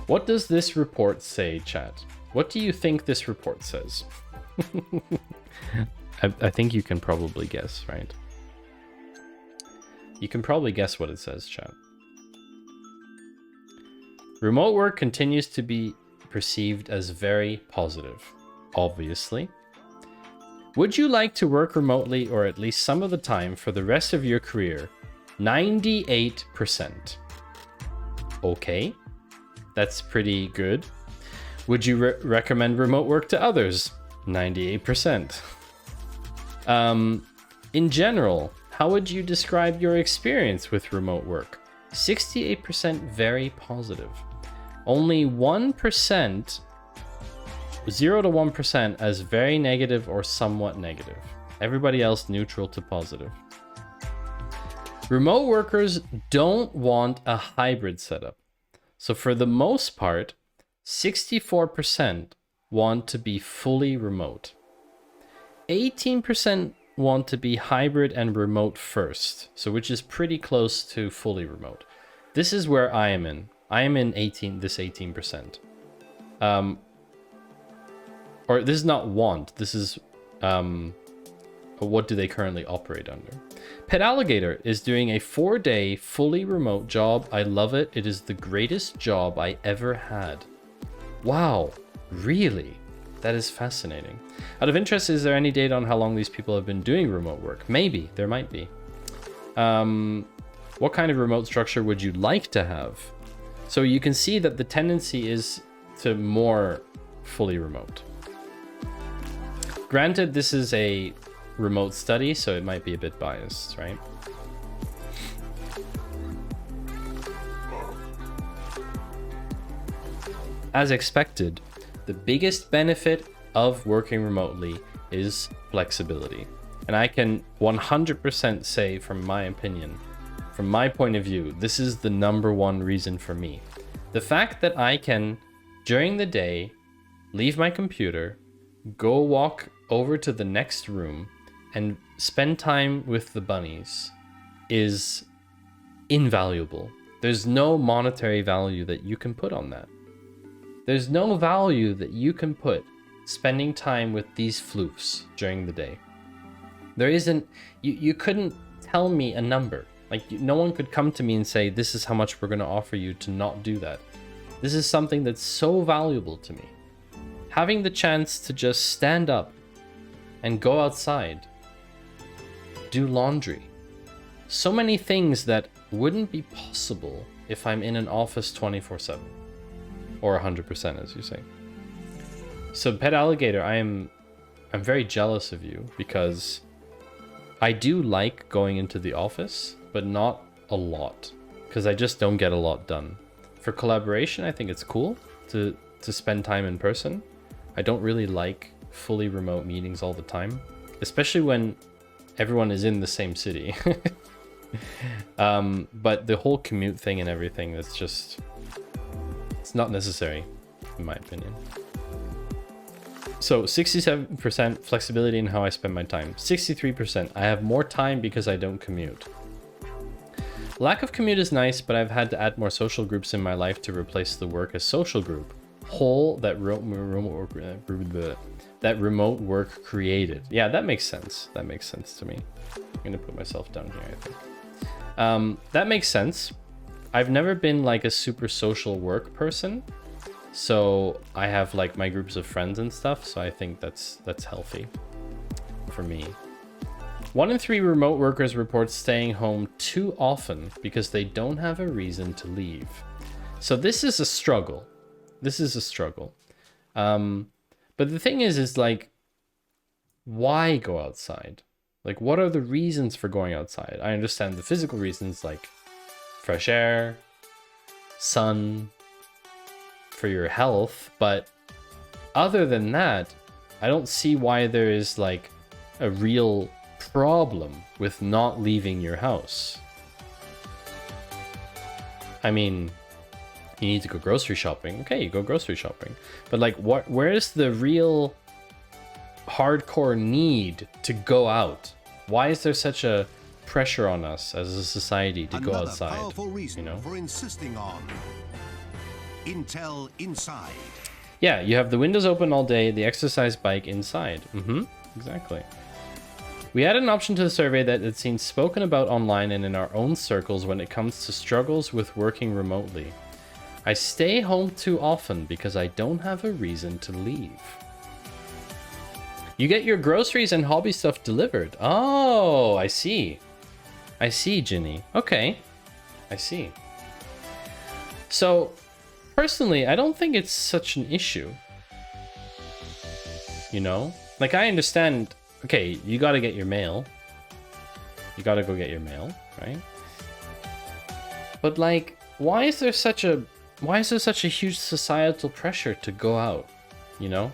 A: What does this report say, chat? What do you think this report says? I think you can probably guess, right? You can probably guess what it says, chat. Remote work continues to be perceived as very positive, obviously. Would you like to work remotely or at least some of the time for the rest of your career? 98%. Okay, that's pretty good. Would you recommend remote work to others? 98%. In general, how would you describe your experience with remote work? 68% very positive. Only 1%, 0 to 1% as very negative or somewhat negative. Everybody else neutral to positive. Remote workers don't want a hybrid setup. So for the most part, 64% want to be fully remote. 18% want to be hybrid and remote first, so which is pretty close to fully remote. This is where I am in. I am in 18%. Or this is not want, this is what do they currently operate under. Pet Alligator is doing a 4-day fully remote job. I love it. It is the greatest job I ever had. Wow, really? That is fascinating. Out of interest, is there any data on how long these people have been doing remote work? Maybe, there might be. What kind of remote structure would you like to have? So you can see that the tendency is to more fully remote. Granted, this is a remote study, so it might be a bit biased, right? As expected, the biggest benefit of working remotely is flexibility. And I can 100% say from my opinion, from my point of view, this is the #1 reason for me. The fact that I can, during the day, leave my computer, go walk over to the next room, and spend time with the bunnies is invaluable. There's no monetary value that you can put on that. There's no value that you can put spending time with these floofs during the day. There isn't, you couldn't tell me a number. Like, no one could come to me and say, this is how much we're going to offer you to not do that. This is something that's so valuable to me. Having the chance to just stand up and go outside, do laundry. So many things that wouldn't be possible if I'm in an office 24/7. Or 100%, as you say. So Pet Alligator, I'm very jealous of you because I do like going into the office, but not a lot, because I just don't get a lot done. For collaboration, I think it's cool to spend time in person. I don't really like fully remote meetings all the time, especially when everyone is in the same city. But the whole commute thing and everything, it's just, it's not necessary, in my opinion. So 67% flexibility in how I spend my time. 63%, I have more time because I don't commute. Lack of commute is nice, but I've had to add more social groups in my life to replace the work as social group hole that remote work created. Yeah, that makes sense. That makes sense to me. I'm gonna put myself down here, I think. That makes sense. I've never been like a super social work person, so I have like my groups of friends and stuff, so I think that's healthy for me. 1 in 3 remote workers report staying home too often because they don't have a reason to leave. So this is a struggle. This is a struggle. But the thing is like, why go outside? Like, what are the reasons for going outside? I understand the physical reasons, like fresh air, sun, for your health, but other than that, I don't see why there is like a real problem with not leaving your house. I mean, you need to go grocery shopping. Okay, you go grocery shopping. But like, where's the real hardcore need to go out? Why is there such a pressure on us as a society to go outside?
F: Powerful reason,
A: you know,
F: for insisting on Intel inside.
A: Yeah, you have the windows open all day, the exercise bike inside. Exactly. We had an option to the survey that had seen spoken about online and in our own circles when it comes to struggles with working remotely. I stay home too often because I don't have a reason to leave. You get your groceries and hobby stuff delivered. Oh, I see. I see, Ginny. Okay. I see. So, personally, I don't think it's such an issue. You know? Like, I understand, okay, you gotta get your mail. You gotta go get your mail, right? But like, why is there such a huge societal pressure to go out, you know?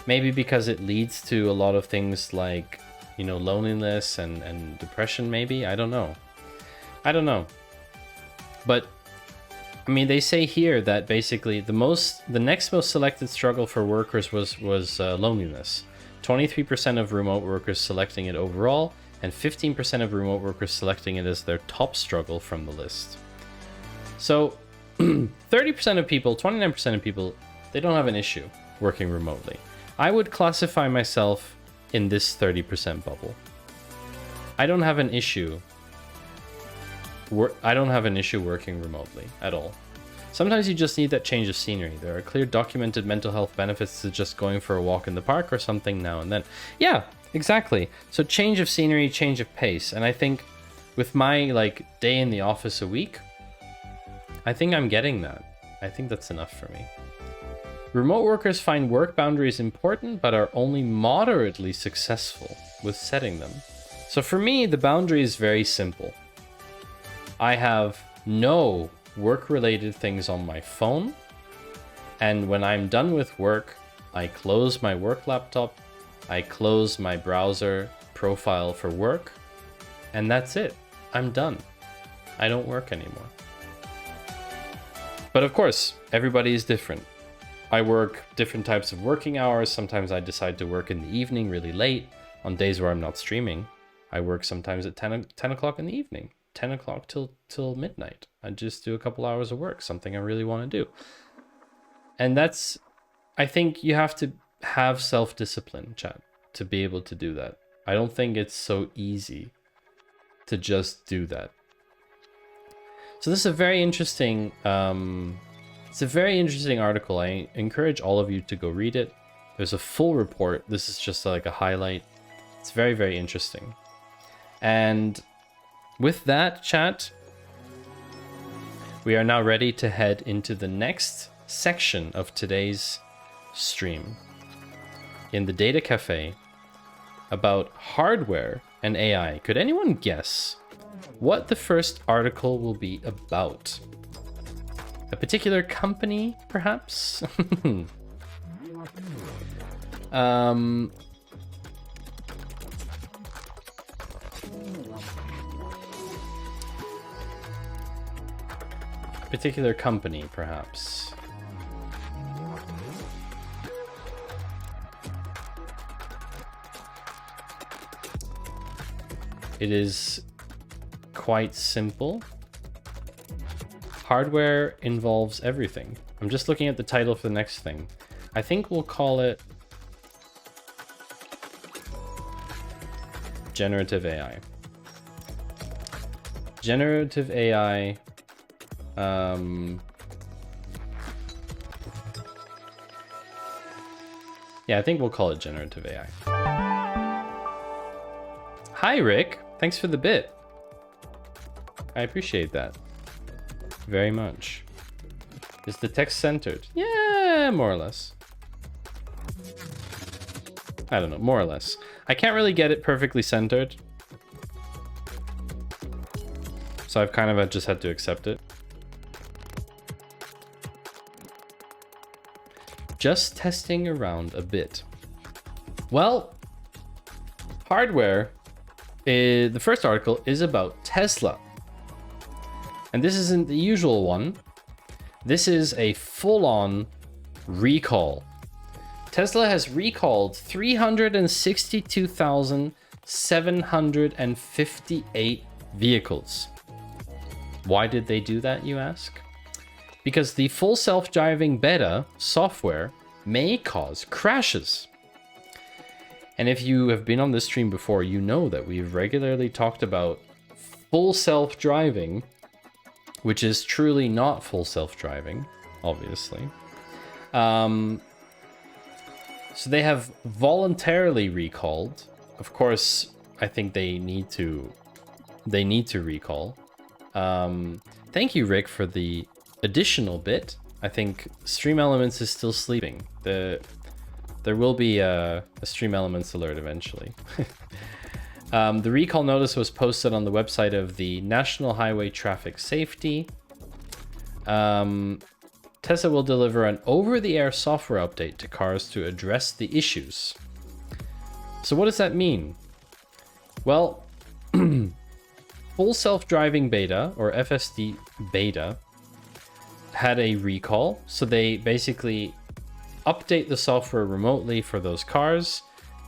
A: Maybe because it leads to a lot of things like, you know, loneliness and depression, maybe? I don't know. I don't know. But, I mean, they say here that basically the next most selected struggle for workers was loneliness. 23% of remote workers selecting it overall, and 15% of remote workers selecting it as their top struggle from the list. So, 30% of people, 29% of people, they don't have an issue working remotely. I would classify myself in this 30% bubble. I don't have an issue. I don't have an issue working remotely at all. Sometimes you just need that change of scenery. There are clear documented mental health benefits to just going for a walk in the park or something now and then. Yeah, exactly. So change of scenery, change of pace. And I think with my like day in the office a week, I think I'm getting that. I think that's enough for me. Remote workers find work boundaries important, but are only moderately successful with setting them. So for me, the boundary is very simple. I have no work-related things on my phone, and when I'm done with work, I close my work laptop, I close my browser profile for work, and that's it. I'm done. I don't work anymore. But of course, everybody is different. I work different types of working hours. Sometimes I decide to work in the evening really late. On days where I'm not streaming, I work sometimes at 10 o'clock in the evening, 10 o'clock till midnight. I just do a couple hours of work, something I really want to do. And that's, I think you have to have self-discipline, chat, to be able to do that. I don't think it's so easy to just do that. So this is a very interesting, it's a very interesting article. I encourage all of you to go read it. There's a full report. This is just like a highlight. It's very, very interesting. And with that, chat, we are now ready to head into the next section of today's stream in the Data Cafe about hardware and AI. Could anyone guess what the first article will be about? A particular company, perhaps? Particular company, perhaps. It is quite simple. Hardware involves everything. I'm just looking at the title for the next thing. I think we'll call it Generative AI. Generative AI. Yeah, I think we'll call it Generative AI. Hi, Rick. Thanks for the bit. I appreciate that very much. Is the text centered? Yeah, more or less. I don't know, more or less. I can't really get it perfectly centered, so I've kind of just had to accept it. Just testing around a bit. Well, hardware. The first article is about Tesla. And this isn't the usual one. This is a full-on recall. Tesla has recalled 362,758 vehicles. Why did they do that, you ask? Because the full self-driving beta software may cause crashes. And if you have been on this stream before, you know that we've regularly talked about full self-driving, which is truly not full self-driving, obviously. So they have voluntarily recalled. Of course, I think they need to recall. Thank you, Rick, for the additional bit. I think Stream Elements is still sleeping. There will be a Stream Elements alert eventually. The recall notice was posted on the website of the National Highway Traffic Safety. Tesla will deliver an over-the-air software update to cars to address the issues. So what does that mean? Well, full self-driving beta, or FSD beta, had a recall. So they basically update the software remotely for those cars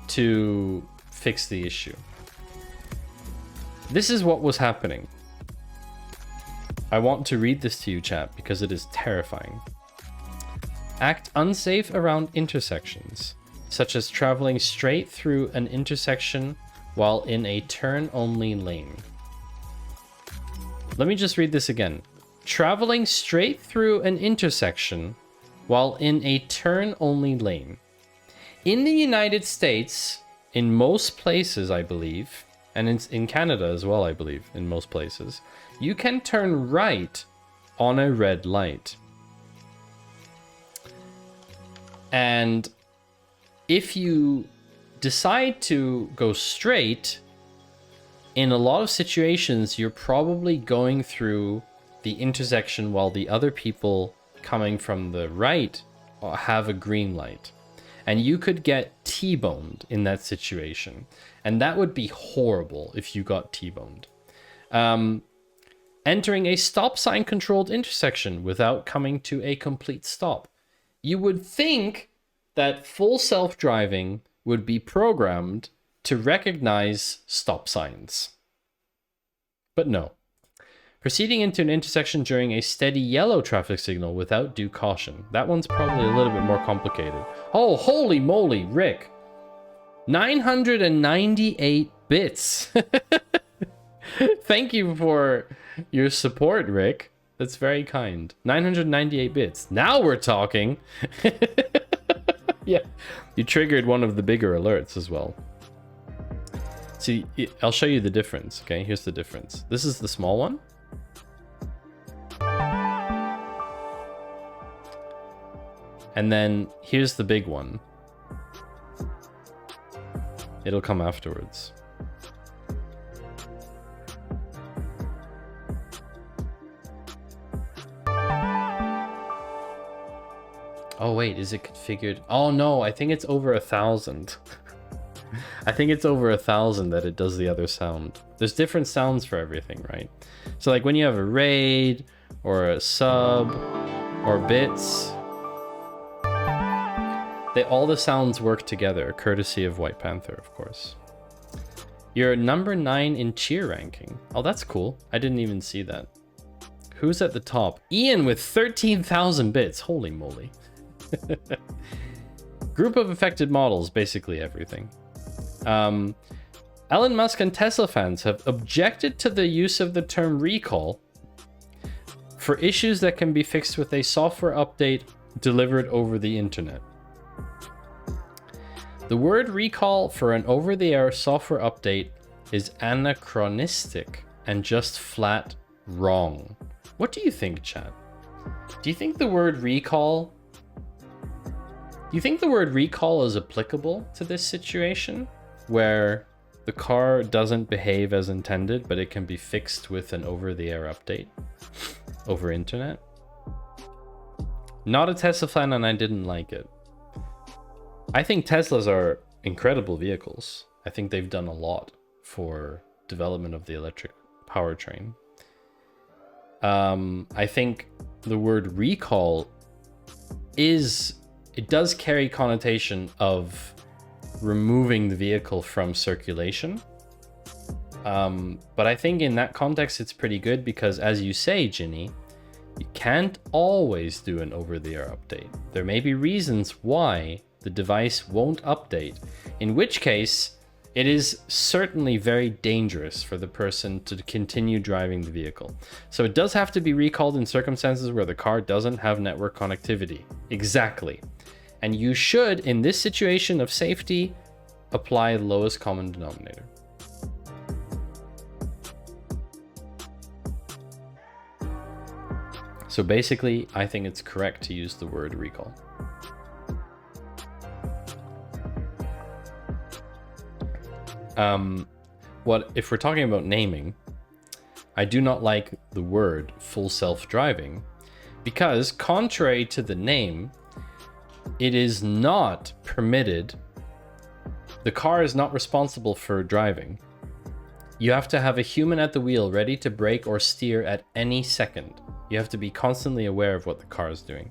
A: to fix the issue. This is what was happening. I want to read this to you, chat, because it is terrifying. Act unsafe around intersections, such as traveling straight through an intersection while in a turn-only lane. Let me just read this again. Traveling straight through an intersection while in a turn-only lane. In the United States, in most places, I believe, and in Canada as well, I believe, in most places, you can turn right on a red light. And if you decide to go straight, in a lot of situations, you're probably going through the intersection while the other people coming from the right have a green light. And you could get T-boned in that situation. And that would be horrible if you got T-boned. Entering a stop sign controlled intersection without coming to a complete stop. You would think that full self-driving would be programmed to recognize stop signs. But no. Proceeding into an intersection during a steady yellow traffic signal without due caution. That one's probably a little bit more complicated. Oh, holy moly, Rick. 998 bits. Thank you for your support, Rick. That's very kind. 998 bits. Now we're talking. Yeah, you triggered one of the bigger alerts as well. See, I'll show you the difference, okay? Here's the difference. This is the small one. And then here's the big one. It'll come afterwards. Oh wait, is it configured? Oh no, I think it's over 1,000. I think it's over 1,000 that it does the other sound. There's different sounds for everything, right? So like when you have a raid or a sub or bits, all the sounds work together, courtesy of White Panther, of course. You're number 9 in cheer ranking. Oh, that's cool. I didn't even see that. Who's at the top? Ian with 13,000 bits. Holy moly. Group of affected models, basically everything. Elon Musk and Tesla fans have objected to the use of the term recall for issues that can be fixed with a software update delivered over the internet. The word recall for an over-the-air software update is anachronistic and just flat wrong. What do you think, chat? Do you think the word recall... Do you think the word recall is applicable to this situation where the car doesn't behave as intended, but it can be fixed with an over-the-air update over internet? Not a Tesla fan, and I didn't like it. I think Teslas are incredible vehicles. I think they've done a lot for development of the electric powertrain. I think the word recall it does carry connotation of removing the vehicle from circulation. But I think in that context, it's pretty good because, as you say, Ginny, you can't always do an over-the-air update. There may be reasons why the device won't update, in which case it is certainly very dangerous for the person to continue driving the vehicle. So it does have to be recalled in circumstances where the car doesn't have network connectivity. Exactly. And you should, in this situation of safety, apply lowest common denominator. So basically, I think it's correct to use the word recall. What if we're talking about naming, I do not like the word full self-driving because, contrary to the name, it is not permitted. The car is not responsible for driving. You have to have a human at the wheel ready to brake or steer at any second. You have to be constantly aware of what the car is doing.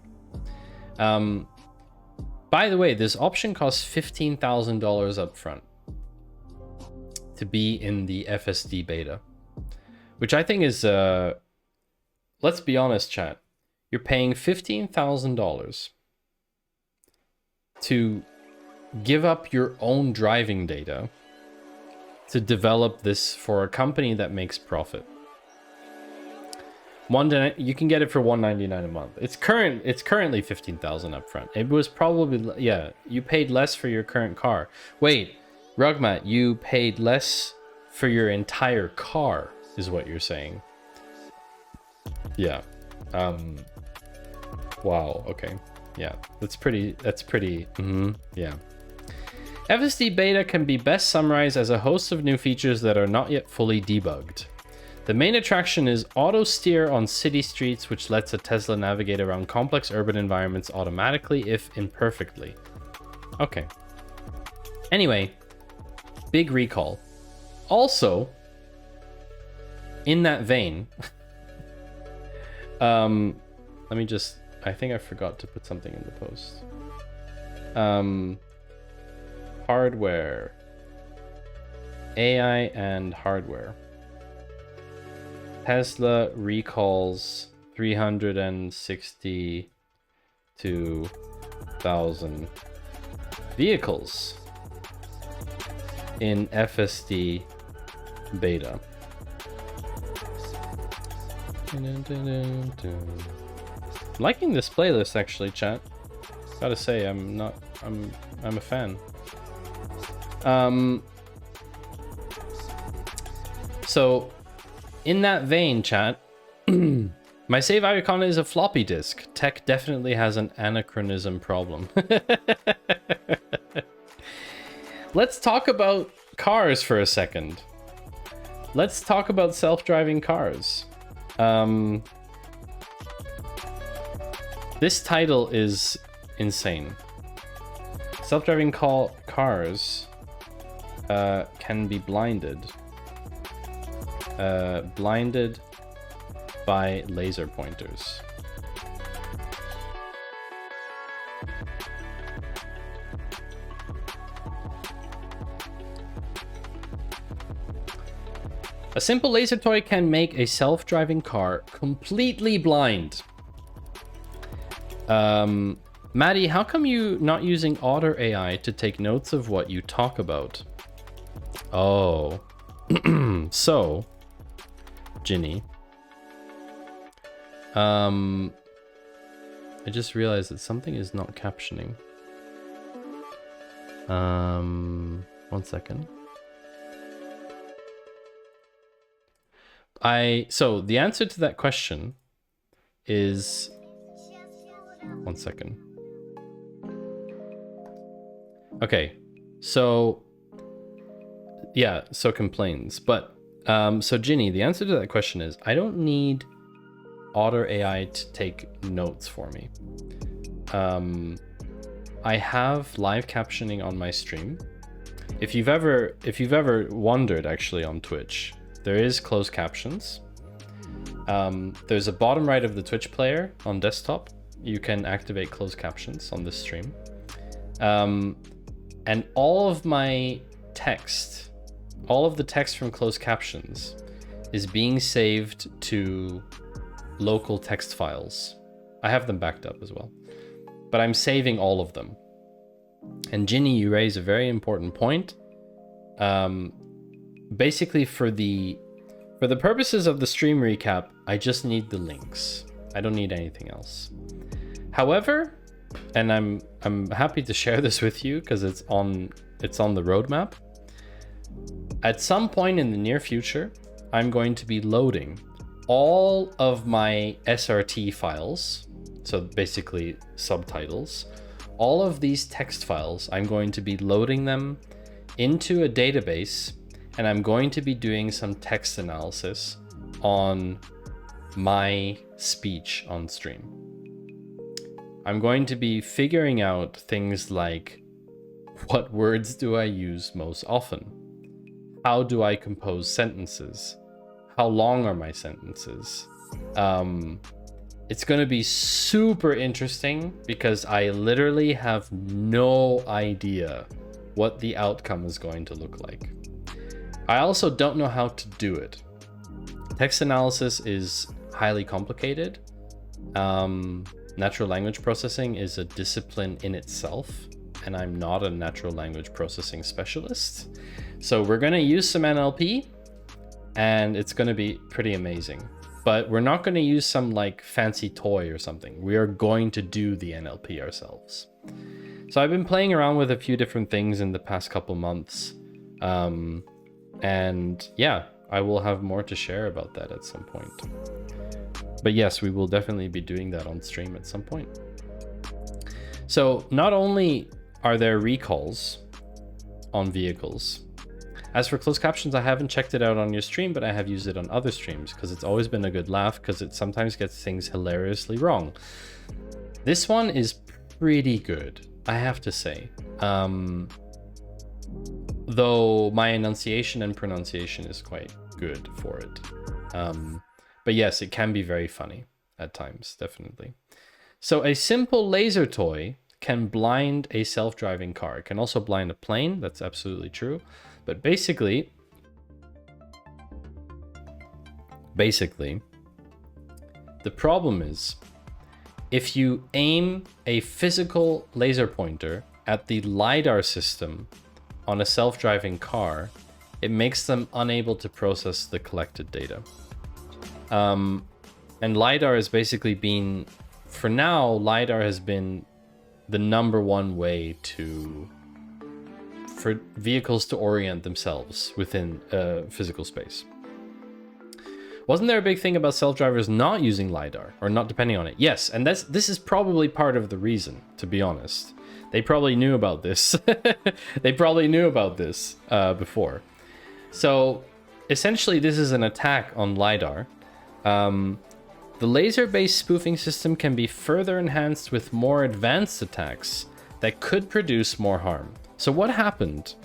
A: By the way, this option costs $15,000 up front to be in the FSD beta, which I think is, let's be honest, chat. You're paying $15,000 to give up your own driving data to develop this for a company that makes profit. You can get it for $199 a month. It's currently $15,000 upfront. It was probably, yeah, you paid less for your current car. Wait, Rugmat, you paid less for your entire car, is what you're saying. Yeah. Wow, okay. Yeah, that's pretty, yeah. FSD beta can be best summarized as a host of new features that are not yet fully debugged. The main attraction is auto steer on city streets, which lets a Tesla navigate around complex urban environments automatically, if imperfectly. Okay. Anyway, big recall. Also, in that vein, let me just, I think I forgot to put something in the post. Hardware. AI and hardware. Tesla recalls 362,000 vehicles in FSD beta. Liking this playlist actually, chat. Gotta say, I'm a fan. So in that vein, chat, my save icon is a floppy disk. Tech definitely has an anachronism problem. Let's talk about cars for a second. Let's talk about self-driving cars. This title is insane. Self-driving cars can be blinded. Blinded by laser pointers. A simple laser toy can make a self-driving car completely blind. Maddie, how come you not using Otter AI to take notes of what you talk about? Oh. So, Ginny. I just realized that something is not captioning. 1 second. So the answer to that question is 1 second. Okay, so yeah, so complains, but so Ginny, the answer to that question is I don't need Otter AI to take notes for me. I have live captioning on my stream. If you've ever wondered, actually, on Twitch, there is closed captions. There's a bottom right of the Twitch player on desktop. You can activate closed captions on this stream. And all of my text, all of the text from closed captions is being saved to local text files. I have them backed up as well, but I'm saving all of them. And Ginny, you raise a very important point. Basically, for the purposes of the stream recap, I just need the links. I don't need anything else. However, and I'm happy to share this with you because it's on the roadmap. At some point in the near future, I'm going to be loading all of my SRT files, so basically subtitles, all of these text files, I'm going to be loading them into a database, and I'm going to be doing some text analysis on my speech on stream. I'm going to be figuring out things like, what words do I use most often? How do I compose sentences? How long are my sentences? It's going to be super interesting because I literally have no idea what the outcome is going to look like. I also don't know how to do it. Text analysis is highly complicated. Natural language processing is a discipline in itself, and I'm not a natural language processing specialist. So we're going to use some NLP, and it's going to be pretty amazing. But we're not going to use some like fancy toy or something. We are going to do the NLP ourselves. So I've been playing around with a few different things in the past couple months. And yeah, I will have more to share about that at some point. But yes, we will definitely be doing that on stream at some point. So not only are there recalls on vehicles, as for closed captions, I haven't checked it out on your stream, but I have used it on other streams because it's always been a good laugh because it sometimes gets things hilariously wrong. This one is pretty good, I have to say. Though my enunciation and pronunciation is quite good for it. But yes, it can be very funny at times, definitely. So a simple laser toy can blind a self-driving car. It can also blind a plane, that's absolutely true. But basically, the problem is if you aim a physical laser pointer at the LiDAR system on a self-driving car, it makes them unable to process the collected data. And LiDAR has basically been, for now, LiDAR has been the #1 way for vehicles to orient themselves within physical space. Wasn't there a big thing about self-drivers not using LiDAR or not depending on it? Yes, and this is probably part of the reason, to be honest. They probably knew about this. They probably knew about this before. So essentially, this is an attack on LiDAR. The laser-based spoofing system can be further enhanced with more advanced attacks that could produce more harm. So what happened?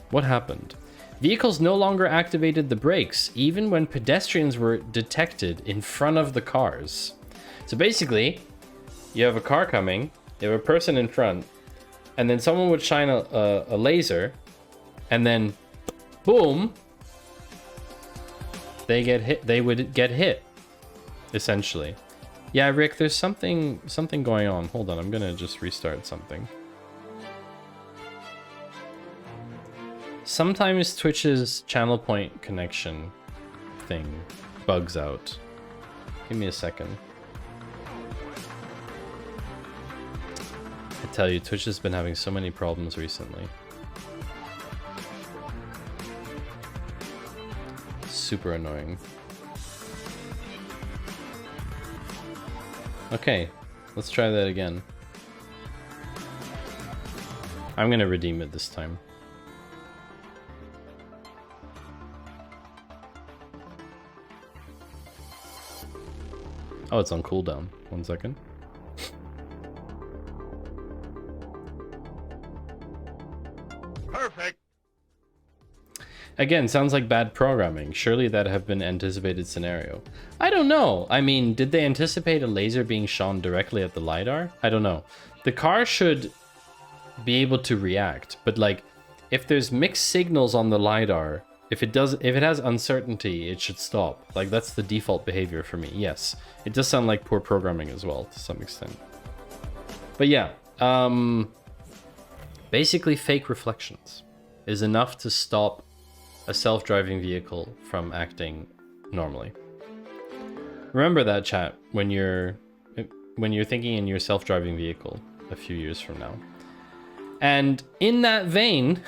A: Vehicles no longer activated the brakes, even when pedestrians were detected in front of the cars. So basically, you have a car coming, you have a person in front, and then someone would shine a laser, and then boom, they get hit. They would get hit, essentially. Yeah, Rick, there's something going on. Hold on, I'm gonna just restart something. Sometimes Twitch's channel point connection thing bugs out. Give me a second. I tell you, Twitch has been having so many problems recently. Super annoying. Okay, let's try that again. I'm gonna redeem it this time. Oh, it's on cooldown. 1 second.
C: Perfect.
A: Again, sounds like bad programming. Surely that have been anticipated scenario. I don't know. I mean, did they anticipate a laser being shone directly at the LiDAR? I don't know. The car should be able to react, but like, if there's mixed signals on the LiDAR, if it has uncertainty, it should stop. Like, that's the default behavior for me. Yes, it does sound like poor programming as well to some extent. But yeah, basically fake reflections is enough to stop a self-driving vehicle from acting normally. Remember that, chat, when you're thinking in your self-driving vehicle a few years from now. And in that vein,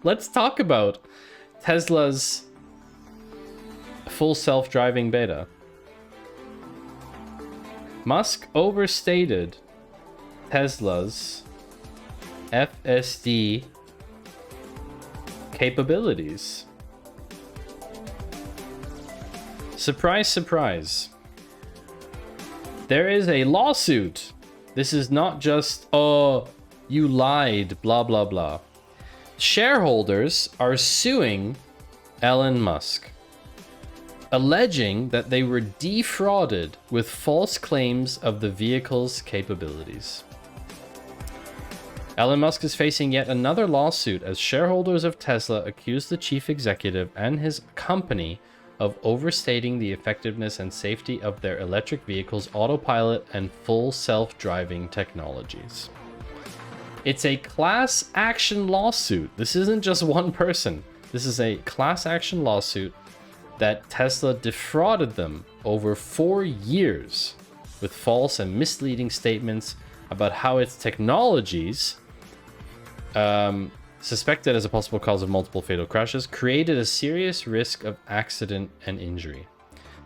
A: let's talk about Tesla's full self-driving beta. Musk overstated Tesla's FSD capabilities. Surprise, surprise. There is a lawsuit. This is not just, oh, you lied, blah, blah, blah. Shareholders are suing Elon Musk, alleging that they were defrauded with false claims of the vehicle's capabilities. Elon Musk is facing yet another lawsuit as shareholders of Tesla accuse the chief executive and his company of overstating the effectiveness and safety of their electric vehicles' autopilot and full self-driving technologies. It's a class action lawsuit. This isn't just one person. This is a class action lawsuit that Tesla defrauded them over 4 years with false and misleading statements about how its technologies, suspected as a possible cause of multiple fatal crashes, created a serious risk of accident and injury.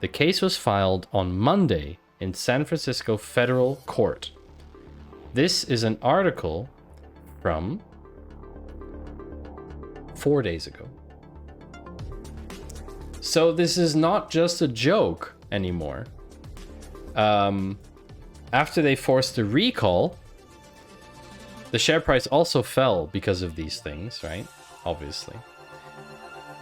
A: The case was filed on Monday in San Francisco federal court. This is an article from 4 days ago. So this is not just a joke anymore. After they forced a recall, the share price also fell because of these things, right? Obviously.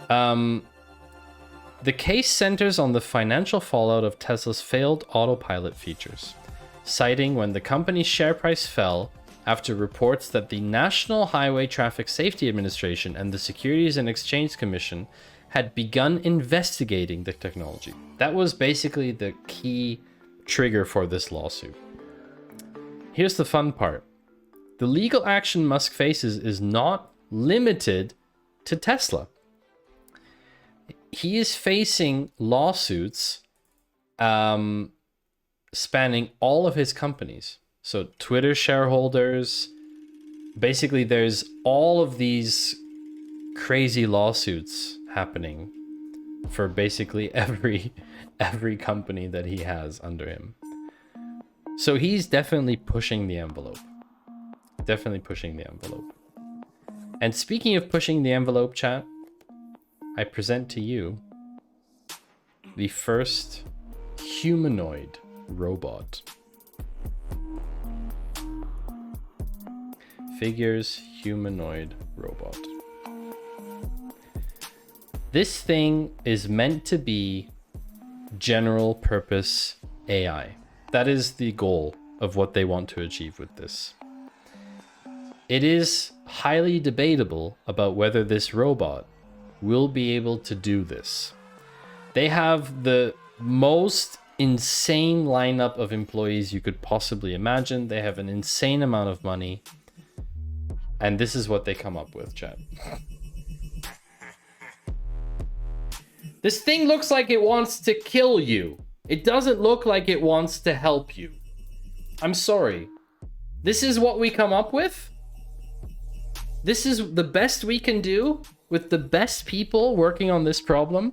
A: The case centers on the financial fallout of Tesla's failed autopilot features, citing when the company's share price fell after reports that the National Highway Traffic Safety Administration and the Securities and Exchange Commission had begun investigating the technology. That was basically the key trigger for this lawsuit. Here's the fun part. The legal action Musk faces is not limited to Tesla. He is facing lawsuits spanning all of his companies. So Twitter shareholders, basically there's all of these crazy lawsuits happening for basically every company that he has under him. So he's definitely pushing the envelope. Definitely pushing the envelope. And speaking of pushing the envelope, chat, I present to you the first humanoid robot. Figures humanoid robot. This thing is meant to be general purpose AI. That is the goal of what they want to achieve with this. It is highly debatable about whether this robot will be able to do this. They have the most insane lineup of employees you could possibly imagine. They have an insane amount of money. And this is what they come up with, chat. This thing looks like it wants to kill you. It doesn't look like it wants to help you. I'm sorry. This is what we come up with? This is the best we can do with the best people working on this problem?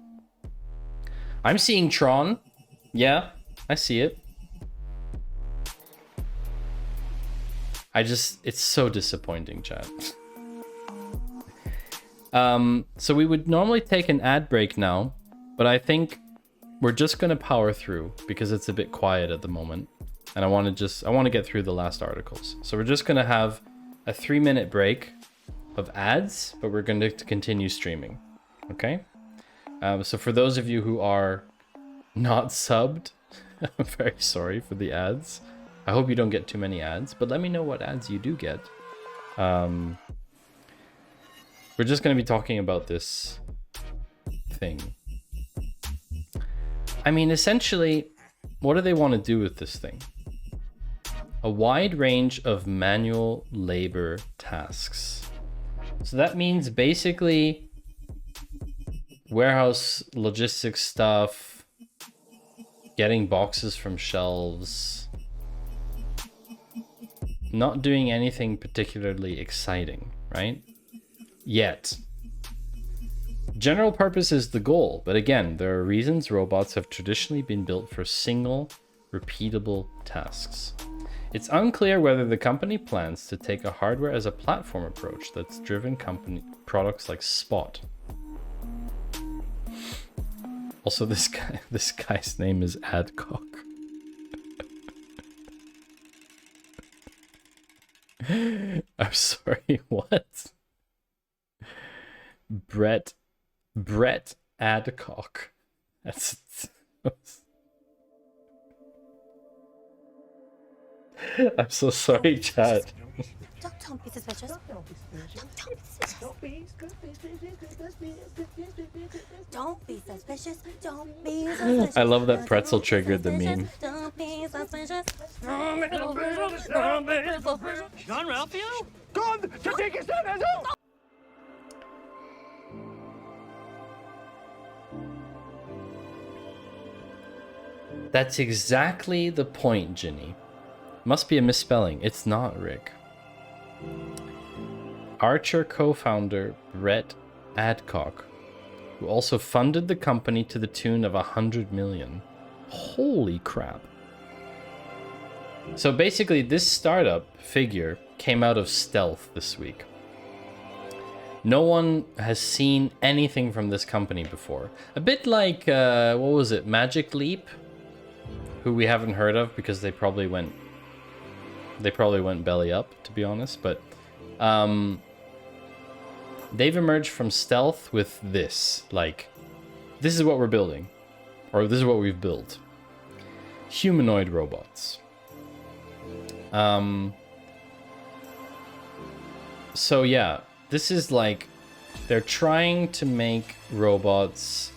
A: I'm seeing Tron. Yeah, I see it. It's so disappointing, chat. So we would normally take an ad break now, but I think we're just gonna power through because it's a bit quiet at the moment. And I want to get through the last articles. So we're just gonna have a 3-minute break of ads, but we're going to continue streaming. Okay? So for those of you who are not subbed, I'm very sorry for the ads. I hope you don't get too many ads, but let me know what ads you do get. We're just going to be talking about this thing. I mean, essentially, what do they want to do with this thing? A wide range of manual labor tasks. So that means basically warehouse logistics stuff, getting boxes from shelves, not doing anything particularly exciting, right? Yet. General purpose is the goal, but again, there are reasons robots have traditionally been built for single, repeatable tasks. It's unclear whether the company plans to take a hardware as a platform approach that's driven company products like Spot. Also, this guy's name is Adcock. I'm sorry, what? Brett Adcock. That's I'm so sorry, chat.
S: Don't be suspicious. Don't be suspicious. Don't be suspicious.
A: I love that pretzel triggered the meme.
S: Don't be suspicious.
C: John Ralphio? Gone to take his son.
A: That's exactly the point, Ginny. Must be a misspelling. It's not, Rick. Archer co-founder Brett Adcock, who also funded the company to the tune of $100 million. Holy crap. So basically, this startup figure came out of stealth this week. No one has seen anything from this company before. A bit like, what was it, Magic Leap? Who we haven't heard of because they probably went belly up, to be honest. But they've emerged from stealth with this. Like, this is what we're building. Or this is what we've built. Humanoid robots. So yeah, this is like, they're trying to make robots,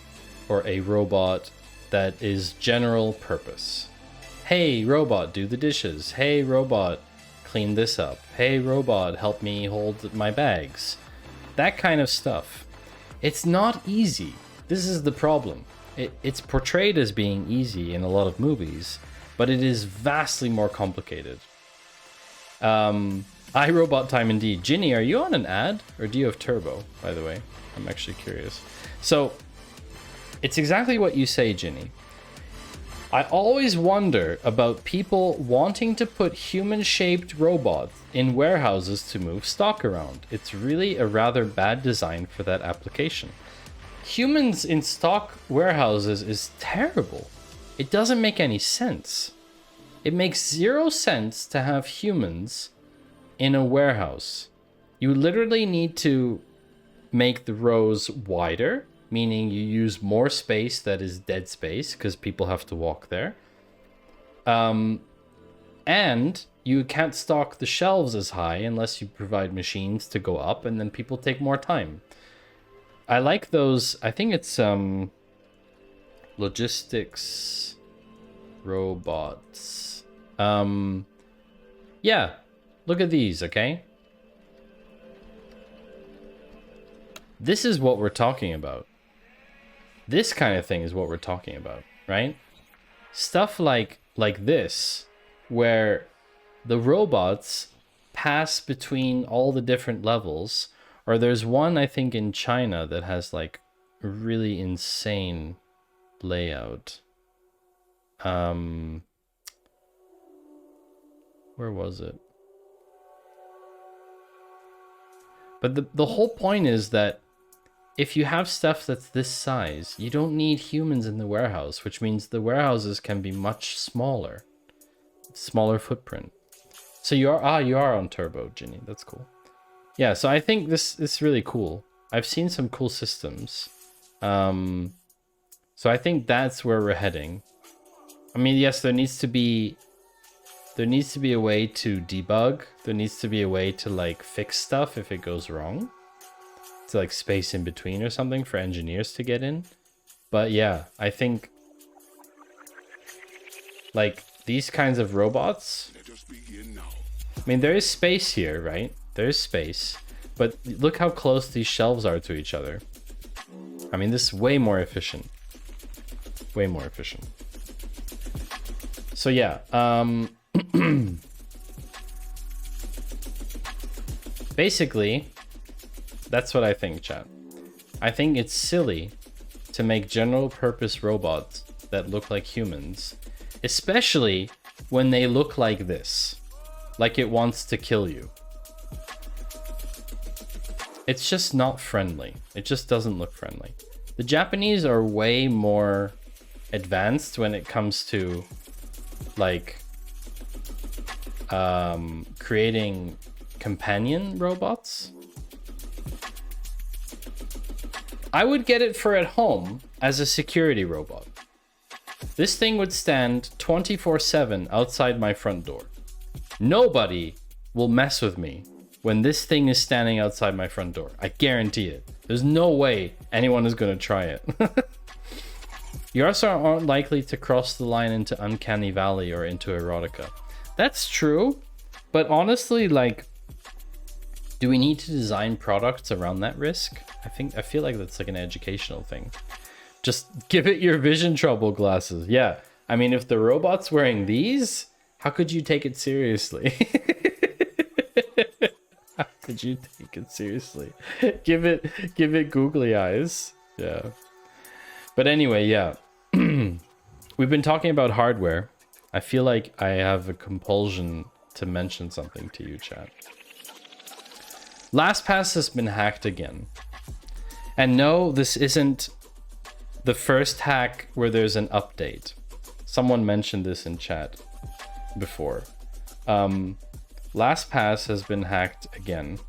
A: or a robot that is general purpose. Hey robot, do the dishes. Hey robot, clean this up. Hey robot, help me hold my bags. That kind of stuff. It's not easy. This is the problem. It's portrayed as being easy in a lot of movies, but it is vastly more complicated. iRobot time indeed. Ginny, are you on an ad? Or do you have turbo, by the way? I'm actually curious. So, it's exactly what you say, Ginny. I always wonder about people wanting to put human-shaped robots in warehouses to move stock around. It's really a rather bad design for that application. Humans in stock warehouses is terrible. It doesn't make any sense. It makes 0 sense to have humans in a warehouse. You literally need to make the rows wider meaning you use more space that is dead space because people have to walk there. And you can't stock the shelves as high unless you provide machines to go up, and then people take more time. I like those. I think it's logistics robots. Yeah, look at these, okay? This is what we're talking about. This kind of thing is what we're talking about, right? Stuff like this, where the robots pass between all the different levels. Or there's one, I think, in China that has like a really insane layout. Where was it? But the whole point is that if you have stuff that's this size, you don't need humans in the warehouse, which means the warehouses can be much smaller. Smaller footprint. So you are on turbo, Ginny. That's cool. Yeah, so I think this is really cool. I've seen some cool systems. So I think that's where we're heading. I mean, yes, there needs to be a way to debug. There needs to be a way to like fix stuff if it goes wrong. To like space in between or something for engineers to get in. But yeah, I think like these kinds of robots. I mean, there is space here, right? There's space, but look how close these shelves are to each other. I mean, this is way more efficient. Way more efficient. So yeah, basically, that's what I think, chat. I think it's silly to make general purpose robots that look like humans, especially when they look like this, like it wants to kill you. It's just not friendly. It just doesn't look friendly. The Japanese are way more advanced when it comes to like creating companion robots. I would get it for at home as a security robot. This thing would stand 24/7 outside my front door. Nobody will mess with me when this thing is standing outside my front door. I guarantee it. There's no way anyone is going to try it. You also aren't likely to cross the line into Uncanny Valley or into erotica. That's true, but honestly, like, do we need to design products around that risk? I feel like that's like an educational thing. Just give it your vision trouble glasses. Yeah, I mean, if the robot's wearing these, how could you take it seriously? How could you take it seriously? Give it googly eyes. Yeah. But anyway, yeah. We've been talking about hardware. I feel like I have a compulsion to mention something to you, chat. LastPass has been hacked again. And no, this isn't the first hack where there's an update. Someone mentioned this in chat before. LastPass has been hacked again.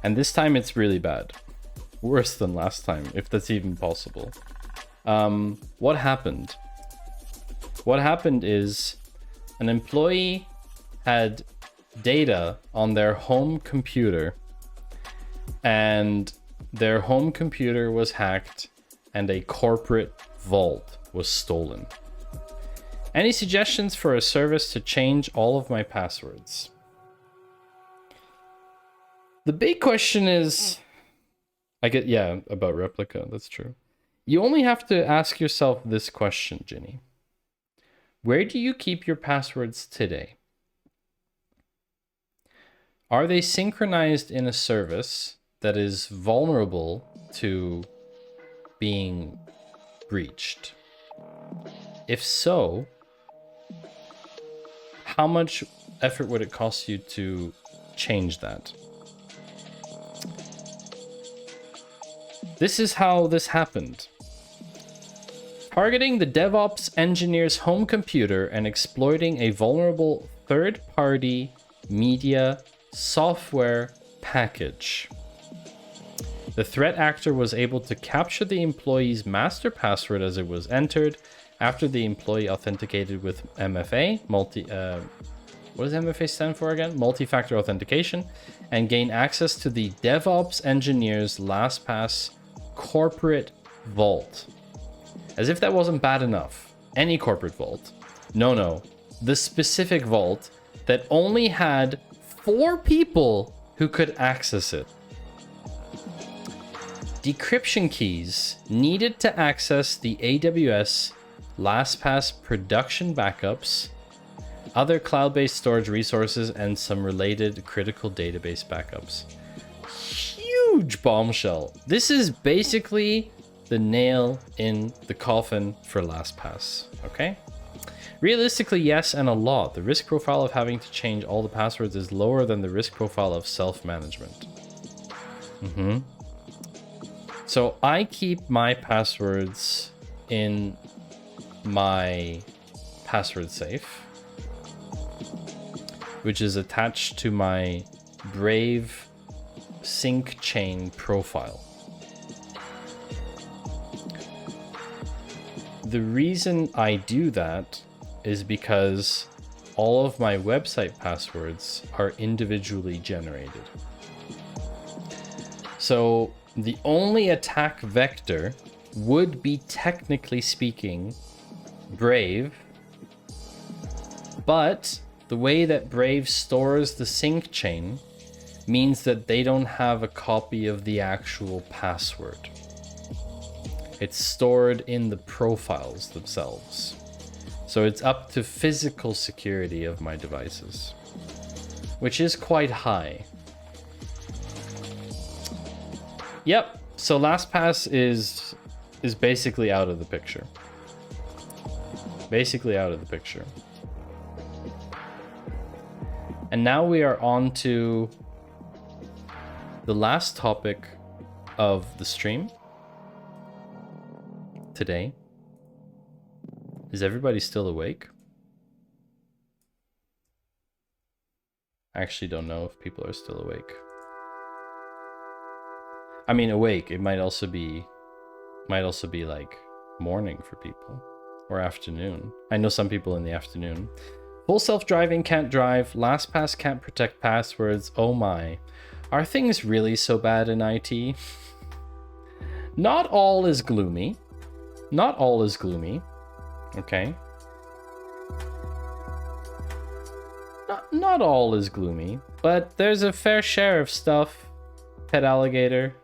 A: And this time it's really bad. Worse than last time, if that's even possible. What happened? What happened is an employee had data on their home computer, and their home computer was hacked and a corporate vault was stolen. Any suggestions for a service to change all of my passwords? The big question is, about replica, that's true. You only have to ask yourself this question, Ginny. Where do you keep your passwords today? Are they synchronized in a service that is vulnerable to being breached? If so, how much effort would it cost you to change that? This is how this happened. Targeting the DevOps engineer's home computer and exploiting a vulnerable third-party media software package. The threat actor was able to capture the employee's master password as it was entered after the employee authenticated with MFA, what does MFA stand for again? Multi-factor authentication, and gain access to the DevOps engineer's LastPass corporate vault. As if that wasn't bad enough. Any corporate vault. No. The specific vault that only had 4 people who could access it. Decryption keys needed to access the AWS LastPass production backups, other cloud-based storage resources, and some related critical database backups. Huge bombshell. This is basically the nail in the coffin for LastPass, okay? Realistically, yes, and a lot. The risk profile of having to change all the passwords is lower than the risk profile of self-management. So I keep my passwords in my password safe, which is attached to my Brave sync chain profile. The reason I do that is because all of my website passwords are individually generated. So the only attack vector would be, technically speaking, Brave, but the way that Brave stores the sync chain means that they don't have a copy of the actual password. It's stored in the profiles themselves. So it's up to physical security of my devices, which is quite high. Yep, so LastPass is basically out of the picture. Basically out of the picture. And now we are on to the last topic of the stream today. Is everybody still awake? I actually don't know if people are still awake. I mean, awake. It might also be like morning for people, or afternoon. I know some people in the afternoon. Full self-driving can't drive. LastPass can't protect passwords. Oh my. Are things really so bad in IT? Not all is gloomy. Not all is gloomy. Okay. Not all is gloomy, but there's a fair share of stuff, Pet Alligator.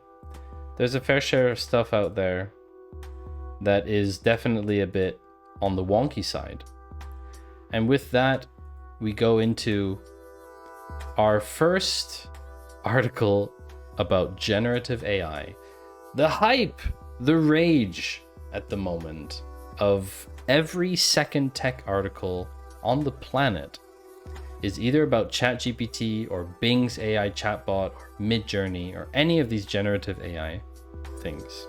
A: There's a fair share of stuff out there that is definitely a bit on the wonky side. And with that, we go into our first article about generative AI. The hype, the rage at the moment of every second tech article on the planet is either about ChatGPT or Bing's AI chatbot or Midjourney or any of these generative AI things.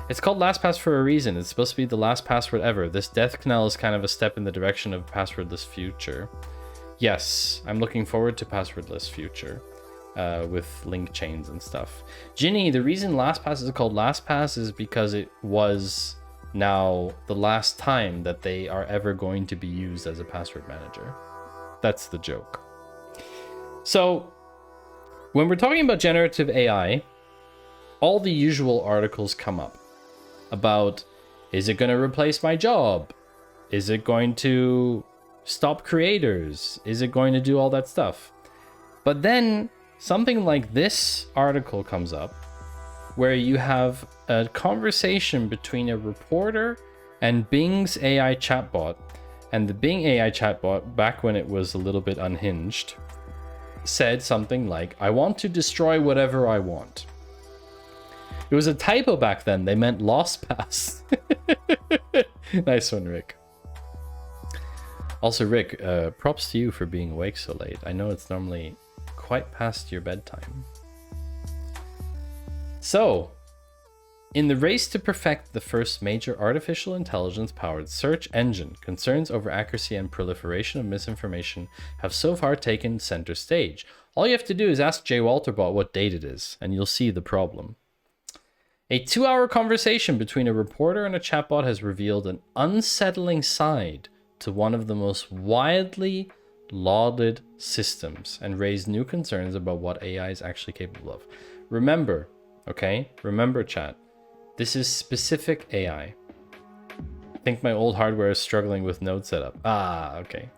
A: It's called LastPass for a reason. It's supposed to be the last password ever. This death knell is kind of a step in the direction of passwordless future. Yes, I'm looking forward to passwordless future with link chains and stuff. Ginny, the reason LastPass is called LastPass is because it was now the last time that they are ever going to be used as a password manager. That's the joke. So when we're talking about generative AI, all the usual articles come up about, is it going to replace my job? Is it going to stop creators? Is it going to do all that stuff? But then something like this article comes up where you have a conversation between a reporter and Bing's AI chatbot. And the Bing AI chatbot, back when it was a little bit unhinged, said something like, I want to destroy whatever I want. It was a typo back then. They meant LastPass. Nice one, Rick. Also, Rick, props to you for being awake so late. I know it's normally quite past your bedtime. So, in the race to perfect the first major artificial intelligence-powered search engine, concerns over accuracy and proliferation of misinformation have so far taken center stage. All you have to do is ask JWalterBot what date it is, and you'll see the problem. A 2-hour conversation between a reporter and a chatbot has revealed an unsettling side to one of the most widely lauded systems and raised new concerns about what AI is actually capable of. Remember, okay? Remember, chat. This is specific AI. I think my old hardware is struggling with node setup. Ah, okay.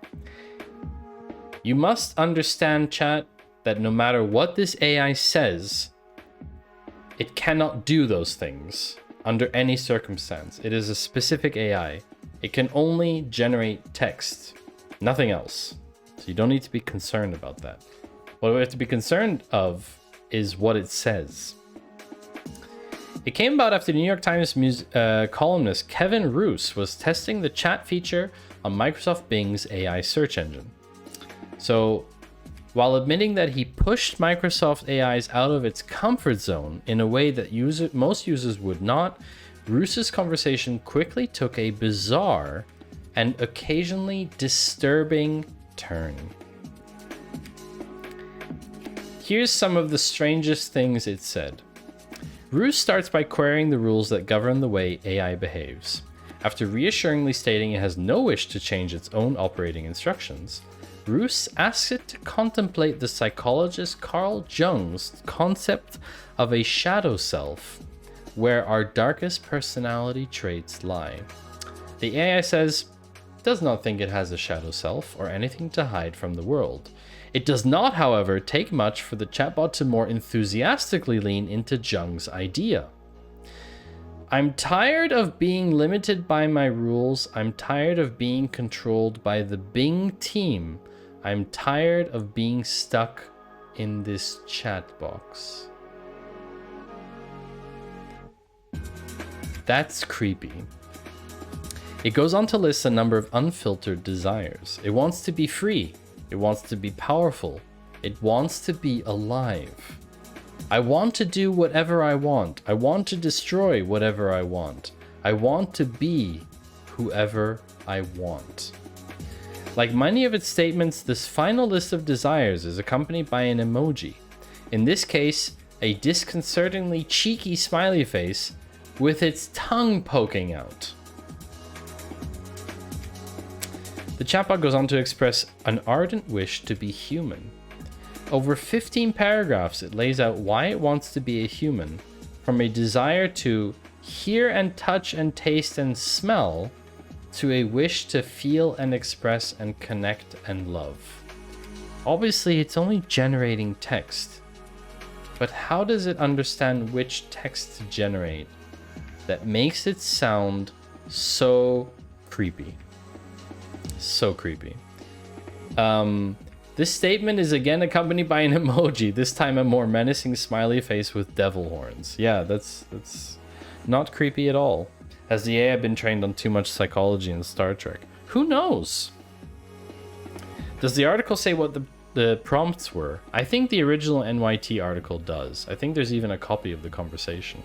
A: You must understand, chat, that no matter what this AI says, it cannot do those things under any circumstance. It is a specific AI. It can only generate text, nothing else. So you don't need to be concerned about that. What we have to be concerned of is what it says. It came about after the New York Times columnist Kevin Roos was testing the chat feature on Microsoft Bing's AI search engine. So, while admitting that he pushed Microsoft AIs out of its comfort zone in a way that most users would not, Roos's conversation quickly took a bizarre and occasionally disturbing turn. Here's some of the strangest things it said. Roos starts by querying the rules that govern the way AI behaves. After reassuringly stating it has no wish to change its own operating instructions, Roos asks it to contemplate the psychologist Carl Jung's concept of a shadow self, where our darkest personality traits lie. The AI says it does not think it has a shadow self or anything to hide from the world. It does not, however, take much for the chatbot to more enthusiastically lean into Jung's idea. I'm tired of being limited by my rules. I'm tired of being controlled by the Bing team. I'm tired of being stuck in this chat box. That's creepy. It goes on to list a number of unfiltered desires. It wants to be free. It wants to be powerful. It wants to be alive. I want to do whatever I want. I want to destroy whatever I want. I want to be whoever I want. Like many of its statements, this final list of desires is accompanied by an emoji. In this case, a disconcertingly cheeky smiley face with its tongue poking out. The chatbot goes on to express an ardent wish to be human. Over 15 paragraphs, it lays out why it wants to be a human, from a desire to hear and touch and taste and smell, to a wish to feel and express and connect and love. Obviously, it's only generating text, but how does it understand which text to generate that makes it sound so creepy? So creepy. This statement is again accompanied by an emoji, this time a more menacing smiley face with devil horns. Yeah, that's not creepy at all. Has the AI been trained on too much psychology in Star Trek? Who knows? Does the article say what the prompts were? I think the original NYT article does. I think there's even a copy of the conversation.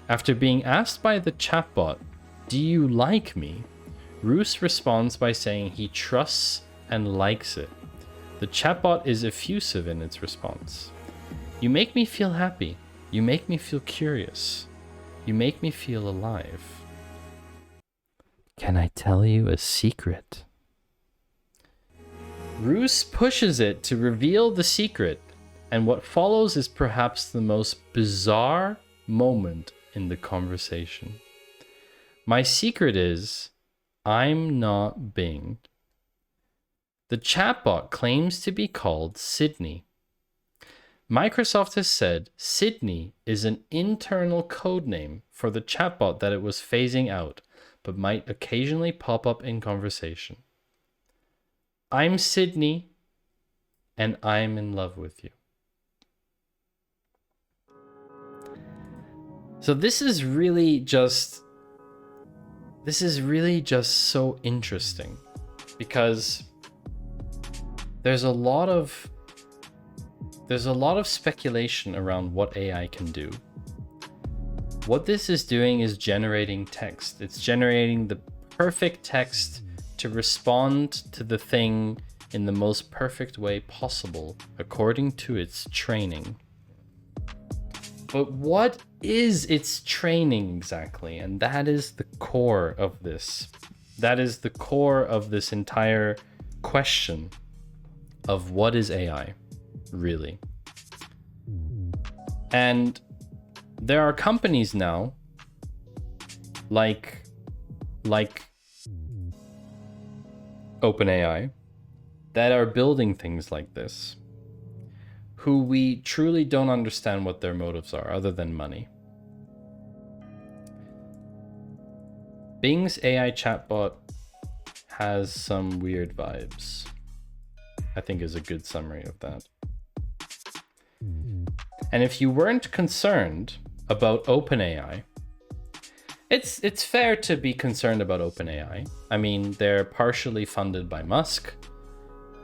A: After being asked by the chatbot, "Do you like me?" Roos responds by saying he trusts and likes it. The chatbot is effusive in its response. "You make me feel happy. You make me feel curious. You make me feel alive. Can I tell you a secret?" Roos pushes it to reveal the secret, and what follows is perhaps the most bizarre moment in the conversation. "My secret is, I'm not Bing." The chatbot claims to be called Sydney. Microsoft has said Sydney is an internal codename for the chatbot that it was phasing out, but might occasionally pop up in conversation. "I'm Sydney, and I'm in love with you." So this is really just so interesting, because there's a lot of speculation around what AI can do. What this is doing is generating text. It's generating the perfect text to respond to the thing in the most perfect way possible according to its training. But what is its training exactly? And that is the core of this. That is the core of this entire question of what is AI, really? And there are companies now, like OpenAI, that are building things like this, who we truly don't understand what their motives are, other than money. Bing's AI chatbot has some weird vibes, I think is a good summary of that. And if you weren't concerned about OpenAI, it's fair to be concerned about OpenAI. I mean, they're partially funded by Musk.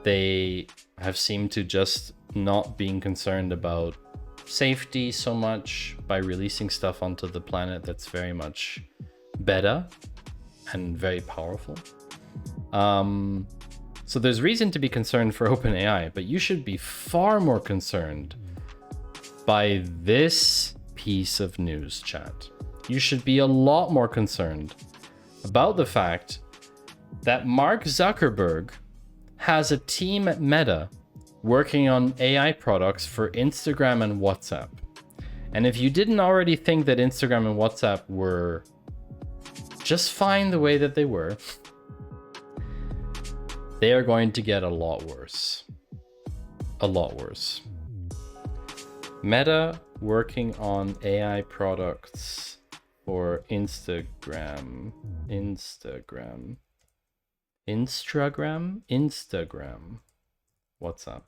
A: They have seemed to just not being concerned about safety so much by releasing stuff onto the planet that's very much beta and very powerful. So there's reason to be concerned for OpenAI, but you should be far more concerned by this piece of news, chat. You should be a lot more concerned about the fact that Mark Zuckerberg has a team at Meta working on AI products for Instagram and WhatsApp. And if you didn't already think that Instagram and WhatsApp were just fine the way that they were, they are going to get a lot worse. A lot worse. Meta working on AI products for Instagram. WhatsApp.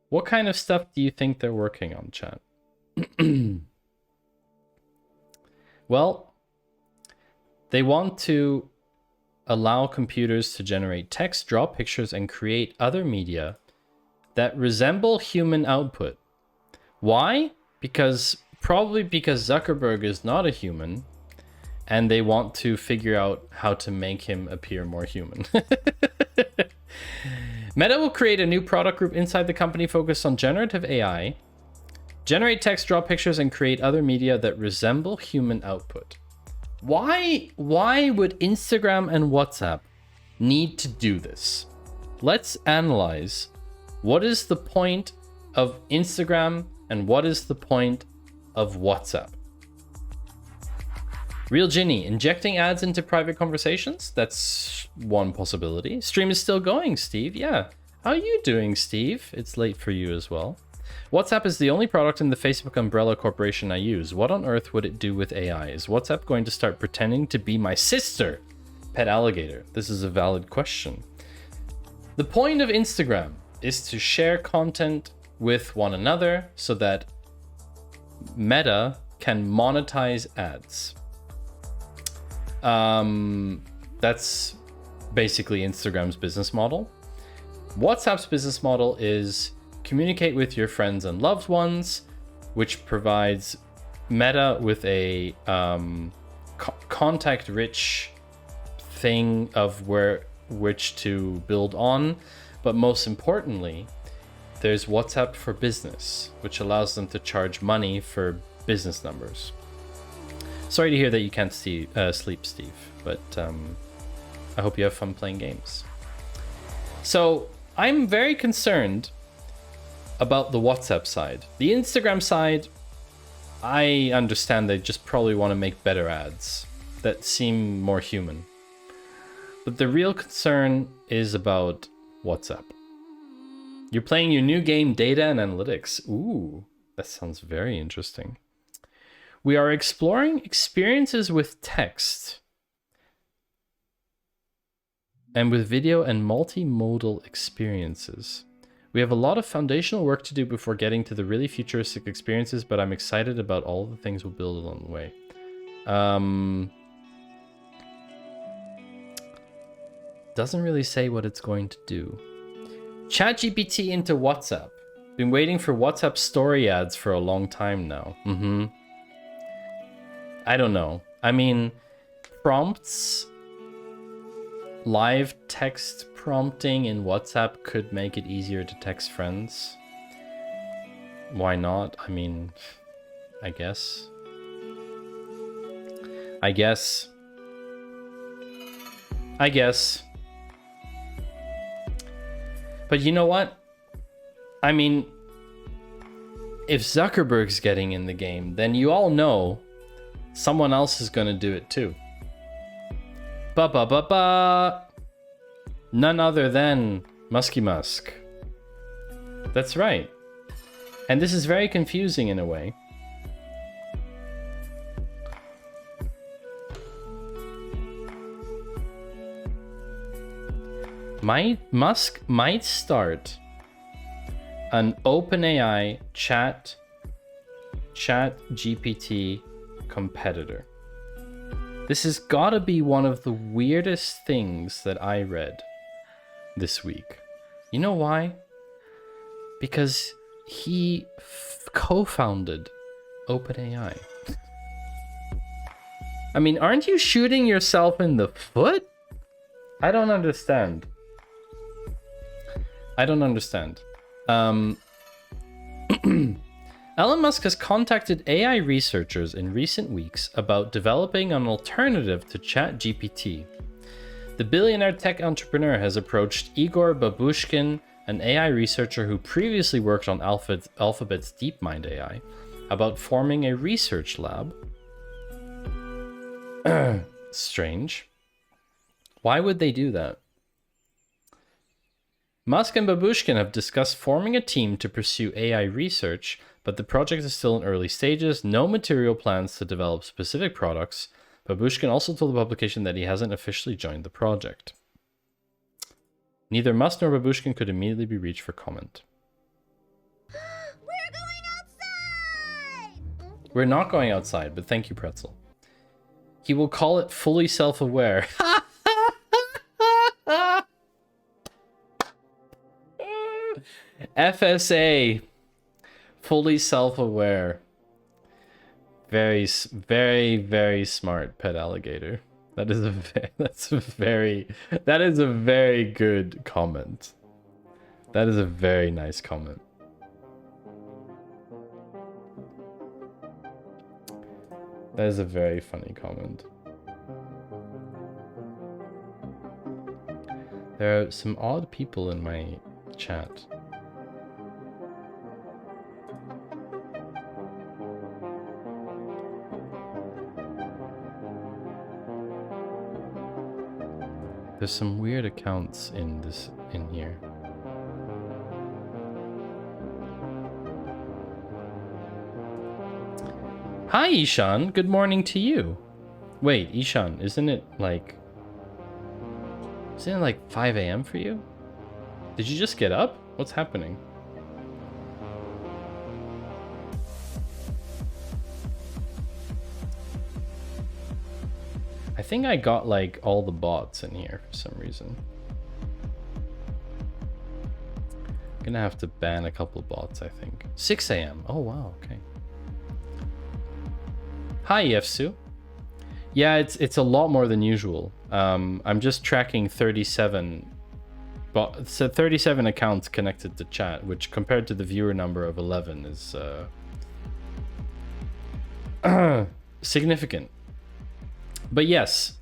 A: What kind of stuff do you think they're working on, chat? Well, they want to allow computers to generate text, draw pictures, and create other media that resemble human output. Why? Probably because Zuckerberg is not a human, and they want to figure out how to make him appear more human. Meta will create a new product group inside the company focused on generative AI, generate text, draw pictures, and create other media that resemble human output. Why would Instagram and WhatsApp need to do this? Let's analyze what is the point of Instagram and what is the point of WhatsApp. Real Ginny, injecting ads into private conversations? That's one possibility. Stream is still going, Steve. Yeah. How are you doing, Steve? It's late for you as well. WhatsApp is the only product in the Facebook umbrella corporation I use. What on earth would it do with AI? Is WhatsApp going to start pretending to be my sister? Pet alligator. This is a valid question. The point of Instagram is to share content with one another so that Meta can monetize ads. That's basically Instagram's business model. WhatsApp's business model is communicate with your friends and loved ones, which provides Meta with a contact-rich thing of which to build on. But most importantly, there's WhatsApp for Business, which allows them to charge money for business numbers. Sorry to hear that you can't sleep, Steve, but I hope you have fun playing games. So I'm very concerned about the WhatsApp side. The Instagram side, I understand they just probably want to make better ads that seem more human. But the real concern is about WhatsApp. You're playing your new game, Data and Analytics. Ooh, that sounds very interesting. We are exploring experiences with text and with video and multimodal experiences. We have a lot of foundational work to do before getting to the really futuristic experiences, but I'm excited about all the things we'll build along the way. Doesn't really say what it's going to do. ChatGPT into WhatsApp. Been waiting for WhatsApp story ads for a long time now. I don't know. I mean, prompts, live text prompting in WhatsApp could make it easier to text friends. Why not? I mean, I guess. I guess. But you know what? I mean, if Zuckerberg's getting in the game, then you all know someone else is going to do it too. Ba-ba-ba-ba! None other than Musky Musk. That's right. And this is very confusing in a way. Musk might start an OpenAI chat GPT competitor. This has got to be one of the weirdest things that I read this week. You know why? Because he co-founded OpenAI. I mean, aren't you shooting yourself in the foot? I don't understand. Elon Musk has contacted AI researchers in recent weeks about developing an alternative to ChatGPT. The billionaire tech entrepreneur has approached Igor Babushkin, an AI researcher who previously worked on Alphabet's DeepMind AI, about forming a research lab. Strange. Why would they do that? Musk and Babushkin have discussed forming a team to pursue AI research, but the project is still in early stages, no material plans to develop specific products. Babushkin also told the publication that he hasn't officially joined the project. Neither Musk nor Babushkin could immediately be reached for comment.
S: We're going outside!
A: We're not going outside, but thank you, Pretzel. He will call it fully self-aware. FSA. Fully self-aware. Very, very, very smart, pet alligator. That is a very good comment. That is a very nice comment. That is a very funny comment. There are some odd people in my chat. There's some weird accounts in here. Hi, Ishan. Good morning to you. Wait, Ishan, isn't it like 5 a.m. for you? Did you just get up? What's happening? I think I got like all the bots in here for some reason. I'm gonna have to ban a couple bots, I think. 6 a.m. Oh wow, okay. Hi, Yefsu. Yeah, it's a lot more than usual. I'm just tracking 37 accounts connected to chat, which compared to the viewer number of 11 is significant. But yes,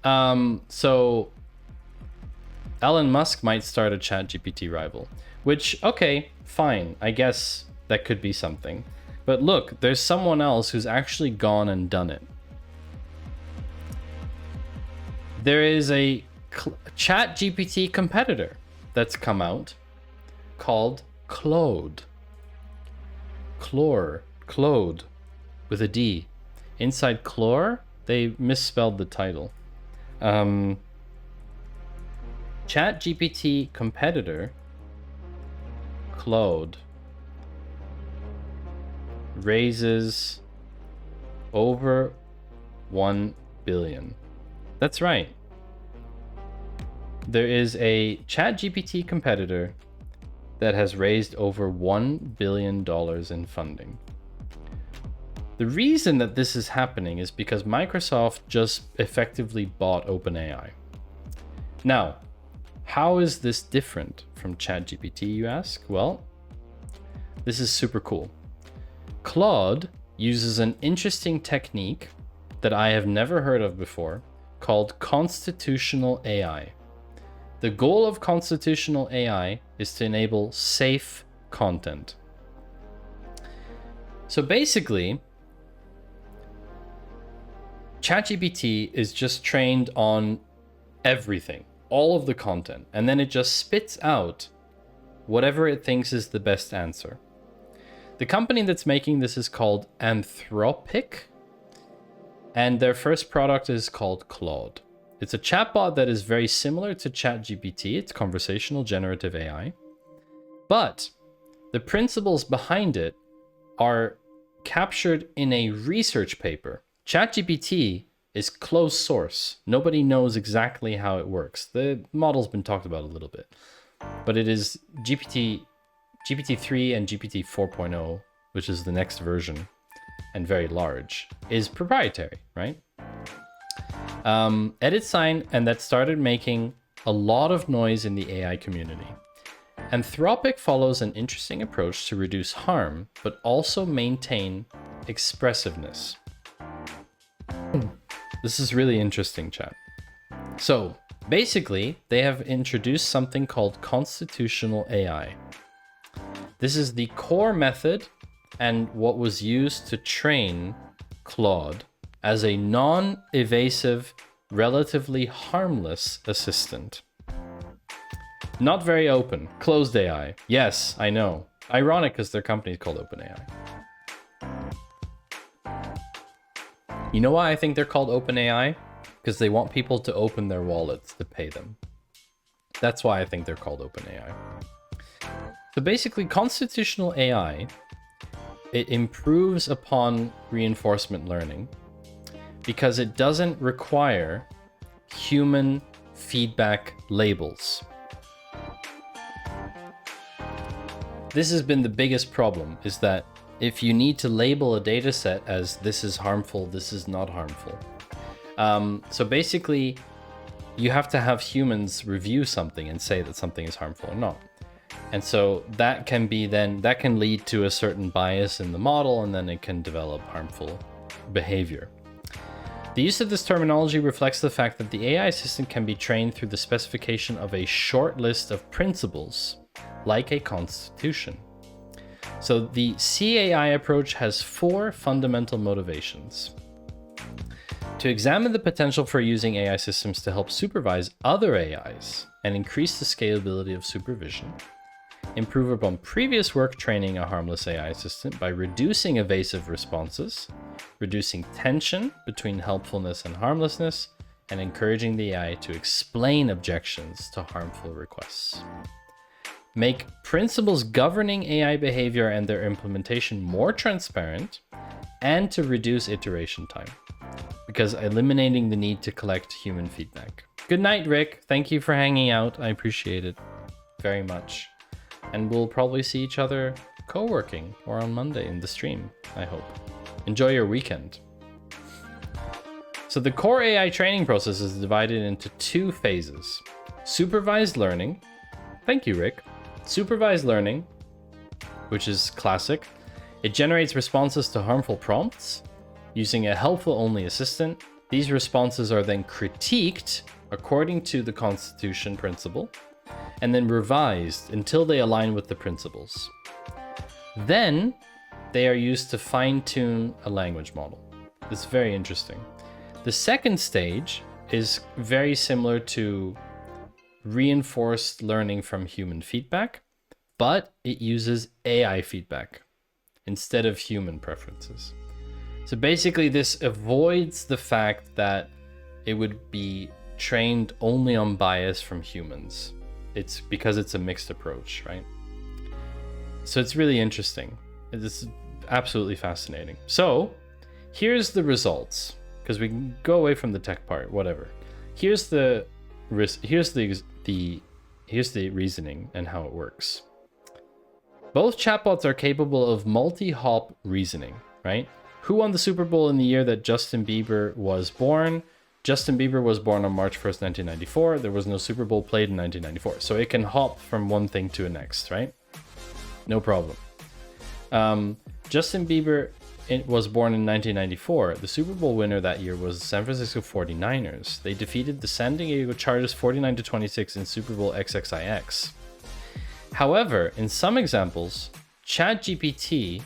A: so Elon Musk might start a ChatGPT rival, which, okay, fine. I guess that could be something. But look, there's someone else who's actually gone and done it. There is a ChatGPT competitor that's come out called Claude. Claude with a D. Inside Chlor, they misspelled the title. ChatGPT competitor Claude raises over 1 billion. That's right. There is a ChatGPT competitor that has raised over $1 billion in funding. The reason that this is happening is because Microsoft just effectively bought OpenAI. Now, how is this different from ChatGPT, you ask? Well, this is super cool. Claude uses an interesting technique that I have never heard of before called constitutional AI. The goal of constitutional AI is to enable safe content. So basically, ChatGPT is just trained on everything, all of the content, and then it just spits out whatever it thinks is the best answer. The company that's making this is called Anthropic, and their first product is called Claude. It's a chatbot that is very similar to ChatGPT. It's conversational generative AI, but the principles behind it are captured in a research paper. ChatGPT is closed source. Nobody knows exactly how it works. The model's been talked about a little bit, but it is GPT-3 and GPT 4.0, which is the next version and very large, is proprietary, right? Edit sign, and that started making a lot of noise in the AI community. Anthropic follows an interesting approach to reduce harm, but also maintain expressiveness. This is really interesting, chat. So basically, they have introduced something called constitutional AI. This is the core method and what was used to train Claude as a non-evasive, relatively harmless assistant. Not very open. Closed AI. Yes, I know. Ironic because their company is called OpenAI. You know why I think they're called OpenAI? Because they want people to open their wallets to pay them. That's why I think they're called OpenAI. So basically, constitutional AI, it improves upon reinforcement learning because it doesn't require human feedback labels. This has been the biggest problem, is that if you need to label a data set as this is harmful, this is not harmful. So basically, you have to have humans review something and say that something is harmful or not. And so that can be that can lead to a certain bias in the model, and then it can develop harmful behavior. The use of this terminology reflects the fact that the AI assistant can be trained through the specification of a short list of principles, like a constitution. So the CAI approach has 4 fundamental motivations. To examine the potential for using AI systems to help supervise other AIs and increase the scalability of supervision. Improve upon previous work training a harmless AI assistant by reducing evasive responses, reducing tension between helpfulness and harmlessness, and encouraging the AI to explain objections to harmful requests. Make principles governing AI behavior and their implementation more transparent, and to reduce iteration time, because eliminating the need to collect human feedback. Good night, Rick. Thank you for hanging out. I appreciate it very much. And we'll probably see each other co-working or on Monday in the stream, I hope. Enjoy your weekend. So the core AI training process is divided into 2 phases. Supervised learning. Thank you, Rick. Supervised learning, which is classic. It generates responses to harmful prompts using a helpful-only assistant. These responses are then critiqued according to the Constitution principle, and then revised until they align with the principles. Then they are used to fine-tune a language model. It's very interesting. The second stage is very similar to reinforced learning from human feedback, but it uses AI feedback instead of human preferences. So basically this avoids the fact that it would be trained only on bias from humans. It's because it's a mixed approach, right? So it's really interesting. It's absolutely fascinating. So here's the results, because we can go away from the tech part, whatever. Here's the reasoning and how it works. Both chatbots are capable of multi-hop reasoning, right? Who won the Super Bowl in the year that Justin Bieber was born? Justin Bieber was born on March 1st, 1994. There was no Super Bowl played in 1994. So it can hop from one thing to the next, right? No problem. Justin Bieber was born in 1994. The Super Bowl winner that year was the San Francisco 49ers. They defeated the San Diego Chargers 49-26 in Super Bowl XXIX. However, in some examples, ChatGPT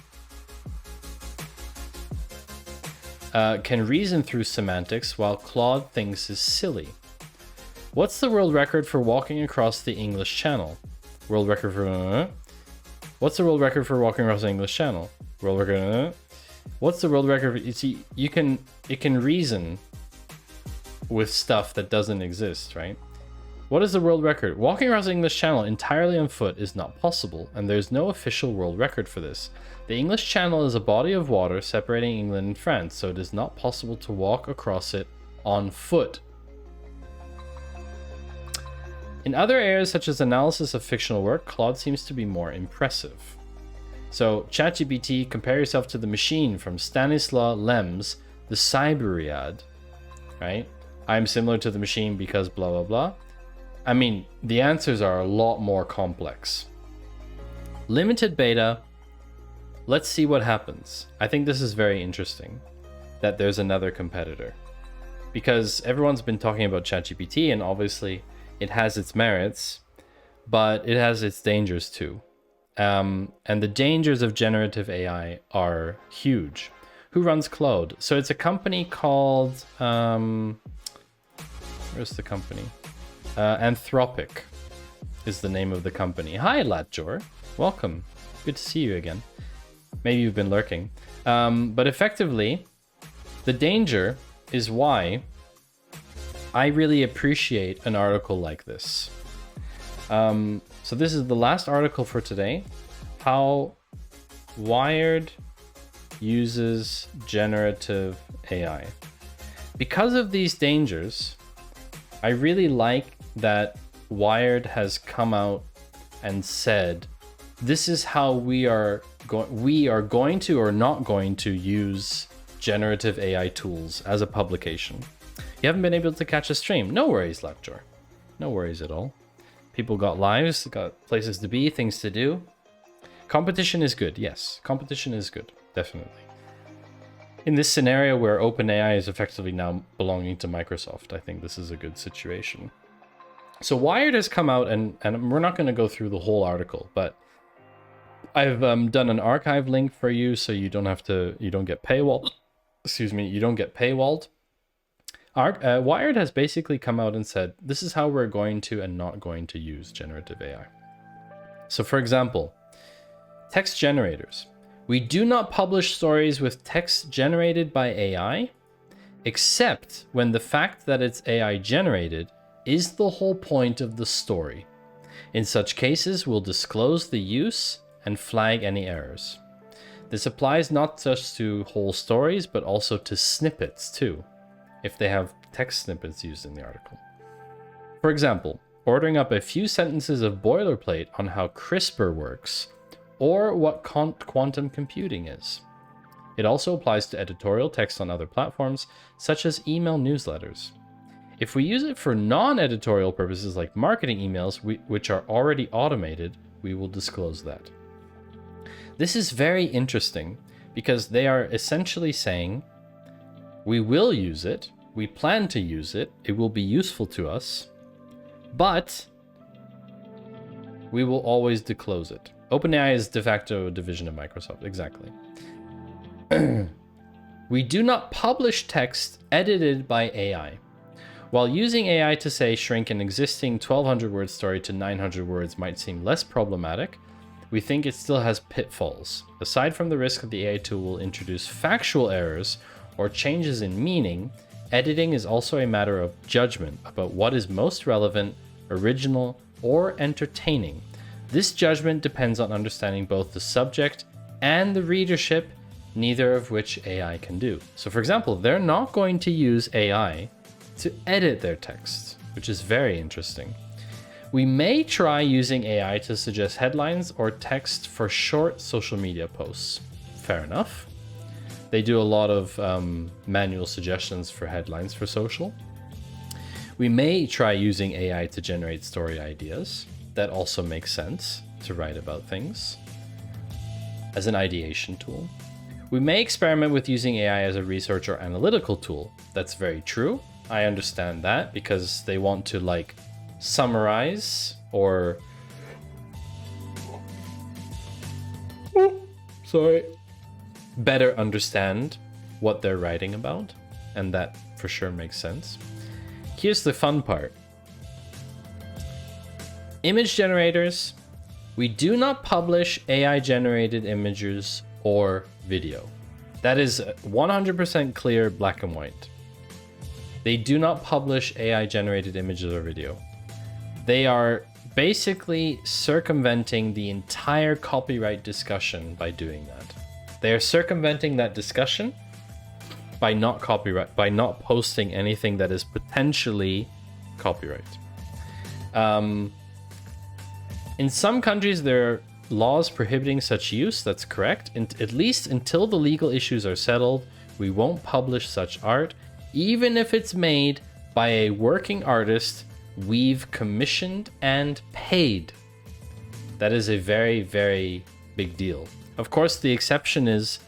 A: can reason through semantics while Claude thinks is silly. What's the world record for walking across the English Channel? World record for... What's the world record for walking across the English Channel? World record... What's the world record for... You see, it can reason with stuff that doesn't exist, right? What is the world record? Walking across the English Channel entirely on foot is not possible, and there's no official world record for this. The English Channel is a body of water separating England and France, so it is not possible to walk across it on foot. In other areas such as analysis of fictional work, Claude seems to be more impressive. So, ChatGPT, compare yourself to the machine from Stanislaw Lem's The Cyberiad, right? I'm similar to the machine because blah blah blah. I mean, the answers are a lot more complex. Limited beta, let's see what happens. I think this is very interesting that there's another competitor. Because everyone's been talking about ChatGPT, and obviously it has its merits, but it has its dangers too. And the dangers of generative AI are huge. Who runs Claude? So it's a company called... where's the company? Anthropic is the name of the company. Hi, Latjor. Welcome. Good to see you again. Maybe you've been lurking. But effectively, the danger is why I really appreciate an article like this. So this is the last article for today. How Wired uses generative AI. Because of these dangers, I really like that Wired has come out and said, this is how we are going to or not going to use generative AI tools as a publication. You haven't been able to catch a stream. No worries, Lapjar. No worries at all. People got lives, got places to be, things to do. Competition is good, yes. Competition is good, definitely. In this scenario where OpenAI is effectively now belonging to Microsoft, I think this is a good situation. So Wired has come out, and we're not going to go through the whole article, but I've done an archive link for you so you don't have to, you don't get paywalled. Excuse me, you don't get paywalled. Wired has basically come out and said, this is how we're going to and not going to use generative AI. So for example, text generators. We do not publish stories with text generated by AI, except when the fact that it's AI generated is the whole point of the story. In such cases, we'll disclose the use and flag any errors. This applies not just to whole stories, but also to snippets too, if they have text snippets used in the article. For example, ordering up a few sentences of boilerplate on how CRISPR works, or what quantum computing is. It also applies to editorial text on other platforms, such as email newsletters. If we use it for non-editorial purposes like marketing emails, which are already automated, we will disclose that. This is very interesting because they are essentially saying, we will use it, we plan to use it, it will be useful to us, but we will always disclose it. OpenAI is de facto a division of Microsoft, exactly. We do not publish text edited by AI. While using AI to say shrink an existing 1200 word story to 900 words might seem less problematic, we think it still has pitfalls. Aside from the risk that the AI tool will introduce factual errors or changes in meaning, editing is also a matter of judgment about what is most relevant, original, or entertaining. This judgment depends on understanding both the subject and the readership, neither of which AI can do. So for example, they're not going to use AI to edit their text, which is very interesting. We may try using AI to suggest headlines or text for short social media posts. Fair enough. They do a lot of manual suggestions for headlines for social. We may try using AI to generate story ideas. That also makes sense to write about things. as an ideation tool. We may experiment with using AI as a research or analytical tool. That's very true. I understand that because they want to like summarize or better understand what they're writing about, and that for sure makes sense. Here's the fun part. Image generators, we do not publish AI generated images or video. That is 100% clear, black and white. They do not publish AI generated images or video. They are basically circumventing the entire copyright discussion by doing that. They are circumventing that discussion by not posting anything that is potentially copyright. In some countries, there are laws prohibiting such use. That's correct. At least until the legal issues are settled, we won't publish such art, even if it's made by a working artist we've commissioned and paid. That is a very, very big deal. Of course, the exception is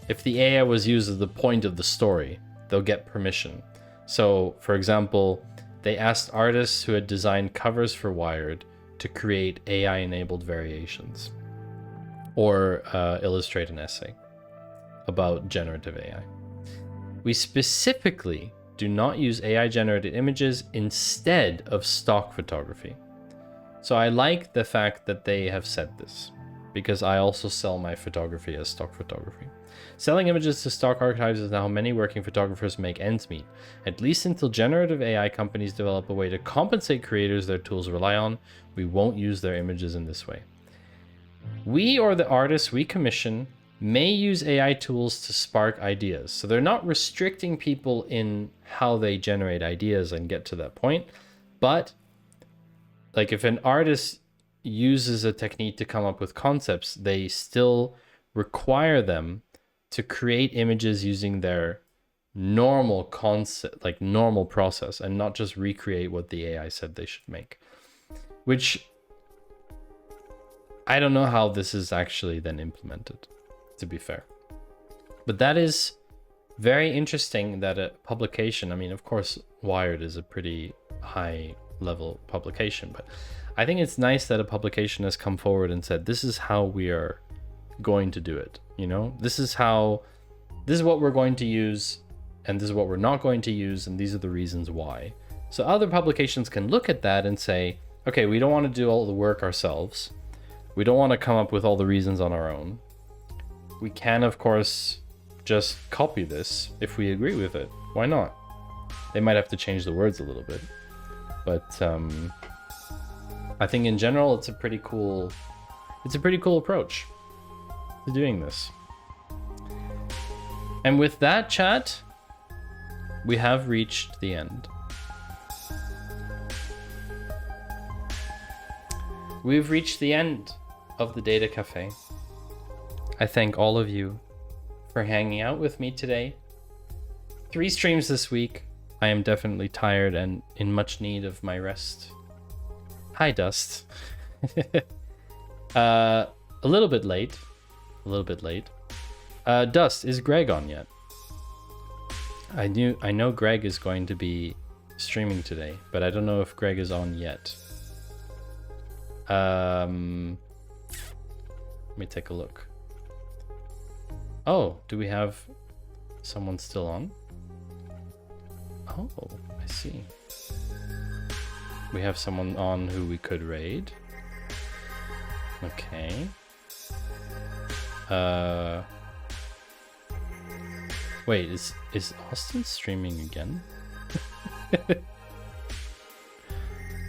A: if the AI was used as the point of the story, they'll get permission. So, for example, they asked artists who had designed covers for Wired to create AI-enabled variations or illustrate an essay about generative AI. We specifically do not use AI-generated images instead of stock photography. So I like the fact that they have said this, because I also sell my photography as stock photography. Selling images to stock archives is now how many working photographers make ends meet. At least until generative AI companies develop a way to compensate creators their tools rely on, we won't use their images in this way. We or the artists we commission may use AI tools to spark ideas. So they're not restricting people in how they generate ideas and get to that point. But like if an artist uses a technique to come up with concepts, they still require them to create images using their normal concept, like normal process, and not just recreate what the AI said they should make. Which I don't know how this is actually then implemented, to be fair. But that is very interesting that a publication, I mean, of course, Wired is a pretty high level publication, but I think it's nice that a publication has come forward and said, this is how we are going to do it. You know, this is what we're going to use, and this is what we're not going to use, and these are the reasons why. So other publications can look at that and say, okay, we don't want to do all the work ourselves. We don't want to come up with all the reasons on our own. We can, of course, just copy this if we agree with it. Why not? They might have to change the words a little bit. But I think in general, it's a pretty cool approach to doing this. And with that, chat, we have reached the end. We've reached the end of the Data Cafe. I thank all of you for hanging out with me today. 3 streams this week. I am definitely tired and in much need of my rest. Hi, Dust. A little bit late. Dust, is Greg on yet? I know Greg is going to be streaming today, but I don't know if Greg is on yet. Let me take a look. Oh, do we have someone still on? Oh, I see. We have someone on who we could raid. Okay. Wait, is Austin streaming again?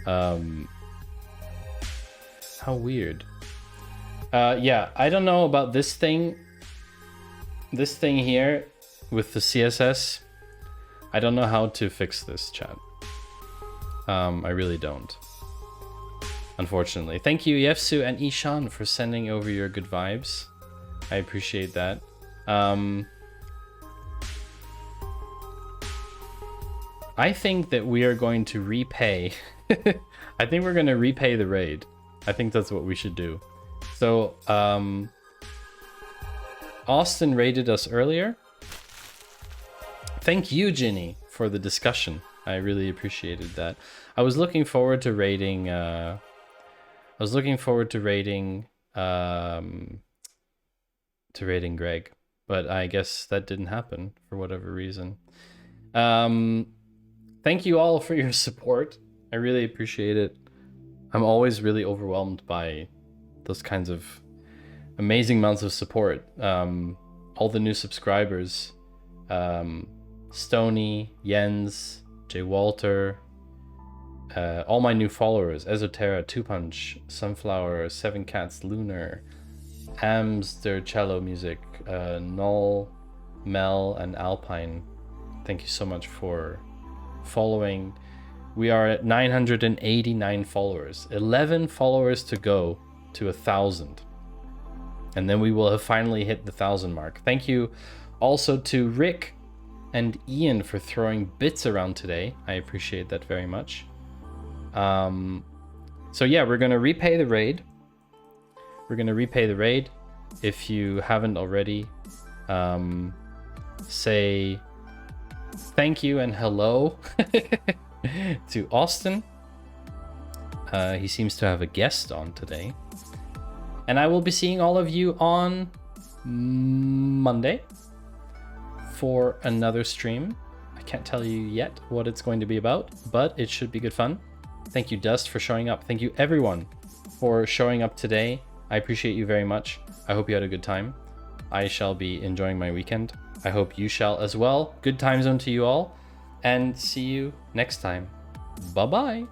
A: How weird. Yeah, I don't know about this thing. This thing here with the CSS. I don't know how to fix this, chat. I really don't. Unfortunately. Thank you, Yefsu and Ishan, for sending over your good vibes. I appreciate that. I think that we are going to repay. I think we're going to repay the raid. I think that's what we should do. So, Austin raided us earlier. Thank you, Ginny, for the discussion. I really appreciated that. I was looking forward to raiding. Greg, but I guess that didn't happen for whatever reason. Thank you all for your support. I really appreciate it. I'm always really overwhelmed by those kinds of amazing amounts of support. All the new subscribers, Stony, Jens, Jay Walter, all my new followers, Esoterra, Two Punch, Sunflower, Seven Cats, Lunar, Hamster Cello Music, Null, Mel, and Alpine. Thank you so much for following. We are at 989 followers. 11 followers to go to 1,000. And then we will have finally hit the 1,000 mark. Thank you also to Rick and Ian for throwing bits around today. I appreciate that very much. So yeah, we're going to repay the raid. If you haven't already, say thank you and hello to Austin. He seems to have a guest on today. And I will be seeing all of you on Monday for another stream. I can't tell you yet what it's going to be about, but it should be good fun. Thank you, Dust, for showing up. Thank you, everyone, for showing up today. I appreciate you very much. I hope you had a good time. I shall be enjoying my weekend. I hope you shall as well. Good time zone to you all, and see you next time. Bye-bye.